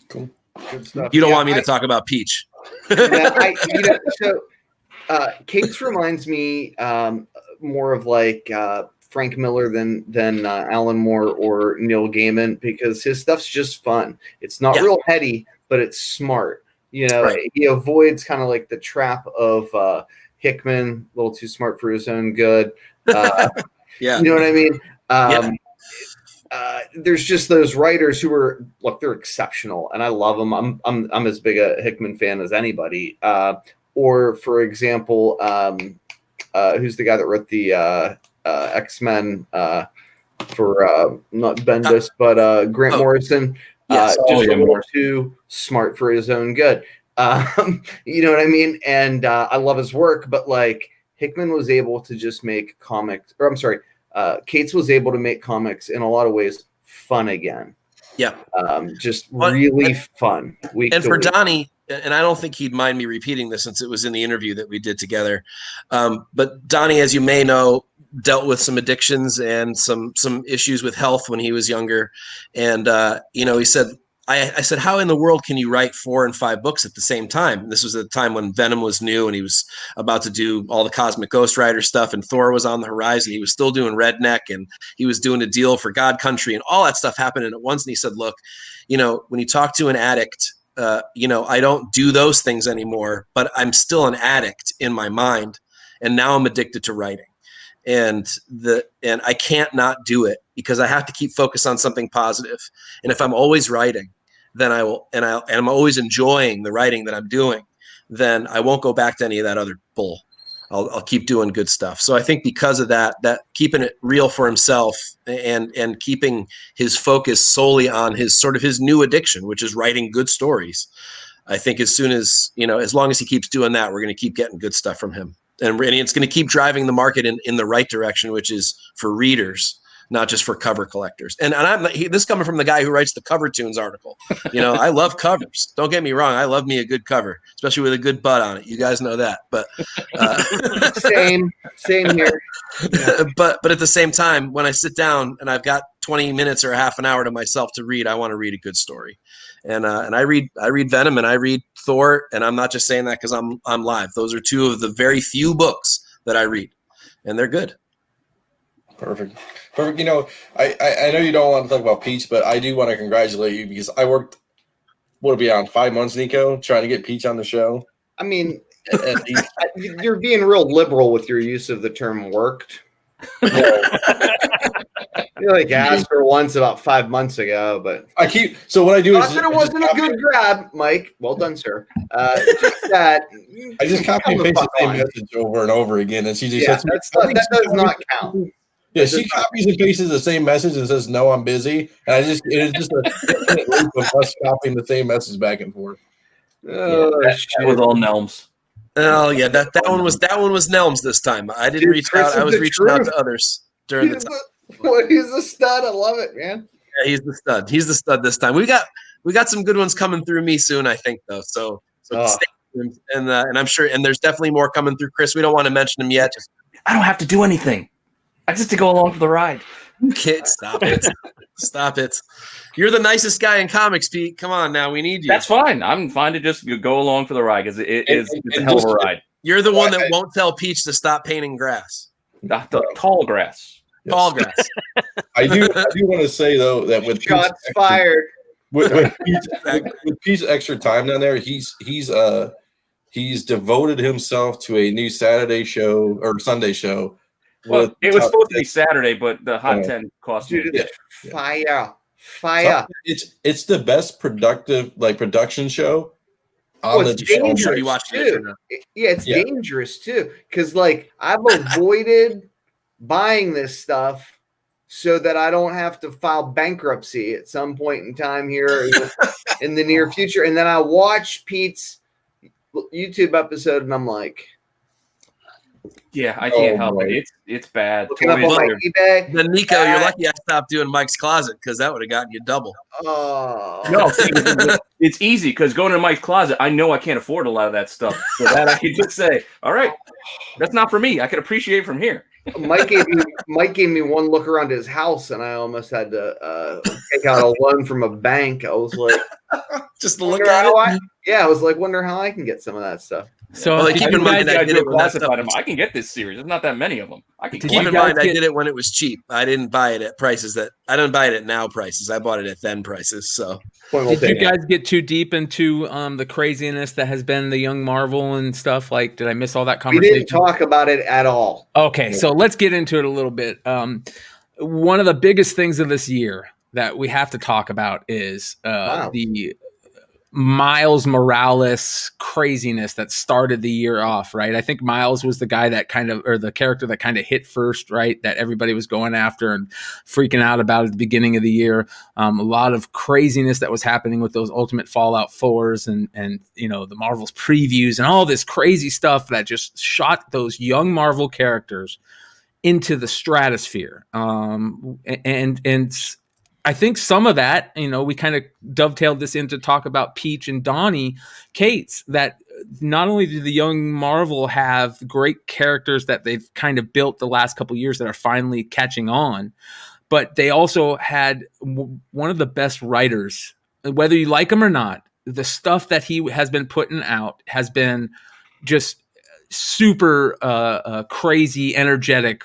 Cool. Good stuff. You don't want me to talk about Peach. Kate's reminds me more of like Frank Miller than Alan Moore or Neil Gaiman, because his stuff's just fun. It's not real heady, but it's smart. You know, he avoids kind of like the trap of Hickman, a little too smart for his own good. You know what I mean? There's just those writers who are, look, they're exceptional, and I love them. I'm as big a Hickman fan as anybody. Or for example, who's the guy that wrote the X-Men for not Bendis, but Grant Morrison? Just a little too smart for his own good. You know what I mean? And I love his work, but like Hickman was able to just make comics, or I'm sorry, Cates was able to make comics in a lot of ways fun again. Yeah. Just really fun. And for Donny, and I don't think he'd mind me repeating this since it was in the interview that we did together. But Donny, as you may know, dealt with some addictions and some issues with health when he was younger. And, you know, he said, I said, how in the world can you write 4 and 5 books at the same time? And this was at the time when Venom was new and he was about to do all the Cosmic Ghost Rider stuff, and Thor was on the horizon. He was still doing Redneck, and he was doing a deal for God Country, and all that stuff happened at once. And he said, look, you know, when you talk to an addict, you know, I don't do those things anymore, but I'm still an addict in my mind. And now I'm addicted to writing. And I can't not do it because I have to keep focused on something positive. And if I'm always writing, then I will, and I'm always enjoying the writing that I'm doing, then I won't go back to any of that other bull. I'll keep doing good stuff. So I think because of that keeping it real for himself and keeping his focus solely on his sort of his new addiction, which is writing good stories. I think as soon as, you know, as long as he keeps doing that, we're going to keep getting good stuff from him. And it's going to keep driving the market in the right direction, which is for readers, not just for cover collectors. And this coming from the guy who writes the Cover Tunes article. You know, I love covers. Don't get me wrong. I love me a good cover, especially with a good butt on it. You guys know that. But same here. But at the same time, when I sit down and I've got 20 minutes or a half an hour to myself to read, I want to read a good story. And I read Venom and I read Thor, and I'm not just saying that because I'm live. Those are 2 of the very few books that I read, and they're good. Perfect. You know, I know you don't want to talk about Peach, but I do want to congratulate you because I worked, what will be on 5 months, Nico, trying to get Peach on the show. I mean, you're being real liberal with your use of the term "worked." You like asked for once about 5 months ago, but so what I do is it wasn't a good grab, Mike. Well done, sir. Just that I just copy and paste the same message over and over again, and she just that does not count. Yeah, she copies and pastes the same message and says, "No, I'm busy," and it's just a infinite loop of us copying the same message back and forth. With all Nelms. Oh yeah, that one was Nelms this time. I didn't reach out. I was reaching out to others during the time. He's the stud. I love it, man. Yeah, he's the stud. He's the stud this time. We got some good ones coming through me soon, I think, though. So stay tuned. And I'm sure, and there's definitely more coming through Chris. We don't want to mention them yet. I don't have to do anything. I just to go along for the ride. Kid, stop it. Stop it. You're the nicest guy in comics, Pete. Come on now. We need you. That's fine. I'm fine to just go along for the ride because it's a hell of a ride. You're the one that won't tell Peach to stop painting grass. The tall grass. Yes. Tall grass. I do want to say, though, that with shots fired. With Pete's extra time down there, he's devoted himself to a new Saturday show or Sunday show. Well, it was supposed to be Saturday, but the Hot 10 cost me. Fire. Fire. It's the best production show on Well, the it's dangerous too. Yeah, it's dangerous too. Because like I've avoided buying this stuff so that I don't have to file bankruptcy at some point in time here in the near future. And then I watch Pete's YouTube episode and I'm like, yeah, I can't help it. It's bad. Looking up on my eBay. Then Nico, you're lucky I stopped doing Mike's Closet because that would have gotten you double. No, see, it's easy because going to Mike's Closet, I know I can't afford a lot of that stuff. So that I can just say, all right, that's not for me. I can appreciate from here. Mike gave me one look around his house, and I almost had to take out a loan from a bank. I was like, just to look at it. I was like, wonder how I can get some of that stuff. So keep in mind, I did it when that stuff was I can get this series. There's not that many of them. I can keep in mind, I did it when it was cheap. I didn't buy it at prices I didn't buy it at now prices. I bought it at then prices. So did you guys get too deep into the craziness that has been the Young Marvel and stuff? Like, did I miss all that conversation? We didn't talk about it at all. Okay, so let's get into it a little bit. One of the biggest things of this year that we have to talk about is the Miles Morales craziness that started the year off, right? I think Miles was the guy that the character that kind of hit first, right? That everybody was going after and freaking out about at the beginning of the year. A lot of craziness that was happening with those Ultimate Fallout 4s and the Marvel's previews and all this crazy stuff that just shot those young Marvel characters into the stratosphere. And I think some of that, we kind of dovetailed this into talk about Peach and Donny Cates, that not only do the Young Marvel have great characters that they've kind of built the last couple of years that are finally catching on, but they also had one of the best writers, whether you like him or not. The stuff that he has been putting out has been just super crazy, energetic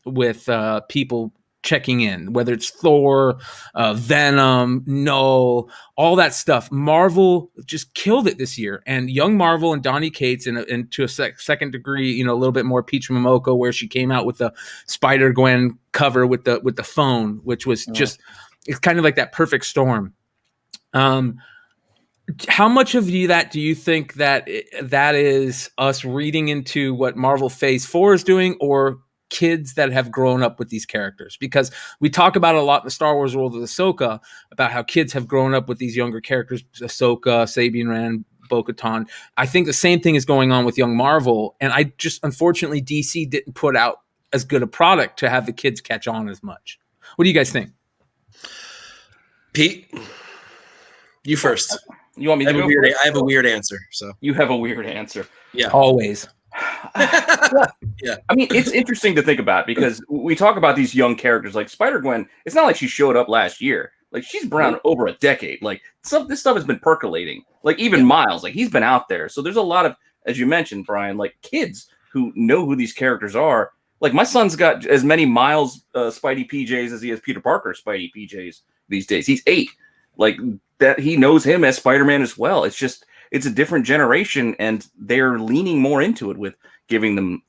with people checking in, whether it's Thor, Venom, all that stuff. Marvel just killed it this year, and Young Marvel and Donny Cates, and to a second degree, a little bit more Peach Momoko, where she came out with the Spider-Gwen cover with the phone, which was just, it's kind of like that perfect storm. How much of that do you think that is us reading into what Marvel Phase 4 is doing, or kids that have grown up with these characters? Because we talk about it a lot in the Star Wars world of Ahsoka, about how kids have grown up with these younger characters, Ahsoka, Sabine Wren, Bo-Katan. I think the same thing is going on with Young Marvel, and I just, unfortunately, DC didn't put out as good a product to have the kids catch on as much. What do you guys think? Pete, you first. You want me to go? I have a weird answer. So you have a weird answer. Yeah, always. Yeah, I mean, it's interesting to think about because we talk about these young characters like Spider-Gwen. It's not like she showed up last year. Like, she's been around over a decade. Like, this stuff has been percolating. Like, even Miles, like, he's been out there. So there's a lot of, as you mentioned, Brian, like, kids who know who these characters are. Like, my son's got as many Miles Spidey PJs as he has Peter Parker Spidey PJs these days. He's 8. Like, that he knows him as Spider-Man as well. It's just, it's a different generation, and they're leaning more into it with giving them,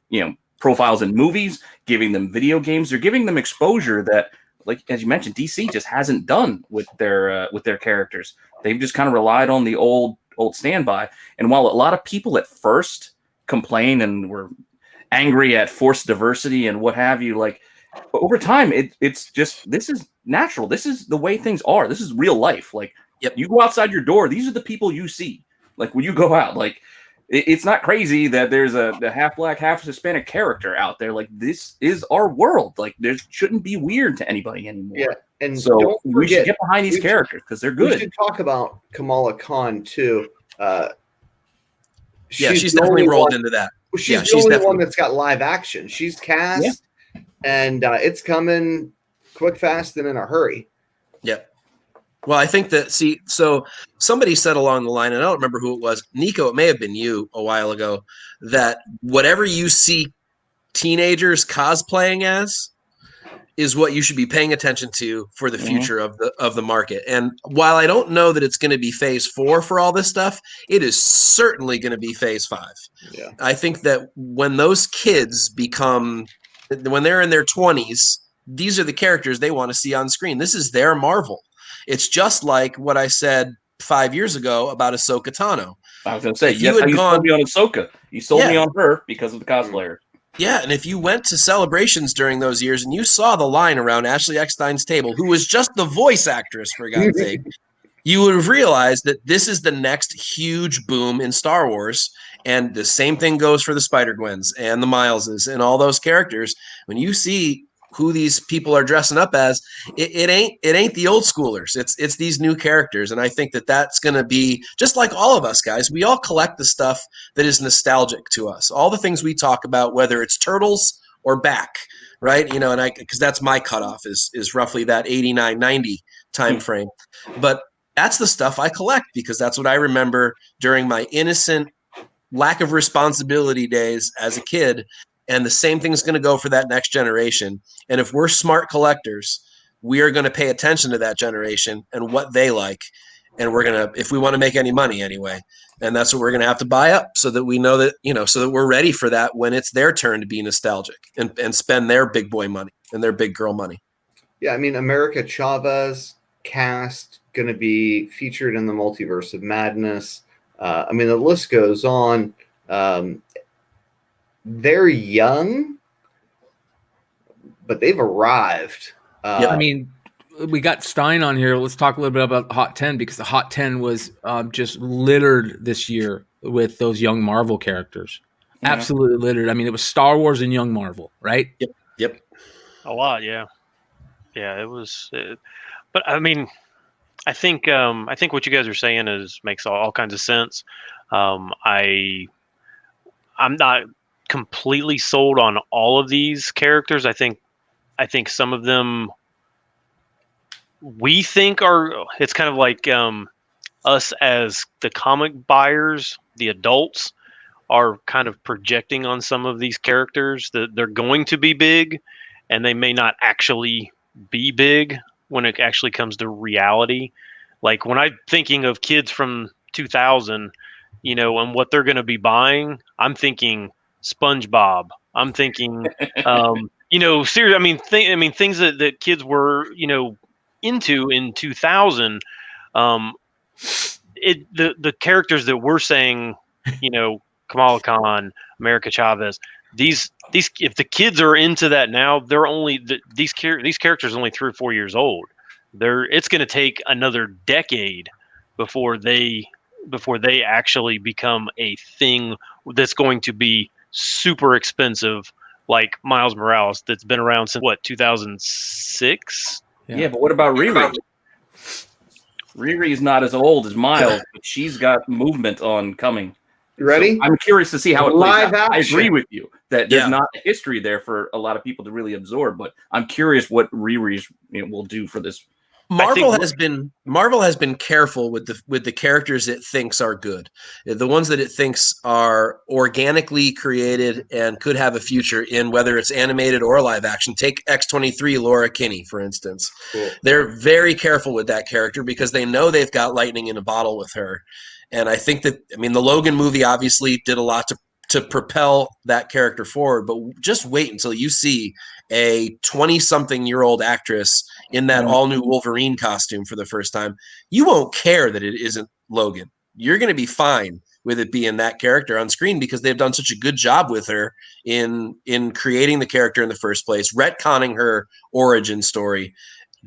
profiles in movies, giving them video games. They're giving them exposure that, like, as you mentioned, DC just hasn't done with their characters. They've just kind of relied on the old standby. And while a lot of people at first complain and were angry at forced diversity and what have you, like, over time, it's just, this is natural. This is the way things are. This is real life. Like, you go outside your door, these are the people you see. Like, when you go out, like, it's not crazy that there's a half black, half Hispanic character out there. Like, this is our world. Like, there shouldn't be weird to anybody anymore. Yeah, and so don't we should forget, get behind these characters because they're good. We should talk about Kamala Khan too. She's definitely rolled into that. She's the only one that's got live action. She's cast, and it's coming quick, fast, and in a hurry. Yep. Well, I think that, so somebody said along the line, and I don't remember who it was, Nico, it may have been you a while ago, that whatever you see teenagers cosplaying as is what you should be paying attention to for the future of the market. And while I don't know that it's going to be Phase 4 for all this stuff, it is certainly going to be Phase 5. Yeah. I think that when those kids when they're in their 20s, these are the characters they want to see on screen. This is their Marvel. It's just like what I said 5 years ago about Ahsoka Tano. I was going to say, If you had you gone- sold me on Ahsoka. You sold me Yeah. on her because of the cosplayer. Yeah, and if you went to celebrations during those years and you saw the line around Ashley Eckstein's table, who was just the voice actress, for God's sake, you would have realized that this is the next huge boom in Star Wars. And the same thing goes for the Spider-Gwens and the Mileses and all those characters. When you see who these people are dressing up as, it ain't the old schoolers. It's these new characters, and I think that that's going to be just like all of us guys. We all collect the stuff that is nostalgic to us. All the things we talk about, whether it's Turtles or back, right? You know, and because that's my cutoff is roughly that 89, 90 time frame. But that's the stuff I collect because that's what I remember during my innocent, lack of responsibility days as a kid. And the same thing's going to go for that next generation. And if we're smart collectors, we are going to pay attention to that generation and what they like. And we're going to, if we want to make any money anyway, and that's what we're going to have to buy up so that we know that, you know, so that we're ready for that when it's their turn to be nostalgic and spend their big boy money and their big girl money. Yeah, I mean, America Chavez cast going to be featured in the Multiverse of Madness. I mean, the list goes on. They're young, but they've arrived. Yeah, I mean, we got Stein on here. Let's talk a little bit about the Hot 10 because the Hot 10 was just littered this year with those young Marvel characters. Yeah. Absolutely littered. I mean, it was Star Wars and young Marvel, right? Yep. A lot, yeah. Yeah, it was. But I mean, I think what you guys are saying makes all kinds of sense. I'm not completely sold on all of these characters. I think some of them we think are. It's kind of like us as the comic buyers, the adults, are kind of projecting on some of these characters that they're going to be big, and they may not actually be big when it actually comes to reality. Like when I'm thinking of kids from 2000, you know, and what they're going to be buying, I'm thinking SpongeBob. I'm thinking, you know, seriously. I mean, things that kids were, you know, into in 2000. The characters that we're saying, you know, Kamala Khan, America Chavez. These if the kids are into that now, they're only these characters are only 3 or 4 years old. It's going to take another decade before they actually become a thing that's going to be super expensive, like Miles Morales, that's been around since 2006. Yeah, but what about Riri? Riri's not as old as Miles, but she's got movement on coming. You ready? So I'm curious to see how it plays Live out. I action. agree with you that there's not a history there for a lot of people to really absorb, but I'm curious what Riri's will do for this. Marvel has been careful with the characters it thinks are good. The ones that it thinks are organically created and could have a future in whether it's animated or live action. Take X-23 Laura Kinney, for instance. Cool. They're very careful with that character because they know they've got lightning in a bottle with her. And I think that, I mean, the Logan movie obviously did a lot to propel that character forward, but just wait until you see a 20-something-year-old actress in that all-new Wolverine costume for the first time. You won't care that it isn't Logan. You're going to be fine with it being that character on screen because they've done such a good job with her in creating the character in the first place, retconning her origin story,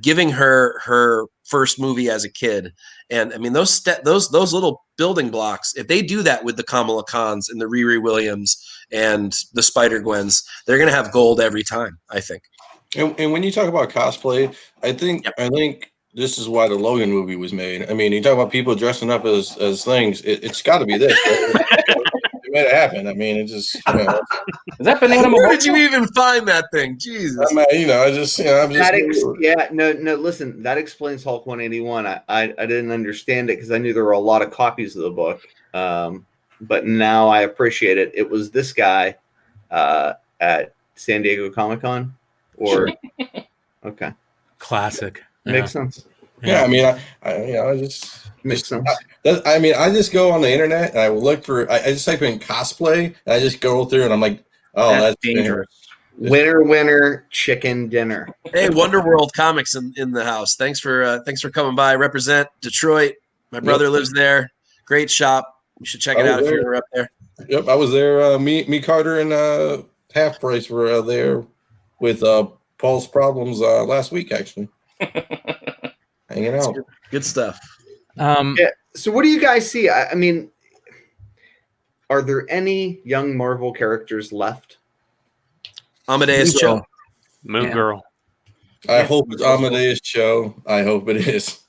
giving her her first movie as a kid. And I mean, those little building blocks, if they do that with the Kamala Khans and the Riri Williams and the Spider-Gwens, they're going to have gold every time, I think. And when you talk about cosplay, I think this is why the Logan movie was made. I mean, you talk about people dressing up as things. It's got to be this. It made it happen. I mean, it just. You know, is that banana? Where did you even find that thing? Jesus. I mean, you know, I'm just. No. Listen, that explains Hulk 181. I didn't understand it because I knew there were a lot of copies of the book, but now I appreciate it. It was this guy at San Diego Comic-Con, or okay, classic. Makes sense. Yeah, I mean, I just makes sense. I just go on the internet and I look for. I just type in cosplay and I just go through and I'm like, oh, that's dangerous. Winner, winner, chicken dinner. Hey, Wonderworld Comics in the house. Thanks for coming by. Represent Detroit. My brother lives there. Great shop. You should check it out if you're ever up there. Yep, I was there. Me, Carter, and Half Price were there with Paul's Problems last week, actually. Hanging out. Good stuff. Yeah. So what do you guys see? I mean, are there any young Marvel characters left? Amadeus Cho. Moon Girl. I hope it's Amadeus Cho. I hope it is.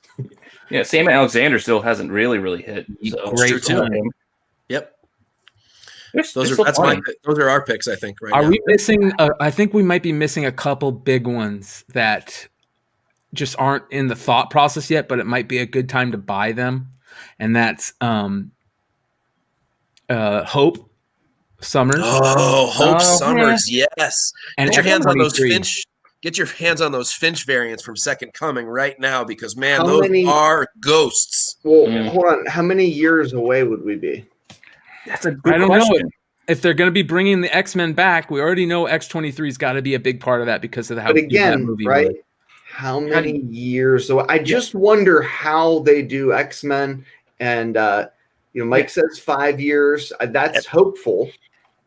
Yeah, Sam Alexander still hasn't really hit. So. Great too. Yep. Those are our picks, I think. Right Are now. we missing? I think we might be missing a couple big ones that just aren't in the thought process yet, but it might be a good time to buy them, and that's Hope Summers. Oh, Hope Summers, yes. And Get your hands on those X-23. Finch. Get your hands on those Finch variants from Second Coming right now, because man, How those many- are ghosts. Well, hold on. How many years away would we be? That's a good I don't question. know if they're going to be bringing the X-Men back. We already know X-23's got to be a big part of that because of how But good that again, movie right? was. How many years? So I just wonder how they do X-Men. And, Mike says 5 years. That's hopeful.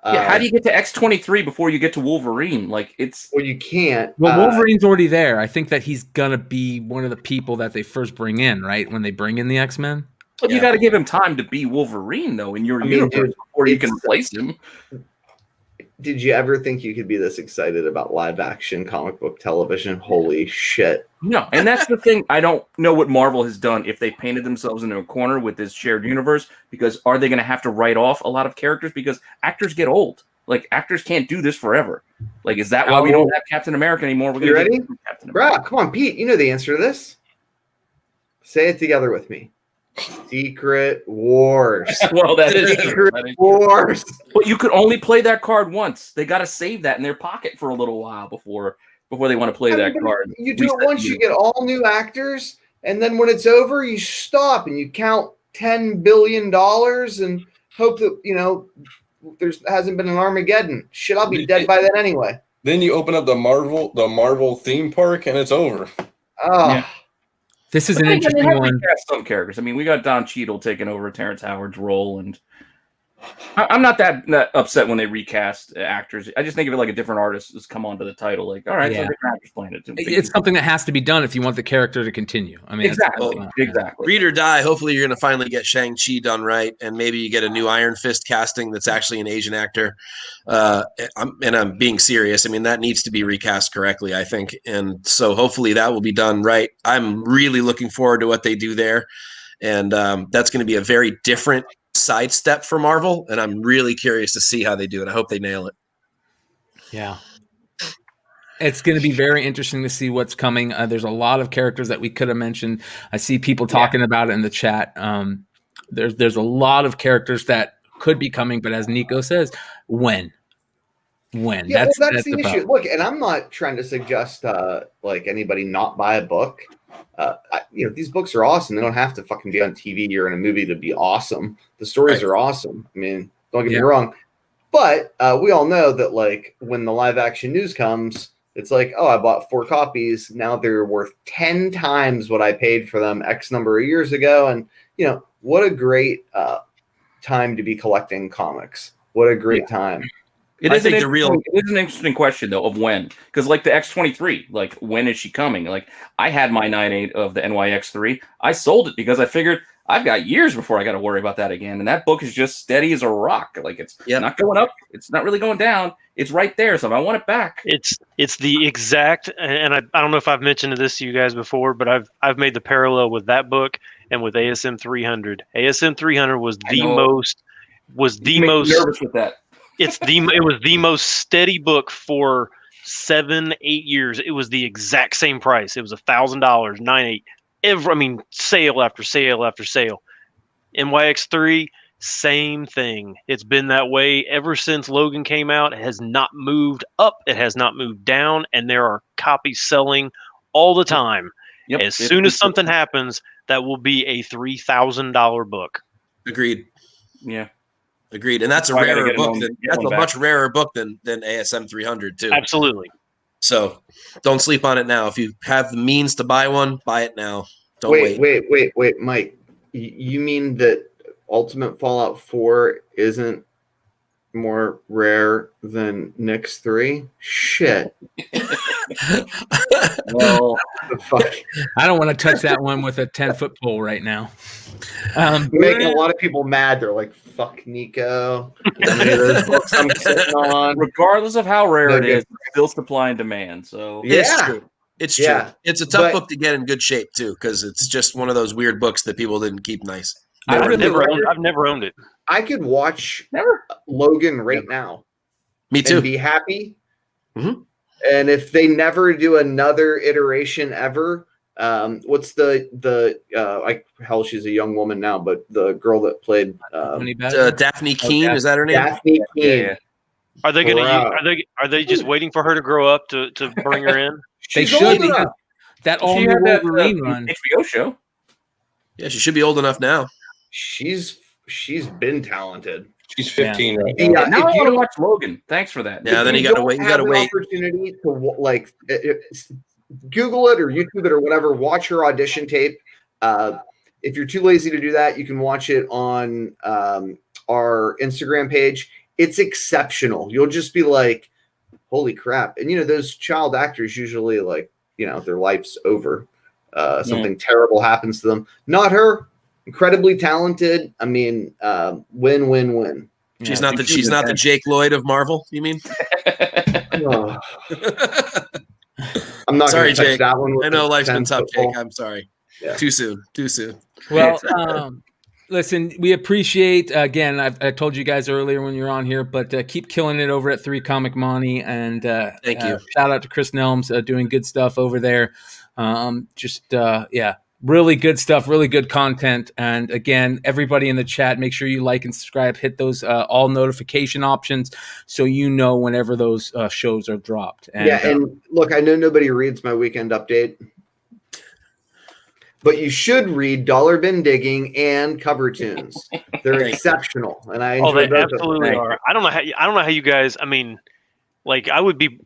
Yeah, how do you get to X-23 before you get to Wolverine? Like, it's... Well, you can't. Well, Wolverine's already there. I think that he's going to be one of the people that they first bring in, right? When they bring in the X-Men. But you got to give him time to be Wolverine, though, in your universe before you can replace him. Did you ever think you could be this excited about live action comic book television? Holy shit. No, and that's the thing. I don't know what Marvel has done if they painted themselves into a corner with this shared universe, because are they going to have to write off a lot of characters? Because actors get old. Like, actors can't do this forever. Like, is that why we don't have Captain America anymore? You ready? Bruh, come on, Pete. You know the answer to this. Say it together with me. Secret Wars. Well, that is Secret Wars. But you could only play that card once. They got to save that in their pocket for a little while before they want to play that card. You do it once, you get all new actors, and then when it's over, you stop and you count $10 billion and hope that there hasn't been an Armageddon. Shit, I'll be dead by then anyway. Then you open up the Marvel theme park, and it's over. Oh. Yeah. This is an They interesting have one. recast some characters. I mean, we got Don Cheadle taking over Terrence Howard's role, and I'm not that upset when they recast actors. I just think of it like a different artist has come onto the title. Like, all right, so Yeah. different actors playing it. It's something that has to be done if you want the character to continue. I mean, Exactly. Read or die. Hopefully, you're going to finally get Shang-Chi done right, and maybe you get a new Iron Fist casting that's actually an Asian actor. I'm being serious. I mean, that needs to be recast correctly, I think, and so hopefully that will be done right. I'm really looking forward to what they do there, and that's going to be a very different sidestep for Marvel, and I'm really curious to see how they do it. I hope they nail it. Yeah. It's going to be very interesting to see what's coming. There's a lot of characters that we could have mentioned. I see people talking about it in the chat. There's a lot of characters that could be coming, but as Nico says, when? Yeah, that's the issue. Look, and I'm not trying to suggest like anybody not buy a book. These books are awesome. They don't have to fucking be on TV or in a movie to be awesome. The stories are awesome. I mean, don't get me wrong. But we all know that, like, when the live action news comes, it's like, oh, I bought 4 copies. Now they're worth 10 times what I paid for them X number of years ago. And, what a great time to be collecting comics. What a great time. It is an interesting question, though, of when. Because, like, the X-23, like, when is she coming? Like, I had my 9.8 of the NYX3. I sold it because I figured I've got years before I got to worry about that again. And that book is just steady as a rock. Like, it's not going up. It's not really going down. It's right there. So if I want it back. It's the exact, and I don't know if I've mentioned this to you guys before, but I've made the parallel with that book and with ASM 300. ASM 300 was the most nervous with that. It was the most steady book for 7-8 years. It was the exact same price. It was $1,000, 9.8. Sale after sale after sale. NYX3, same thing. It's been that way ever since Logan came out. It has not moved up. It has not moved down, and there are copies selling all the time. Yep. As soon as something happens, that will be a $3,000 book. Agreed. Yeah. Agreed. And that's a I gotta rarer get book one- than get that's one a back. much rarer book than ASM 300 too. Absolutely. So don't sleep on it now. If you have the means to buy one, buy it now. Don't wait. Wait, Mike. You mean that Ultimate Fallout 4 isn't more rare than Nyx 3? Shit. Well, I don't want to touch that one with a 10-foot pole right now. Making a lot of people mad. They're like, "Fuck Nico." How many of those books I'm sitting on? Regardless of how rare They're it is, good. still supply and demand. So It's true. It's true. Yeah. It's a tough But- book to get in good shape too, because it's just one of those weird books that people didn't keep nice. I've never owned it. I could watch Logan right now. Me too. And be happy. Mhm. And if they never do another iteration ever, what's hell, she's a young woman now, but the girl that played Daphne Keene, is that her name? Daphne Keene. Yeah. Are they going to? Bro. Are they just waiting for her to grow up to bring her in? They She's should. old They enough. had that all She new had that Wolverine run. HBO show. Yeah, she should be old enough now. She's been talented. She's 15 right Yeah, now. Now I if want you to watch Logan. Thanks for that. Yeah, then you if got to don't wait. You have got to an wait. opportunity to Google it or YouTube it or whatever. Watch her audition tape. If you're too lazy to do that, you can watch it on our Instagram page. It's exceptional. You'll just be like, "Holy crap!" And those child actors usually their life's over. Something terrible happens to them. Not her. Incredibly talented. I mean, win. She's not the Jake Lloyd of Marvel. You mean? Oh. I'm not Sorry, going to touch Jake. that one. I know life's been 10 tough, football. Jake. I'm sorry. Yeah. Too soon. Well, listen, we appreciate, again, I told you guys earlier when you're on here, but keep killing it over at 3 Comic Money. And Thank you. Shout out to Chris Nelms doing good stuff over there. Really good stuff, really good content. And again, everybody in the chat, make sure you like and subscribe, hit those all notification options so you know whenever those shows are dropped. And look, I know nobody reads my weekend update, but you should read Dollar Bin Digging and Cover Tunes. They're exceptional, and I enjoy Oh, they both of them. absolutely are. I don't know how you guys. I mean, like I would be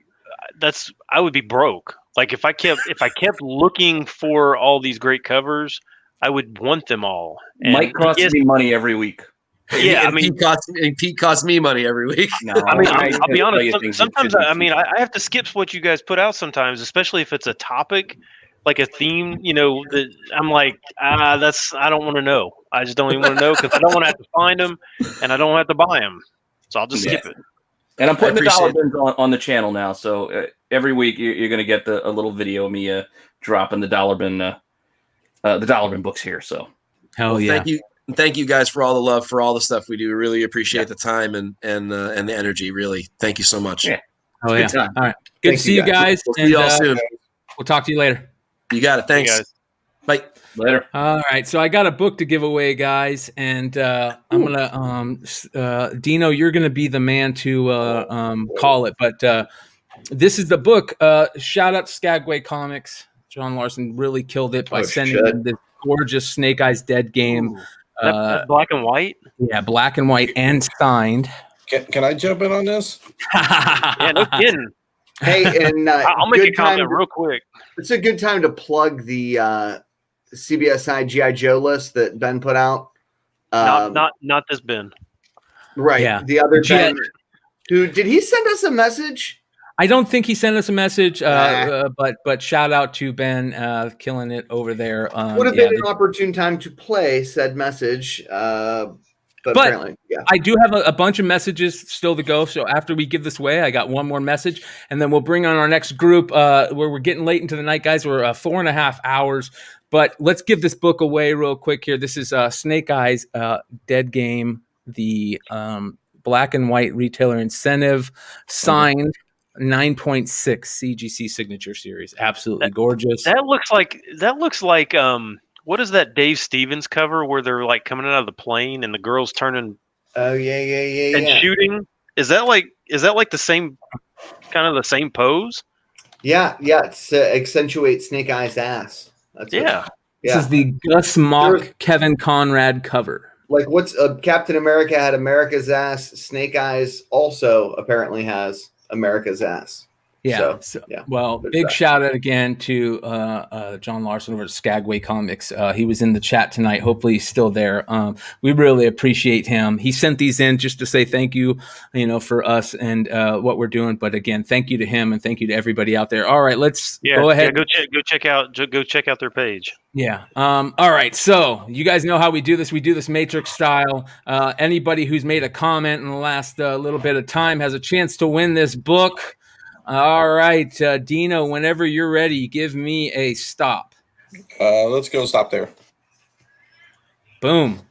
broke. Like if I kept looking for all these great covers, I would want them all. And Mike costs me money every week. Yeah, I And mean, Pete costs me money every week. No, I mean, I'll be tell you honest. things that Sometimes shouldn't. I have to skip what you guys put out sometimes, especially if it's a topic, like a theme. That I'm like, I don't want to know. I just don't even want to know because I don't want to have to find them, and I don't have to buy them. So I'll just skip it. And I'm putting the dollar appreciate bins on the channel now, so every week you're going to get a little video of me dropping the dollar bin books here. So, hell yeah! Thank you guys for all the love, for all the stuff we do. We really appreciate the time and the energy. Really, thank you so much. Yeah. Oh yeah! time. All right, good to see you guys. We'll see you all soon. We'll talk to you later. You got it. Thanks. guys. Bye. Later. All right, so I got a book to give away, guys, and I'm gonna Dino, you're gonna be the man to call it. But this is the book. Shout out to Skagway Comics. John Larson really killed it by sending in this gorgeous Snake Eyes Dead game. That's black and white. Yeah, black and white and signed. Can I jump in on this? Yeah, no kidding. Hey, and I'll make a good time comment real quick. It's a good time to plug the CBSI GI Joe list that Ben put out. Not this Ben. Right. Yeah. The other G.I. Ben. Who did he send us a message? I don't think he sent us a message, but shout out to Ben, killing it over there. Would have been an opportune time to play said message. But apparently, yeah. I do have a bunch of messages still to go. So after we give this away, I got one more message, and then we'll bring on our next group where we're getting late into the night, guys. We're 4.5 hours, but let's give this book away real quick here. This is Snake Eyes Dead Game, the black and white retailer incentive, signed 9.6 CGC signature series. Absolutely gorgeous. That looks like what is that Dave Stevens cover where they're like coming out of the plane and the girl's turning? Oh yeah, and shooting. Is that like the same kind of the same pose? Yeah. It's accentuate Snake Eyes ass. That's This is the Gus Mock Kevin Conrad cover. Like what's Captain America had America's ass. Snake Eyes also apparently has America's ass. Yeah. Well, big shout out again to John Larson over at Skagway Comics. He was in the chat tonight. Hopefully he's still there. We really appreciate him. He sent these in just to say thank you, for us and what we're doing. But again, thank you to him and thank you to everybody out there. All right, let's go ahead. Yeah, go check out their page. Yeah. All right. So you guys know how we do this. We do this Matrix style. Anybody who's made a comment in the last little bit of time has a chance to win this book. All right, Dino, whenever you're ready, give me a stop. Let's go stop there. Boom.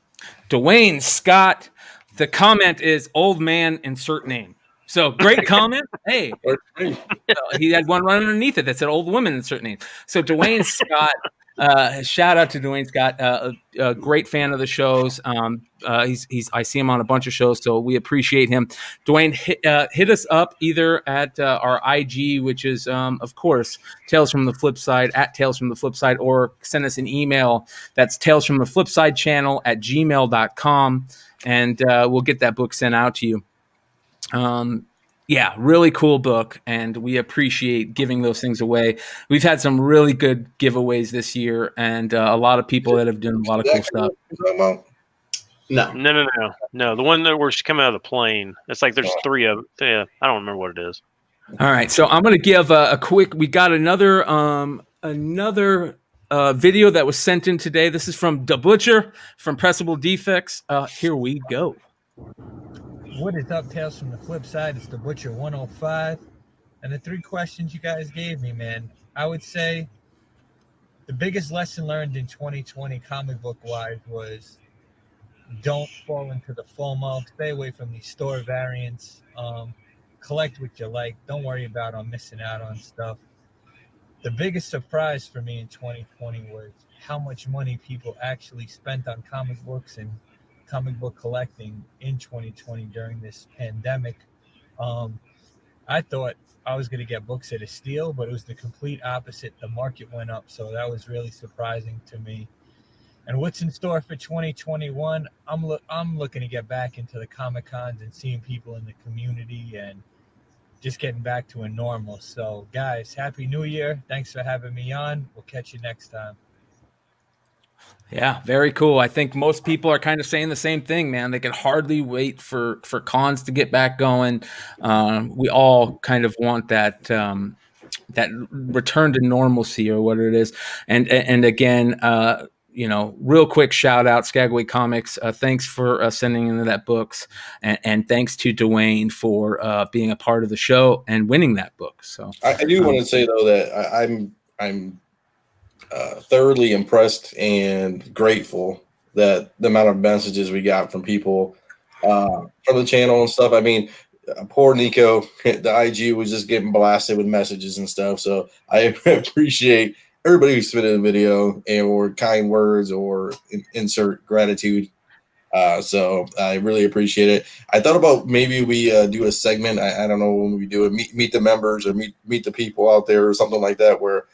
Dwayne Scott. The comment is old man, insert name. So great comment. Hey, he had one run underneath it that said old woman, insert name. So Dwayne Scott, shout out to Dwayne Scott, a great fan of the shows. I see him on a bunch of shows, so we appreciate him. Dwayne, hit us up either at our IG, which is, of course, Tales from the Flipside, at Tales from the Flipside, or send us an email. That's Tales from the Flipside channel at gmail.com, and we'll get that book sent out to you. Yeah, really cool book, and we appreciate giving those things away. We've had some really good giveaways this year, and a lot of people that have done a lot of cool stuff. No. The one that we're coming out of the plane. It's like there's three of. Yeah, I don't remember what it is. All right, so I'm going to give a quick. We got another video that was sent in today. This is from The Butcher from Pressable Defects. Here we go. What is up, Tales from the Flip Side? It's the Butcher 105. And the 3 questions you guys gave me, man, I would say the biggest lesson learned in 2020 comic book wise was don't fall into the FOMO. Stay away from these store variants. Collect what you like. Don't worry about missing out on stuff. The biggest surprise for me in 2020 was how much money people actually spent on comic books and comic book collecting in 2020 during this pandemic. I thought I was going to get books at a steal, but it was the complete opposite. The market went up, so that was really surprising to me. And what's in store for 2021? I'm looking to get back into the Comic Cons and seeing people in the community and just getting back to a normal. So, guys, Happy New Year. Thanks for having me on. We'll catch you next time. Yeah, very cool. I think most people are kind of saying the same thing, man. They can hardly wait for cons to get back going. We all kind of want that that return to normalcy or what it is. And again, real quick shout out Skagway Comics. Thanks for sending in that books, and thanks to Dwayne for being a part of the show and winning that book. So I do want to say though that I'm thoroughly impressed and grateful that the amount of messages we got from people from the channel and stuff. I mean, poor Nico, the IG was just getting blasted with messages and stuff. So I appreciate everybody who submitted a video or kind words or insert gratitude. So I really appreciate it. I thought about maybe we do a segment. I don't know when we do it, meet the members or meet the people out there or something like that, where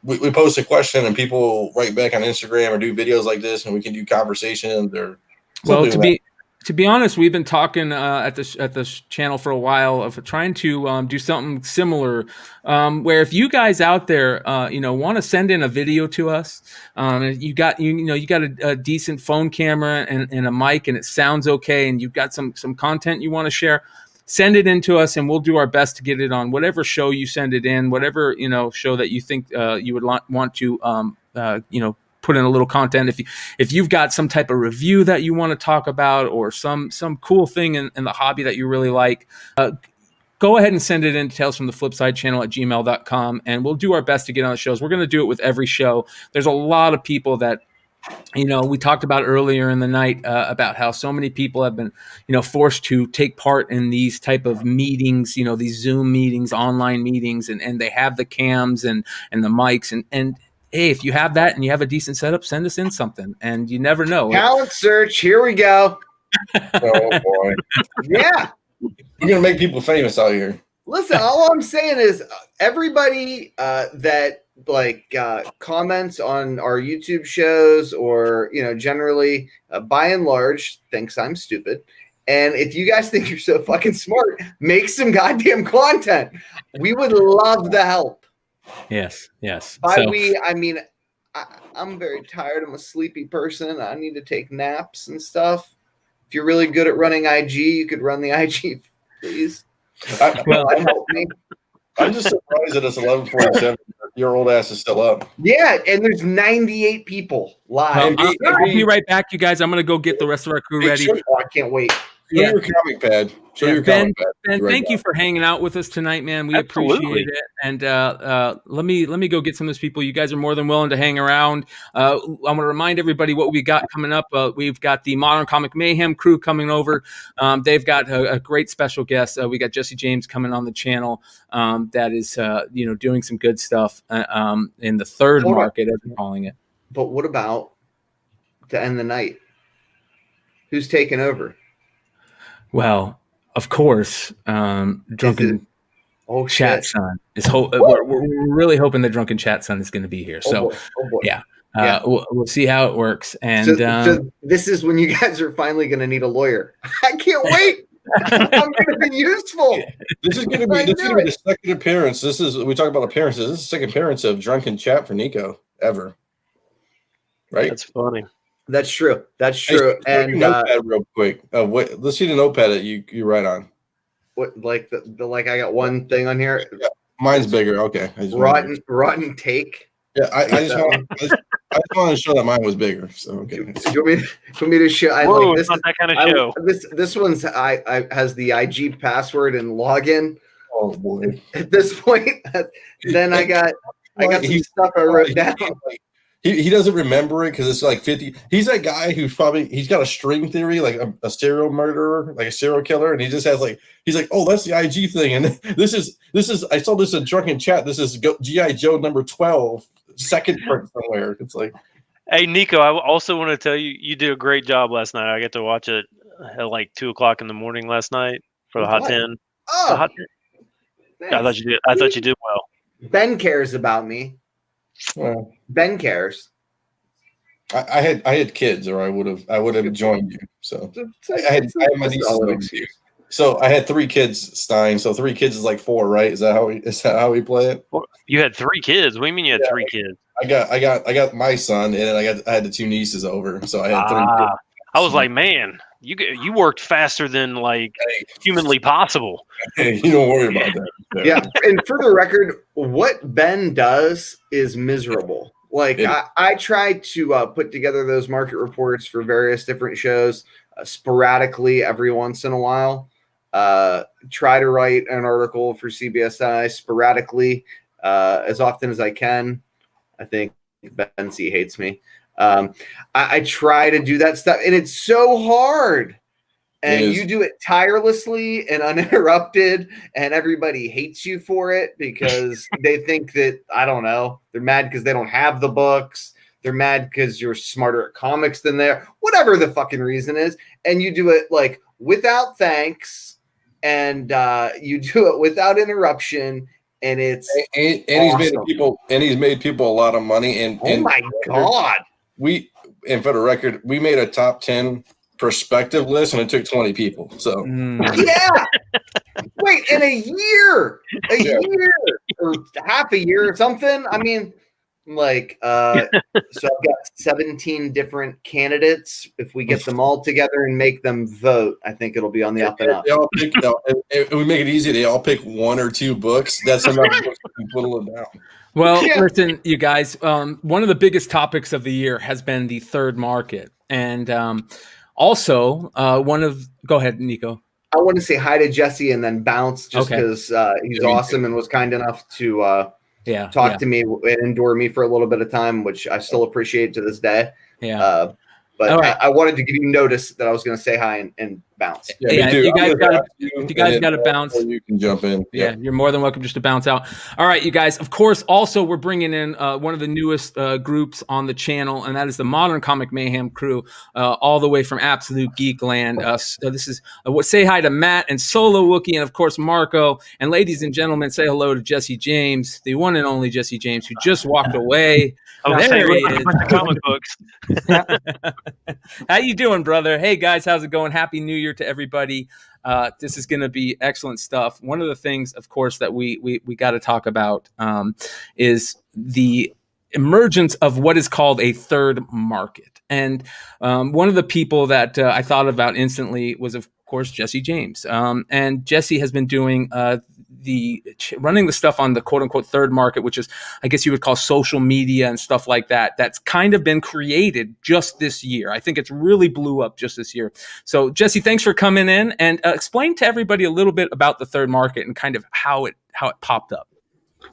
we post a question and people write back on Instagram or do videos like this, and we can do conversations or. Well, to be honest, we've been talking at this channel for a while of trying to do something similar, where if you guys out there, want to send in a video to us, you got a decent phone camera and a mic, and it sounds okay, and you've got some content you want to share. Send it in to us, and we'll do our best to get it on whatever show you send it in, whatever show that you think you would want to put in a little content. If you've got some type of review that you want to talk about, or some cool thing in the hobby that you really like, go ahead and send it in to Tales from the Flipside channel at gmail.com, and we'll do our best to get on the shows. We're going to do it with every show. There's a lot of people that. We talked about earlier in the night about how so many people have been, forced to take part in these type of meetings, these Zoom meetings, online meetings, and they have the cams and the mics. And hey, if you have that and you have a decent setup, send us in something. And you never know. Talent search. Here we go. Oh, boy. Yeah. You're going to make people famous out here. Listen, all I'm saying is everybody that comments on our YouTube shows, or generally by and large thinks I'm stupid. And if you guys think you're so fucking smart, make some goddamn content. We would love the help. Yes. By So, we, I mean I'm very tired. I'm a sleepy person. I need to take naps and stuff. If you're really good at running IG, you could run the IG, please. Help me. I'm just surprised that it's 11:47. Your old ass is still up. Yeah, and there's 98 people live. well, I'll be right back, you guys. I'm gonna go get the rest of our crew ready. Oh, I can't wait. Show your comic pad. Show your Ben, comic pad. Ben, Right thank back. you for hanging out with us tonight, man. We Absolutely. appreciate it. And let me go get some of those people. You guys are more than willing to hang around. I want to remind everybody what we got coming up. We've got the Modern Comic Mayhem crew coming over. They've got a great special guest. We got Jesse James coming on the channel. That is doing some good stuff in the third market, as we're calling it. But what about to end the night? Who's taking over? Well, of course, Drunken Chat shit. Son is. We're really hoping that Drunken Chat Son is going to be here. So, boy. yeah, we'll see how it works. And so this is when you guys are finally going to need a lawyer. I can't wait. I'm going to be useful. This is going to be the second appearance. We talk about appearances. This is the second appearance of Drunken Chat for Nico ever. Right? That's funny. That's true. That's true. Hey, and notepad real quick. Let's see the notepad that you write on. What, like the I got one thing on here. Yeah, mine's bigger. Okay. Rotten take. Yeah, I just want to show that mine was bigger. So okay. Do you want me to show? Whoa, it's not that kind of show. This one's I has the IG password and login. Oh boy. At this point, then I got some stuff I wrote down. He doesn't remember it because it's like 50. He's that guy who's he's got a string theory, like a serial murderer, like a serial killer, and he just has he's like, oh, that's the IG thing, and this is I saw this in Drunken Chat. This is G.I. Joe number 12, second part somewhere. It's like, hey Nico, I also want to tell you, you did a great job last night. I got to watch it at like 2:00 in the morning last night for the Hot 10. Oh, the Hot 10. I thought you did. I thought you did well. Ben cares about me. Well, Ben cares. I had kids, or I would have joined you. So I had my nieces. So I had 3 kids, Stein. So 3 kids is like 4, right? Is that how we play it? You had 3 kids. What do you mean you had 3 kids? I got my son, and then I had the 2 nieces over. So I had 3 kids. I was like, man, you worked faster than humanly possible. Hey, you don't worry about that. Yeah, and for the record, what Ben does is miserable. I try to put together those market reports for various different shows sporadically every once in a while. Try to write an article for CBSI sporadically as often as I can. I think Ben C hates me. I try to do that stuff, and it's so hard. And you do it tirelessly and uninterrupted, and everybody hates you for it because they think that, I don't know, they're mad because they don't have the books. They're mad because you're smarter at comics than they are. Whatever the fucking reason is. And you do it without thanks, and you do it without interruption. And it's and awesome. he's made people a lot of money. And oh my God. And for the record, we made a top 10 perspective list, and it took 20 people. So yeah. Wait, in a year or half a year or something. I mean, so I've got 17 different candidates. If we get them all together and make them vote, I think it'll be on the up and up. They all pick, if we make it easy, they all pick 1 or 2 books. That's enough to whittle it down. Well, listen, you guys, one of the biggest topics of the year has been the third market. And also, go ahead, Nico. I want to say hi to Jesse and then bounce just because he's awesome and was kind enough to talk to me and endure me for a little bit of time, which I still appreciate to this day. Yeah. But right. I wanted to give you notice that I was going to say hi and bounce. Yeah, me too. you guys I'm gonna got ask you, if you guys and got to then, bounce. you can jump in. Yeah, Yep. you're more than welcome just to bounce out. All right, you guys. Of course, also we're bringing in one of the newest groups on the channel, and that is the Modern Comic Mayhem crew, all the way from Absolute Geekland. This is say hi to Matt and Solo Wookie, and of course Marco. And ladies and gentlemen, say hello to Jesse James, the one and only Jesse James, who just walked away. I was There saying, he is. with the comic books. How you doing, brother? Hey guys, how's it going? Happy New Year to everybody. This is going to be excellent stuff. One of the things, of course, that we got to talk about is the emergence of what is called a third market. And one of the people that I thought about instantly was, of course, Jesse James. And Jesse has been doing running the stuff on the quote unquote third market, which is, I guess you would call social media and stuff like that. That's kind of been created just this year. I think it's really blew up just this year. So Jesse, thanks for coming in and explain to everybody a little bit about the third market and kind of how it popped up.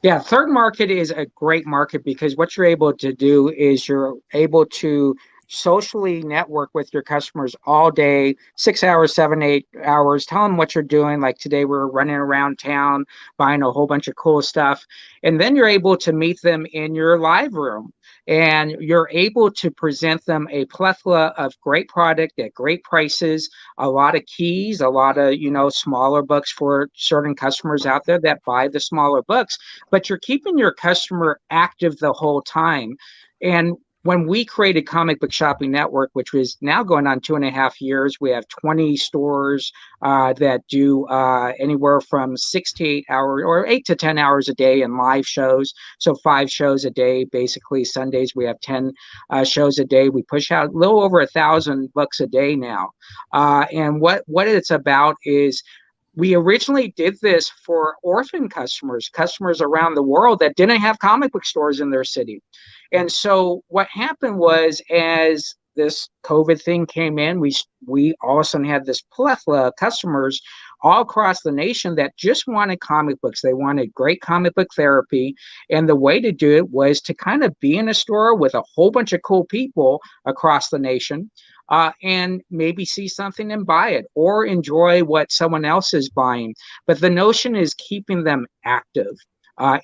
Yeah, third market is a great market because what you're able to do is you're able to socially network with your customers all day, 6 hours, 7, 8 hours, tell them what you're doing. Like today, we're running around town, buying a whole bunch of cool stuff. And then you're able to meet them in your live room and you're able to present them a plethora of great product at great prices, a lot of keys, a lot of, smaller books for certain customers out there that buy the smaller books, but you're keeping your customer active the whole time. And when we created Comic Book Shopping Network, which was now going on 2.5 years, we have 20 stores that do anywhere from 6 to 8 hours or 8 to 10 hours a day in live shows. So 5 shows a day, basically Sundays, we have 10 shows a day. We push out a little over 1,000 books a day now. And what it's about is we originally did this for orphan customers around the world that didn't have comic book stores in their city. And so what happened was, as this COVID thing came in, we all of a sudden had this plethora of customers all across the nation that just wanted comic books. They wanted great comic book therapy. And the way to do it was to kind of be in a store with a whole bunch of cool people across the nation. And maybe see something and buy it or enjoy what someone else is buying. But the notion is keeping them active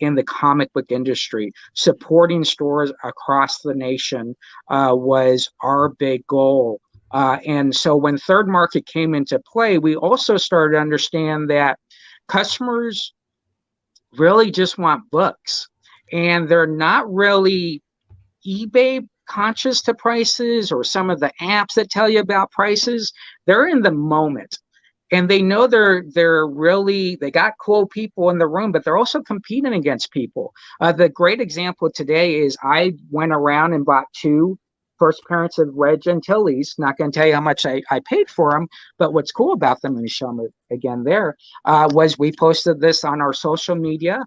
in the comic book industry. Supporting stores across the nation was our big goal. And so when third market came into play, we also started to understand that customers really just want books. And they're not really eBay conscious to prices or some of the apps that tell you about prices. They're in the moment and they know they got cool people in the room, but they're also competing against people. The great example today is I went around and bought 2 first appearance of Red Gentiles. Not going to tell you how much I paid for them, but what's cool about them, let me show them again there, was we posted this on our social media.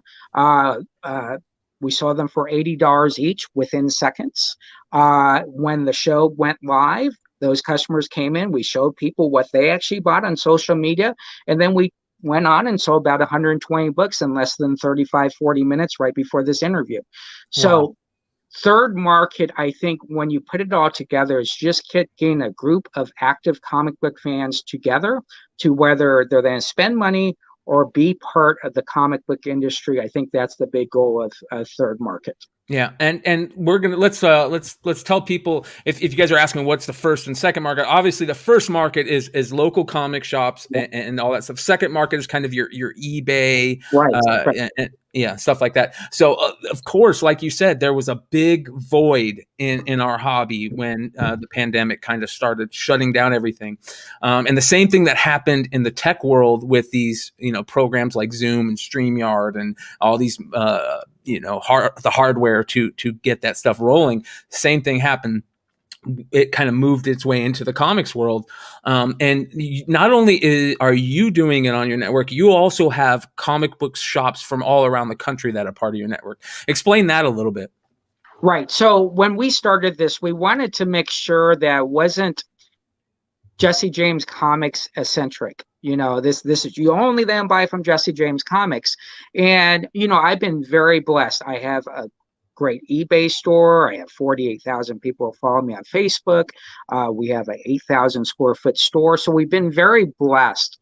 We saw them for $80 each within seconds. When the show went live, those customers came in. We showed people what they actually bought on social media. And then we went on and sold about 120 books in less than 35, 40 minutes right before this interview. So third market, I think when you put it all together, is just getting a group of active comic book fans together to whether they're going to spend money or be part of the comic book industry. I think that's the big goal of third market. Yeah, and we're gonna let's tell people if you guys are asking what's the first and second market. Obviously, the first market is local comic shops and all that stuff. Second market is kind of your eBay, right. And stuff like that. So of course, like you said, there was a big void in our hobby when the pandemic kind of started shutting down everything, and the same thing that happened in the tech world with these programs like Zoom and StreamYard and all these the hardware to get that stuff rolling. Same thing happened. It kind of moved its way into the comics world. And not only are you doing it on your network, you also have comic book shops from all around the country that are part of your network. Explain that a little bit. Right. So when we started this, we wanted to make sure that it wasn't Jesse James Comics eccentric. This is, you only then buy from Jesse James Comics. And, I've been very blessed. I have a great eBay store. I have 48,000 people who follow me on Facebook. We have an 8,000 square foot store. So we've been very blessed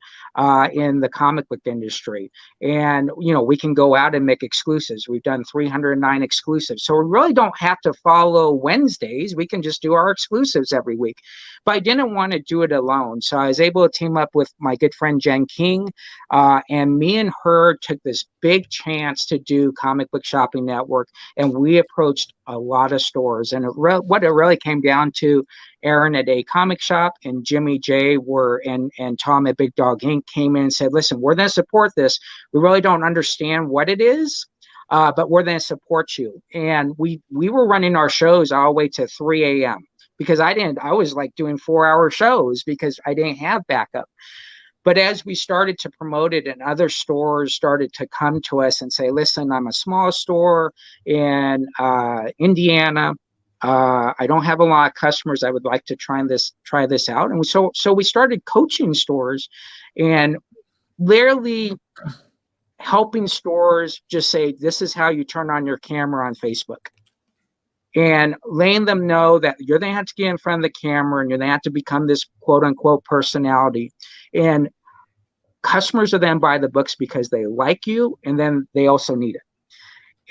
in the comic book industry. And, you know, we can go out and make exclusives. We've done 309 exclusives. So we really don't have to follow Wednesdays. We can just do our exclusives every week. But I didn't want to do it alone. So I was able to team up with my good friend Jen King. And me and her took this big chance to do Comic Book Shopping Network. And we approached a lot of stores. And what it really came down to, Aaron at A Comic Shop and Jimmy J and Tom at Big Dog Inc. came in and said, listen, we're going to support this. We really don't understand what it is, but we're going to support you. And we were running our shows all the way to 3 a.m. because I was like doing 4-hour shows because I didn't have backup. But as we started to promote it and other stores started to come to us and say, listen, I'm a small store in Indiana. I don't have a lot of customers. I would like to try this out. And so we started coaching stores and literally helping stores just say, this is how you turn on your camera on Facebook. And letting them know that you're going to have to get in front of the camera and you're going to have to become this quote unquote personality. And customers will then buy the books because they like you and then they also need it.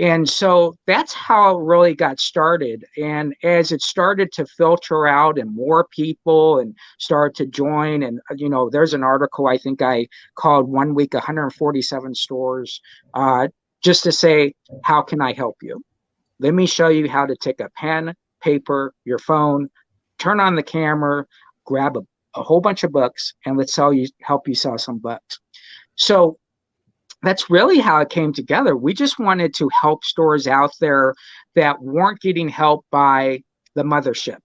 And so that's how it really got started. And as it started to filter out and more people and started to join, and, you know, there's an article I think I called 1 week, 147 stores, just to say, how can I help you? Let me show you how to take a pen, paper, your phone, turn on the camera, grab a whole bunch of books, and let's help you sell some books. So that's really how it came together. We just wanted to help stores out there that weren't getting help by the mothership.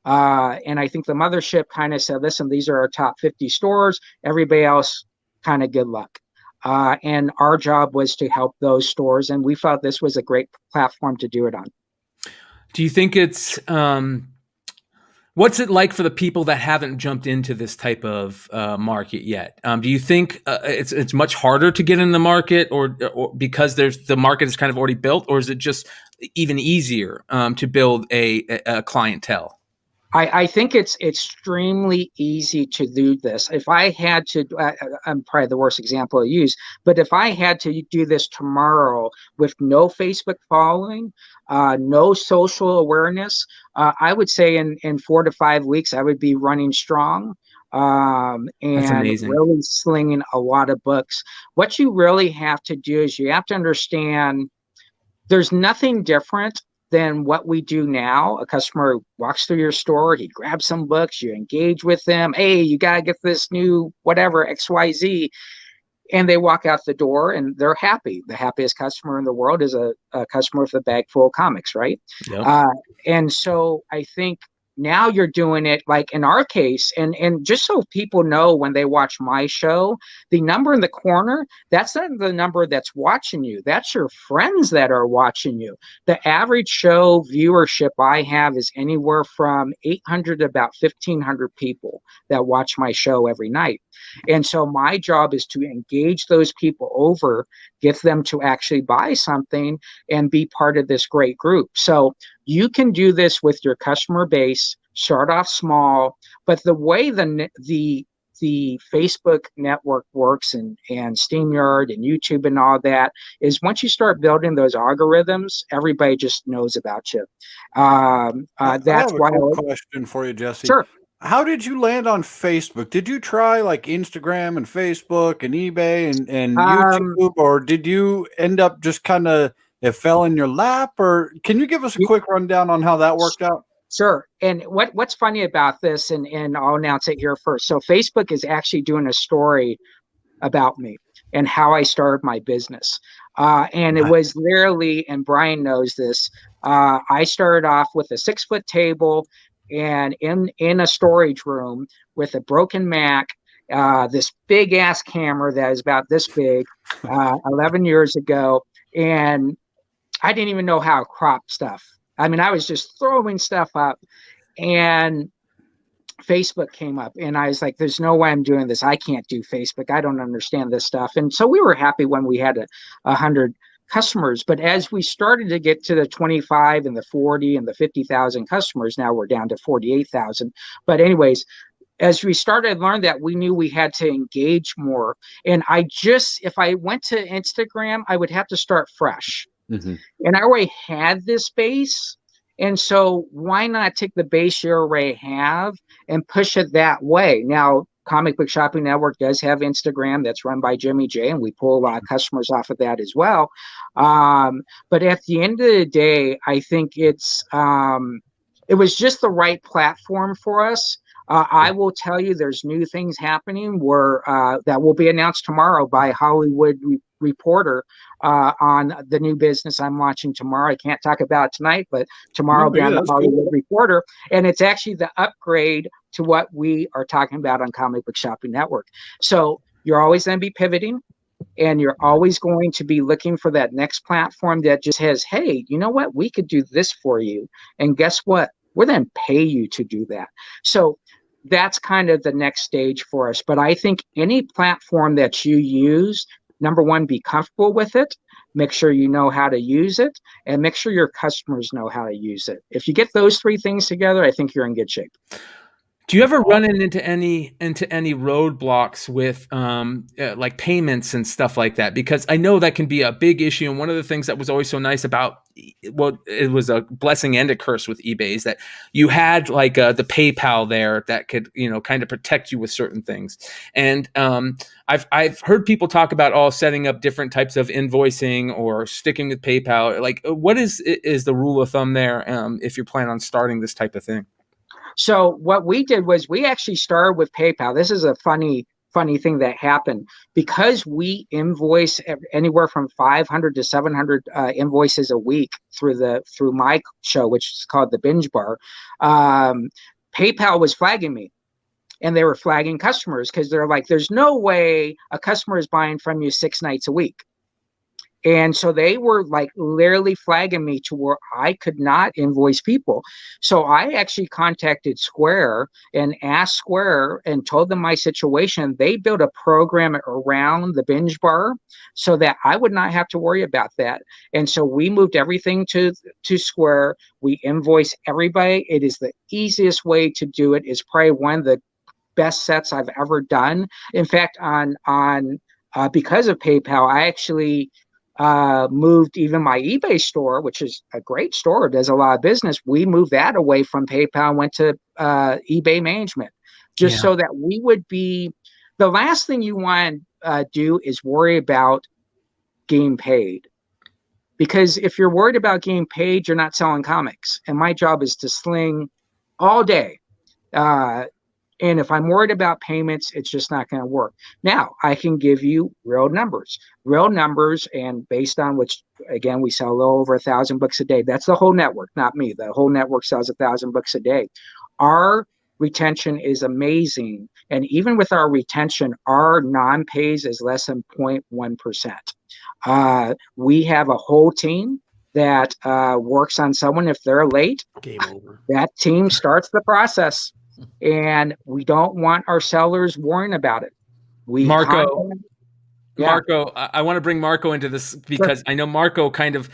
And I think the mothership kind of said, listen, these are our top 50 stores. Everybody else, kind of good luck. And our job was to help those stores. And we felt this was a great platform to do it on. Do you think it's... what's it like for the people that haven't jumped into this type of market yet? Do you think it's much harder to get in the market, or because the market is kind of already built, or is it just even easier to build a clientele? I think it's extremely easy to do this. If I had to, I'm probably the worst example to use, but if I had to do this tomorrow with no Facebook following, no social awareness, I would say in 4 to 5 weeks, I would be running strong and really slinging a lot of books. What you really have to do is you have to understand there's nothing different than what we do now. A customer walks through your store, he grabs some books, you engage with them. Hey, you got to get this new whatever, XYZ. And they walk out the door and they're happy. The happiest customer in the world is a customer with a bag full of comics, right? Yep. And so I think now you're doing it like in our case, and just so people know when they watch my show, the number in the corner, that's not the number that's watching you. That's your friends that are watching you. The average show viewership I have is anywhere from 800 to about 1,500 people that watch my show every night. And so my job is to engage those people over, get them to actually buy something and be part of this great group. So you can do this with your customer base, start off small, but the way the Facebook network works and StreamYard and YouTube and all that is once you start building those algorithms, everybody just knows about you. That's why. Question for you, Jesse. Sure. How did you land on Facebook? Did you try like Instagram and Facebook and eBay and YouTube, or did you end up just kind of it fell in your lap? Or can you give us a quick rundown on how that worked out? Sure. And what's funny about this, and I'll announce it here first. So Facebook is actually doing a story about me and how I started my business. And it was literally, and Brian knows this, I started off with a 6-foot table and in a storage room with a broken Mac, this big ass camera that is about this big, 11 years ago. And I didn't even know how to crop stuff. I mean, I was just throwing stuff up, and Facebook came up, and I was like, there's no way I'm doing this. I can't do Facebook. I don't understand this stuff. And so we were happy when we had 100 customers. But as we started to get to the 25 and the 40 and the 50,000 customers, now we're down to 48,000. But anyways, as we started to learn that, we knew we had to engage more. And if I went to Instagram, I would have to start fresh. Mm-hmm. And I already had this base. And so why not take the base you already have and push it that way? Now, Comic Book Shopping Network does have Instagram that's run by Jimmy J, and we pull a lot of customers off of that as well. But at the end of the day, I think it was just the right platform for us. I will tell you, there's new things happening that will be announced tomorrow by Hollywood Reporter on the new business I'm launching tomorrow. I can't talk about it tonight, but tomorrow will be on the Hollywood Reporter, and it's actually the upgrade to what we are talking about on Comic Book Shopping Network. So you're always going to be pivoting, and you're always going to be looking for that next platform that just has, hey, you know what? We could do this for you, and guess what? We're going to pay you to do that. So that's kind of the next stage for us. But I think any platform that you use, number one, be comfortable with it, make sure you know how to use it, and make sure your customers know how to use it. If you get those three things together, I think you're in good shape. Do you ever run into any roadblocks with like payments and stuff like that? Because I know that can be a big issue. And one of the things that was always so nice about, well, it was a blessing and a curse with eBay, is that you had like the PayPal there that could, kind of protect you with certain things. And I've heard people talk about setting up different types of invoicing or sticking with PayPal. Like, what is the rule of thumb there if you're planning on starting this type of thing? So what we did was we actually started with PayPal. This is a funny thing that happened because we invoice anywhere from 500 to 700 invoices a week through my show, which is called the Binge Bar. PayPal was flagging me, and they were flagging customers because they're like, "There's no way a customer is buying from you 6 nights a week." And so they were like literally flagging me to where I could not invoice people. So I actually contacted Square and asked Square and told them my situation. They built a program around the Binge Bar so that I would not have to worry about that. And so we moved everything to Square. We invoice everybody. It is the easiest way to do it. It's probably one of the best sets I've ever done. In fact, because of PayPal, I actually moved even my eBay store, which is a great store, does a lot of business. We moved that away from PayPal and went to eBay management, just so that we would be, the last thing you want to do is worry about getting paid. Because if you're worried about getting paid, you're not selling comics. And my job is to sling all day. And if I'm worried about payments, it's just not going to work. Now, I can give you real numbers, and based on which, again, we sell a little over 1,000 books a day. That's the whole network, not me. The whole network sells 1,000 books a day. Our retention is amazing. And even with our retention, our non-pays is less than 0.1%. We have a whole team that works on someone. If they're late, game over. That team starts the process. And we don't want our sellers worrying about it. Marco, I want to bring Marco into this because I know Marco kind of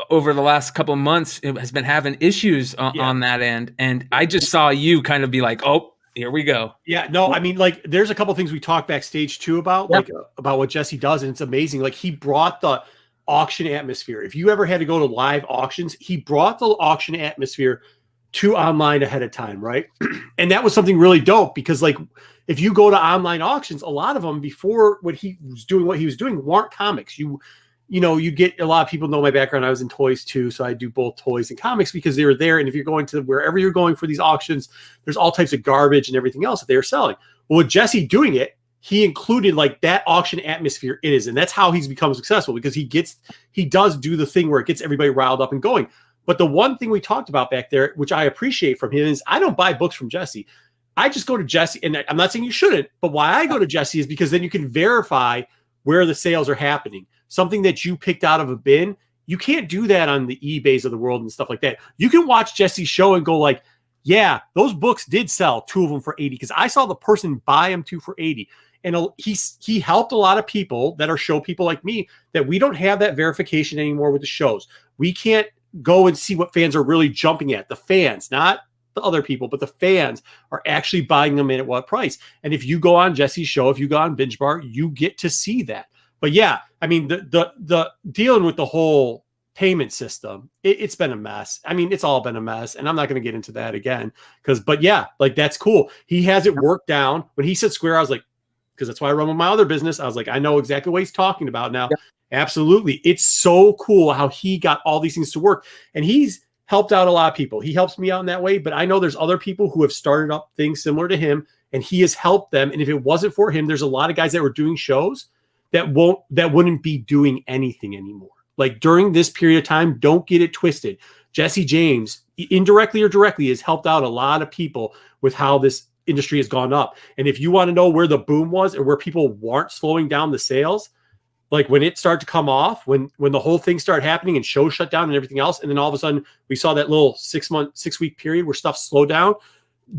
over the last couple of months has been having issues on that end. And I just saw you kind of be like, oh, here we go. Yeah, no, I mean, like, there's a couple of things we talked backstage too about, about what Jesse does. And it's amazing. Like, he brought the auction atmosphere. If you ever had to go to live auctions, he brought the auction atmosphere to online ahead of time, right? And that was something really dope because, like, if you go to online auctions, a lot of them before what he was doing weren't comics. You get a lot of people know my background. I was in toys too, so I do both toys and comics because they were there. And if you're going to wherever you're going for these auctions, there's all types of garbage and everything else that they were selling. Well, with Jesse doing it, he included like that auction atmosphere in his, and that's how he's become successful because he does do the thing where it gets everybody riled up and going. But the one thing we talked about back there, which I appreciate from him, is I don't buy books from Jesse. I just go to Jesse, and I'm not saying you shouldn't, but why I go to Jesse is because then you can verify where the sales are happening. Something that you picked out of a bin, you can't do that on the eBays of the world and stuff like that. You can watch Jesse's show and go like, yeah, those books did sell, 2 of them for 80, because I saw the person buy them 2 for 80. And he helped a lot of people that are show people like me that we don't have that verification anymore with the shows. We can't go and see what fans are really jumping at. The fans, not the other people, but the fans are actually buying them in at what price. And if you go on Jesse's show, if you go on Binge Bar, you get to see that. But yeah, I mean, the dealing with the whole payment system, it's been a mess. I mean, it's all been a mess, and I'm not going to get into that again but yeah, like that's cool. He has it worked down. When he said Square, I was like, because that's why I run with my other business. I was like, I know exactly what he's talking about now. Yep. Absolutely. It's so cool how he got all these things to work, and he's helped out a lot of people. He helps me out in that way, but I know there's other people who have started up things similar to him, and he has helped them. And if it wasn't for him, there's a lot of guys that were doing shows that wouldn't be doing anything anymore. Like during this period of time, don't get it twisted. Jesse James, indirectly or directly, has helped out a lot of people with how this industry has gone up. And if you want to know where the boom was and where people weren't slowing down the sales, like when it started to come off, when the whole thing started happening and shows shut down and everything else, and then all of a sudden we saw that little 6 week period where stuff slowed down.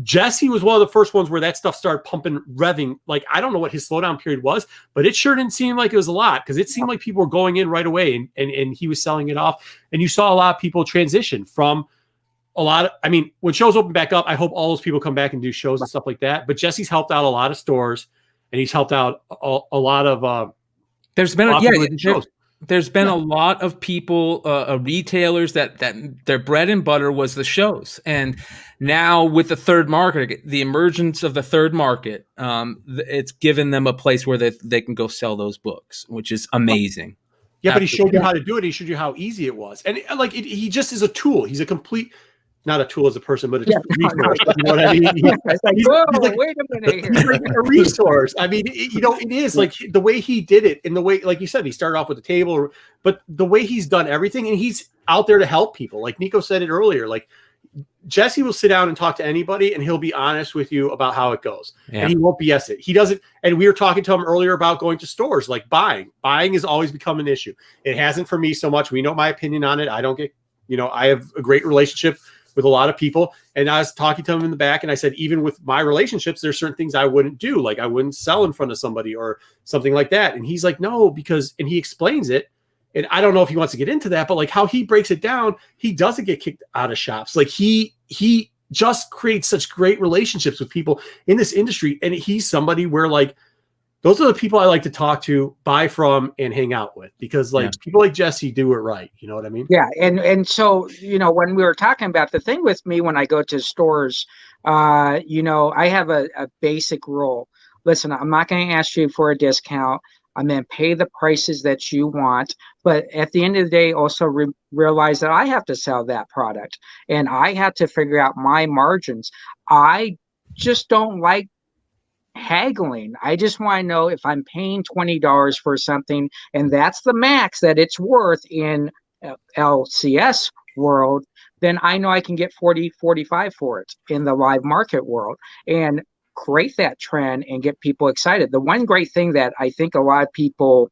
Jesse was one of the first ones where that stuff started pumping, revving. Like, I don't know what his slowdown period was, but it sure didn't seem like it was a lot, because it seemed like people were going in right away and he was selling it off. And you saw a lot of people transition from I mean, when shows open back up, I hope all those people come back and do shows and stuff like that. But Jesse's helped out a lot of stores, and he's helped out a lot of there's been a lot of people, retailers that their bread and butter was the shows. And now with the third market, the emergence of the third market, it's given them a place where they can go sell those books, which is amazing. Yeah, but he showed you how to do it. He showed you how easy it was. And he just is a tool. He's a complete, not a tool as a person, but a resource. You know what I mean? Wait a minute here. He's like a resource. I mean, it is like the way he did it, and the way, like you said, he started off with a table, but the way he's done everything, and he's out there to help people. Like Nico said it earlier, like Jesse will sit down and talk to anybody, and he'll be honest with you about how it goes. Yeah. And he won't BS it. He doesn't. And we were talking to him earlier about going to stores, like buying. Buying has always become an issue. It hasn't for me so much. We know my opinion on it. I don't get, I have a great relationship with a lot of people. And I was talking to him in the back, and I said, even with my relationships, there's certain things I wouldn't do. Like I wouldn't sell in front of somebody or something like that. And he's like, no, and he explains it. And I don't know if he wants to get into that, but like how he breaks it down, he doesn't get kicked out of shops. Like he just creates such great relationships with people in this industry. And he's somebody where like, those are the people I like to talk to, buy from, and hang out with, because people like Jesse do it right. You know what I mean? Yeah. And so, when we were talking about the thing with me, when I go to stores, I have a basic rule. Listen, I'm not going to ask you for a discount. I'm going to pay the prices that you want. But at the end of the day, also realize that I have to sell that product, and I have to figure out my margins. I just don't like haggling. I just want to know if I'm paying $20 for something, and that's the max that it's worth in LCS world, then I know I can get 40, 45 for it in the live market world, and create that trend and get people excited. The one great thing that I think a lot of people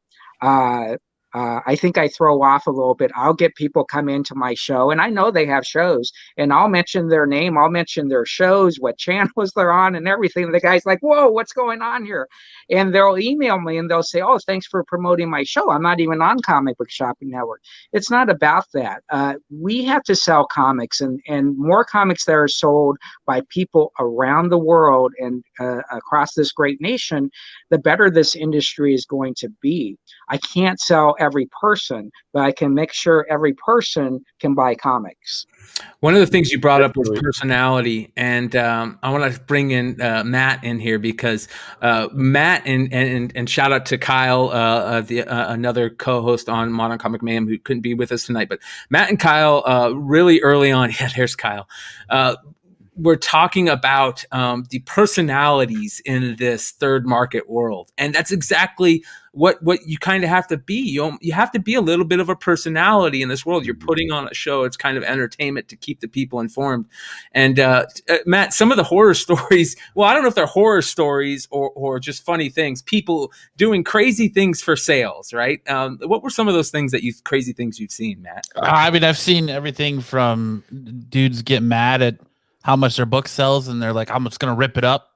I think I throw off a little bit. I'll get people come into my show, and I know they have shows, and I'll mention their name, I'll mention their shows, what channels they're on, and everything. The guy's like, whoa, what's going on here? And they'll email me and they'll say, oh, thanks for promoting my show. I'm not even on Comic Book Shopping Network. It's not about that. We have to sell comics, and more comics that are sold by people around the world and across this great nation, the better this industry is going to be. I can't sell every person, but I can make sure every person can buy comics. One of the things you brought up was personality, and I want to bring in Matt in here, because Matt and shout out to Kyle, another co-host on Modern Comic Mayhem, who couldn't be with us tonight. But Matt and Kyle, really early on, yeah, there's Kyle. We're talking about the personalities in this third market world, and that's exactly what you kind of have to be. You have to be a little bit of a personality in this world. You're putting on a show. It's kind of entertainment to keep the people informed. And Matt, some of the horror stories, well, I don't know if they're horror stories or just funny things, people doing crazy things for sales, right? What were some of those things crazy things you've seen, Matt? I mean, I've seen everything from dudes get mad at how much their book sells, and they're like, I'm just going to rip it up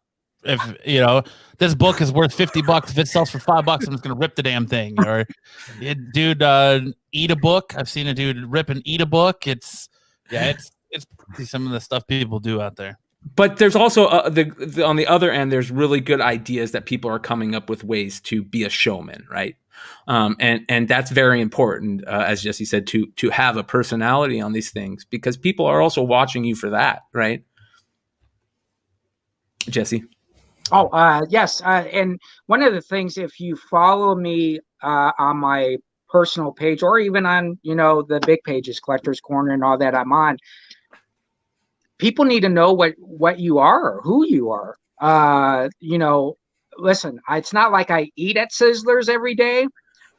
if you know this book is worth $50, if it sells for $5, I'm just gonna rip the damn thing. Or, dude, eat a book. I've seen a dude rip and eat a book. It's some of the stuff people do out there. But there's also on the other end, there's really good ideas that people are coming up with ways to be a showman, right? And that's very important, as Jesse said, to have a personality on these things, because people are also watching you for that, right? Jesse? Oh, yes. And one of the things, if you follow me on my personal page, or even on, the big pages, Collector's Corner and all that I'm on, people need to know what you are or who you are. Listen, it's not like I eat at Sizzlers every day,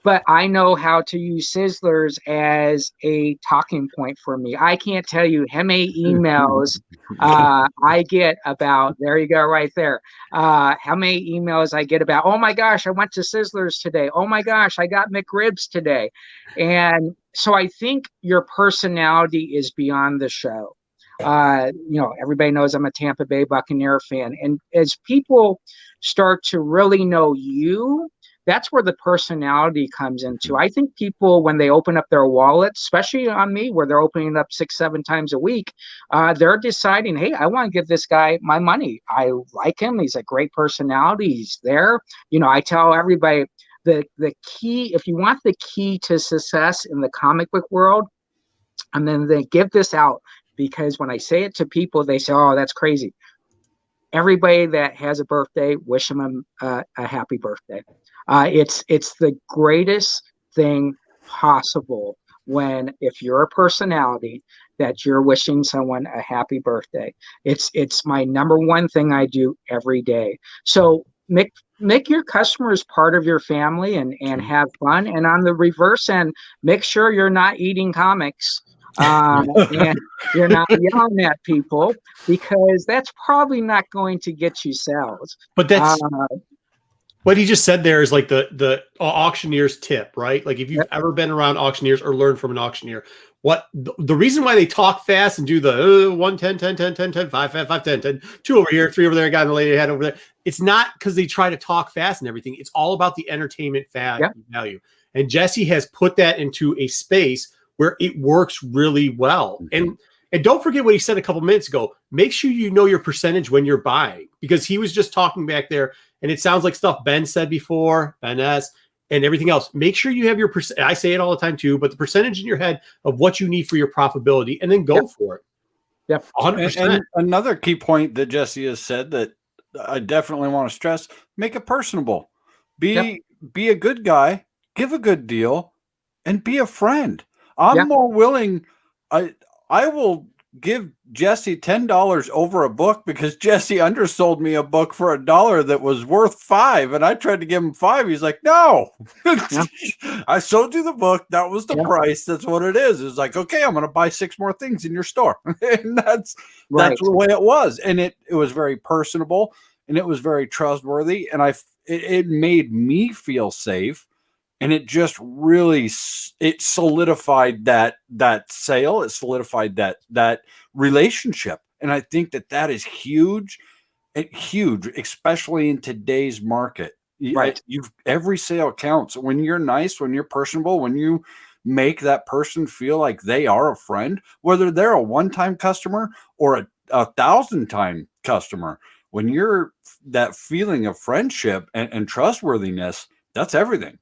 but I know how to use Sizzlers as a talking point for me. I can't tell you how many emails I get about, there you go, right there. How many emails I get about, oh my gosh, I went to Sizzlers today. Oh my gosh, I got McRibs today. And so I think your personality is beyond the show. Everybody knows I'm a Tampa Bay Buccaneer fan. And as people start to really know you, that's where the personality comes into. I think people, when they open up their wallet, especially on me, where they're opening up 6-7 times a week, they're deciding, hey, I want to give this guy my money. I like him. He's a great personality. He's there. I tell everybody the key, if you want the key to success in the comic book world, and then they give this out, because when I say it to people, they say, oh, that's crazy. Everybody that has a birthday, wish them a happy birthday. It's the greatest thing possible if you're a personality, that you're wishing someone a happy birthday. It's my number one thing I do every day. So make your customers part of your family and have fun. And on the reverse end, make sure you're not eating comics. And you're not yelling at people, because that's probably not going to get you sales. But that's what he just said there is like the auctioneer's tip, right? Like if you've ever been around auctioneers or learned from an auctioneer, the reason why they talk fast and do the 1, 10, 10, 10, 10, 10, 5, 5, 5, 10, 10, 2 over here, 3 over there, guy in the lady head over there. It's not because they try to talk fast and everything. It's all about the entertainment value. And Jesse has put that into a space where it works really well. And don't forget what he said a couple minutes ago. Make sure you know your percentage when you're buying, because he was just talking back there, and it sounds like stuff Ben said before, Ben S, and everything else. Make sure you have your percent. I say it all the time too, but the percentage in your head of what you need for your profitability, and then go for it. Yep, 100%. And another key point that Jesse has said that I definitely want to stress: make it personable. Be a good guy, give a good deal, and be a friend. I'm more willing. I will give Jesse $10 over a book because Jesse undersold me a book for $1 that was worth $5, and I tried to give him $5. He's like, "No, I sold you the book. That was the price. That's what it is." It's like, okay, I'm going to buy 6 more things in your store, and that's the way it was. And it was very personable, and it was very trustworthy, and it made me feel safe. And it just really, it solidified that sale. It solidified that relationship. And I think that is huge, especially in today's market. Right. Every sale counts. When you're nice, when you're personable, when you make that person feel like they are a friend, whether they're a one-time customer or a 1,000-time customer, when you're that feeling of friendship and trustworthiness, that's everything.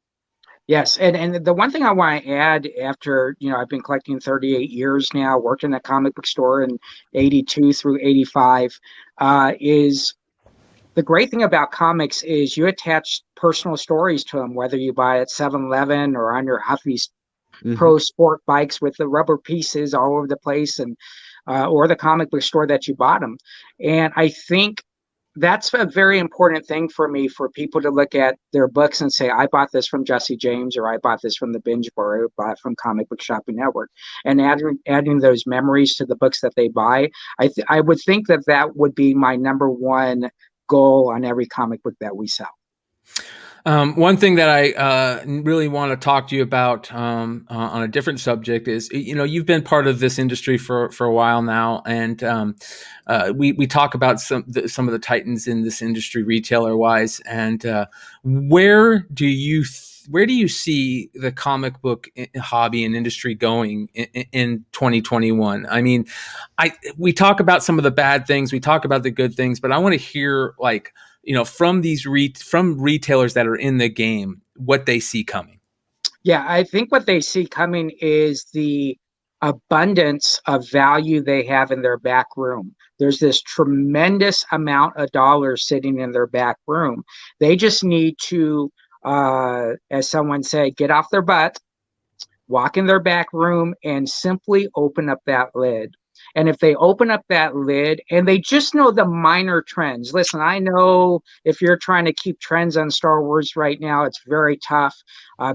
Yes, and the one thing I want to add, after I've been collecting 38 years now, worked in a comic book store in 82 through 85, is the great thing about comics is you attach personal stories to them, whether you buy at 7-Eleven or on your Huffy's Pro Sport bikes with the rubber pieces all over the place, and or the comic book store that you bought them. And I think that's a very important thing for me, for people to look at their books and say, I bought this from Jesse James, or I bought this from the Binge Bar, or I bought it from Comic Book Shopping Network, and adding those memories to the books that they buy. I would think that would be my number one goal on every comic book that we sell. One thing that I really want to talk to you about on a different subject is, you've been part of this industry for a while now, and we talk about some of the titans in this industry, retailer wise, and where do you see the comic book hobby and industry going in 2021? I mean, we talk about some of the bad things, we talk about the good things, but I want to hear, like, from these from retailers that are in the game, what they see coming. Yeah, I think what they see coming is the abundance of value they have in their back room. There's this tremendous amount of dollars sitting in their back room. They just need to, as someone said, get off their butt, walk in their back room, and simply open up that lid. And if they open up that lid and they just know the minor trends, listen, I know if you're trying to keep trends on Star Wars right now, it's very tough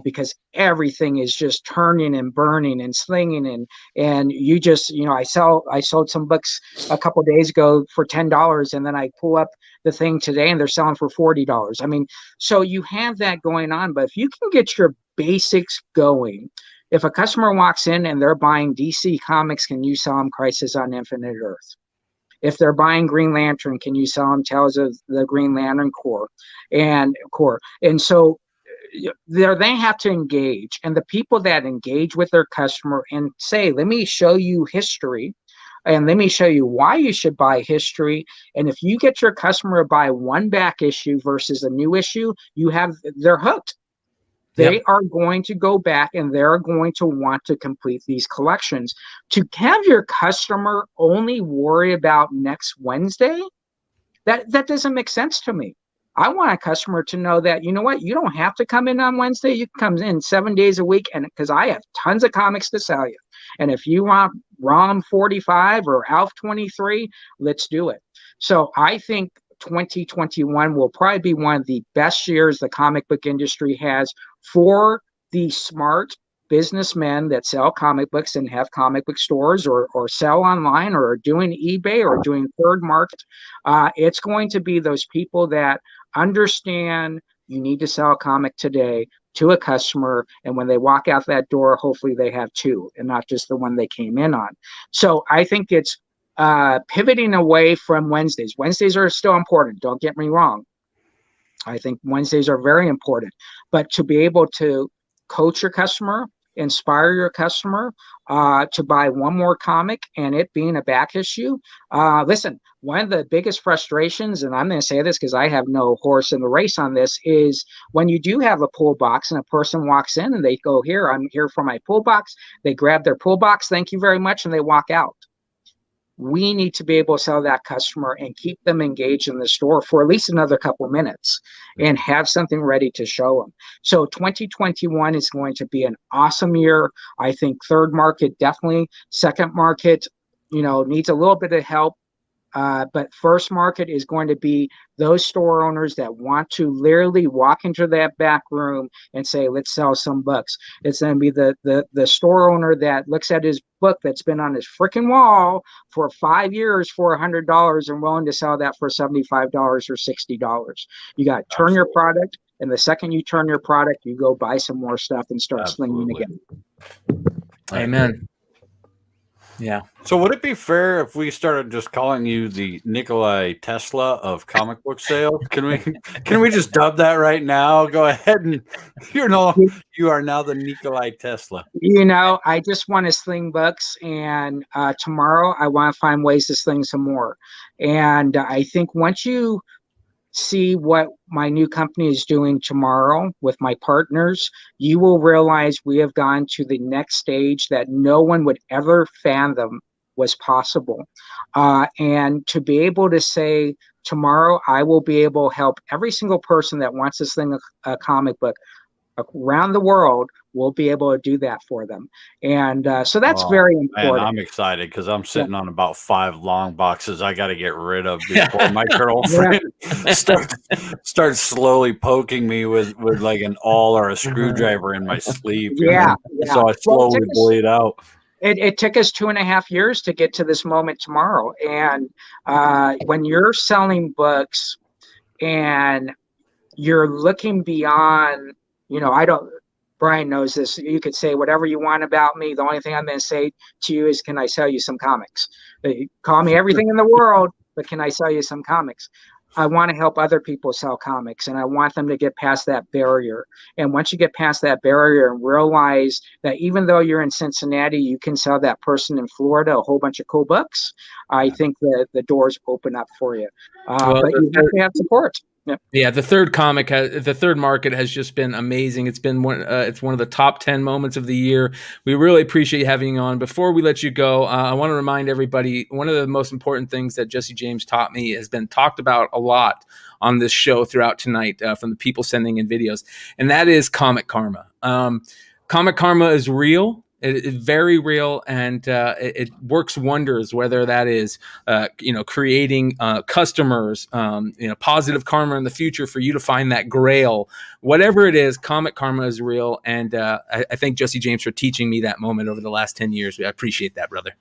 because everything is just turning and burning and slinging. And you just, I sold some books a couple days ago for $10, and then I pull up the thing today and they're selling for $40. I mean, so you have that going on, but if you can get your basics going, if a customer walks in and they're buying DC Comics, can you sell them Crisis on Infinite Earth? If they're buying Green Lantern, can you sell them Tales of the Green Lantern Corps? And so they have to engage. And the people that engage with their customer and say, let me show you history, and let me show you why you should buy history. And if you get your customer to buy one back issue versus a new issue, they're hooked. They are going to go back and they're going to want to complete these collections. To have your customer only worry about next Wednesday, that doesn't make sense to me. I want a customer to know that, you know what, you don't have to come in on Wednesday. You can come in 7 days a week, and because I have tons of comics to sell you. And if you want ROM 45 or ALF 23, let's do it. So I think 2021 will probably be one of the best years the comic book industry has for the smart businessmen that sell comic books and have comic book stores or sell online or are doing eBay or doing third market. It's going to be those people that understand you need to sell a comic today to a customer, and when they walk out that door, hopefully they have two and not just the one they came in on. So I think it's pivoting away from Wednesdays. Wednesdays are still important, don't get me wrong. I think Wednesdays are very important, but to be able to coach your customer, inspire your customer to buy one more comic and it being a back issue. Listen, one of the biggest frustrations, and I'm going to say this because I have no horse in the race on this, is when you do have a pull box and a person walks in and they go, here, I'm here for my pull box. They grab their pull box, thank you very much, and they walk out. We need to be able to sell that customer and keep them engaged in the store for at least another couple of minutes and have something ready to show them. So 2021 is going to be an awesome year. I think third market, definitely. Second market, needs a little bit of help. But first market is going to be those store owners that want to literally walk into that back room and say, let's sell some books. It's going to be the store owner that looks at his book that's been on his freaking wall for 5 years for $100 and willing to sell that for $75 or $60. You got to turn your product, and the second you turn your product, you go buy some more stuff and start slinging again. Amen. Yeah. So would it be fair if we started just calling you the Nikolai Tesla of comic book sales? Can we just dub that right now? Go ahead and you are now the Nikolai Tesla. I just want to sling books, and tomorrow I want to find ways to sling some more. And I think once you see what my new company is doing tomorrow with my partners, you will realize we have gone to the next stage that no one would ever fathom was possible. And to be able to say tomorrow, I will be able to help every single person that wants to sling a comic book around the world, we'll be able to do that for them. And so that's very important. Man, I'm excited because I'm sitting on about 5 long boxes I got to get rid of before my girlfriend starts slowly poking me with like an awl or a screwdriver in my sleeve. So I slowly bleed out. It took us 2.5 years to get to this moment tomorrow. And when you're selling books and you're looking beyond, Brian knows this. You could say whatever you want about me. The only thing I'm going to say to you is, can I sell you some comics? Call me everything in the world, but can I sell you some comics? I want to help other people sell comics, and I want them to get past that barrier. And once you get past that barrier and realize that even though you're in Cincinnati, you can sell that person in Florida a whole bunch of cool books, I think that the doors open up for you. But you have to have support. Yeah, the third market has just been amazing. It's been it's one of the top 10 moments of the year. We really appreciate having you on. Before we let you go, I want to remind everybody, one of the most important things that Jesse James taught me has been talked about a lot on this show throughout tonight from the people sending in videos, and that is comic karma. Comic karma is real. It is very real, and it works wonders, whether that is, creating customers, positive karma in the future for you to find that grail. Whatever it is, comic karma is real, and I thank Jesse James for teaching me that moment over the last 10 years. I appreciate that, brother.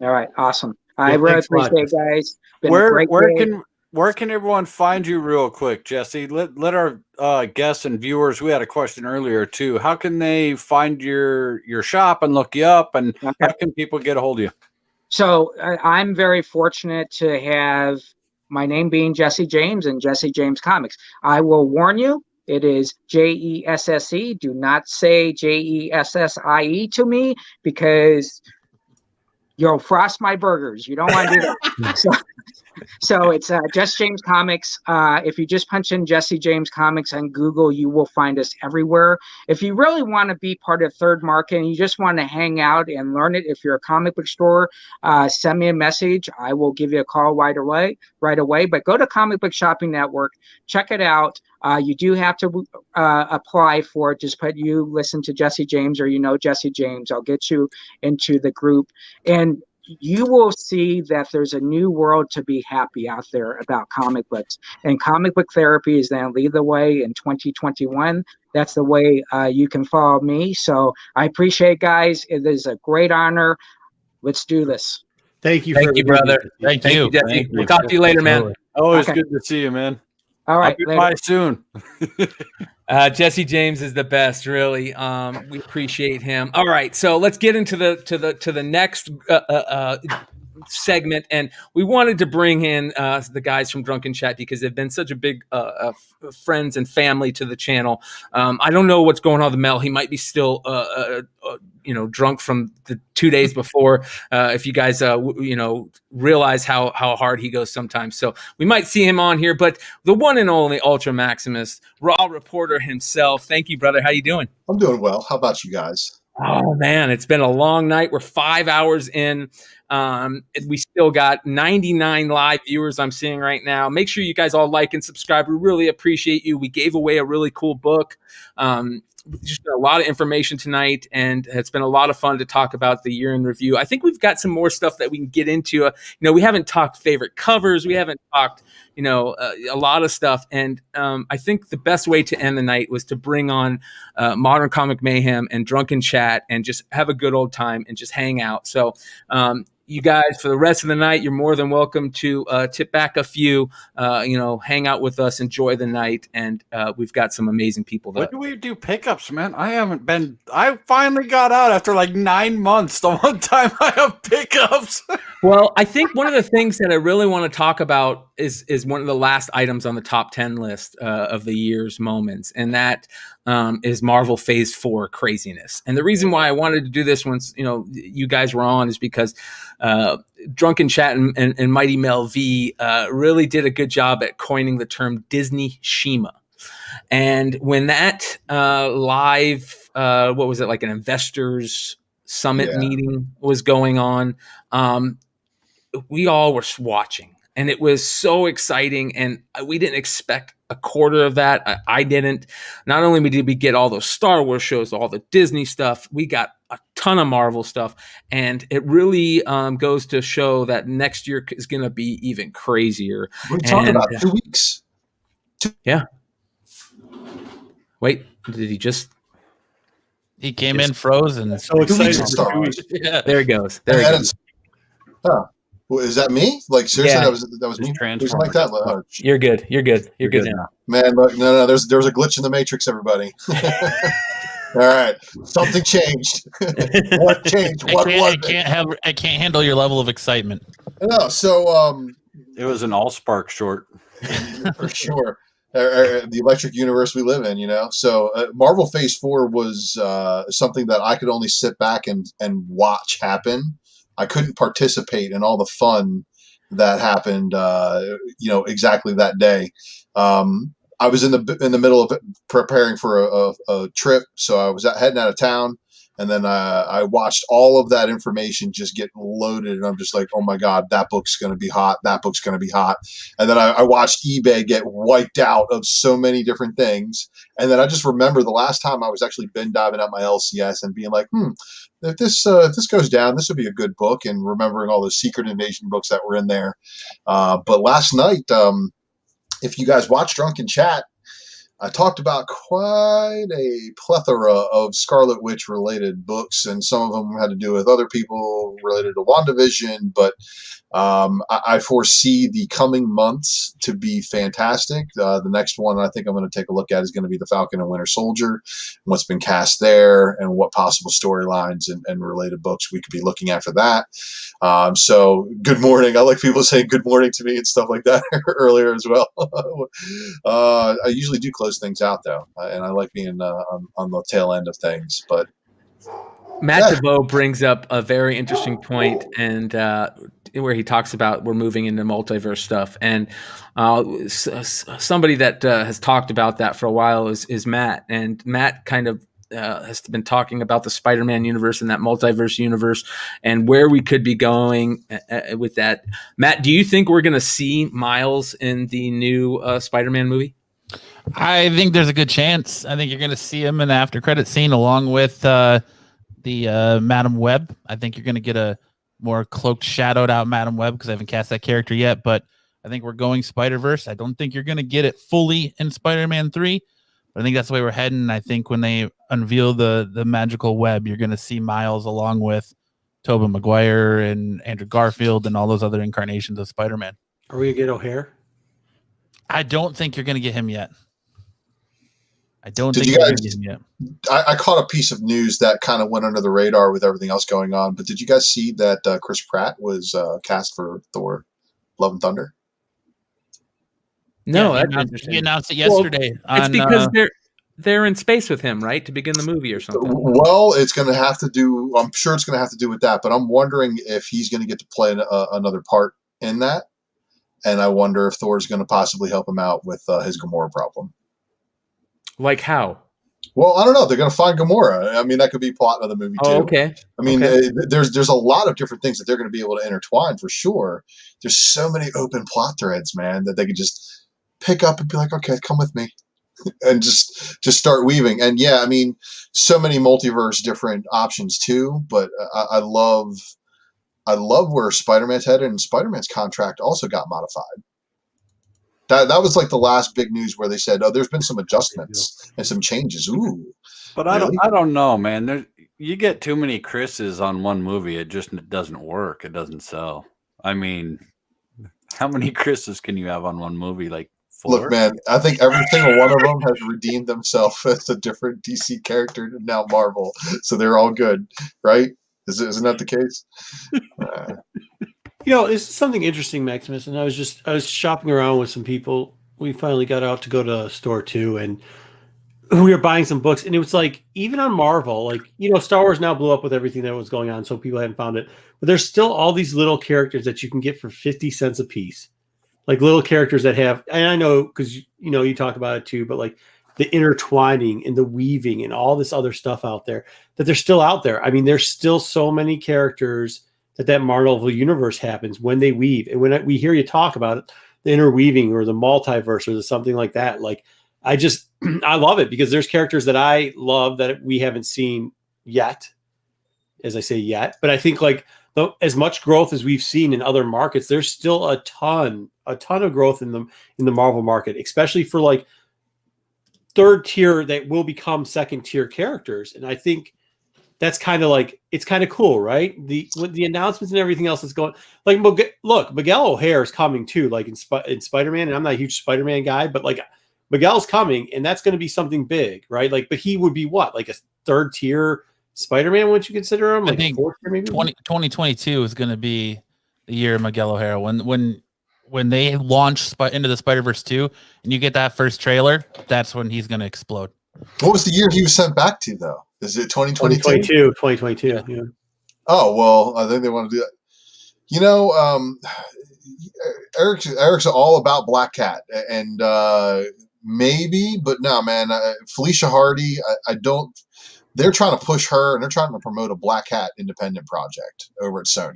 All right, awesome. I really appreciate it, guys. Been a great day. Where can everyone find you real quick, Jesse? Let our guests and viewers, we had a question earlier too. How can they find your shop and look you up, and how can people get a hold of you? So I'm very fortunate to have my name being Jesse James and Jesse James Comics. I will warn you, it is Jesse. Do not say Jesse to me, because you'll frost my burgers. You don't want to do that. So it's Jesse James Comics. If you just punch in Jesse James Comics on Google, you will find us everywhere. If you really want to be part of Third Market and you just want to hang out and learn it, if you're a comic book store, send me a message. I will give you a call right away. But go to Comic Book Shopping Network. Check it out. You do have to apply for it. Just put you listen to Jesse James or Jesse James. I'll get you into the group. And you will see that there's a new world to be happy out there about comic books. And comic book therapy is going to lead the way in 2021. That's the way you can follow me. So I appreciate, guys. It is a great honor. Let's do this. Thank you, brother. Thank you, Jesse. We'll talk to you later, man. Always good to see you, man. All right, bye soon. Jesse James is the best, really. We appreciate him. All right, so let's get into the next segment, and we wanted to bring in the guys from Drunken Chat because they've been such a big friends and family to the channel. I don't know what's going on with Mel. He might be still drunk from the 2 days before. If you guys realize how hard he goes sometimes, so we might see him on here. But the one and only Ultra Maximus, Raw Reporter himself. Thank you, brother. How you doing? I'm doing well. How about you guys? Oh man, it's been a long night. We're 5 hours in. We still got 99 live viewers I'm seeing right now. Make sure you guys all like and subscribe. We really appreciate you. We gave away a really cool book. Just a lot of information tonight, and it's been a lot of fun to talk about the year in review. I think we've got some more stuff that we can get into. We haven't talked favorite covers. We haven't talked, a lot of stuff. And I think the best way to end the night was to bring on Modern Comic Mayhem and Drunken Chat and just have a good old time and just hang out. So you guys, for the rest of the night, you're more than welcome to tip back a few, hang out with us, enjoy the night. And we've got some amazing people there. When do we do pickups, man? I finally got out after like 9 months. The one time I have pickups. Well, I think one of the things that I really want to talk about is one of the last items on the top 10 list of the year's moments. And that is Marvel Phase 4 craziness. And the reason why I wanted to do this once, you guys were on is because Drunken Chat and Mighty Mel V really did a good job at coining the term Disney Shima. And when that live, what was it, like an investors summit meeting was going on, we all were watching. And it was so exciting, and we didn't expect a quarter of that. I didn't. Not only did we get all those Star Wars shows, all the Disney stuff, we got a ton of Marvel stuff, and it really goes to show that next year is going to be even crazier. We're talking about 2 weeks. Yeah. Wait, did he just? He came in frozen. So excited. Star Wars. Yeah. There he goes. There he goes. Huh. Well, is that me? Like seriously, Yeah. that was me. Something like that. Oh, You're good. You're good. You're good now. man, look, no, there was a glitch in the matrix, everybody. All right, something changed. What changed? What was it? I can't handle your level of excitement. No, so it was an Allspark short for sure. The electric universe we live in, So Marvel Phase 4 was something that I could only sit back and watch happen. I couldn't participate in all the fun that happened, exactly that day. I was in the middle of preparing for a trip, so I was heading out of town, and then I watched all of that information just get loaded, and I'm just like, oh my God, that book's going to be hot. That book's going to be hot. And then I watched eBay get wiped out of so many different things. And then I just remember the last time I was actually bin diving at my LCS and being like, if this goes down, this would be a good book, and remembering all those Secret Invasion books that were in there. But last night, if you guys watched Drunken Chat, I talked about quite a plethora of Scarlet Witch related books, and some of them had to do with other people related to WandaVision, but I foresee the coming months to be fantastic. The next one I think I'm going to take a look at is going to be The Falcon and Winter Soldier, what's been cast there, and what possible storylines and related books we could be looking at for that. So good morning. I like people saying good morning to me and stuff like that earlier as well. I usually do close things out though, and I like being on the tail end of things, but Matt DeVoe brings up a very interesting point, and where he talks about we're moving into multiverse stuff, and somebody that has talked about that for a while is Matt, and Matt kind of has been talking about the Spider-Man universe and that multiverse universe and where we could be going with that. Matt, do you think we're going to see Miles in the new Spider-Man movie? I think there's a good chance. I think you're going to see him in the after credit scene along with the Madam Web. I think you're going to get a more cloaked, shadowed out Madam Web because I haven't cast that character yet, but I think we're going Spider-Verse. I don't think you're going to get it fully in Spider-Man 3, but I think that's the way we're heading. I think when they unveil the magical web, you're going to see Miles along with Tobey Maguire and Andrew Garfield and all those other incarnations of Spider-Man. Are we going to get O'Hare? I don't think you're going to get him yet. I don't Did think you you're guys? going to get him yet. I caught a piece of news that kind of went under the radar with everything else going on. But did you guys see that Chris Pratt was cast for Thor: Love and Thunder? No, Yeah, he announced it yesterday. It's because they're in space with him, right, to begin the movie or something. Well, it's going to have to do. I'm sure it's going to have to do with that. But I'm wondering if he's going to get to play another part in that, and I wonder if Thor's going to possibly help him out with his Gamora problem. Like how? Well, I don't know. They're going to find Gamora. I mean, that could be plot of the movie too. Oh, okay. I mean, there's a lot of different things that they're going to be able to intertwine for sure. There's so many open plot threads, man, that they could just pick up and be like, okay, come with me, and just start weaving. And yeah, I mean, so many multiverse different options too. But I love where Spider-Man's headed, and Spider-Man's contract also got modified. That was like the last big news where they said, "Oh, there's been some adjustments and some changes." Ooh, but really? I don't know, man. You get too many Chris's on one movie, it just doesn't work. It doesn't sell. I mean, how many Chris's can you have on one movie? Like 4? Look, man, I think every single one of them has redeemed themselves as a different DC character now Marvel, so they're all good, right? Isn't that the case? You know, it's something interesting, Maximus, and I was shopping around with some people. We finally got out to go to a store too, and we were buying some books, and it was like, even on Marvel, like, you know, Star Wars now blew up with everything that was going on, so people hadn't found it. But there's still all these little characters that you can get for 50 cents a piece. Like little characters that have, and I know because you know you talk about it too, but like the intertwining and the weaving and all this other stuff out there, that they're still out there. I mean, there's still so many characters that Marvel universe happens when they weave. And when we hear you talk about it, the interweaving or the multiverse or something like that, like I love it because there's characters that I love that we haven't seen yet, as I say yet. But I think like as much growth as we've seen in other markets, there's still a ton of growth in the Marvel market, especially for like third tier that will become second tier characters. And I think that's kind of like, it's kind of cool, right? With the announcements and everything else that's going, like, look, Miguel O'Hare is coming too, like in Spider-Man, and I'm not a huge Spider-Man guy, but like Miguel's coming, and that's going to be something big, right? Like, but he would be what, like a third tier Spider-Man, would you consider him? Like I think 2022 is going to be the year of Miguel O'Hara. When they launch Into the Spider-Verse 2 and you get that first trailer, that's when he's going to explode. What was the year he was sent back to, though? Is it 2022? 2022, yeah. Oh, well, I think they want to do that. You know, Eric's all about Black Cat, and maybe, but no, man. Felicia Hardy, I don't. They're trying to push her, and they're trying to promote a Black Cat independent project over at Sony.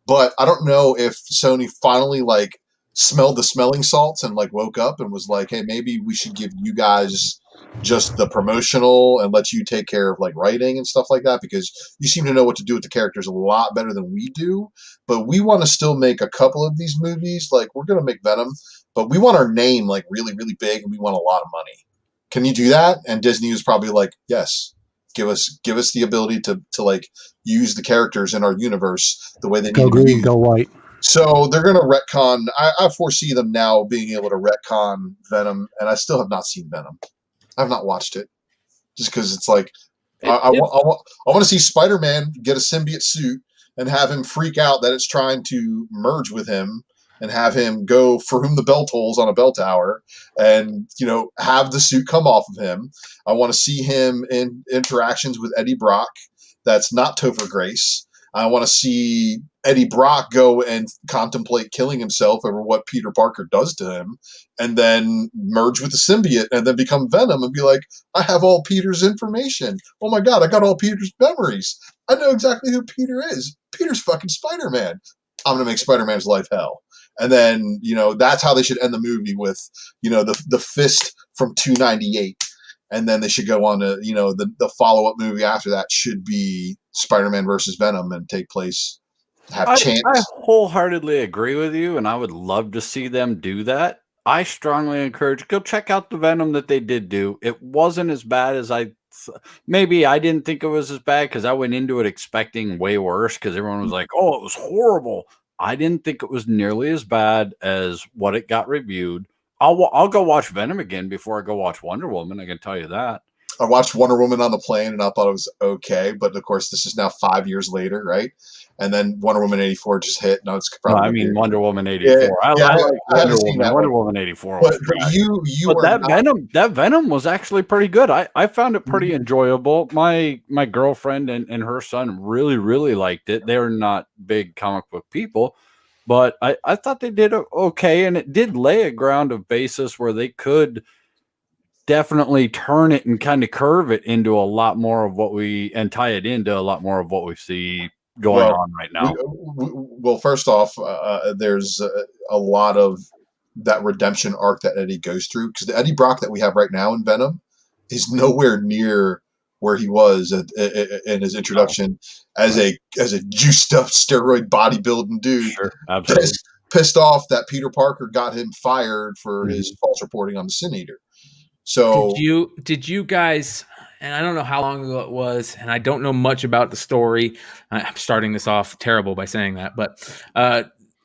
But I don't know if Sony finally like smelled the smelling salts and like woke up and was like, hey, maybe we should give you guys just the promotional and let you take care of like writing and stuff like that, because you seem to know what to do with the characters a lot better than we do. But we want to still make a couple of these movies. Like, we're going to make Venom, but we want our name like really, really big, and we want a lot of money. Can you do that? And Disney was probably like, yes. Give us the ability to like use the characters in our universe the way they Go need green, to be. go white. So they're going to retcon. I foresee them now being able to retcon Venom, and I still have not seen Venom. I have not watched it, just because it's like I want to see Spider-Man get a symbiote suit and have him freak out that it's trying to merge with him, and have him go for whom the bell tolls on a bell tower, and have the suit come off of him. I want to see him in interactions with Eddie Brock. That's not Topher Grace. I want to see Eddie Brock go and contemplate killing himself over what Peter Parker does to him, and then merge with the symbiote and then become Venom and be like, I have all Peter's information. Oh my God, I got all Peter's memories. I know exactly who Peter is. Peter's fucking Spider-Man. I'm going to make Spider-Man's life hell. And then, that's how they should end the movie, with, the fist from 298. And then they should go on to, the follow-up movie after that should be Spider-Man versus Venom and take place, have chance. I wholeheartedly agree with you, and I would love to see them do that. I strongly encourage, go check out the Venom that they did do. It wasn't as bad as maybe I didn't think it was as bad because I went into it expecting way worse, because everyone was like, oh, it was horrible. I didn't think it was nearly as bad as what it got reviewed. I'll go watch Venom again before I go watch Wonder Woman. I can tell you that. I watched Wonder Woman on the plane, and I thought it was okay. But, of course, this is now 5 years later, right? And then Wonder Woman 84 just hit. No, it's probably. No, I mean, Wonder Woman 84. I like Wonder Woman 84. But that Venom was actually pretty good. I found it pretty enjoyable. My girlfriend and her son really, really liked it. They're not big comic book people, but I thought they did okay, and it did lay a ground of basis where they could definitely turn it and kind of curve it into a lot more of what and tie it into a lot more of what we see going on right now. Well, first off, there's a lot of that redemption arc that Eddie goes through, because the Eddie Brock that we have right now in Venom is nowhere near where he was in his introduction as a juiced up steroid bodybuilding dude. Sure, absolutely. Pissed off that Peter Parker got him fired for his false reporting on the Sin Eater. So did you guys, and I don't know how long ago it was, and I don't know much about the story. I'm starting this off terrible by saying that, but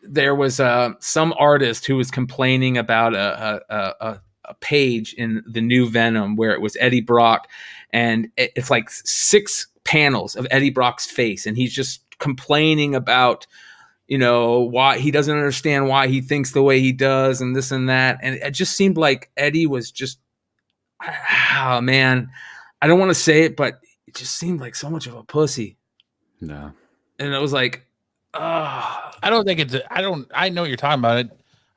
there was some artist who was complaining about a page in the new Venom where it was Eddie Brock, and it's like 6 panels of Eddie Brock's face, and he's just complaining about why he doesn't understand why he thinks the way he does and this and that. And it just seemed like Eddie was just, oh man, I don't want to say it, but it just seemed like so much of a pussy. No. And it was like, I don't think I know what you're talking about.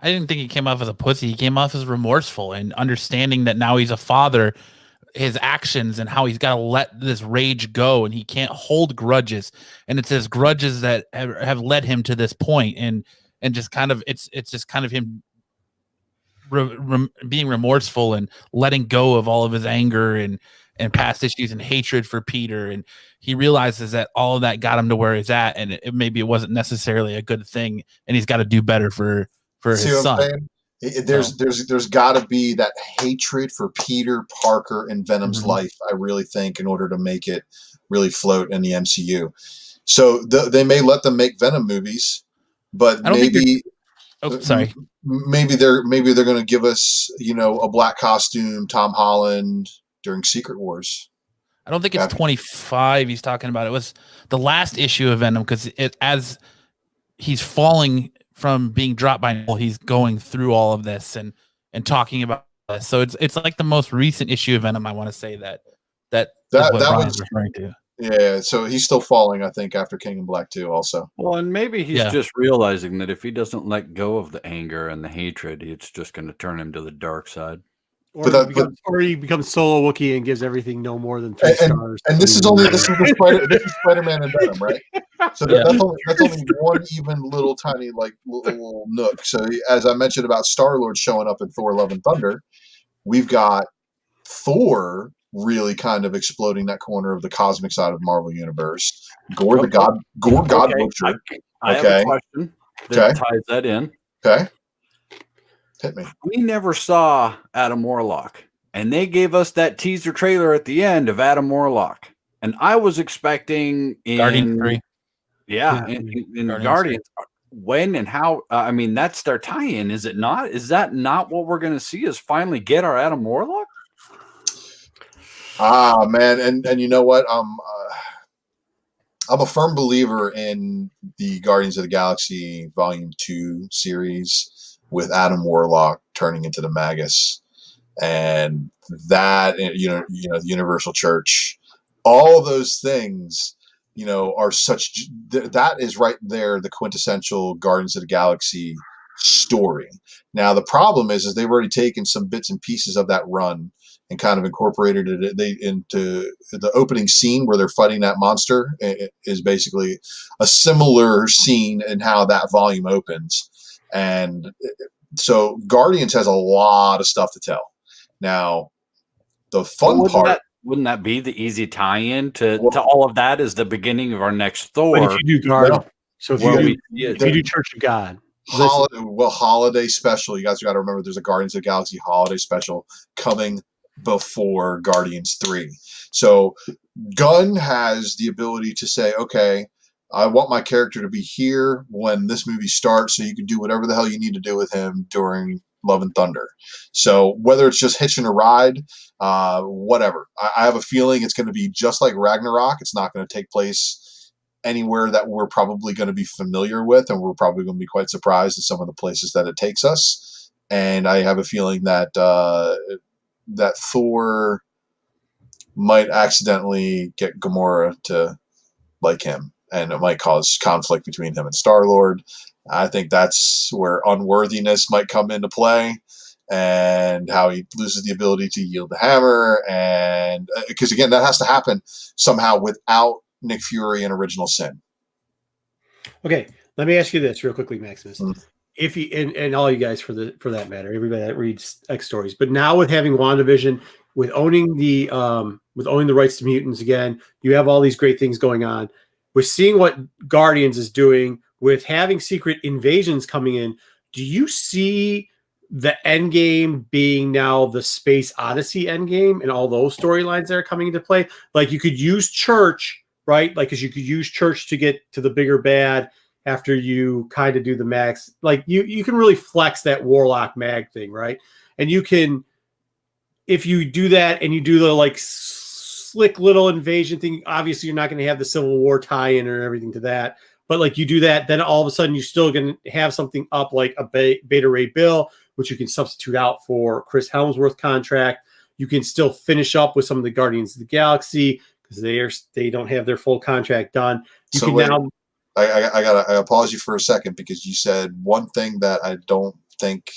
I didn't think he came off as a pussy. He came off as remorseful and understanding that now he's a father, his actions and how he's got to let this rage go, and he can't hold grudges. And it's his grudges that have led him to this point, and just kind of it's just kind of him being remorseful and letting go of all of his anger and past issues and hatred for Peter. And he realizes that all of that got him to where he's at, and maybe it wasn't necessarily a good thing, and he's got to do better for his son. There's got to be that hatred for Peter Parker and Venom's life, I really think, in order to make it really float in the MCU. So they may let them make Venom movies, but maybe maybe they're going to give us, a black costume Tom Holland during Secret Wars. I don't think it's 25 he's talking about. It was the last issue of Venom, because as he's falling from being dropped by Null, he's going through all of this and talking about this. So it's like the most recent issue of Venom, I want to say that was referring to. Yeah, so he's still falling, I think, after King in Black 2 also. Well, and maybe he's just realizing that if he doesn't let go of the anger and the hatred, it's just going to turn him to the dark side. Or he becomes solo Wookiee and gives everything no more than 3 stars. And this is Spider-Man and Venom, right? So that's only one even little tiny little nook. So as I mentioned about Star-Lord showing up in Thor: Love and Thunder, we've got Thor really kind of exploding that corner of the cosmic side of the Marvel Universe. Gore God Butcher. I have a question that ties that in. Okay. Hit me. We never saw Adam Warlock, and they gave us that teaser trailer at the end of Adam Warlock, and I was expecting in Guardians 3. Yeah, in Guardians. When and how? I mean, that's their tie-in, is it not? Is that not what we're going to see? Is finally get our Adam Warlock? Man, and you know what? I'm a firm believer in the Guardians of the Galaxy Volume 2 series, with Adam Warlock turning into the Magus, and that, the Universal Church, all those things, are such, that is right there, the quintessential Guardians of the Galaxy story. Now, the problem is they've already taken some bits and pieces of that run and kind of incorporated it into the opening scene where they're fighting that monster. It is basically a similar scene in how that volume opens. And so Guardians has a lot of stuff to tell. Now, the fun part... Wouldn't that be the easy tie-in to all of that is the beginning of our next Thor? But if you do Guard, if you do Church of God. Holiday special. You guys got to remember there's a Guardians of the Galaxy holiday special coming before Guardians 3. So Gunn has the ability to say, okay, I want my character to be here when this movie starts, so you can do whatever the hell you need to do with him during Love and Thunder. So whether it's just hitching a ride, whatever. I have a feeling it's going to be just like Ragnarok. It's not going to take place anywhere that we're probably going to be familiar with, and we're probably going to be quite surprised at some of the places that it takes us. And I have a feeling that that Thor might accidentally get Gamora to like him, and it might cause conflict between him and Star-Lord. I think that's where unworthiness might come into play, and how he loses the ability to yield the hammer. And because again, that has to happen somehow without Nick Fury and Original Sin. Okay, let me ask you this real quickly, Maximus. If you and all you guys for that matter, everybody that reads X stories, but now with having WandaVision, with owning the rights to mutants again, you have all these great things going on. We're seeing what Guardians is doing with having Secret Invasions coming in. Do you see the end game being now the Space Odyssey end game and all those storylines that are coming into play? Like you could use Church, right? Like, because you could use Church to get to the bigger bad after you kind of do the max. Like you can really flex that Warlock mag thing, right? And you can, if you do that and you do the like slick little invasion thing, obviously you're not going to have the Civil War tie-in or everything to that. But like you do that, then all of a sudden you're still going to have something up like a Beta Ray Bill, which you can substitute out for Chris Helmsworth contract. You can still finish up with some of the Guardians of the Galaxy because they don't have their full contract done. You can now. I gotta pause you for a second, because you said one thing that I don't think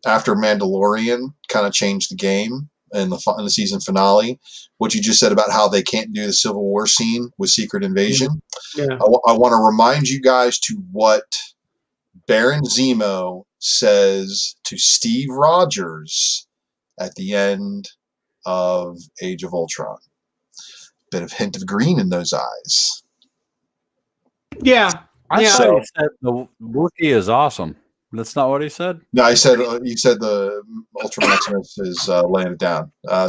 after Mandalorian kind of changed the game in the season finale. What you just said about how they can't do the Civil War scene with Secret Invasion. Yeah. I want to remind you guys to what Baron Zemo says to Steve Rogers at the end of Age of Ultron. Bit of hint of green in those eyes. Yeah. I thought you said the Wookiee is awesome. That's not what he said. No, he said the Ultra Maximus is laying it down. I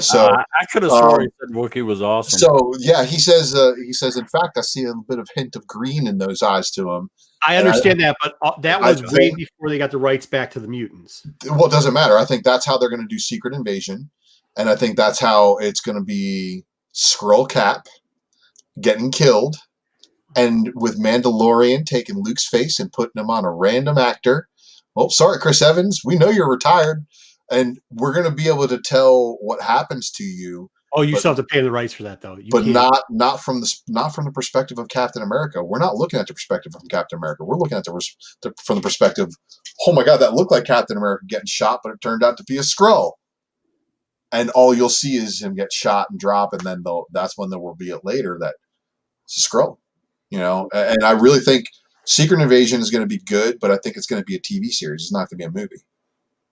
could have sworn he said Wookiee was awesome. So yeah, he says in fact, I see a bit of hint of green in those eyes to him. I understand that, but that was way think, before they got the rights back to the mutants. Well, it doesn't matter. I think that's how they're going to do Secret Invasion, and I think that's how it's going to be Skrull Cap getting killed, and with Mandalorian taking Luke's face and putting him on a random actor. Oh, sorry, Chris Evans. We know you're retired, and we're going to be able to tell what happens to you. Oh, you still have to pay the rights for that, though. But not from the perspective of Captain America. We're not looking at the perspective of Captain America. We're looking at from the perspective. Oh my God, that looked like Captain America getting shot, but it turned out to be a Skrull. And all you'll see is him get shot and drop, and then that's when there will be it later that it's a Skrull. You know, and I really think Secret Invasion is going to be good, but I think it's going to be a TV series. It's not going to be a movie.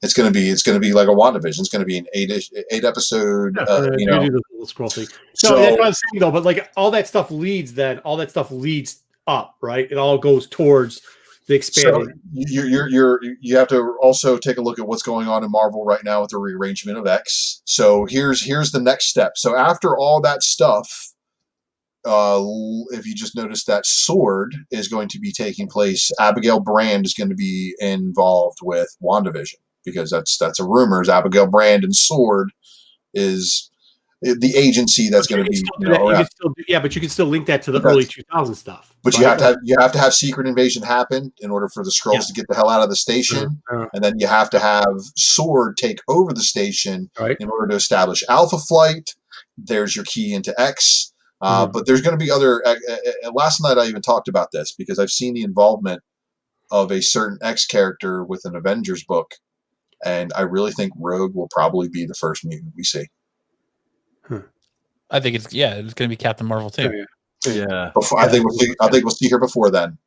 It's going to be like a WandaVision. It's going to be an eight episode. You know, do the scroll thing. So that's what I'm saying, though. But like all that stuff leads up, right? It all goes towards the expanding. So you have to also take a look at what's going on in Marvel right now with the rearrangement of X. So here's the next step. So after all that stuff. If you just notice that Sword is going to be taking place, Abigail Brand is going to be involved with WandaVision because that's a rumor. Is Abigail Brand and Sword is the agency that's going to be but you can still link that to the early 2000 stuff. But you have to have Secret Invasion happen in order for the Skrulls to get the hell out of the station, and then you have to have Sword take over the station in order to establish Alpha Flight. There's your key into X. But there's going to be other. Last night I even talked about this because I've seen the involvement of a certain X character with an Avengers book, and I really think Rogue will probably be the first mutant we see. I think it's going to be Captain Marvel too. Yeah. I think we'll see her before then.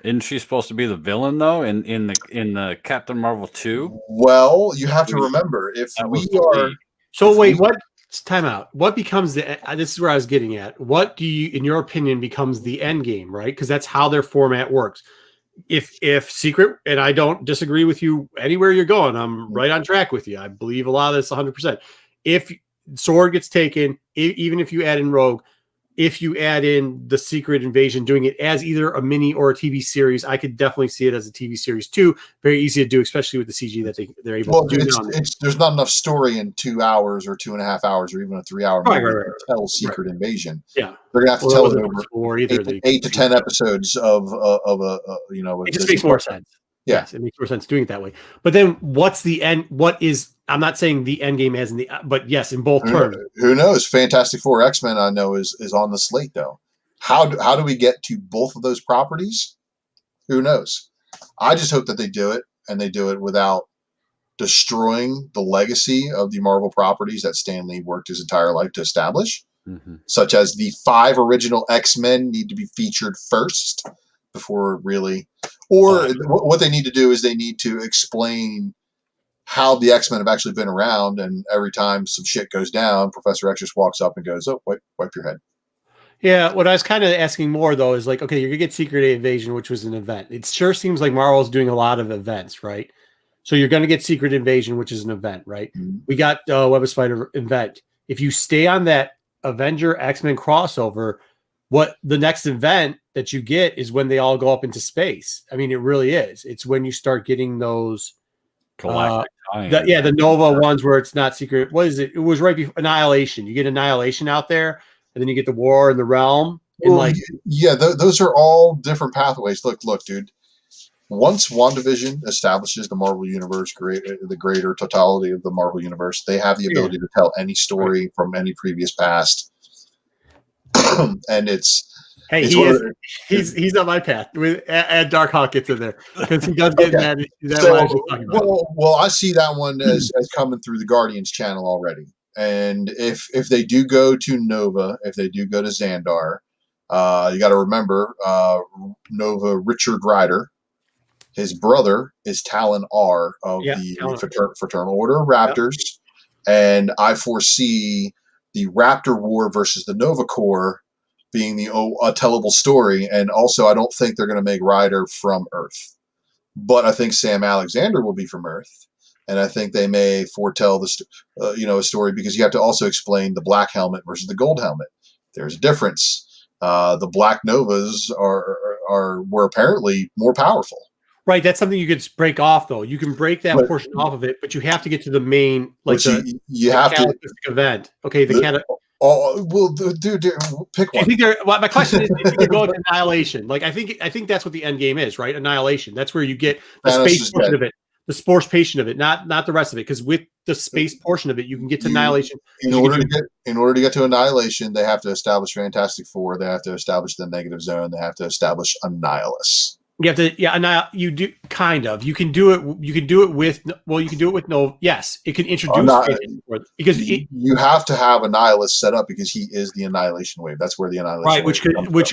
Isn't she supposed to be the villain though in the Captain Marvel 2? Well, you have to remember if we are. So wait, what? Time out. What becomes this is where I was getting at. What do you, in your opinion, becomes the end game, right? Because that's how their format works. If Secret, and I don't disagree with you anywhere you're going, I'm right on track with you. I believe a lot of this 100%. If Sword gets taken, even if you add in Rogue, if you add in the Secret Invasion, doing it as either a mini or a TV series, I could definitely see it as a TV series too. Very easy to do, especially with the CG that they're able to do. There's not enough story in 2 hours or 2.5 hours or even a 3 hour movie to tell Secret Invasion. Yeah, they're gonna have to tell it over 8 to 10 episodes of It just makes more sense. Yeah. Yes, it makes more sense doing it that way. But then what's the end? What is, I'm not saying the end game as in the, but yes, in both terms. Who knows? Fantastic Four X-Men, I know, is on the slate, though. How do we get to both of those properties? Who knows? I just hope that they do it, and they do it without destroying the legacy of the Marvel properties that Stan Lee worked his entire life to establish, such as the 5 original X-Men need to be featured first before really, or what they need to do is they need to explain how the X-Men have actually been around, and every time some shit goes down, Professor X just walks up and goes, "Oh, wipe your head." Yeah, what I was kind of asking more though is like, okay, you're gonna get Secret Invasion, which was an event. It sure seems like Marvel's doing a lot of events, right? So you're gonna get Secret Invasion, which is an event, right? We got Web of Spider event. If you stay on that Avenger X-Men crossover, what the next event that you get is when they all go up into space. I mean, it really is. It's when you start getting those galactic the Nova ones where it's not secret. What is it? It was right before Annihilation. You get Annihilation out there, and then you get the War in the Realm. And those are all different pathways. Look, dude. Once WandaVision establishes the Marvel Universe, the greater totality of the Marvel Universe, they have the ability to tell any story from any previous past. And he's on my path. And Darkhawk gets in there because he does get that. Well, I see that one as coming through the Guardians channel already. And if they do go to Nova, if they do go to Xandar, you got to remember Nova Richard Rider. His brother is Talon R of the Fraternal Order of Raptors, and I foresee the Raptor War versus the Nova Corps being a tellable story. And also, I don't think they're going to make Ryder from Earth. but I think Sam Alexander will be from Earth, and I think they may foretell the a story, because you have to also explain the black helmet versus the gold helmet. There's a difference. The Black Novas were apparently more powerful. Right, that's something you could break off, though. You can break that portion off of it, but you have to get to the main, like you have to event. Okay, dude, pick one. I think my question is, if you could go to Annihilation. Like, I think that's what the end game is, right? Annihilation. That's where you get the space portion of it, the sports patient of it, not the rest of it. Because with the space portion of it, you can get to Annihilation. In order to get to Annihilation, they have to establish Fantastic Four. They have to establish the Negative Zone. They have to establish Annihilus. You have to, you do kind of. You can do it. You can do it with. Well, you can do it with no. Yes, it can introduce because you have to have Annihilus set up, because he is the Annihilation Wave. That's where the Annihilation right, Wave which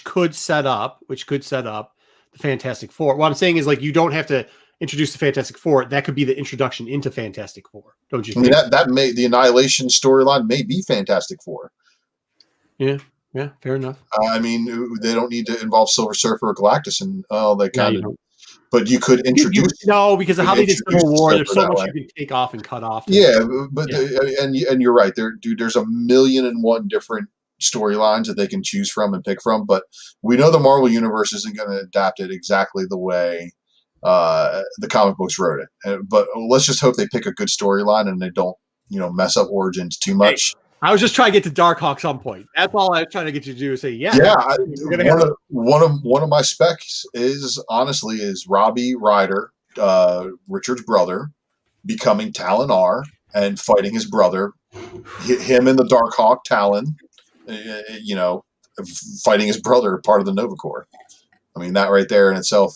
could set up the Fantastic Four. What I'm saying is, like, you don't have to introduce the Fantastic Four. That could be the introduction into Fantastic Four. Don't you think? I mean, that may, the Annihilation storyline may be Fantastic Four. Yeah, fair enough. I mean, they don't need to involve Silver Surfer or Galactus and all that kind of. But you could introduce. Because of how they did Civil War, there's so much you can take off and cut off. And you're right there, dude. There's 1,000,001 different storylines that they can choose from and pick from. But we know the Marvel Universe isn't going to adapt it exactly the way the comic books wrote it. But let's just hope they pick a good storyline and they don't, mess up Origins too much. I was just trying to get to Darkhawk some point. That's all I was trying to get you to do. Say, One of my specs is Robbie Ryder, Richard's brother, becoming Talon R and fighting his brother, him and the Darkhawk Talon, fighting his brother, part of the Nova Corps. I mean, that right there in itself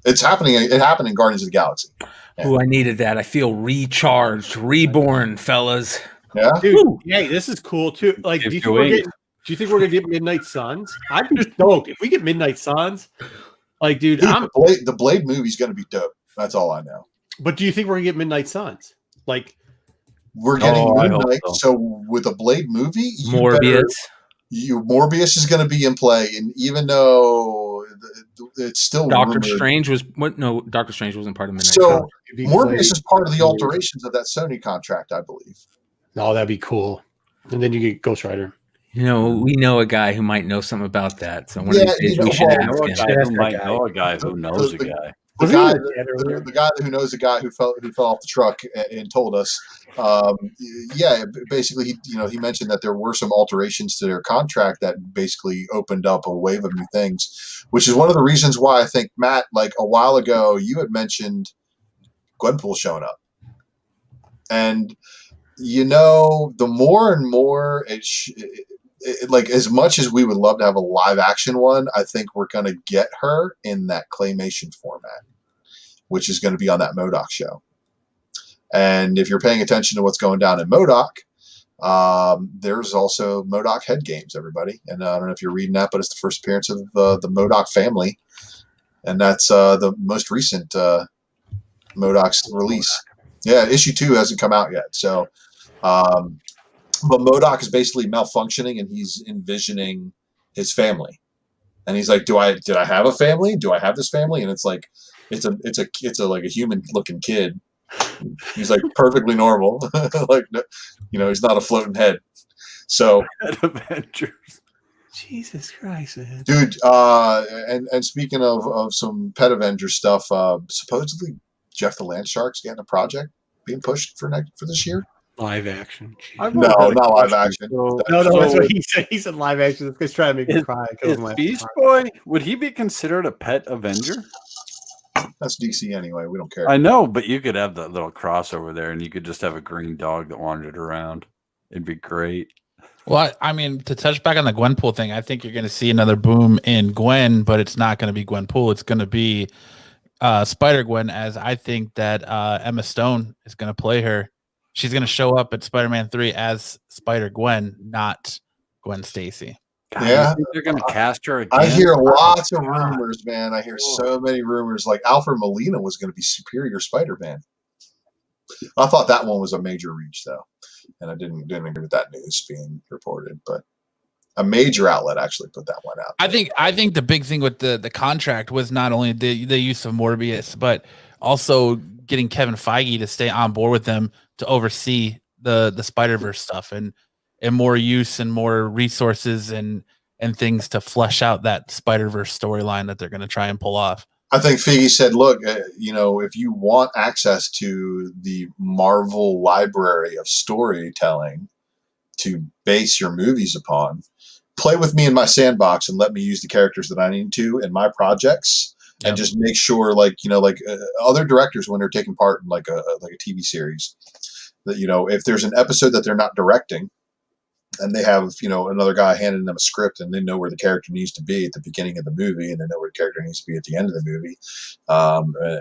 it's happening. It happened in Guardians of the Galaxy. Yeah. Ooh, I needed that. I feel recharged, reborn, fellas. Yeah, dude. Hey, this is cool too. Like, do you think we're gonna get Midnight Suns? I'd be stoked if we get Midnight Suns. Like, dude, the Blade movie's gonna be dope. That's all I know. But do you think we're gonna get Midnight Suns? Like, we're getting Midnight. So with a Blade movie, Morbius is going to be in play, and even though it's still Doctor Strange wasn't part of Midnight. So Morbius is part of the alterations of that Sony contract, I believe. Oh, that'd be cool. And then you get Ghost Rider. We know a guy who might know something about that. So one of these days we should ask him. Know a guy who knows a guy. The guy who knows a guy who fell off the truck and told us. Basically, he mentioned that there were some alterations to their contract that basically opened up a wave of new things, which is one of the reasons why I think, Matt, like a while ago, you had mentioned Gwenpool showing up. And, the more and more like, as much as we would love to have a live action one, I think we're going to get her in that claymation format, which is going to be on that MODOK show. And if you're paying attention to what's going down in MODOK, there's also MODOK head games, everybody. And I don't know if you're reading that, but it's the first appearance of the MODOK family. And that's the most recent MODOK's release. Yeah, issue 2 hasn't come out yet. So, but MODOK is basically malfunctioning, and he's envisioning his family. And he's like, did I have a family? Do I have this family? And it's like, it's like a human looking kid. He's like perfectly normal. Like, he's not a floating head. So Avengers. Jesus Christ, man. Dude, and speaking of some Pet Avenger stuff, supposedly Jeff the Land Shark's getting a project being pushed for this year. Live action. No, not live action. No, that's what he said. He said live action. This guy's trying to make me cry. Beast Boy, would he be considered a pet Avenger? That's DC anyway. We don't care. I know, but you could have that little crossover there, and you could just have a green dog that wandered around. It'd be great. Well, I mean, to touch back on the Gwenpool thing, I think you're going to see another boom in Gwen, but it's not going to be Gwenpool. It's going to be Spider-Gwen, as I think that Emma Stone is going to play her. She's going to show up at Spider-Man 3 as Spider-Gwen, not Gwen Stacy. God, yeah, they're going to cast her again. I hear lots of rumors, man. I hear so many rumors. Like Alfred Molina was going to be Superior Spider-Man. I thought that one was a major reach, though, and I didn't agree with that news being reported. But A major outlet actually put that one out. I think the big thing with the contract was not only the use of Morbius, but also getting Kevin Feige to stay on board with them to oversee the Spider-Verse stuff and more use and more resources and things to flesh out that Spider-Verse storyline that they're going to try and pull off. I think Feige said, look, if you want access to the Marvel library of storytelling to base your movies upon, play with me in my sandbox and let me use the characters that I need to in my projects. Yep. And just make sure, other directors, when they're taking part in like a TV series, that, if there's an episode that they're not directing, and they have, another guy handing them a script, and they know where the character needs to be at the beginning of the movie, and they know where the character needs to be at the end of the movie,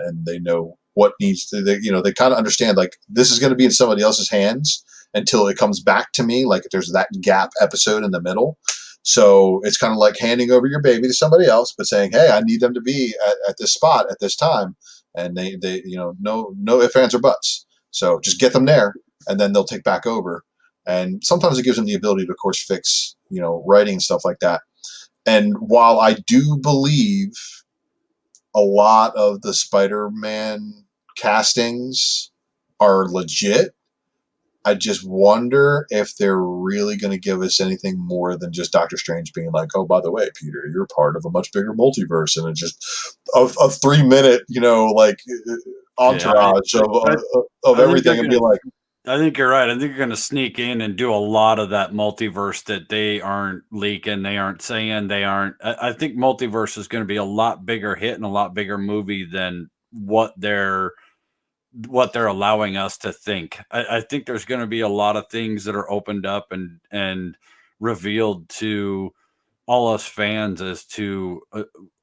and they know what needs to, they kind of understand, like, this is going to be in somebody else's hands until it comes back to me, like if there's that gap episode in the middle. So it's kind of like handing over your baby to somebody else, but saying, hey, I need them to be at this spot at this time, and they no ifs, ands, or buts. So just get them there, and then they'll take back over. And sometimes it gives them the ability to, of course, fix, writing and stuff like that. And while I do believe a lot of the Spider-Man castings are legit, I just wonder if they're really going to give us anything more than just Doctor Strange being like, oh, by the way, Peter, you're part of a much bigger multiverse. And it's just a 3-minute, entourage of everything, and be like, I think you're right. I think you're going to sneak in and do a lot of that multiverse that they aren't leaking, they aren't saying, they aren't. I think multiverse is going to be a lot bigger hit and a lot bigger movie than what they're allowing us to think. I think there's going to be a lot of things that are opened up and revealed to all us fans as to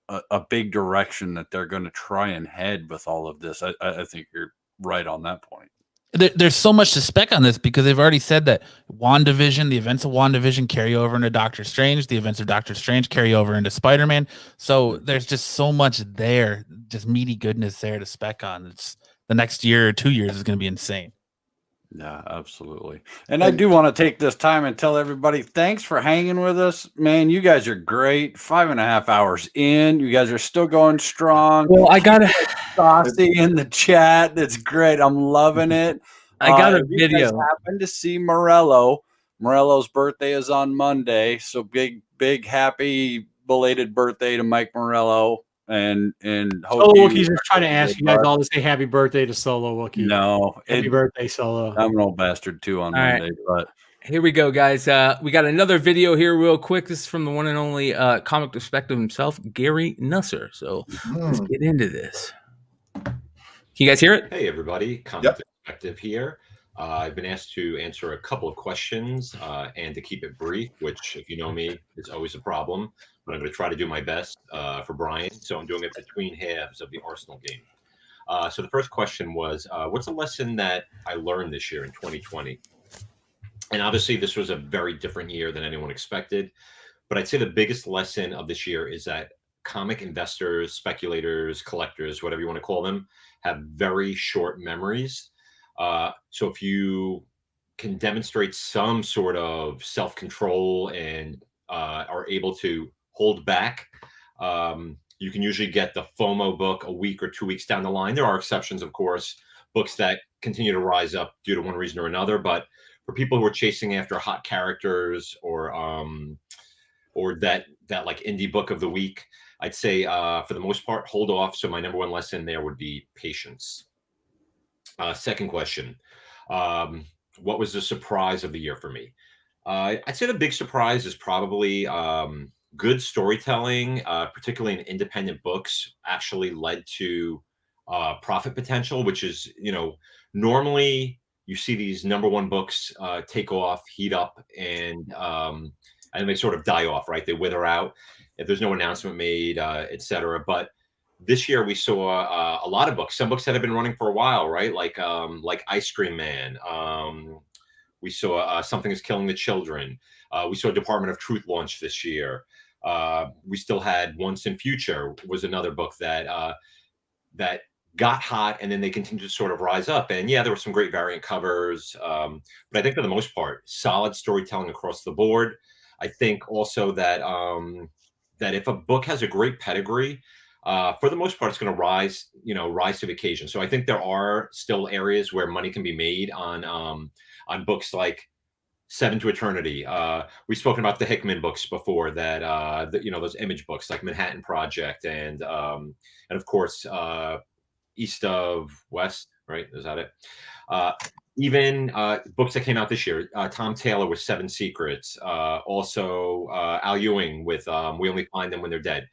a big direction that they're going to try and head with all of this. I think you're right on that point. There's so much to spec on this because they've already said that WandaVision, the events of WandaVision carry over into Doctor Strange, the events of Doctor Strange carry over into Spider-Man. So there's just so much there, just meaty goodness there to spec on. It's the next year or 2 years is going to be insane. Yeah, absolutely. And I do want to take this time and tell everybody, thanks for hanging with us, man. You guys are great. 5.5 hours in, you guys are still going strong. Well, I got saucy in the chat. That's great. I'm loving it. I got a if you guys video. happen to see Morello's birthday is on Monday, so big happy belated birthday to Mike Morello. And Solo Wookiees are trying to ask you guys all to say happy birthday to Solo Wookie. No, happy birthday, Solo. I'm an old bastard too on Monday, but here we go, guys. We got another video here real quick. This is from the one and only comic perspective himself, Gary Nusser. So let's get into this. Can you guys hear it? Hey, everybody. Comic perspective here. I've been asked to answer a couple of questions and to keep it brief, which, if you know me, is always a problem. But I'm going to try to do my best for Brian. So I'm doing it between halves of the Arsenal game. So the first question was, what's a lesson that I learned this year in 2020? And obviously, this was a very different year than anyone expected. But I'd say the biggest lesson of this year is that comic investors, speculators, collectors, whatever you want to call them, have very short memories. So if you can demonstrate some sort of self-control and are able to hold back, you can usually get the FOMO book a week or 2 weeks down the line. There are exceptions, of course, books that continue to rise up due to one reason or another. But for people who are chasing after hot characters or that like indie book of the week, I'd say for the most part, hold off. So my number one lesson there would be patience. Second question, what was the surprise of the year for me? I'd say the big surprise is probably good storytelling, particularly in independent books, actually led to profit potential, which is, normally you see these number one books take off, heat up, and they sort of die off, right? They wither out if there's no announcement made, etc. But this year we saw a lot of books, some books that have been running for a while, right? Like Ice Cream Man. We saw Something is Killing the Children. We saw Department of Truth launch this year. We still had Once in Future was another book that got hot, and then they continued to sort of rise up. And yeah, there were some great variant covers. But I think for the most part, solid storytelling across the board. I think also that that if a book has a great pedigree, for the most part, it's going to rise to the occasion. So I think there are still areas where money can be made on books like Seven to Eternity. We've spoken about the Hickman books before, that those image books like Manhattan Project and of course East of West, right? Is that it? Even books that came out this year, Tom Taylor with Seven Secrets, also Al Ewing with We Only Find Them When They're Dead.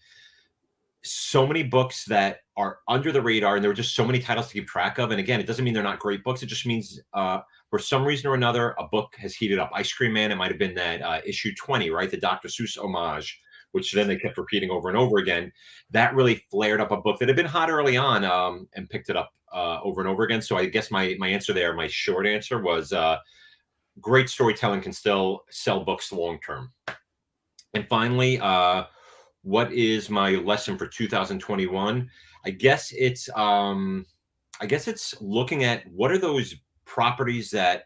So many books that are under the radar, and there were just so many titles to keep track of. And again, it doesn't mean they're not great books. It just means for some reason or another, a book has heated up. Ice Cream Man, it might have been that issue 20, right? The Dr. Seuss homage, which then they kept repeating over and over again. That really flared up a book that had been hot early on and picked it up over and over again. So I guess my answer there, my short answer was great storytelling can still sell books long term. And finally, what is my lesson for 2021? I guess it's looking at what are those properties that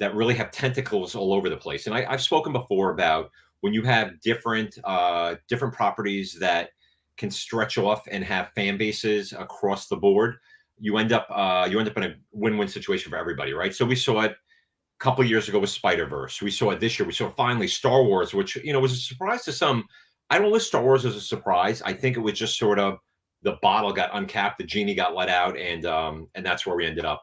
really have tentacles all over the place. And I've spoken before about when you have different properties that can stretch off and have fan bases across the board, you end up in a win-win situation for everybody, right? So we saw it a couple of years ago with Spider-Verse. We saw it this year. We saw finally Star Wars, which was a surprise to some. I don't list Star Wars as a surprise. I think it was just sort of the bottle got uncapped, the genie got let out, and that's where we ended up.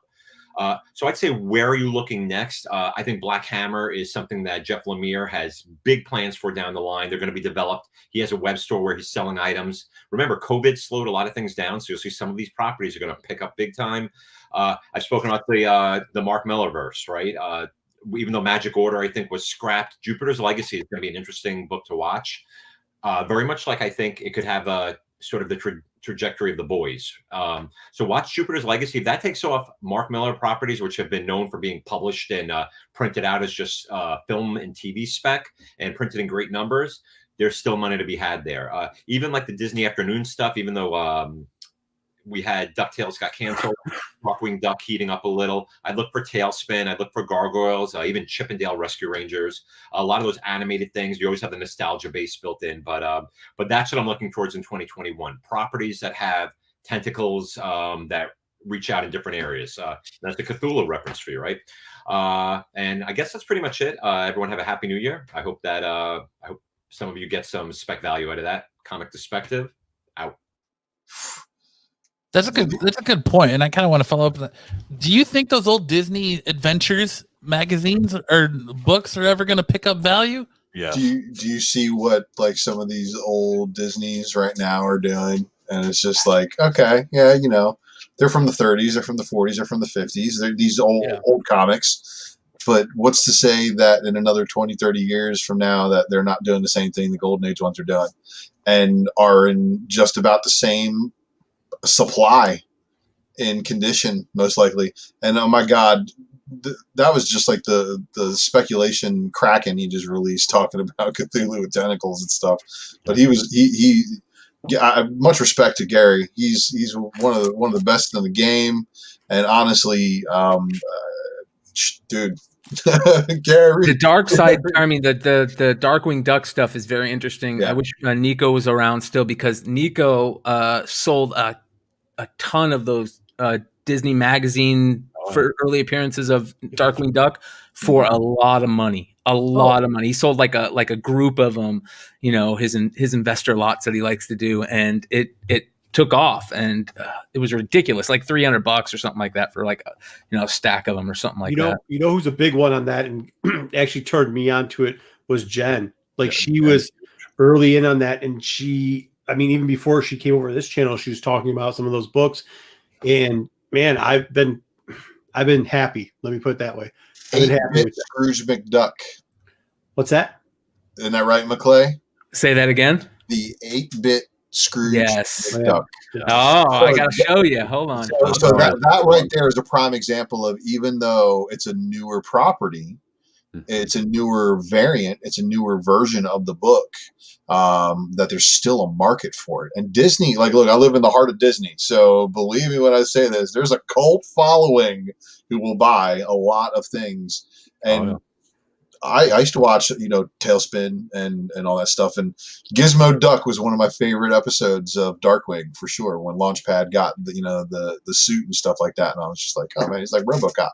So I'd say, where are you looking next? I think Black Hammer is something that Jeff Lemire has big plans for down the line. They're going to be developed. He has a web store where he's selling items. Remember, COVID slowed a lot of things down, so you'll see some of these properties are going to pick up big time. I've spoken about the Mark Millerverse, right? Even though Magic Order, I think, was scrapped, Jupiter's Legacy is going to be an interesting book to watch. Very much like I think it could have a sort of the trajectory of The Boys. So watch Jupiter's Legacy. If that takes off, Mark Miller properties, which have been known for being published and printed out as just film and TV spec and printed in great numbers, there's still money to be had there. Even like the Disney Afternoon stuff, even though we had DuckTales got canceled, Darkwing Duck heating up a little. I'd look for Tailspin. I'd look for Gargoyles, even Chip and Dale Rescue Rangers. A lot of those animated things, you always have the nostalgia base built in. But that's what I'm looking towards in 2021. Properties that have tentacles that reach out in different areas. That's the Cthulhu reference for you, right? And I guess that's pretty much it. Everyone have a happy new year. I hope some of you get some spec value out of that. Comic Perspective, out. That's a good point, and I kind of want to follow up on that. Do you think those old Disney Adventures magazines or books are ever going to pick up value? Yeah. Do you see what like some of these old Disneys right now are doing? And it's just like, okay, yeah, they're from the 30s, they're from the 40s, they're from the 50s. They're these old comics. But what's to say that in another 20, 30 years from now that they're not doing the same thing the Golden Age ones are doing and are in just about the same supply in condition, most likely. And oh my God, that was just like the speculation Kraken he just released talking about Cthulhu with tentacles and stuff. But much respect to Gary. He's one of the best in the game. And honestly, dude, Gary. The dark side, I mean, the Darkwing Duck stuff is very interesting. Yeah. I wish Nico was around still, because Nico sold a ton of those Disney magazine for early appearances of Darkwing Duck for a lot of money. He sold like a group of them, his investor lots that he likes to do, and it took off, and it was ridiculous, like $300 or something like that for like a stack of them or something like that. You know who's a big one on that and actually turned me onto it was Jen. Like she was early in on that, and even before she came over to this channel, she was talking about some of those books, and man, I've been happy. Let me put it that way. I've been happy with Scrooge McDuck. What's that? Isn't that right, McClay? Say that again. The 8-bit Scrooge. Yes. McDuck. Oh, I gotta show you. Hold on. So that right there is a prime example of, even though it's a newer property, it's a newer variant, it's a newer version of the book, that there's still a market for it. And Disney, like, look, I live in the heart of Disney, so believe me when I say this, there's a cult following who will buy a lot of things. And I used to watch, Tailspin and all that stuff. And Gizmo Duck was one of my favorite episodes of Darkwing for sure. When Launchpad got the suit and stuff like that, and I was just like, oh man, he's like RoboCop.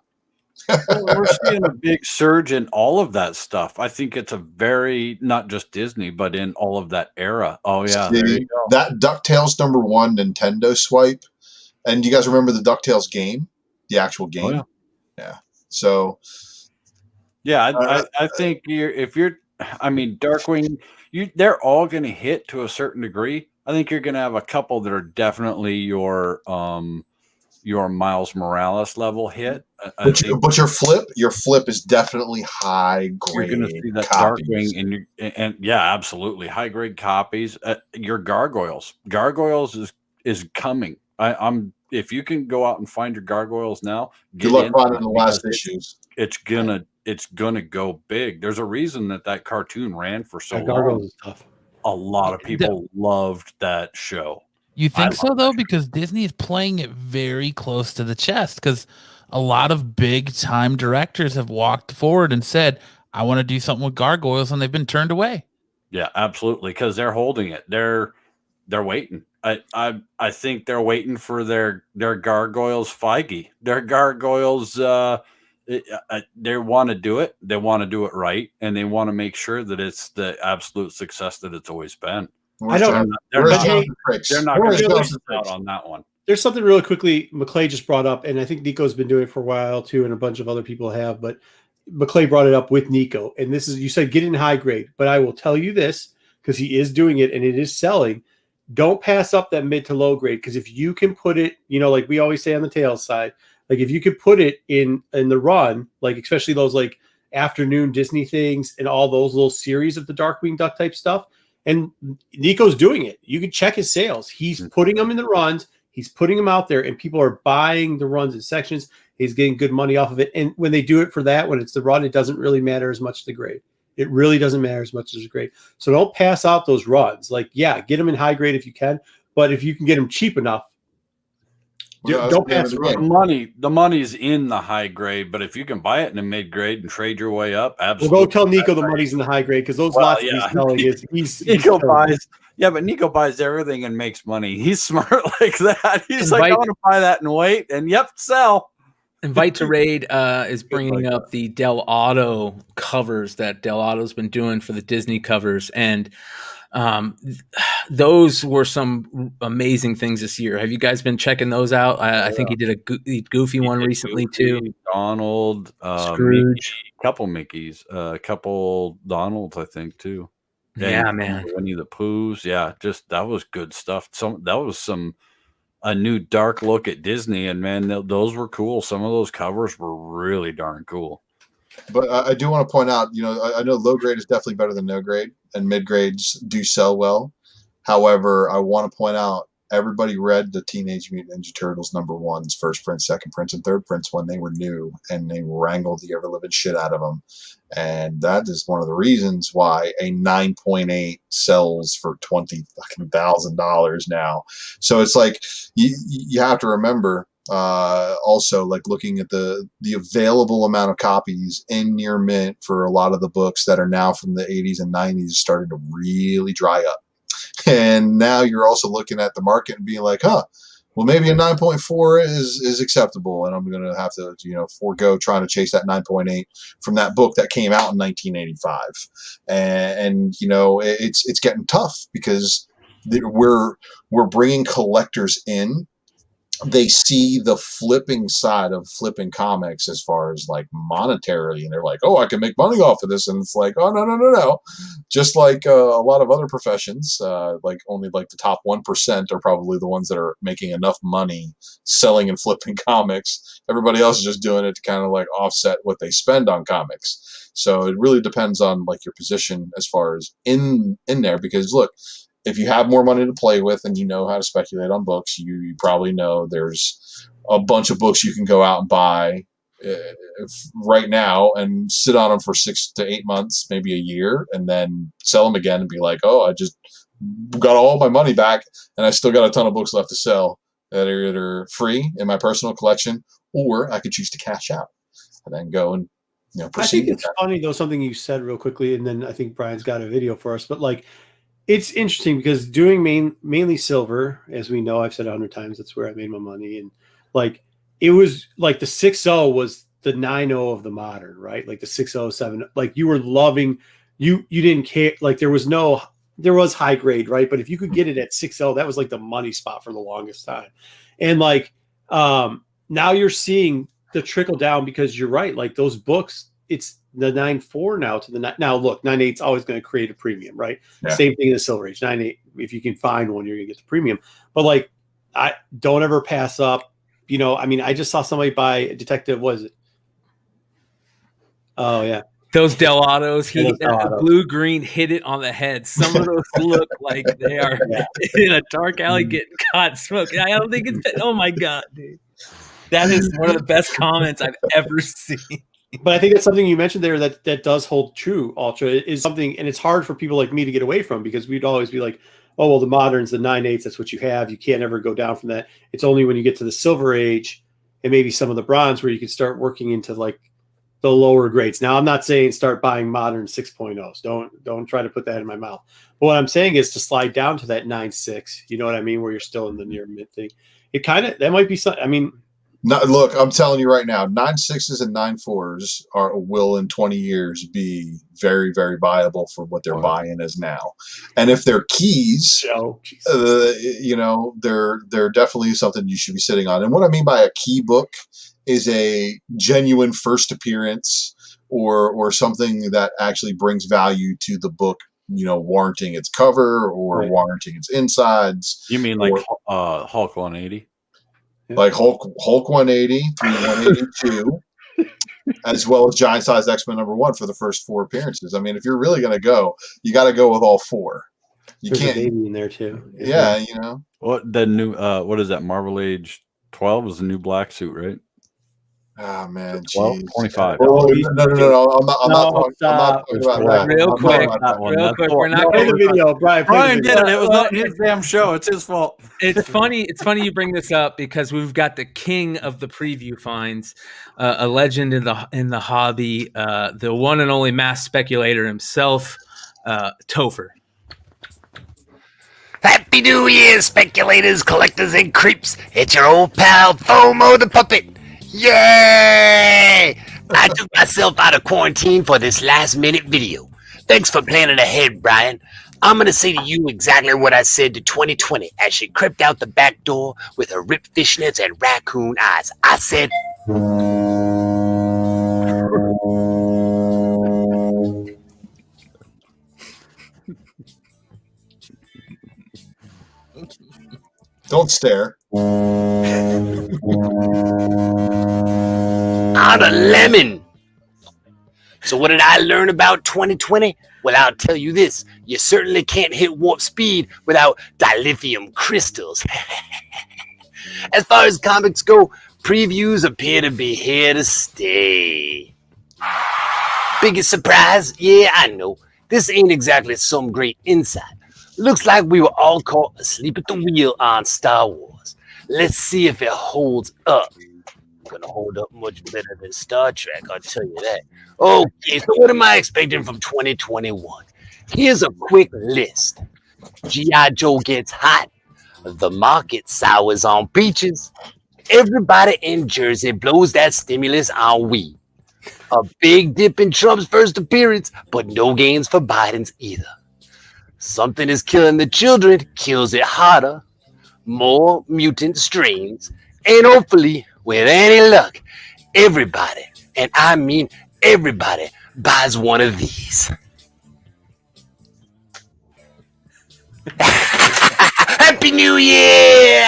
Well, we're seeing a big surge in all of that stuff. I think it's a very, not just Disney, but in all of that era. Oh yeah, there you go. That DuckTales #1 Nintendo swipe, and do you guys remember the DuckTales game, the actual game? Oh, yeah. So. Yeah, I think Darkwing, they're all going to hit to a certain degree. I think you're going to have a couple that are definitely your Miles Morales level hit. But your flip is definitely high grade. You're going to see that copies. Darkwing, and yeah, absolutely high grade copies. Your Gargoyles is coming. If you can go out and find your Gargoyles now, good luck finding the last issues. It's gonna go big. There's a reason that cartoon ran for so Gargoyles long. is tough. A lot of people loved that show. You think so though? Because Disney is playing it very close to the chest. Because a lot of big time directors have walked forward and said, "I want to do something with Gargoyles," and they've been turned away. Yeah, absolutely. Because they're holding it. They're waiting. I think they're waiting for their Gargoyles Feige. Their Gargoyles. They want to do it. They want to do it right, and they want to make sure that it's the absolute success that it's always been. I don't. They're not going to Really, miss out on that one. There's something really quickly McClay just brought up, and I think Nico's been doing it for a while too, and a bunch of other people have. But McClay brought it up with Nico, and this is, you said get in high grade, but I will tell you this because he is doing it and it is selling. Don't pass up that mid to low grade, because if you can put it, like we always say on the Tails side. Like if you could put it in the run, like especially those like afternoon Disney things and all those little series of the Darkwing Duck type stuff, and Nico's doing it. You can check his sales. He's putting them in the runs. He's putting them out there, and people are buying the runs in sections. He's getting good money off of it. And when they do it for that, when it's the run, it doesn't really matter as much the grade. It really doesn't matter as much as the grade. So don't pass out those runs. Like, yeah, get them in high grade if you can, but if you can get them cheap enough, don't pass the money's in the high grade, but if you can buy it in a mid grade and trade your way up, absolutely. Well, go tell Nico the money's in the high grade, because those lots he's selling is Nico buys. Yeah, but Nico buys everything and makes money. He's smart like that. He's like, I want to buy that and wait, and sell. Invite to Raid is bringing up the Del Auto covers that Del Auto's been doing for the Disney covers, and those were some amazing things this year. Have you guys been checking those out? I think he did a Goofy one recently too. Donald, Scrooge, a couple Mickeys, a couple Donalds, I think too. Yeah, man. Winnie the Poohs. Yeah, just that was good stuff. That was a new dark look at Disney, and man, those were cool. Some of those covers were really darn cool. But I do want to point out, I know low grade is definitely better than no grade, and mid grades do sell well. However, I want to point out, everybody read the Teenage Mutant Ninja Turtles #1's first print, second print, and third prints when they were new, and they wrangled the ever-living shit out of them. And that is one of the reasons why a 9.8 sells for $20,000 now. So it's like you have to remember. Also, like looking at the available amount of copies in your mint for a lot of the books that are now from the 80s and 90s starting to really dry up. And now you're also looking at the market and being like, well, maybe a 9.4 is acceptable, and I'm going to have to forego trying to chase that 9.8 from that book that came out in 1985. And it's getting tough because we're bringing collectors in. They see the flipping side of flipping comics as far as like monetarily, and they're like, oh, I can make money off of this. And it's like, oh, no. Just like a lot of other professions, like only like the top 1% are probably the ones that are making enough money selling and flipping comics. Everybody else is just doing it to kind of like offset what they spend on comics. So it really depends on like your position as far as in there, because look, if you have more money to play with and you know how to speculate on books, you probably know there's a bunch of books you can go out and buy right now and sit on them for 6 to 8 months, maybe a year, and then sell them again and be like, oh, I just got all my money back and I still got a ton of books left to sell that are either free in my personal collection, or I could choose to cash out and then go and I think it's funny though, something you said real quickly, and then I think Brian's got a video for us. But like, it's interesting because doing mainly silver, as we know, I've said 100 times, that's where I made my money, and like it was like the 6.0 was the 9.0 of the modern, right? Like the 6.0, 7, like you were loving, you didn't care, like there was high grade, right? But if you could get it at 6.0, that was like the money spot for the longest time, and like now you're seeing the trickle down because you're right, like those books, it's the 9.4 now to the now look, 9.8 is always going to create a premium, right? Yeah. Same thing in the silver age. 9.8, if you can find one, you're gonna get the premium. But like, I don't ever pass up, you know. I mean, I just saw somebody buy a Detective, was it? Oh yeah. Those Delados, blue green hit it on the head. Some of those look like they are in a dark alley getting caught smoking. I don't think it's. Oh my god, dude! That is one of the best comments I've ever seen. But I think that's something you mentioned there that does hold true. Ultra is something, and it's hard for people like me to get away from because we'd always be like, oh well, the moderns, the 9.8s, that's what you have. You can't ever go down from that. It's only when you get to the silver age and maybe some of the bronze where you can start working into like the lower grades. Now, I'm not saying start buying modern 6.0s. Don't try to put that in my mouth. But what I'm saying is to slide down to that 9.6. You know what I mean? Where you're still in the near mid thing. It kind of, that might be something. I mean, no, look, I'm telling you right now, 9.6s and 9.4s will in 20 years be very, very viable for what their buy-in is now. And if they're keys, you know, they're definitely something you should be sitting on. And what I mean by a key book is a genuine first appearance or something that actually brings value to the book, you know, warranting its cover or warranting its insides. You mean like Hulk 180? Like Hulk 180 through 182, as well as Giant Size X-Men #1 for the first 4 appearances. I mean, if you're really going to go, you got to go with all 4. There's a baby in there too. Yeah, you know. What the new? What is that? Marvel Age 12 is the new black suit, right? Oh man, 12, 25. Oh, no. I'm not talking about that. Real quick. We're not going to the video. Brian did it. It was not his damn show. It's his fault. It's funny. It's funny you bring this up because we've got the king of the preview finds, a legend in the hobby, the one and only mass speculator himself, Topher. Happy New Year, speculators, collectors, and creeps. It's your old pal, FOMO the Puppet. Yay! I took myself out of quarantine for this last-minute video. Thanks for planning ahead, Brian. I'm going to say to you exactly what I said to 2020 as she crept out the back door with her ripped fishnets and raccoon eyes. I said... Don't stare. On a lemon. So what did I learn about 2020? Well, I'll tell you this. You certainly can't hit warp speed without dilithium crystals. As far as comics go, previews appear to be here to stay. Biggest surprise? Yeah, I know. This ain't exactly some great insight. Looks like we were all caught asleep at the wheel on Star Wars. Let's see if it holds up. Gonna hold up much better than Star Trek, I'll tell you that. Okay, so what am I expecting from 2021? Here's a quick list. G.I. Joe gets hot. The market sours on peaches. Everybody in Jersey blows that stimulus on weed. A big dip in Trump's first appearance, but no gains for Biden's either. Something is killing the children, kills it harder. More mutant strains. And hopefully, with any luck, everybody, and I mean everybody, buys one of these. Happy New Year!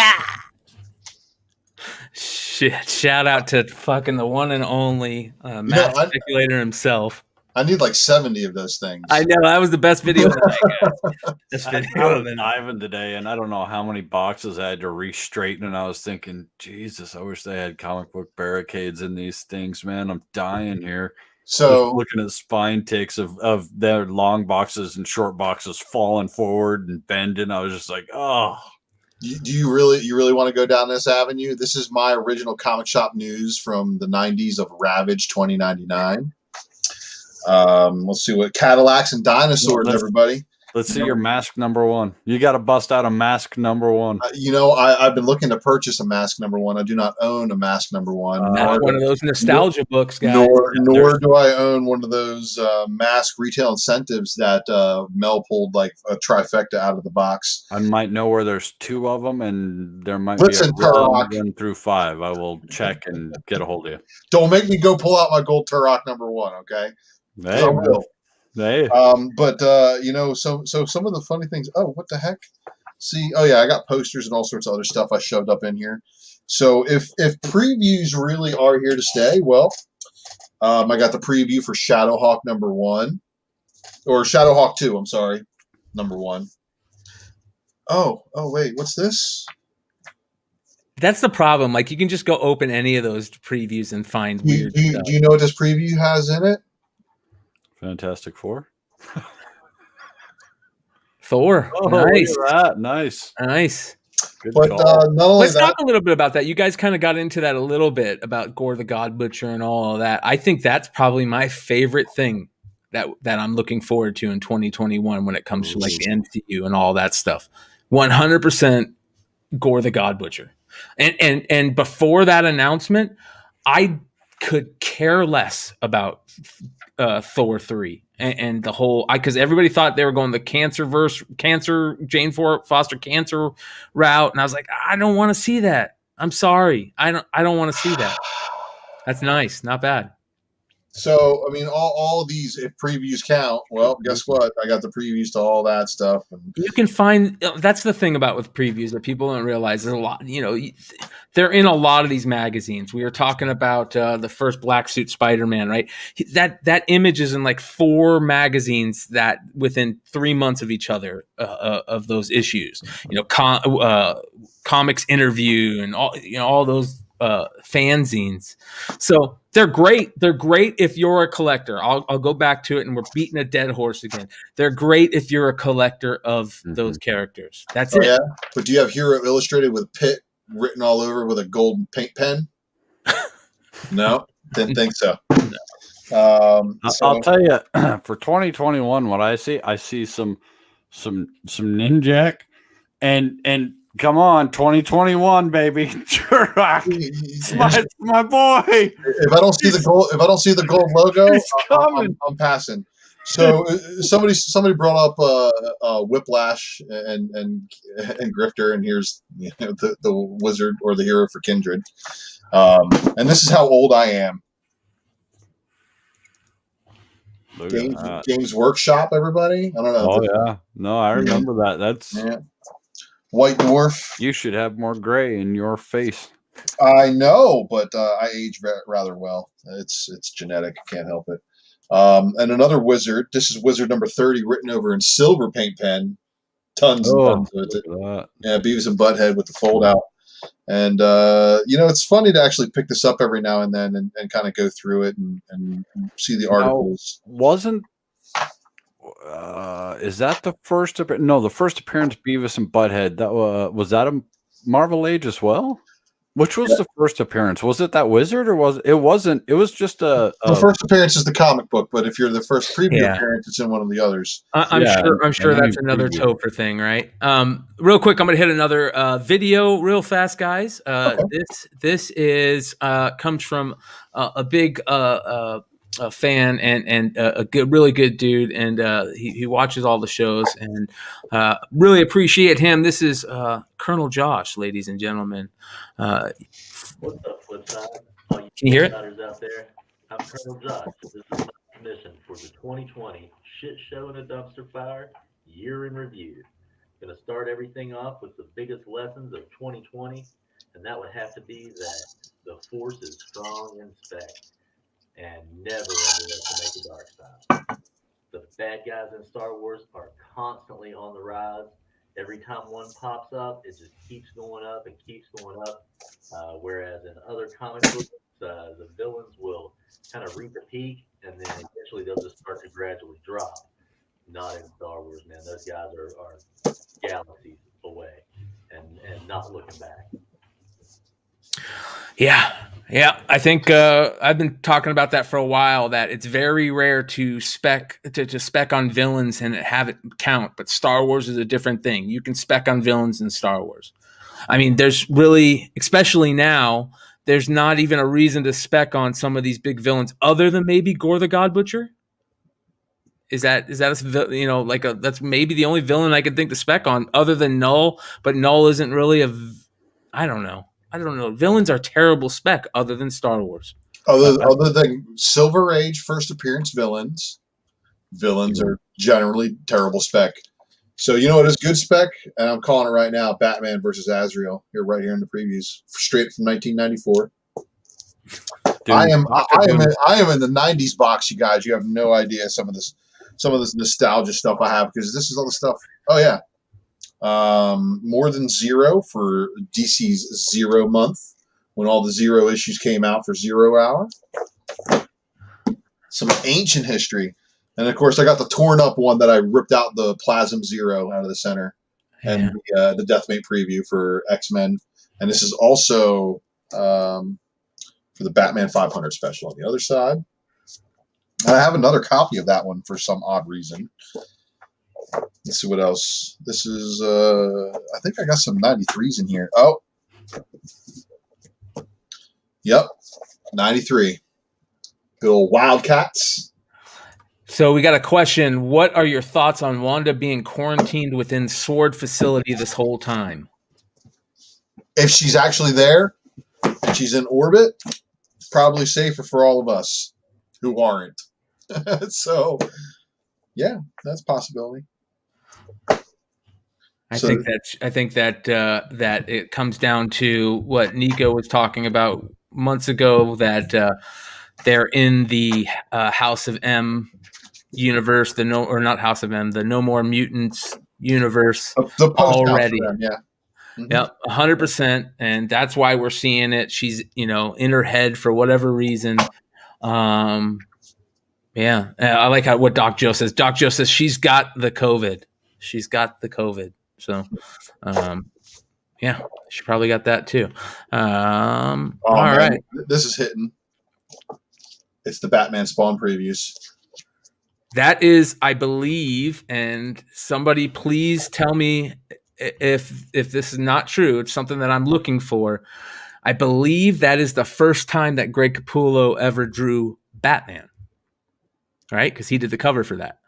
Shit! Shout out to fucking the one and only mass speculator himself. I need like 70 of those things. I know, that was the best video of the night, guys. I was diving today, and I don't know how many boxes I had to re-straighten, and I was thinking, Jesus, I wish they had comic book barricades in these things, man. I'm dying here. So just looking at spine ticks of their long boxes and short boxes falling forward and bending, I was just like, oh. Do you really want to go down this avenue? This is my original comic shop news from the 90s of Ravage 2099. Let's see what Cadillacs and dinosaurs, everybody. Let's see your mask number one. You got to bust out a mask number one. I've been looking to purchase a mask number one. I do not own a mask number one. That's one of those nostalgia books, guys. Nor do I own one of those mask retail incentives that Mel pulled like a trifecta out of the box. I might know where there's 2 of them, and there might Listen, be a Turok. 1 through 5. I will check and get a hold of you. Don't make me go pull out my gold Turok number one, okay? Hey, I will. Hey. But so some of the funny things. Oh, what the heck? See, oh yeah, I got posters and all sorts of other stuff I shoved up in here. So if previews really are here to stay, well, I got the preview for Shadowhawk number 1, or Shadowhawk 2. I'm sorry, number 1. Oh wait, what's this? That's the problem. Like, you can just go open any of those previews and find weird stuff. Do you know what this preview has in it? Fantastic Four. Thor. Oh, Nice. look at that. Nice. Good But call. not only Let's that, talk a little bit about that. You guys kind of got into that a little bit about Gore the God Butcher and all of that. I think that's probably my favorite thing that I'm looking forward to in 2021 when it comes to like the MCU and all that stuff. 100% Gore the God Butcher. And before that announcement, I could care less about Thor 3 and the whole, because everybody thought they were going the Jane Foster cancer route, and I was like, I don't want to see that. I'm sorry, I don't want to see that. That's nice, not bad. So, I mean, all of these, if previews count, well, guess what? I got the previews to all that stuff. And You can find, that's the thing about with previews that people don't realize. There's a lot, they're in a lot of these magazines. We were talking about the first Black Suit Spider-Man, right? That image is in like 4 magazines that within 3 months of each other of those issues. Comics Interview and all those fanzines. So they're great. They're great if you're a collector. I'll go back to it, and we're beating a dead horse again. They're great if you're a collector of those characters. That's it. Yeah, but do you have Hero Illustrated with Pitt written all over with a golden paint pen? No, didn't think so. I'll tell you, for 2021, what I see some Ninjak, and come on, 2021, baby. It's my boy. If I don't see the gold logo, I'm passing. So somebody brought up Whiplash and Grifter, and here's the wizard or the hero for Kindred. And this is how old I am. Games Workshop, everybody. I don't know. Oh yeah, no, I remember that. That's White Dwarf. You should have more gray in your face. I know, but I age rather well. It's genetic. Can't help it. And another wizard. This is wizard number 30, written over in silver paint pen. Tons and tons of it. Yeah, Beavis and Butthead with the fold out. And it's funny to actually pick this up every now and then and kind of go through it and see the articles. Is that the first? No, the first appearance of Beavis and Butthead. That was that a Marvel Age as well? Which was the first appearance? Was it that wizard, or was it wasn't? It was just the first appearance is the comic book, but if you're the first preview appearance, it's in one of the others. I'm sure that's another Topher thing, right? Real quick, I'm gonna hit another video real fast, guys. This is comes from a big fan and a really good dude, and he watches all the shows, and really appreciate him. This is Colonel Josh, ladies and gentlemen. What's up, Flipside? All you Can you hear it? Flipsiders out there? I'm Colonel Josh. This is my commission for the 2020 Shit Show in a Dumpster Fire Year in Review. Going to start everything off with the biggest lessons of 2020, and that would have to be that the Force is strong in spec, and never underestimate the dark side. The bad guys in Star Wars are constantly on the rise. Every time one pops up, it just keeps going up and keeps going up. Whereas in other comic books, the villains will kind of reach a peak, and then eventually they'll just start to gradually drop. Not in Star Wars, man. Those guys are galaxies away and not looking back. Yeah, Yeah, I think I've been talking about that for a while. That it's very rare to spec on villains and have it count. But Star Wars is a different thing. You can spec on villains in Star Wars. I mean, there's really, especially now, there's not even a reason to spec on some of these big villains other than maybe Gore the God Butcher. Is that that's maybe the only villain I can think to spec on other than Null, but Null isn't really I don't know. Villains are terrible spec other than Star Wars. Other than Silver Age first appearance villains are generally terrible spec. So you know what is good spec? And I'm calling it right now, Batman versus Azrael. Right here in the previews. Straight from 1994. Dude, I am in the 90s box, you guys. You have no idea some of this nostalgia stuff I have, because this is all the stuff. Oh yeah. More Than Zero for DC's Zero Month, when all the Zero issues came out for 0 Hour. Some ancient history. And of course, I got the torn up one that I ripped out the Plasm Zero out of the center, and the Deathmate preview for X-Men. And this is also for the Batman 500 special on the other side. And I have another copy of that one for some odd reason. Let's see what else. This is, I think I got some 93s in here. Oh. Yep. 93. Good old Wildcats. So we got a question. What are your thoughts on Wanda being quarantined within Sword facility this whole time? If she's actually there, and she's in orbit, probably safer for all of us who aren't. So, yeah, that's a possibility. I think that it comes down to what Nico was talking about months ago, that they're in the House of M universe, the No More Mutants universe the already. Yeah. Mm-hmm. Yep, 100%, and that's why we're seeing it. She's in her head for whatever reason. Yeah, I like what Doc Joe says. Doc Joe says she's got the COVID. She's got the COVID. So, yeah, she probably got that too. All right. This is hitting. It's the Batman Spawn previews. That is, I believe, and somebody please tell me if this is not true. It's something that I'm looking for. I believe that is the first time that Greg Capullo ever drew Batman. Right? Because he did the cover for that.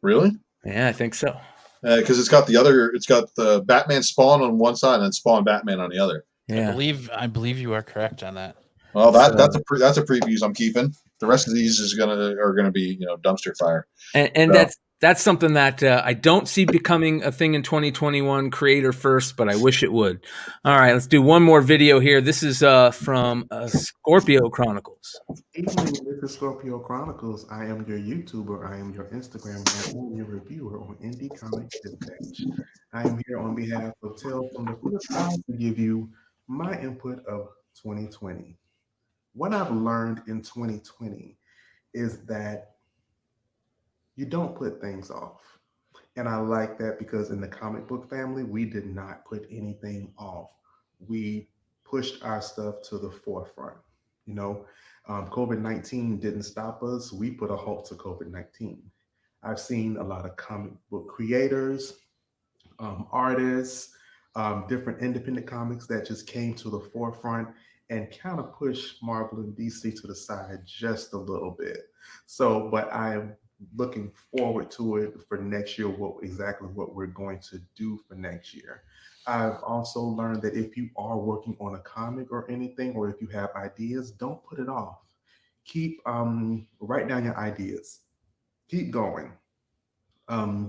Really? Yeah, I think so. Because it's got the Batman Spawn on one side and Spawn Batman on the other. Yeah, I believe you are correct on that. Well, that's a previews I'm keeping. The rest of these are gonna be dumpster fire. And so. That's something that I don't see becoming a thing in 2021. Creator first, but I wish it would. All right, let's do one more video here. This is from Scorpio Chronicles. Evening, this is Scorpio Chronicles. I am your YouTuber. I am your Instagram, and I am your reviewer on Indie Comic Dispatch. I am here on behalf of Tales from the Flipside to give you my input of 2020. What I've learned in 2020 is that you don't put things off. And I like that, because in the comic book family, we did not put anything off. We pushed our stuff to the forefront. COVID-19 didn't stop us. We put a halt to COVID-19. I've seen a lot of comic book creators, artists, different independent comics that just came to the forefront and kind of pushed Marvel and DC to the side just a little bit. So, but I am looking forward to it for next year, what we're going to do for next year. I've also learned that if you are working on a comic or anything, or if you have ideas, don't put it off. Keep write down your ideas. Keep going.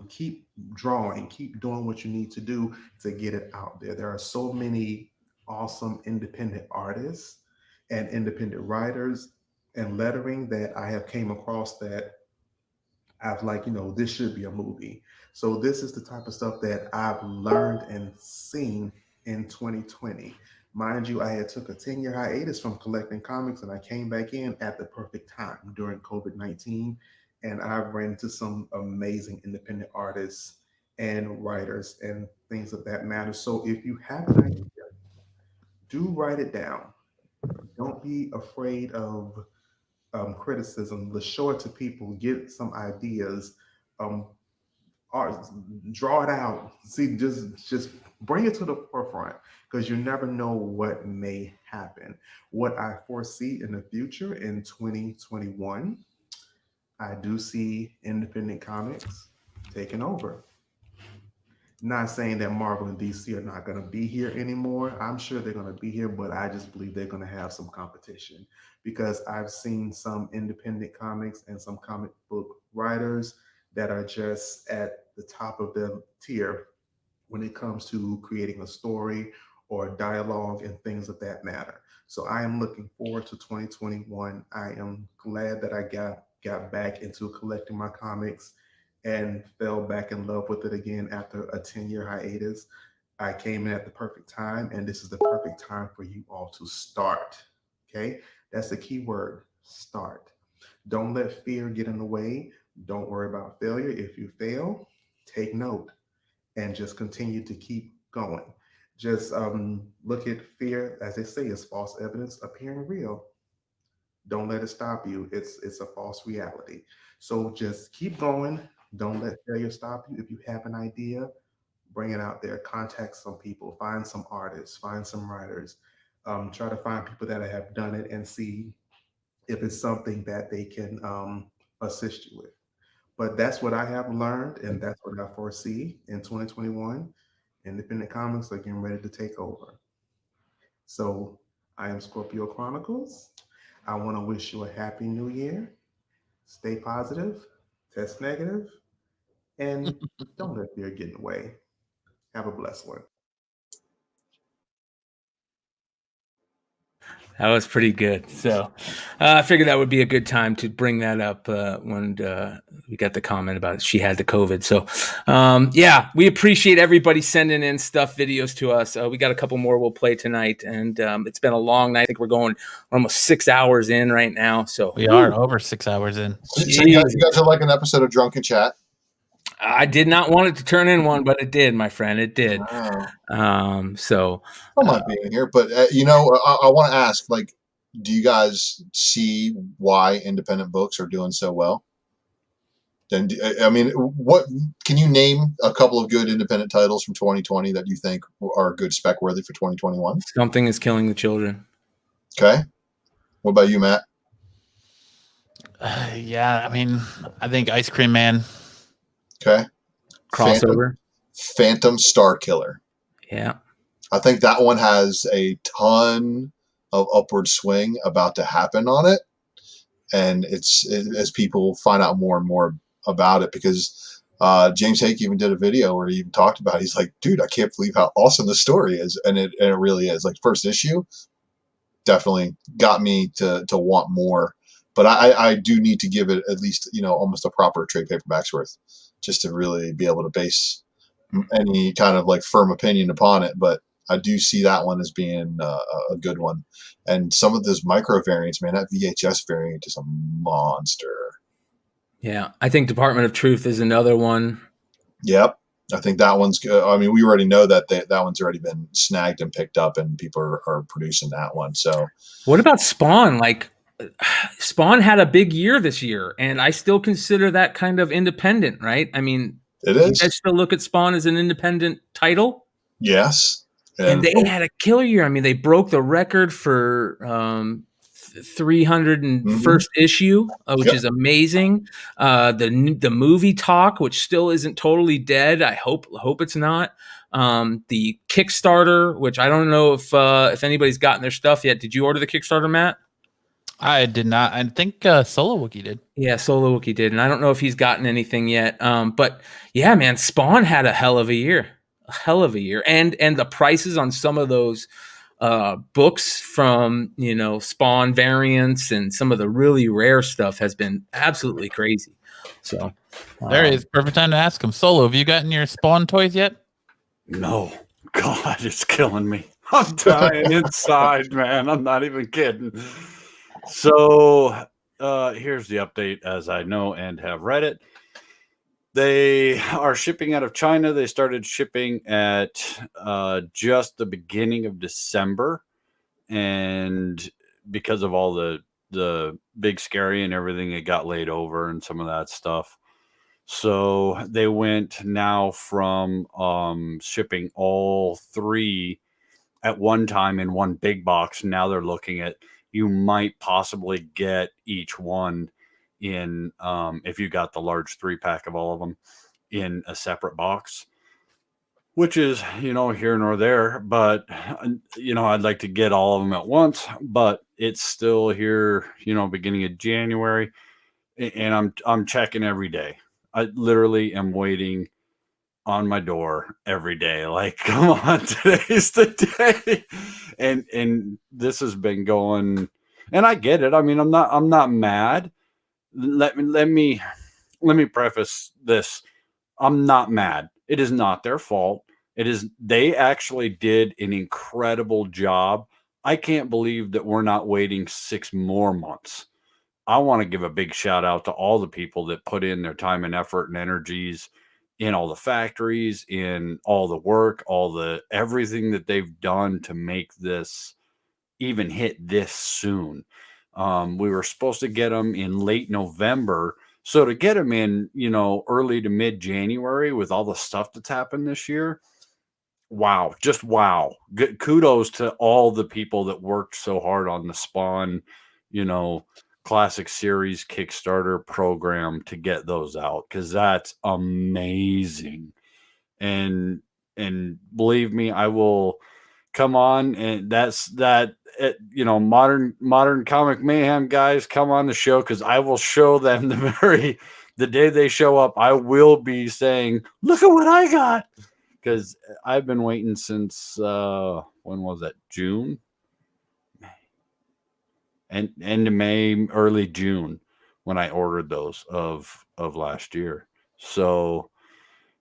Keep drawing. Keep doing what you need to do to get it out there. There are so many awesome independent artists and independent writers and lettering that I have came across that I've this should be a movie. So this is the type of stuff that I've learned and seen in 2020. Mind you, I had took a 10-year hiatus from collecting comics, and I came back in at the perfect time during COVID-19. And I've ran into some amazing independent artists and writers and things of that matter. So if you have an idea, do write it down. Don't be afraid of criticism. Let's show it to people. Get some ideas. Art, draw it out. See, just bring it to the forefront because you never know what may happen. What I foresee in the future in 2021, I do see independent comics taking over. Not saying that Marvel and DC are not going to be here anymore. I'm sure they're going to be here, but I just believe they're going to have some competition because I've seen some independent comics and some comic book writers that are just at the top of the tier when it comes to creating a story or dialogue and things of that matter. So I am looking forward to 2021. I am glad that I got back into collecting my comics and fell back in love with it again after a 10-year hiatus. I came in at the perfect time, and this is the perfect time for you all to start. Okay? That's the key word, start. Don't let fear get in the way. Don't worry about failure. If you fail, take note and just continue to keep going. Just look at fear, as they say, as false evidence appearing real. Don't let it stop you. It's a false reality. So just keep going. Don't let failure stop you. If you have an idea, bring it out there. Contact some people. Find some artists. Find some writers. Try to find people that have done it and see if it's something that they can assist you with. But that's what I have learned, and that's what I foresee in 2021. Independent comics are getting ready to take over. So I am Scorpio Chronicles. I want to wish you a happy new year. Stay positive, test negative, and don't let fear get in the way. Have a blessed one. That was pretty good. So I figured that would be a good time to bring that up when we got the comment about it. She had the COVID. So yeah, we appreciate everybody sending in stuff, videos to us. We got a couple more we'll play tonight. And it's been a long night. I think we're almost 6 hours in right now. So we are over 6 hours in. So you guys are like an episode of Drunken Chat. I did not want it to turn in one, but it did, my friend. It did. Wow. So I might be in here, but I want to ask, like, do you guys see why independent books are doing so well? Then, I mean, what can you name a couple of good independent titles from 2020 that you think are good spec worthy for 2021? Something is Killing the Children. Okay. What about you, Matt? Yeah, I mean, I think Ice Cream Man. Okay. Crossover. Phantom Star Killer. Yeah. I think that one has a ton of upward swing about to happen on it. And as people find out more and more about it, because James Hake even did a video where he even talked about it. He's like, dude, I can't believe how awesome the story is. And it really is. Like, first issue definitely got me to want more. But I do need to give it at least, almost a proper trade paperback's worth just to really be able to base any kind of like firm opinion upon it. But I do see that one as being a good one. And some of those micro variants, man, that VHS variant is a monster. Yeah. I think Department of Truth is another one. Yep. I think that one's good. I mean, we already know that that one's already been snagged and picked up and people are producing that one. So what about Spawn? Like, Spawn had a big year this year, and I still consider that kind of independent, right? I mean, it is. You guys still look at Spawn as an independent title? Yes. And they had a killer year. I mean, they broke the record for 301st issue, which is amazing. The movie talk, which still isn't totally dead. I hope it's not. The Kickstarter, which I don't know if anybody's gotten their stuff yet. Did you order the Kickstarter, Matt? I did not. I think Solo Wookie did. Yeah, Solo Wookie did. And I don't know if he's gotten anything yet. But yeah, man, Spawn had a hell of a year. And the prices on some of those books from, Spawn variants and some of the really rare stuff has been absolutely crazy. So there is perfect time to ask him. Solo, have you gotten your Spawn toys yet? No. God, it's killing me. I'm dying inside, man. I'm not even kidding. So here's the update as I know and have read it. They are shipping out of China. They started shipping at just the beginning of December. and because of all the big scary and everything, it got laid over and some of that stuff. So they went now from shipping all 3 at one time in one big box. Now they're looking at, you might possibly get each one in, if you got the large 3-pack of all of them, in a separate box, which is, here nor there. But, I'd like to get all of them at once, but it's still here, beginning of January. And I'm checking every day. I literally am waiting on my door every day. Like, come on, today's the day. And this has been going, and I get it. I mean, I'm not mad. Let me preface this. I'm not mad. It is not their fault. They actually did an incredible job. I can't believe that we're not waiting 6 more months. I want to give a big shout out to all the people that put in their time and effort and energies in all the factories, in all the work, everything that they've done to make this even hit this soon. We were supposed to get them in late November. So to get them in, early to mid January with all the stuff that's happened this year. Wow. Just wow. Good kudos to all the people that worked so hard on the Spawn, Classic Series Kickstarter program to get those out, because that's amazing. And believe me, I will come on, and modern comic mayhem guys, come on the show, because I will show them the day they show up, I will be saying, look at what I got, because I've been waiting since when was that? June? And end of May, early June, when I ordered those of last year. So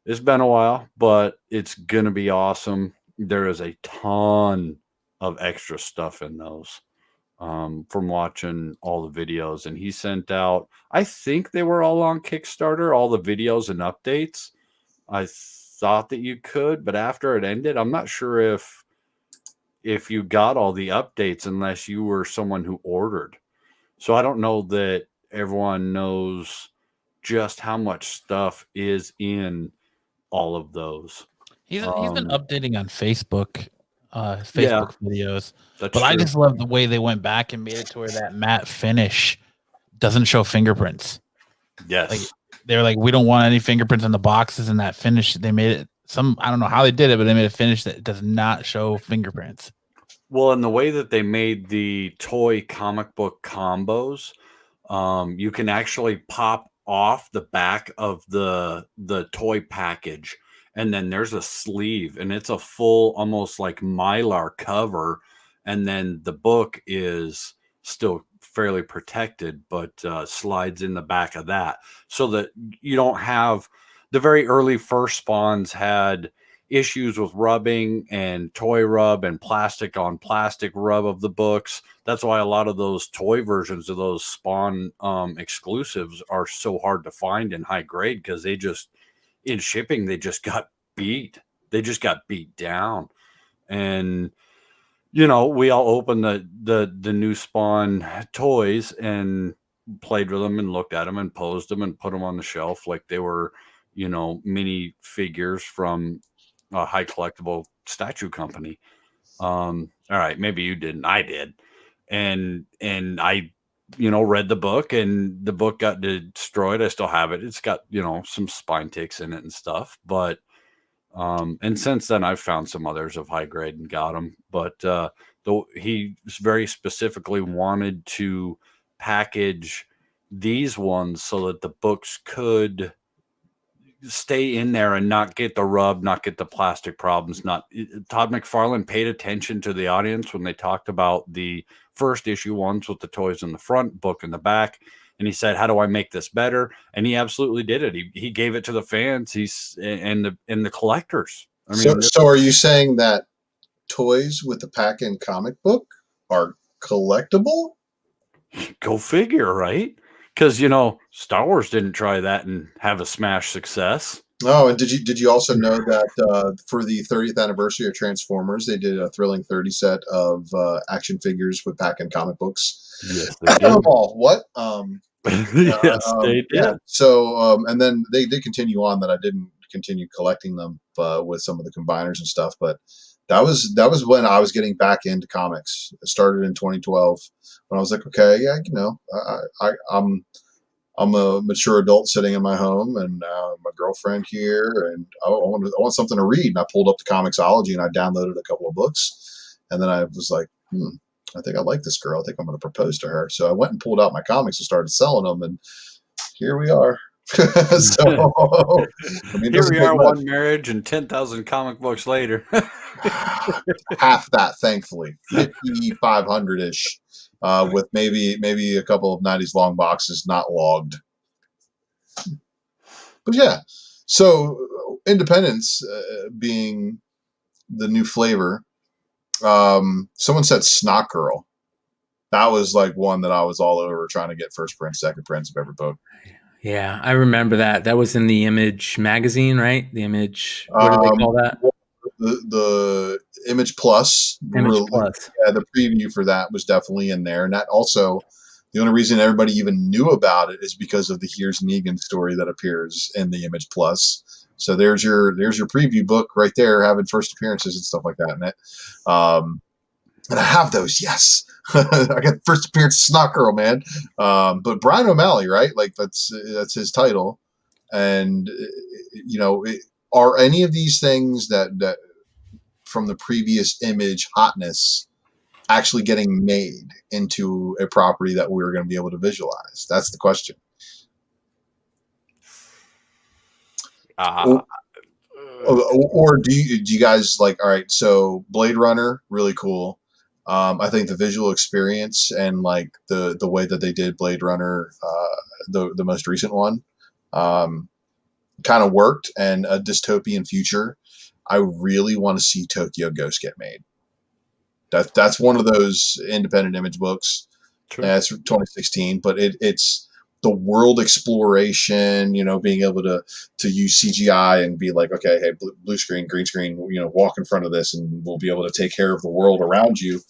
it's been a while, but it's gonna be awesome. There is a ton of extra stuff in those from watching all the videos. And he sent out, I think they were all on Kickstarter, all the videos and updates. I thought that you could, but after it ended, I'm not sure if you got all the updates unless you were someone who ordered. So I don't know that everyone knows just how much stuff is in all of those. He's been updating on Facebook, Yeah, videos. that's But I true. just love the way they went back and made it to where that matte finish doesn't show fingerprints. Yes. Like, they were like, we don't want any fingerprints on the boxes, and that finish, they made it I don't know how they did it, but they made a finish that does not show fingerprints. Well, and the way that they made the toy comic book combos, you can actually pop off the back of the toy package, and then there's a sleeve, and it's a full, almost like Mylar cover, and then the book is still fairly protected, but slides in the back of that, so that you don't have the very early first spawns had issues with rubbing and toy rub and plastic on plastic rub of the books. That's why a lot of those toy versions of those Spawn exclusives are so hard to find in high grade, because they just, in shipping, they just got beat. They just got beat down. And we all opened the new Spawn toys and played with them and looked at them and posed them and put them on the shelf like they were, mini figures from a high collectible statue company. All right, maybe you didn't. I did. And I, read the book, and the book got destroyed. I still have it. It's got, some spine ticks in it and stuff. But and since then I've found some others of high grade and got them. But he very specifically wanted to package these ones so that the books could stay in there and not get the rub, not get the plastic problems. Todd McFarlane paid attention to the audience when they talked about the first issue ones with the toys in the front, book in the back, and he said, how do I make this better? And he absolutely did it. He gave it to the fans, and the collectors. I mean, so are you saying that toys with the pack-in comic book are collectible? Go figure, right? Because, Star Wars didn't try that and have a smash success. Oh, and did you also know that for the 30th anniversary of Transformers, they did a thrilling 30 set of action figures with pack-in comic books? Yes, they did. Oh, what? Yes, they did. Yeah. So, and then they did continue on that. I didn't continue collecting them with some of the combiners and stuff, but that was when I was getting back into comics. It started in 2012 when I was like, okay, yeah, I'm a mature adult sitting in my home, and my girlfriend here, and I want something to read. And I pulled up the Comixology and I downloaded a couple of books, and then I was like, I think I like this girl. I think I'm going to propose to her. So I went and pulled out my comics and started selling them, and here we are. So I mean, here we are, one marriage and 10,000 comic books later. Half that, thankfully, 5,500 ish. With maybe a couple of 90s long boxes not logged. But yeah, so independence being the new flavor. Someone said Snot Girl. That was like one that I was all over trying to get first print, second prints of every book. Yeah, I remember that. That was in the Image magazine, right? The Image. What do they call that? The Image Plus. Plus. Yeah, the preview for that was definitely in there. And that also, the only reason everybody even knew about it is because of the Here's Negan story that appears in the Image Plus. So there's your preview book right there, having first appearances and stuff like that in it. And I have those, yes. I got first appearance of Snot Girl, man. But Brian O'Malley, right? Like that's his title. And are any of these things that from the previous Image hotness actually getting made into a property that we're going to be able to visualize? That's the question. Or do you guys like, all right, so Blade Runner, really cool. I think the visual experience and like the way that they did Blade Runner, the most recent one, kind of worked, and a dystopian future. I really want to see Tokyo Ghost get made. That's one of those independent Image books. It's 2016, but it's the world exploration, being able to use CGI and be like, okay, hey, blue screen, green screen, walk in front of this and we'll be able to take care of the world around you.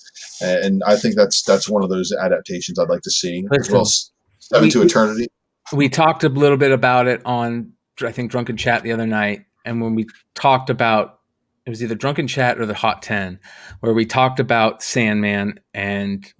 And I think that's one of those adaptations I'd like to see, as well as Seven to Eternity. We talked a little bit about it on, I think, Drunken Chat the other night. And when we talked about, it was either Drunken Chat or the Hot 10, where we talked about Sandman and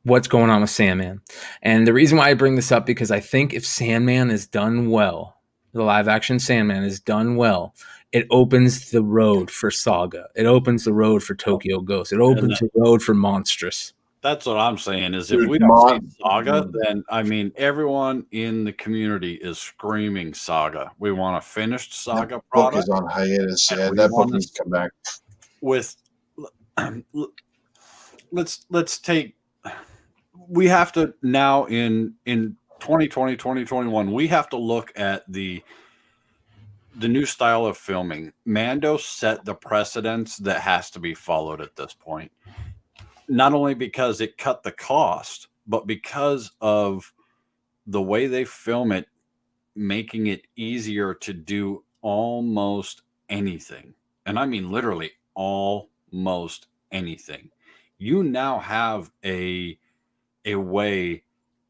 what's going on with Sandman. And the reason why I bring this up, because I think if Sandman is done well, the live action Sandman is done well, it opens the road for Saga. It opens the road for Tokyo Ghost. It opens the road for Monstrous. That's what I'm saying, is if we don't see Saga, then, I mean, everyone in the community is screaming Saga. We want a finished Saga product. Book is on hiatus. Yeah, that book needs to come back. Let's take, we have to now in 2020, 2021, we have to look at the new style of filming. Mando set the precedence that has to be followed at this point. Not only because it cut the cost, but because of the way they film it, making it easier to do almost anything. And I mean literally almost anything. You now have a way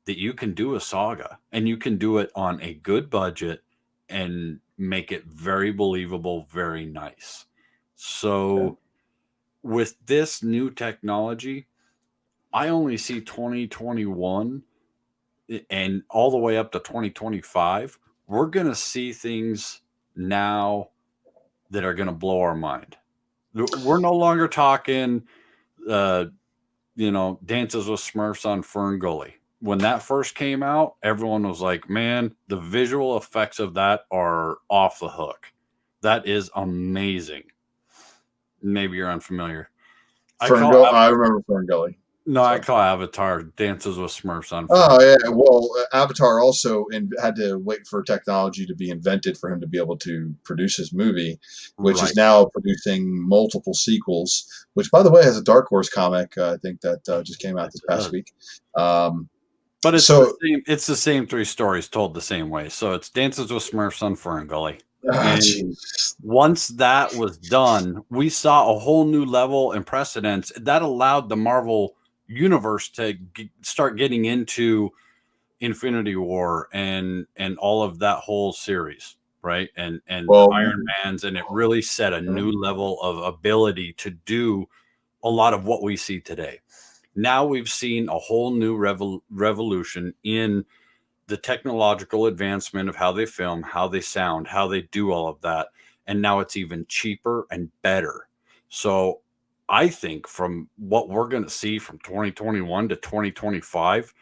that you can do a Saga, and you can do it on a good budget and make it very believable, very nice. So with this new technology, I only see 2021 and all the way up to 2025. We're going to see things now that are going to blow our mind. We're no longer talking, Dances with Smurfs on Fern Gully. When that first came out, everyone was like, man, the visual effects of that are off the hook. That is amazing. Maybe you're unfamiliar. I remember Fern Gully. No, I call Avatar Dances with Smurfs on. Oh yeah, well, Avatar also had to wait for technology to be invented for him to be able to produce his movie, which is now producing multiple sequels. Which, by the way, has a Dark Horse comic. I think that just came out this past week. But it's the same 3 stories told the same way. So it's Dances with Smurfs on Fern Gully. jeez. Once that was done, we saw a whole new level and precedence that allowed the Marvel universe to start getting into Infinity War and all of that whole series, right? And Well, Iron Man's, and it really set a new level of ability to do a lot of what we see today. Now we've seen a whole new revolution in the technological advancement of how they film, how they sound, how they do all of that. And now it's even cheaper and better. So I think from what we're going to see from 2021 to 2025,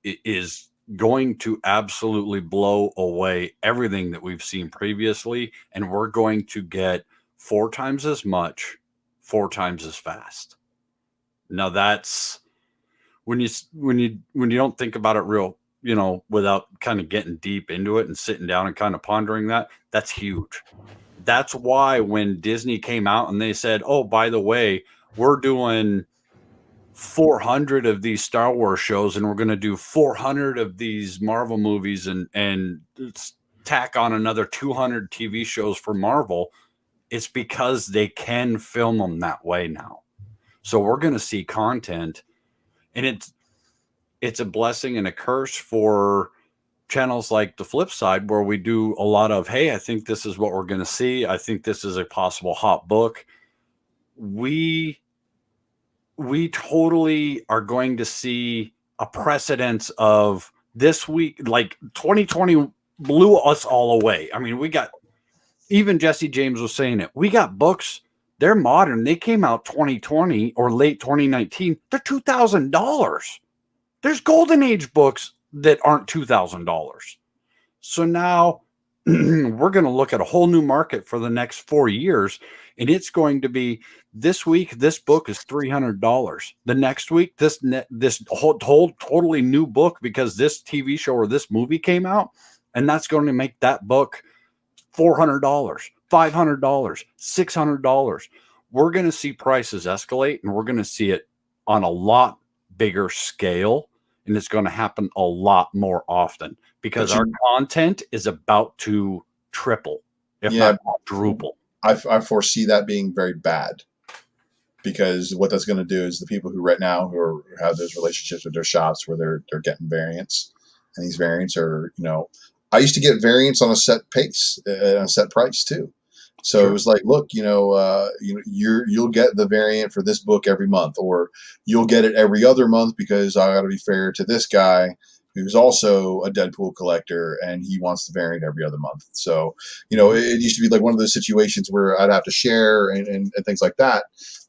it is going to absolutely blow away everything that we've seen previously. And we're going to get 4 times as much, 4 times as fast. Now that's when you don't think about it real, without kind of getting deep into it and sitting down and kind of pondering that, that's huge. That's why when Disney came out and they said, oh, by the way, we're doing 400 of these Star Wars shows and we're going to do 400 of these Marvel movies and tack on another 200 TV shows for Marvel, it's because they can film them that way now. So we're going to see content, and it's a blessing and a curse for channels like the Flipside, where we do a lot of, hey, I think this is what we're going to see. I think this is a possible hot book. We totally are going to see a precedence of this week. Like 2020 blew us all away. I mean, we got, even Jesse James was saying it, we got books, they're modern. They came out 2020 or late 2019. They're $2,000. There's Golden Age books that aren't $2,000. So now we're going to look at a whole new market for the next 4 years. And it's going to be, this week, this book is $300. The next week, this whole totally new book because this TV show or this movie came out. And that's going to make that book $400, $500, $600. We're going to see prices escalate, and we're going to see it on a lot bigger scale. And it's going to happen a lot more often because our content is about to triple, if not quadruple. I foresee that being very bad, because what that's going to do is the people who right now who have those relationships with their shops where they're getting variants, and these variants are, I used to get variants on a set pace, on a set price too. So It was like, look, you'll get the variant for this book every month, or you'll get it every other month because I got to be fair to this guy who's also a Deadpool collector and he wants the variant every other month. So, it used to be like one of those situations where I'd have to share and things like that.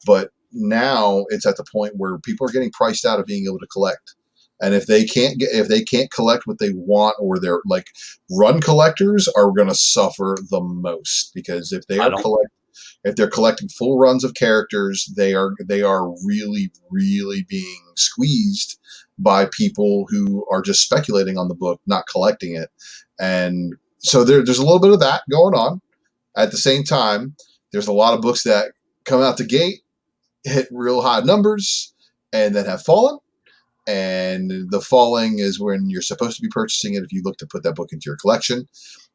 But now it's at the point where people are getting priced out of being able to collect. And if they can't collect what they want, or they're like, run collectors are going to suffer the most, because if they're collecting full runs of characters, they are really, really being squeezed by people who are just speculating on the book, not collecting it. And so there's a little bit of that going on. At the same time, there's a lot of books that come out the gate, hit real high numbers, and then have fallen. And the falling is when you're supposed to be purchasing it if you look to put that book into your collection.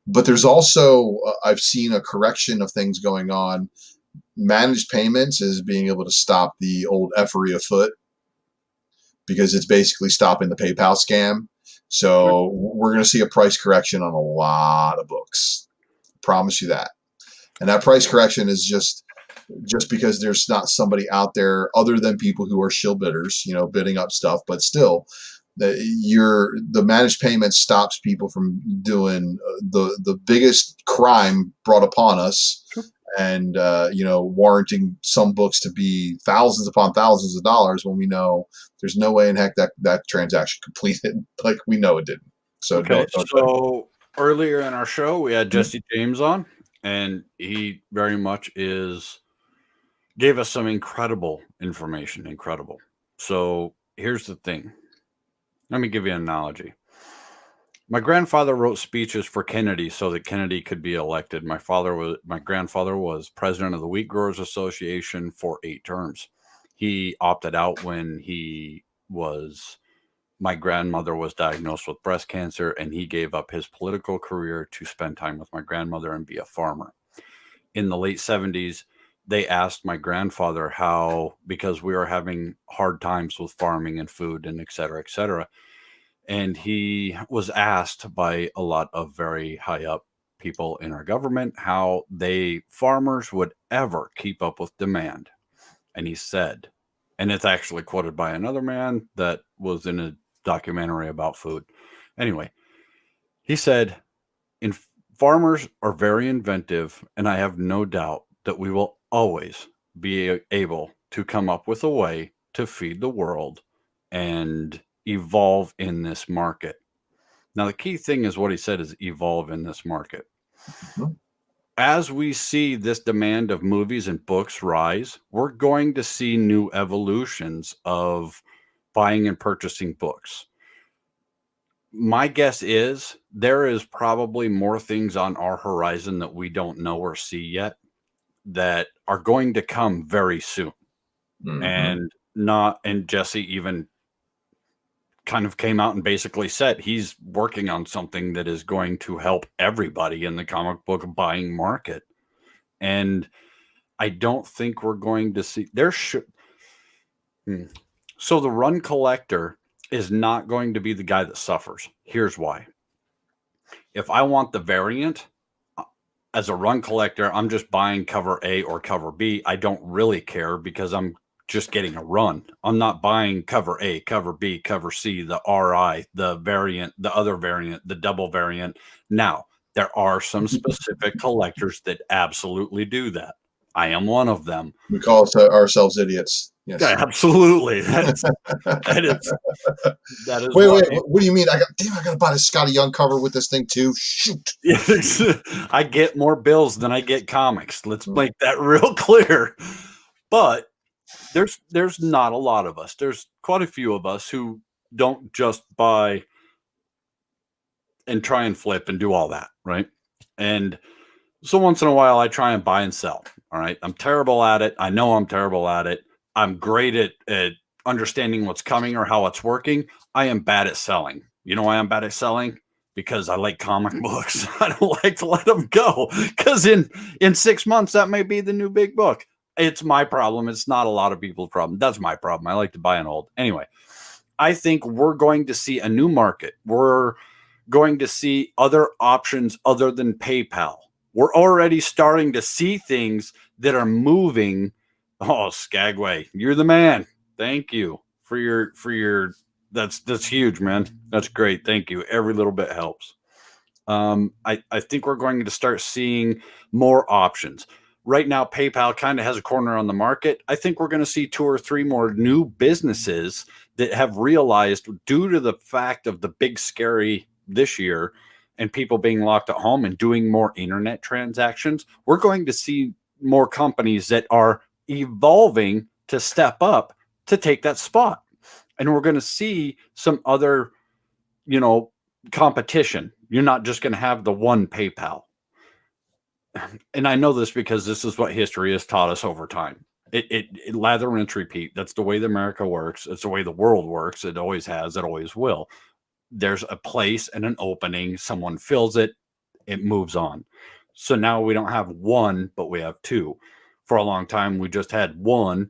But there's also, I've seen a correction of things going on. Managed payments is being able to stop the old effery afoot, because it's basically stopping the PayPal scam. So we're going to see a price correction on a lot of books. Promise you that. And that price correction is just because there's not somebody out there other than people who are shill bidders, bidding up stuff. But still, the managed payment stops people from doing the biggest crime brought upon us, and warranting some books to be thousands upon thousands of dollars when we know there's no way in heck that transaction completed. Like, we know it didn't. So okay, so earlier in our show we had Jesse James on, and he very much gave us some incredible information. Incredible. So here's the thing. Let me give you an analogy. My grandfather wrote speeches for Kennedy so that Kennedy could be elected. My grandfather was president of the Wheat Growers Association for 8 terms. He opted out when he was my grandmother was diagnosed with breast cancer, and he gave up his political career to spend time with my grandmother and be a farmer. In the late 70s, they asked my grandfather how, because we were having hard times with farming and food and et cetera, et cetera. And he was asked by a lot of very high up people in our government how farmers would ever keep up with demand. And he said, and it's actually quoted by another man that was in a documentary about food. Anyway, he said, farmers are very inventive, and I have no doubt that we will always be able to come up with a way to feed the world and evolve in this market. Now, the key thing is what he said is evolve in this market. As we see this demand of movies and books rise, we're going to see new evolutions of buying and purchasing books. My guess is there is probably more things on our horizon that we don't know or see yet that are going to come very soon. And Jesse even kind of came out and basically said he's working on something that is going to help everybody in the comic book buying market. And I don't think we're going to see So the run collector is not going to be the guy that suffers. Here's why. If I want the variant as a run collector, I'm just buying cover A or cover B. I don't really care because I'm just getting a run. I'm not buying cover A, cover B, cover C, the RI, the variant, the other variant, the double variant. Now, there are some specific collectors that absolutely do that. I am one of them. We call ourselves idiots. Yes, yeah, absolutely. That is. Wait. What do you mean? I got to buy a Scotty Young cover with this thing too. Shoot. I get more bills than I get comics. Let's make that real clear. But there's not a lot of us. There's quite a few of us who don't just buy and try and flip and do all that, right? And so once in a while I try and buy and sell. All right. I'm terrible at it. I know I'm terrible at it. I'm great at understanding what's coming or how it's working. I am bad at selling. You know why I'm bad at selling? Because I like comic books. I don't like to let them go. Because in 6 months, that may be the new big book. It's my problem. It's not a lot of people's problem. That's my problem. I like to buy an old. Anyway, I think we're going to see a new market. We're going to see other options other than PayPal. We're already starting to see things that are moving. Oh, Skagway, you're the man. Thank you for your that's huge, man. That's great. Thank you. Every little bit helps. I think we're going to start seeing more options. Right now, PayPal kind of has a corner on the market. I think we're going to see 2 or 3 more new businesses that have realized, due to the fact of the big scary this year and people being locked at home and doing more internet transactions, we're going to see more companies that are evolving to step up to take that spot. And we're going to see some other, competition. You're not just going to have the one PayPal. And I know this because this is what history has taught us over time. It lather, rinse, repeat. That's the way that America works. It's the way the world works. It always has. It always will. There's a place and an opening. Someone fills it. It moves on. So now we don't have one, but we have 2. For a long time, we just had one,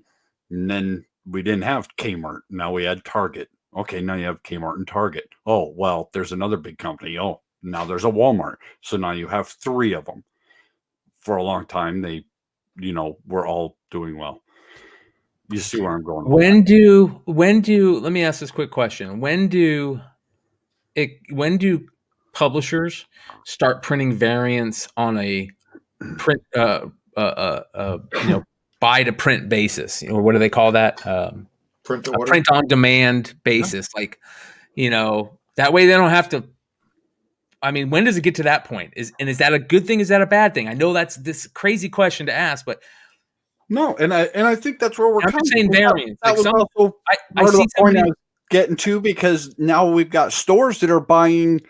and then we didn't have Kmart. Now we had Target. Okay, now you have Kmart and Target. Oh, well, there's another big company. Oh, now there's a Walmart. So now you have 3 of them. For a long time, they, were all doing well. You see where I'm going. When do let me ask this quick question. When do publishers start printing variants on a print buy to print basis, or what do they call that? Print on demand basis. Like, that way they don't have to. I mean, when does it get to that point? Is that a good thing? Is that a bad thing? I know that's this crazy question to ask, but no. And I think that's where we're saying variants. That was also part of the point I was getting to, because now we've got stores that are buying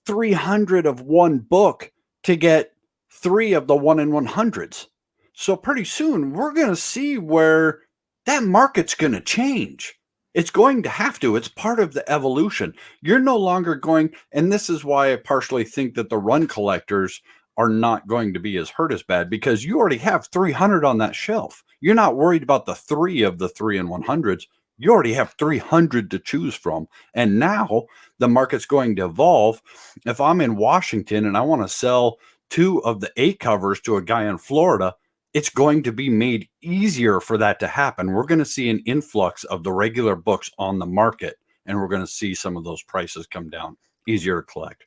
300 of one book to get 3 of the 1 in 100s. So pretty soon we're going to see where that market's going to change. It's going to have to. It's part of the evolution. You're no longer going, and this is why I partially think that the run collectors are not going to be as hurt as bad, because you already have 300 on that shelf. You're not worried about the 3 of the 3 and 100s. You already have 300 to choose from. And now the market's going to evolve. If I'm in Washington and I want to sell 2 of the 8 covers to a guy in Florida, it's going to be made easier for that to happen. We're going to see an influx of the regular books on the market, and we're going to see some of those prices come down, easier to collect.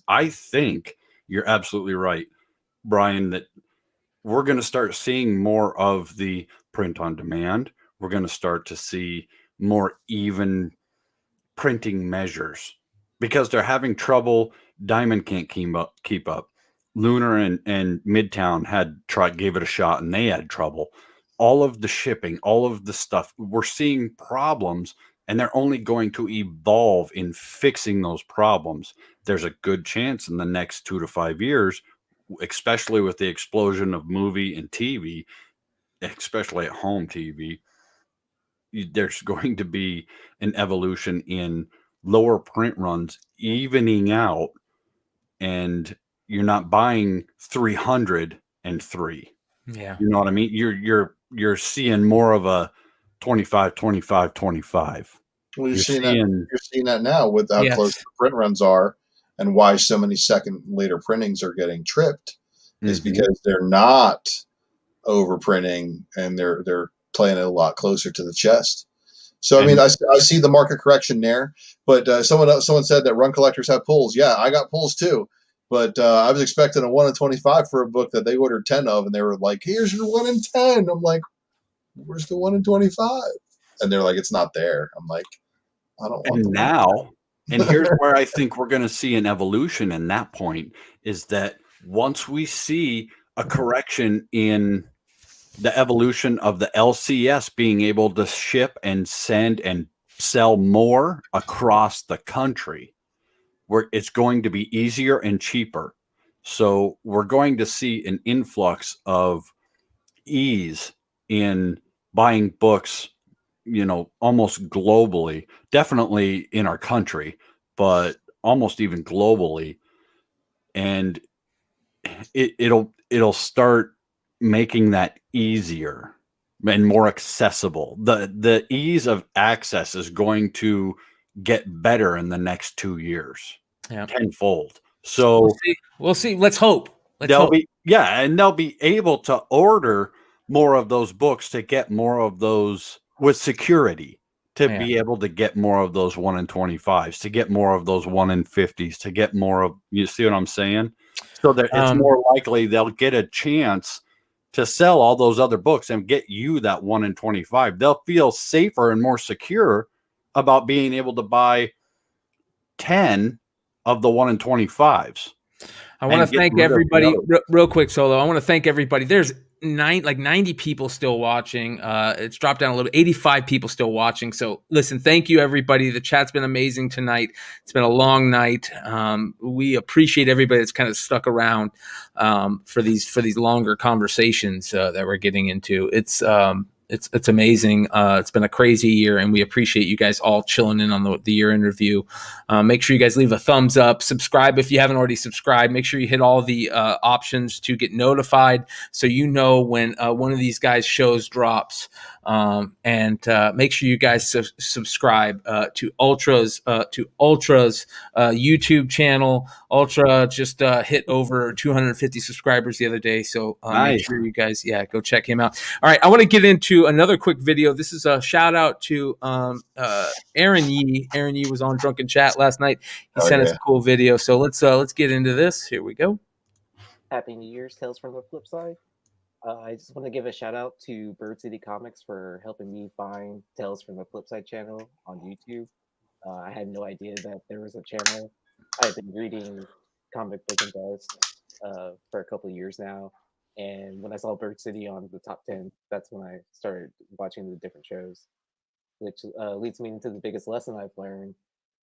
I think you're absolutely right, Brian, that we're going to start seeing more of the print on demand. We're going to start to see more even printing measures because they're having trouble. Diamond can't keep up. Lunar and Midtown gave it a shot and they had trouble. All of the shipping, all of the stuff, we're seeing problems, and they're only going to evolve in fixing those problems. There's a good chance in the next 2 to 5 years, especially with the explosion of movie and TV, especially at home TV, there's going to be an evolution in lower print runs evening out, and you're not buying 303. Yeah. You know what I mean? You're seeing more of a 25, 25, 25. Well, you're You're seeing seeing that now with how Yes. close the print runs are, and why so many second later printings are getting tripped is because they're not overprinting and they're playing it a lot closer to the chest. So I mean, I see the market correction there, but someone said that run collectors have pulls. Yeah, I got pulls too, but I was expecting a 1 in 25 for a book that they ordered 10 of, and they were like, "Here's your 1 in 10." I'm like, "Where's the 1 in 25?" And they're like, "It's not there." I'm like, "I don't want." And now, and here's where I think we're going to see an evolution in that point, is that once we see a correction in the evolution of the LCS being able to ship and send and sell more across the country, where it's going to be easier and cheaper. So we're going to see an influx of ease in buying books, almost globally, definitely in our country, but almost even globally. And it'll start making that easier and more accessible. The ease of access is going to get better in the next 2 years, tenfold. So we'll see. Let's hope. They'll be able to order more of those books to get more of those with security, to be able to get more of those 1 in 25s, to get more of those 1 in 50s, to get more of, you see what I'm saying? So that it's more likely they'll get a chance to sell all those other books and get you that 1 in 25. They'll feel safer and more secure about being able to buy 10 of the 1 in 25s. I want to thank everybody real quick, Solo. I want to thank everybody. There's 90 people still watching. It's dropped down a little. 85 people still watching. So listen, thank you everybody. The chat's been amazing tonight. It's been a long night. We appreciate everybody that's kind of stuck around for these longer conversations that we're getting into. It's amazing. It's been a crazy year, and we appreciate you guys all chilling in on the year in review. Make sure you guys leave a thumbs up, subscribe if you haven't already subscribed. Make sure you hit all the options to get notified so you know when one of these guys' shows drops. And make sure you guys subscribe to Ultra's YouTube channel. Ultra just hit over 250 subscribers the other day, so make sure you guys go check him out. All right, I want to get into another quick video. This is a shout out to Aaron Yee. Aaron Yee was on Drunken Chat last night. He sent us a cool video, so let's get into this. Here we go. Happy New Year's, Tales from the Flipside. I just want to give a shout out to Bird City Comics for helping me find Tales from the Flipside channel on YouTube. I had no idea that there was a channel. I've been reading Comic Book and Dust for a couple of years now, and when I saw Bird City on the top 10, that's when I started watching the different shows, which leads me into the biggest lesson I've learned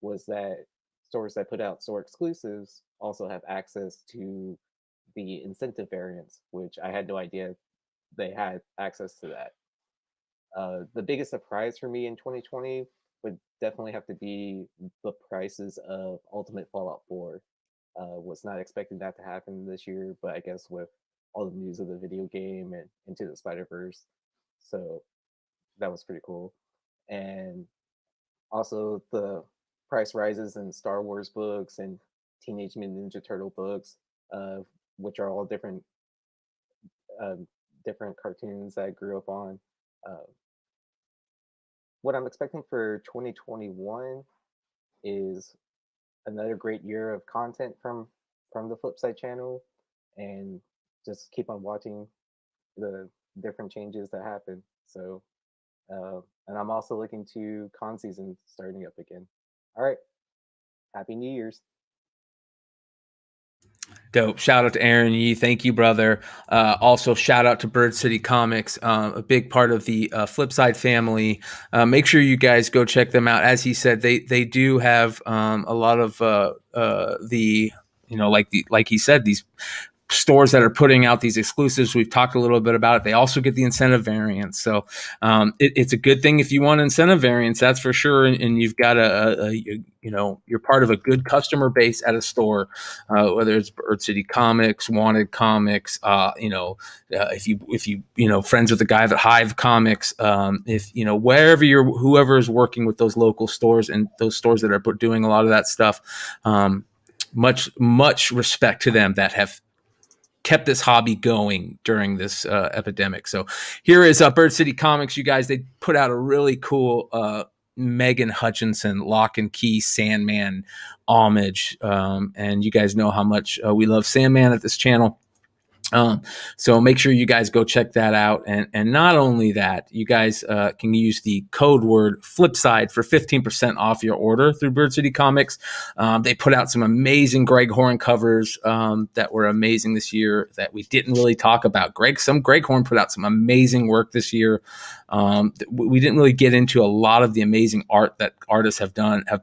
was that stores that put out store exclusives also have access to the incentive variants, which I had no idea they had access to that. The biggest surprise for me in 2020 would definitely have to be the prices of Ultimate Fallout 4. Was not expecting that to happen this year, but I guess with all the news of the video game and Into the Spider-Verse, so that was pretty cool. And also the price rises in Star Wars books and Teenage Mutant Ninja Turtle books, which are all different cartoons that I grew up on. What I'm expecting for 2021 is another great year of content from the Flipside channel, and just keep on watching the different changes that happen. So, and I'm also looking to con season starting up again. All right, Happy New Year's. Dope. Shout out to Aaron Yee. Thank you, brother. Also, shout out to Bird City Comics, a big part of the Flipside family. Make sure you guys go check them out. As he said, they do have a lot of like he said, these stores that are putting out these exclusives. We've talked a little bit about it. They also get the incentive variants. So it's a good thing if you want incentive variants, that's for sure. And you've got you're part of a good customer base at a store, whether it's Bird City Comics, Wanted Comics, if you friends with the guy at Hive Comics, whoever is working with those local stores and those stores that are doing a lot of that stuff, much respect to them that have kept this hobby going during this epidemic. So here is Bird City Comics. You guys, they put out a really cool Megan Hutchinson Lock and Key Sandman homage. And you guys know how much we love Sandman at this channel. So make sure you guys go check that out. And not only that, you guys can use the code word Flipside for 15% off your order through Bird City Comics. They put out some amazing Greg Horn covers that were amazing this year that we didn't really talk about. Greg Horn put out some amazing work this year. We didn't really get into a lot of the amazing art that artists have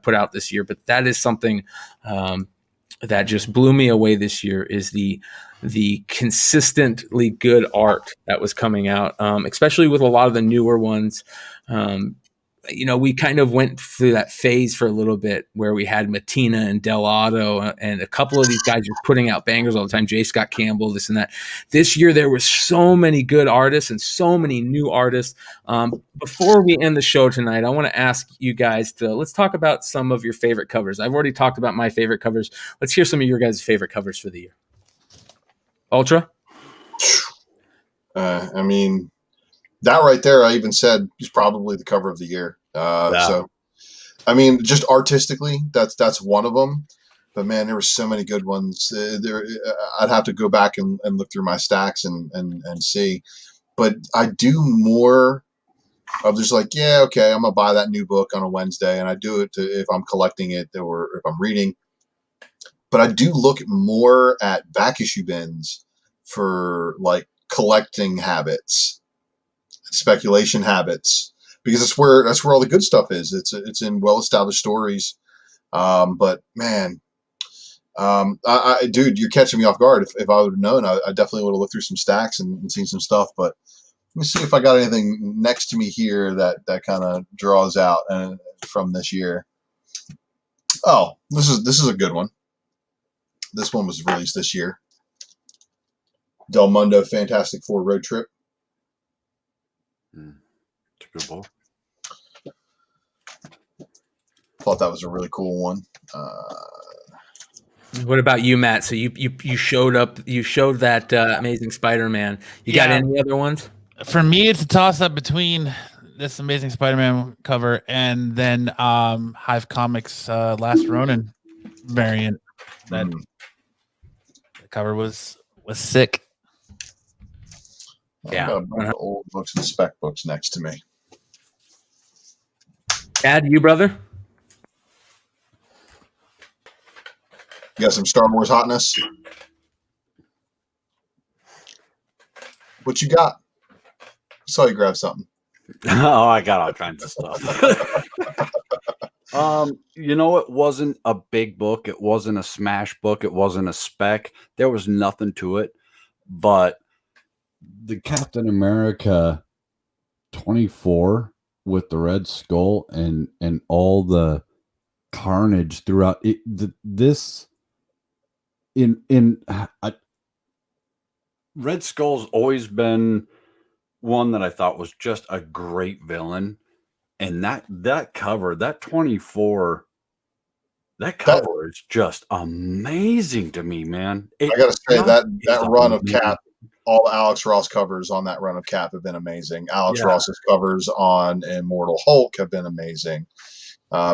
put out this year, but that is something that just blew me away this year, is the consistently good art that was coming out, especially with a lot of the newer ones. We kind of went through that phase for a little bit where we had Matina and Del Otto, and a couple of these guys were putting out bangers all the time. J. Scott Campbell, this and that. This year, there were so many good artists and so many new artists. Before we end the show tonight, I want to ask you guys let's talk about some of your favorite covers. I've already talked about my favorite covers. Let's hear some of your guys' favorite covers for the year. Ultra? I mean, that right there, I even said is probably the cover of the year. So, I mean, just artistically, that's one of them. But man, there were so many good ones. I'd have to go back and look through my stacks and see. But I do more of just like, yeah, okay, I'm gonna buy that new book on a Wednesday, and I do it if I'm collecting it or if I'm reading. But I do look more at back issue bins for like collecting habits, speculation habits, because that's where all the good stuff is. It's in well-established stories. But man, dude, you're catching me off guard. If I would have known, I definitely would have looked through some stacks and seen some stuff. But let me see if I got anything next to me here that kind of draws out from this year. Oh, this is a good one. This one was released this year. Del Mundo Fantastic Four Road Trip. It's a good book. Thought that was a really cool one. What about you, Matt? So you showed up. You showed that Amazing Spider-Man. You got any other ones? For me, it's a toss-up between this Amazing Spider-Man cover and then Hive Comics Last Ronin variant. That the cover was sick. Yeah, got a bunch of old books and spec books next to me. Dad, you brother? You got some Star Wars hotness? What you got? I saw you grab something. Oh, I got all kinds of stuff. It wasn't a big book. It wasn't a smash book. It wasn't a spec. There was nothing to it. But the Captain America 24 with the Red Skull and all the carnage throughout it, this Red Skull's always been one that I thought was just a great villain, and that cover, that 24, that cover is just amazing to me, man. I gotta say that run of Cap, all the Alex Ross covers on that run of Cap have been amazing. Alex Ross's covers on Immortal Hulk have been amazing.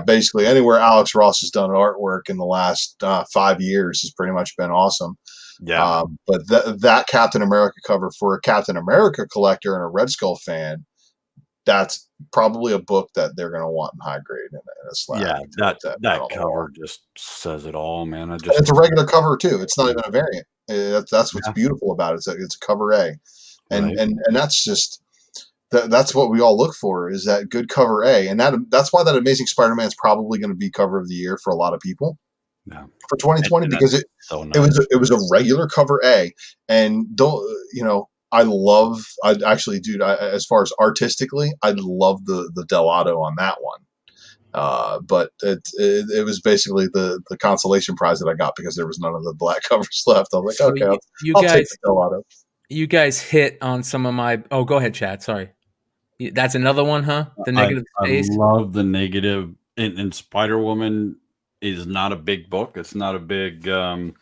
Basically, anywhere Alex Ross has done artwork in the last 5 years has pretty much been awesome. Yeah. But that Captain America cover for a Captain America collector and a Red Skull fan, that's probably a book that they're going to want in high grade in a slab. Yeah, that cover just says it all, man. And it's a regular cover too. It's not even a variant. That's what's beautiful about it. It's a cover A, and that's just that's what we all look for, is that good cover A, and that's why that Amazing Spider-Man is probably going to be cover of the year for a lot of people. Yeah. For 2020, because it was a regular cover A, and I actually, dude, as far as artistically, I love the Delato on that one. But it was basically the consolation prize that I got because there was none of the black covers left. I was like, So okay, you I'll guys, take the Delato. You guys hit on some of my. Oh, go ahead, Chad. Sorry, that's another one, huh? The negative space. I love the negative. And Spider-Woman is not a big book. It's not a big. And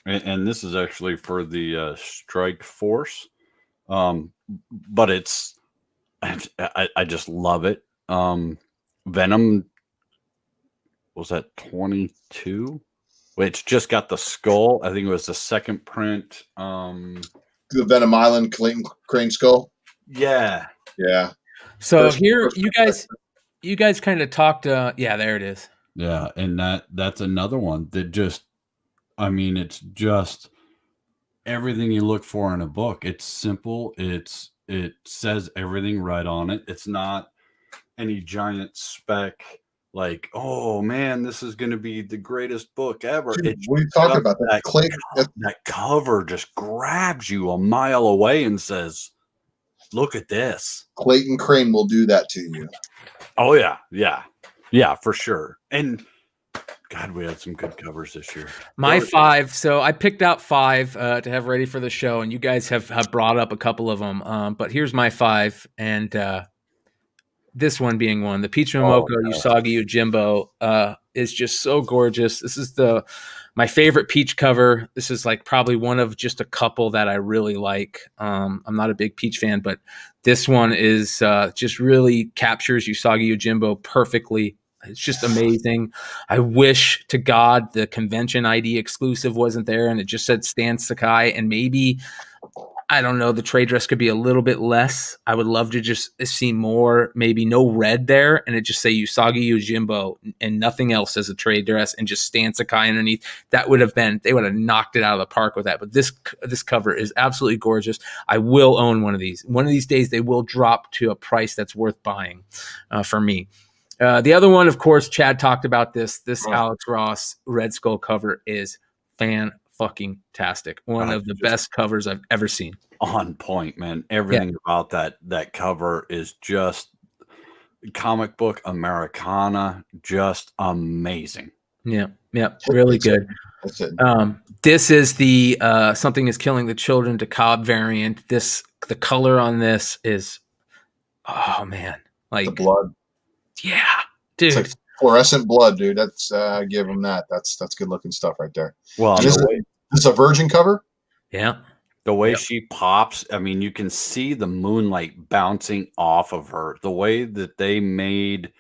this is actually for the Strike Force. But I just love it. Venom, was that 22? Which just got the skull. I think it was the second print. The Venom Island Clayton Crane skull. Yeah. So here, you guys kind of talked. Yeah, there it is. Yeah, and that's another one that just, I mean, it's just everything you look for in a book. It's simple. It says everything right on it. It's not any giant spec like, oh man, this is going to be the greatest book ever. Dude, what are you talking about? That cover just grabs you a mile away and says, look at this. Clayton Crane will do that to you. Oh yeah, for sure. And God, we had some good covers this year. My 5. So I picked out 5 to have ready for the show, and you guys have brought up a couple of them. But here's my 5, and this one being one. The Peach Momoko Usagi Yojimbo is just so gorgeous. This is my favorite Peach cover. This is like probably one of just a couple that I really like. I'm not a big Peach fan, but this one is just really captures Usagi Yojimbo perfectly. It's just amazing. I wish to God the convention ID exclusive wasn't there and it just said Stan Sakai, and maybe, I don't know, the trade dress could be a little bit less. I would love to just see more, maybe no red there, and it just say Usagi Yojimbo and nothing else as a trade dress and just Stan Sakai underneath. That would have been, they would have knocked it out of the park with that. But this cover is absolutely gorgeous. I will own one of these. One of these days they will drop to a price that's worth buying for me. The other one, of course, Chad talked about this. This Alex Ross Red Skull cover is fan-fucking-tastic. One of the best covers I've ever seen. On point, man. Everything about that cover is just comic book Americana, just amazing. Yeah, really good. This is the Something is Killing the Children DeKalb variant. The color on this is, oh man, like the blood. Yeah, dude. It's like fluorescent blood, dude. That's give them that. That's good looking stuff right there. Well, this is a virgin cover. Yeah. The way she pops, I mean, you can see the moonlight bouncing off of her. The way that they made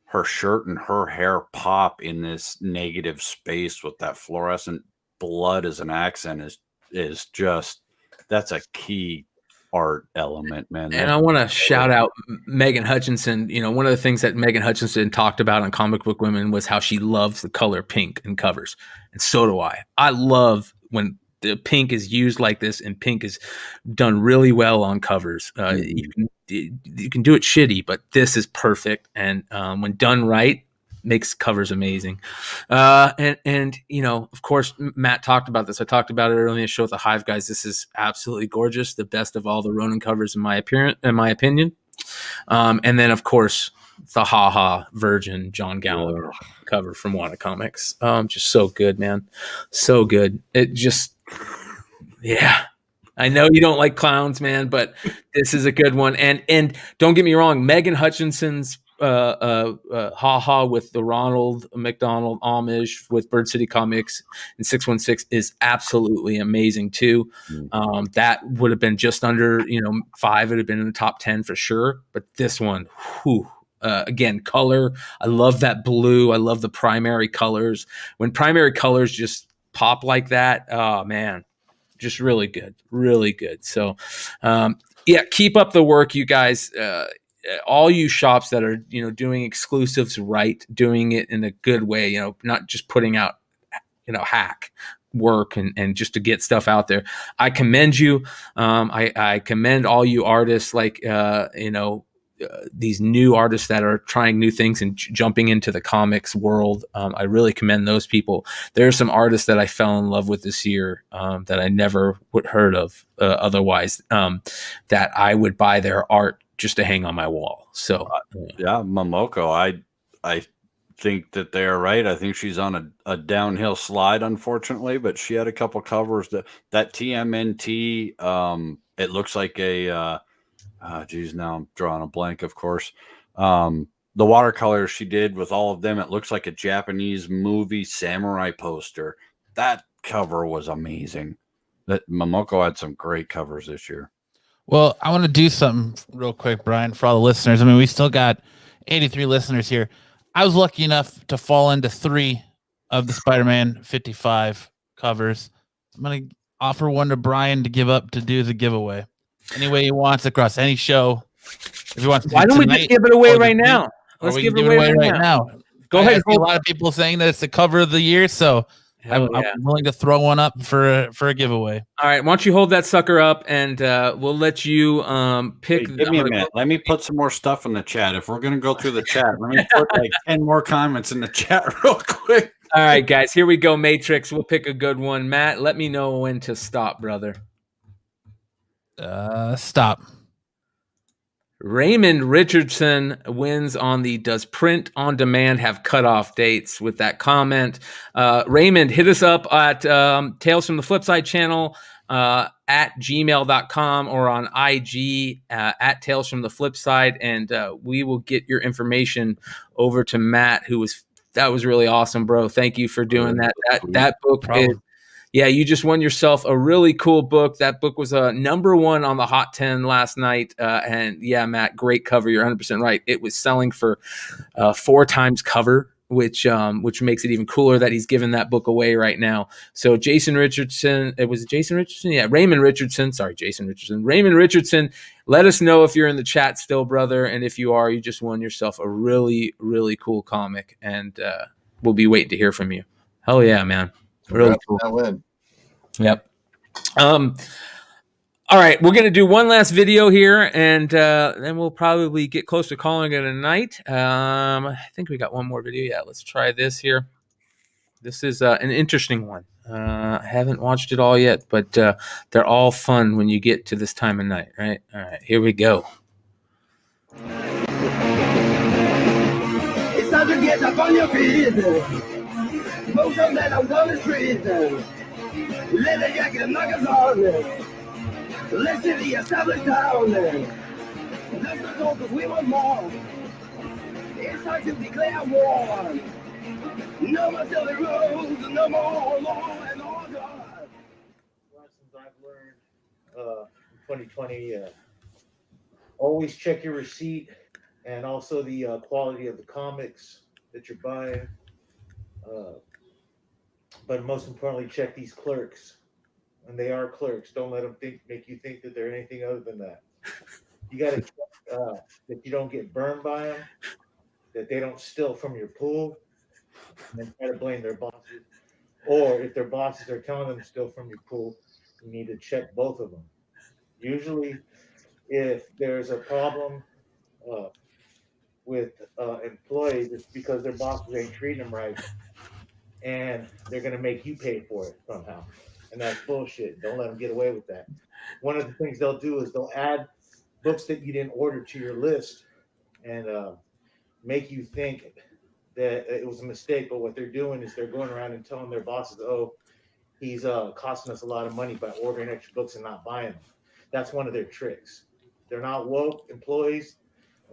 her shirt and her hair pop in this negative space with that fluorescent blood as an accent is just, that's a key art element, man. And I want to shout out Megan Hutchinson. You know, one of the things that Megan Hutchinson talked about on Comic Book Women was how she loves the color pink in covers. And so do I. I love when the pink is used like this, and pink is done really well on covers. You can do it shitty, but this is perfect. And when done right, makes covers amazing. And you know, of course, Matt talked about this. I talked about it earlier in the show with the Hive guys. This is absolutely gorgeous. The best of all the Ronin covers in my opinion. And then, of course, the haha virgin John Gallagher cover from Wanda Comics. Just so good, man. So good. It just, yeah. I know you don't like clowns, man, but this is a good one. And don't get me wrong, Megan Hutchinson's haha with the Ronald McDonald homage with Bird City Comics and 616 is absolutely amazing too. That would have been just under 5. It would have been in the top 10 for sure. But this one, again, color. I love that blue. I love the primary colors. When primary colors just pop like that, oh man. Just really good, really good. So, yeah, keep up the work, you guys. All you shops that are, doing exclusives right, doing it in a good way, not just putting out, hack work and just to get stuff out there. I commend you. I commend all you artists, like, these new artists that are trying new things and jumping into the comics world. I really commend those people. There are some artists that I fell in love with this year that I never would heard of otherwise, that I would buy their art just to hang on my wall. So yeah, Momoko, I think that they are right. I think she's on a downhill slide, unfortunately, but she had a couple covers that TMNT. It looks like a geez, now I'm drawing a blank, of course. The watercolor she did with all of them, it looks like a Japanese movie samurai poster. That cover was amazing. That Momoko had some great covers this year. Well, I want to do something real quick, Brian, for all the listeners. I mean, we still got 83 listeners here. I was lucky enough to fall into 3 of the Spider-Man 55 covers. I'm going to offer one to Brian to give up to do the giveaway. Any way he wants across any show. If he wants to Why don't we just give it away right now? Let's give it away right now. Go ahead. I see a lot of people saying that it's the cover of the year, so I'm willing to throw one up for a giveaway. All right, why don't you hold that sucker up and we'll let you pick. Wait, give me a minute. Let me put some more stuff in the chat. If we're going to go through the chat, let me put like 10 more comments in the chat real quick. All right, guys, here we go. Matrix. We'll pick a good one. Matt, let me know when to stop, brother. Stop. Raymond Richardson wins on the does print on demand have cutoff dates with that comment. Raymond, hit us up at Tales from the Flipside channel at gmail.com or on IG at Tales from the Flipside, and we will get your information over to Matt, that was really awesome, bro. Thank you for doing that. That book is, yeah, you just won yourself a really cool book. That book was #1 on the Hot 10 last night. And yeah, Matt, great cover. You're 100% right. It was selling for 4 times cover, which makes it even cooler that he's giving that book away right now. So Jason Richardson, Jason Richardson? Yeah, Raymond Richardson. Sorry, Jason Richardson. Raymond Richardson, let us know if you're in the chat still, brother. And if you are, you just won yourself a really, really cool comic. And we'll be waiting to hear from you. Hell yeah, man. Really cool. That win. Yep. All right, we're gonna do one last video here, and then we'll probably get close to calling it a night. I think we got one more video. Yeah, let's try this here. This is an interesting one. I haven't watched it all yet, but they're all fun when you get to this time of night, right? All right, here we go. It's time to get up on your feet. Smoke some that out on the street. Let the jacket knockers on. Let's see the established town. Let's not go because we want more. It's time to declare war. No more silly rules, no more law and order. Lessons I've learned in 2020, always check your receipt and also the quality of the comics that you're buying. But most importantly, check these clerks. And they are clerks. Don't let them make you think that they're anything other than that. You got to check that you don't get burned by them, that they don't steal from your pool, and then try to blame their bosses. Or if their bosses are telling them to steal from your pool, you need to check both of them. Usually, if there's a problem with employees, it's because their bosses ain't treating them right, and they're going to make you pay for it somehow. And that's bullshit. Don't let them get away with that. One of the things they'll do is they'll add books that you didn't order to your list and make you think that it was a mistake. But what they're doing is they're going around and telling their bosses, "Oh, he's costing us a lot of money by ordering extra books and not buying them." That's one of their tricks. They're not woke employees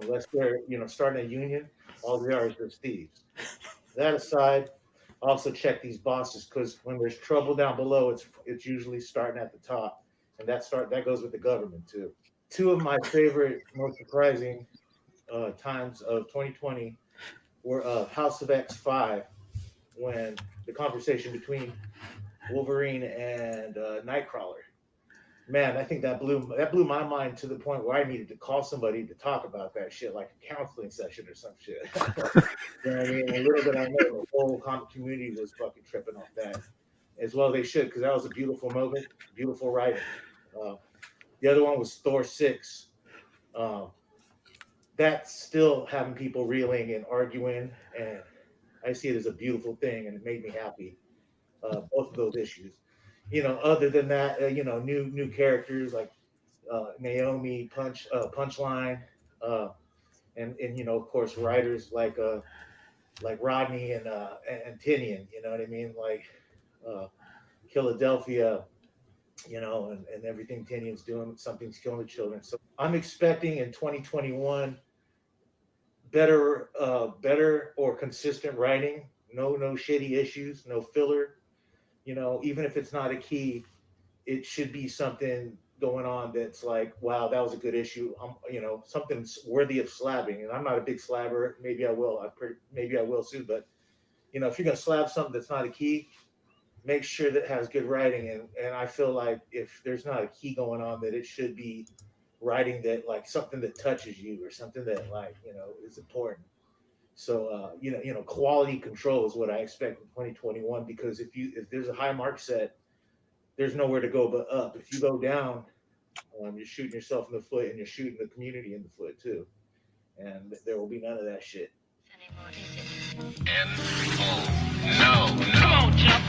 unless they're starting a union. All they are is just thieves. That aside, also check these bosses, because when there's trouble down below, it's usually starting at the top, and that goes with the government too. Two of my favorite, most surprising times of 2020 were House of X5, when the conversation between Wolverine and Nightcrawler. Man, I think that blew my mind to the point where I needed to call somebody to talk about that shit, like a counseling session or some shit. You know what I mean? A little bit I know the whole comic community was fucking tripping off that. As well they should, because that was a beautiful moment, beautiful writing. The other one was Thor 6. That's still having people reeling and arguing, and I see it as a beautiful thing, and it made me happy. Both of those issues. Other than that, new characters like Naomi, Punchline, and of course writers like Rodney and Tinian. You know what I mean? Like Philadelphia, and everything Tinian's doing, something's killing the children. So I'm expecting in 2021 better or consistent writing. No shitty issues, no filler. Even if it's not a key, it should be something going on that's like, wow, that was a good issue. Something's worthy of slabbing. And I'm not a big slabber. Maybe I will. Maybe I will soon. But if you're gonna slab something that's not a key, make sure that it has good writing. And I feel like if there's not a key going on, that it should be writing that like something that touches you or something that is important. So quality control is what I expect in 2021, because if there's a high mark set, there's nowhere to go but up. If you go down, you're shooting yourself in the foot, and you're shooting the community in the foot too. And there will be none of that shit. No. Come on, Jump.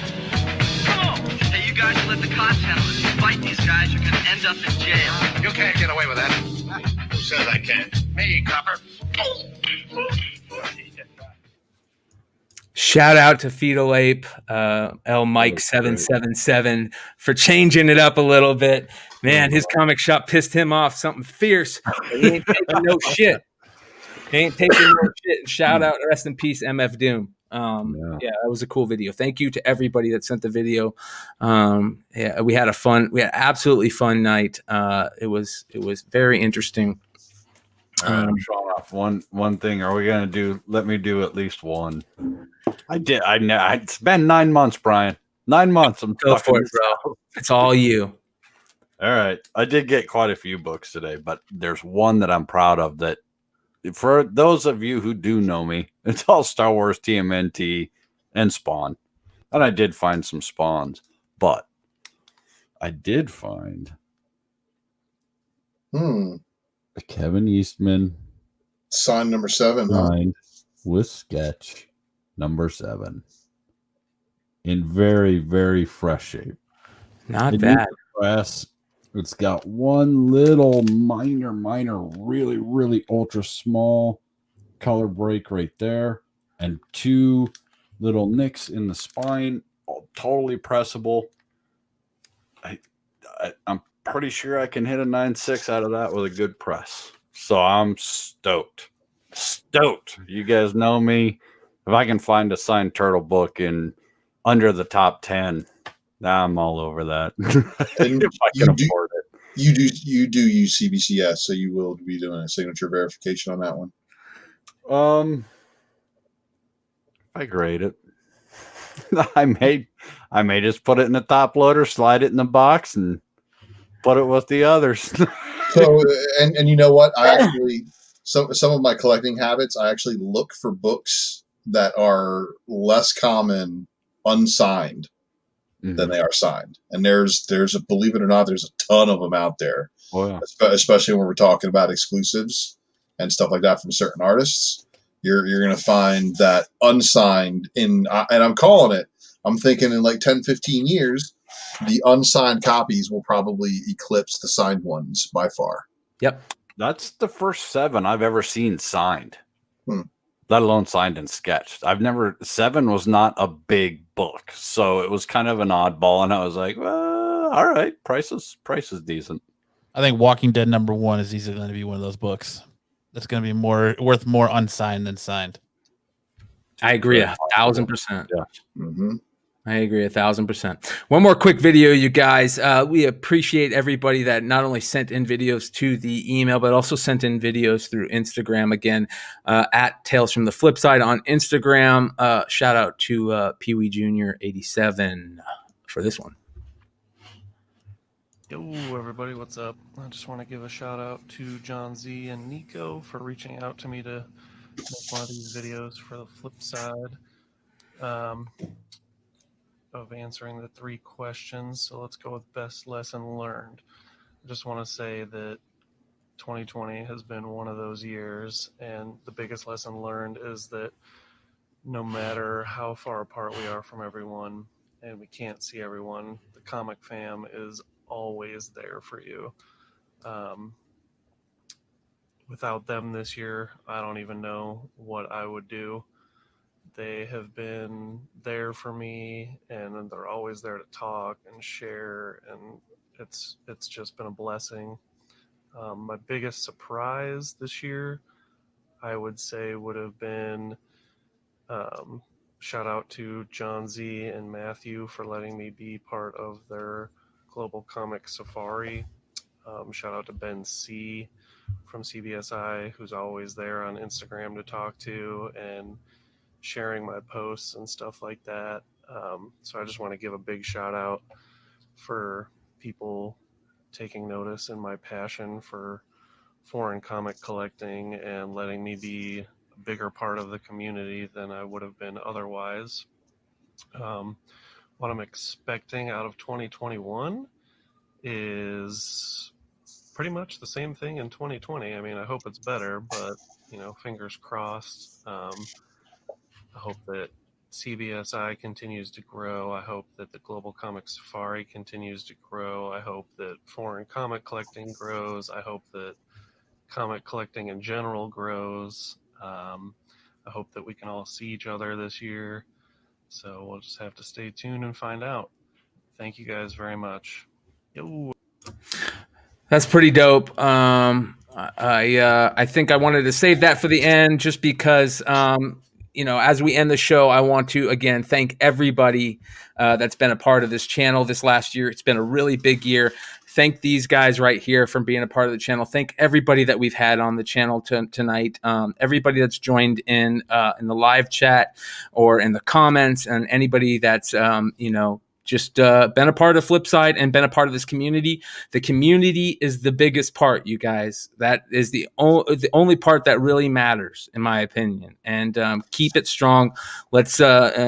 Come on. Hey, you guys let the cops handle it. If you fight these guys, you're gonna end up in jail. You can't get away with that. Who says I can't? Me, copper. Shout out to Fetal Ape, L Mike 777 for changing it up a little bit. Man, his comic shop pissed him off something fierce. He ain't taking no shit. Shout out, rest in peace, MF Doom. Yeah, that was a cool video. Thank you to everybody that sent the video. Yeah, we had absolutely fun night. It was very interesting. One thing. Are we gonna do? Let me do at least one. I did. I know. It's been 9 months, Brian. 9 months. I'm go for it, bro. It's all you. All right. I did get quite a few books today, but there's one that I'm proud of. That for those of you who do know me, it's all Star Wars, TMNT, and Spawn. And I did find some Spawns, but I did find a Kevin Eastman sign number 7, signed with sketch number 7 in very, very fresh shape. Not bad. Press. It's got one little minor, really, really ultra small color break right there, and 2 little nicks in the spine, totally pressable. I'm pretty sure I can hit a 9.6 out of that with a good press. So I'm stoked. You guys know me. If I can find a signed turtle book in under the top 10, I'm all over that. And if I can afford it. You do use CBCS, so you will be doing a signature verification on that one. I grade it. I may just put it in the top loader, slide it in the box, and put it with the others. So, and you know what? I actually some of my collecting habits. I actually look for books that are less common unsigned than they are signed. And there's a, believe it or not, there's a ton of them out there. Oh, yeah. Especially when we're talking about exclusives and stuff like that from certain artists. You're going to find that unsigned and I'm calling it. I'm thinking in like 10, 15 years, the unsigned copies will probably eclipse the signed ones by far. Yep. That's the first 7 I've ever seen signed, Hmm. let alone signed and sketched. 7 was not a big book, so it was kind of an oddball, and I was like, well, all right, price is decent. I think Walking Dead #1 is easily going to be one of those books that's going to be worth more unsigned than signed. I agree 1,000%. Yeah. Mm-hmm. I agree 1,000%. One more quick video, you guys. We appreciate everybody that not only sent in videos to the email, but also sent in videos through Instagram. Again, at Tales from the Flipside on Instagram. Shout out to Pee Wee Jr. 87 for this one. Yo, everybody, what's up? I just want to give a shout out to John Z and Nico for reaching out to me to make one of these videos for the flip side of answering the 3 questions. So let's go with best lesson learned. I just want to say that 2020 has been one of those years, and the biggest lesson learned is that no matter how far apart we are from everyone and we can't see everyone, the comic fam is always there for you. Without them this year, I don't even know what I would do. They have been there for me, and they're always there to talk and share, and it's just been a blessing. My biggest surprise this year, I would say, would have been shout out to John Z and Matthew for letting me be part of their Global Comic Safari. Shout out to Ben C from CBSI, who's always there on Instagram to talk to and sharing my posts and stuff like that. So I just want to give a big shout out for people taking notice in my passion for foreign comic collecting and letting me be a bigger part of the community than I would have been otherwise. What I'm expecting out of 2021 is pretty much the same thing in 2020. I mean, I hope it's better, but, fingers crossed. I hope that CBSI continues to grow. I hope that the Global Comic Safari continues to grow. I hope that foreign comic collecting grows. I hope that comic collecting in general grows. I hope that we can all see each other this year. So we'll just have to stay tuned and find out. Thank you guys very much. Yo. That's pretty dope. I think I wanted to save that for the end just because, as we end the show, I want to, again, thank everybody that's been a part of this channel this last year. It's been a really big year. Thank these guys right here for being a part of the channel. Thank everybody that we've had on the channel tonight. Everybody that's joined in the live chat or in the comments, and anybody that's, just been a part of Flipside and been a part of this community. The community is the biggest part, you guys. That is the only part that really matters, in my opinion. And keep it strong. Let's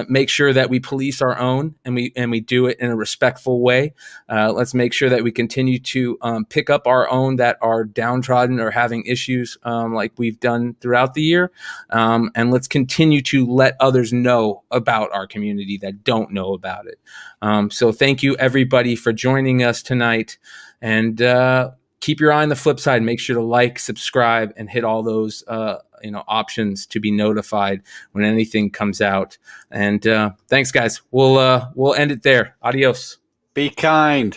make sure that we police our own and we do it in a respectful way. Let's make sure that we continue to pick up our own that are downtrodden or having issues like we've done throughout the year. And let's continue to let others know about our community that don't know about it. So thank you, everybody, for joining us tonight. And keep your eye on the flip side. Make sure to like, subscribe, and hit all those options to be notified when anything comes out. And thanks, guys. We'll end it there. Adios. Be kind.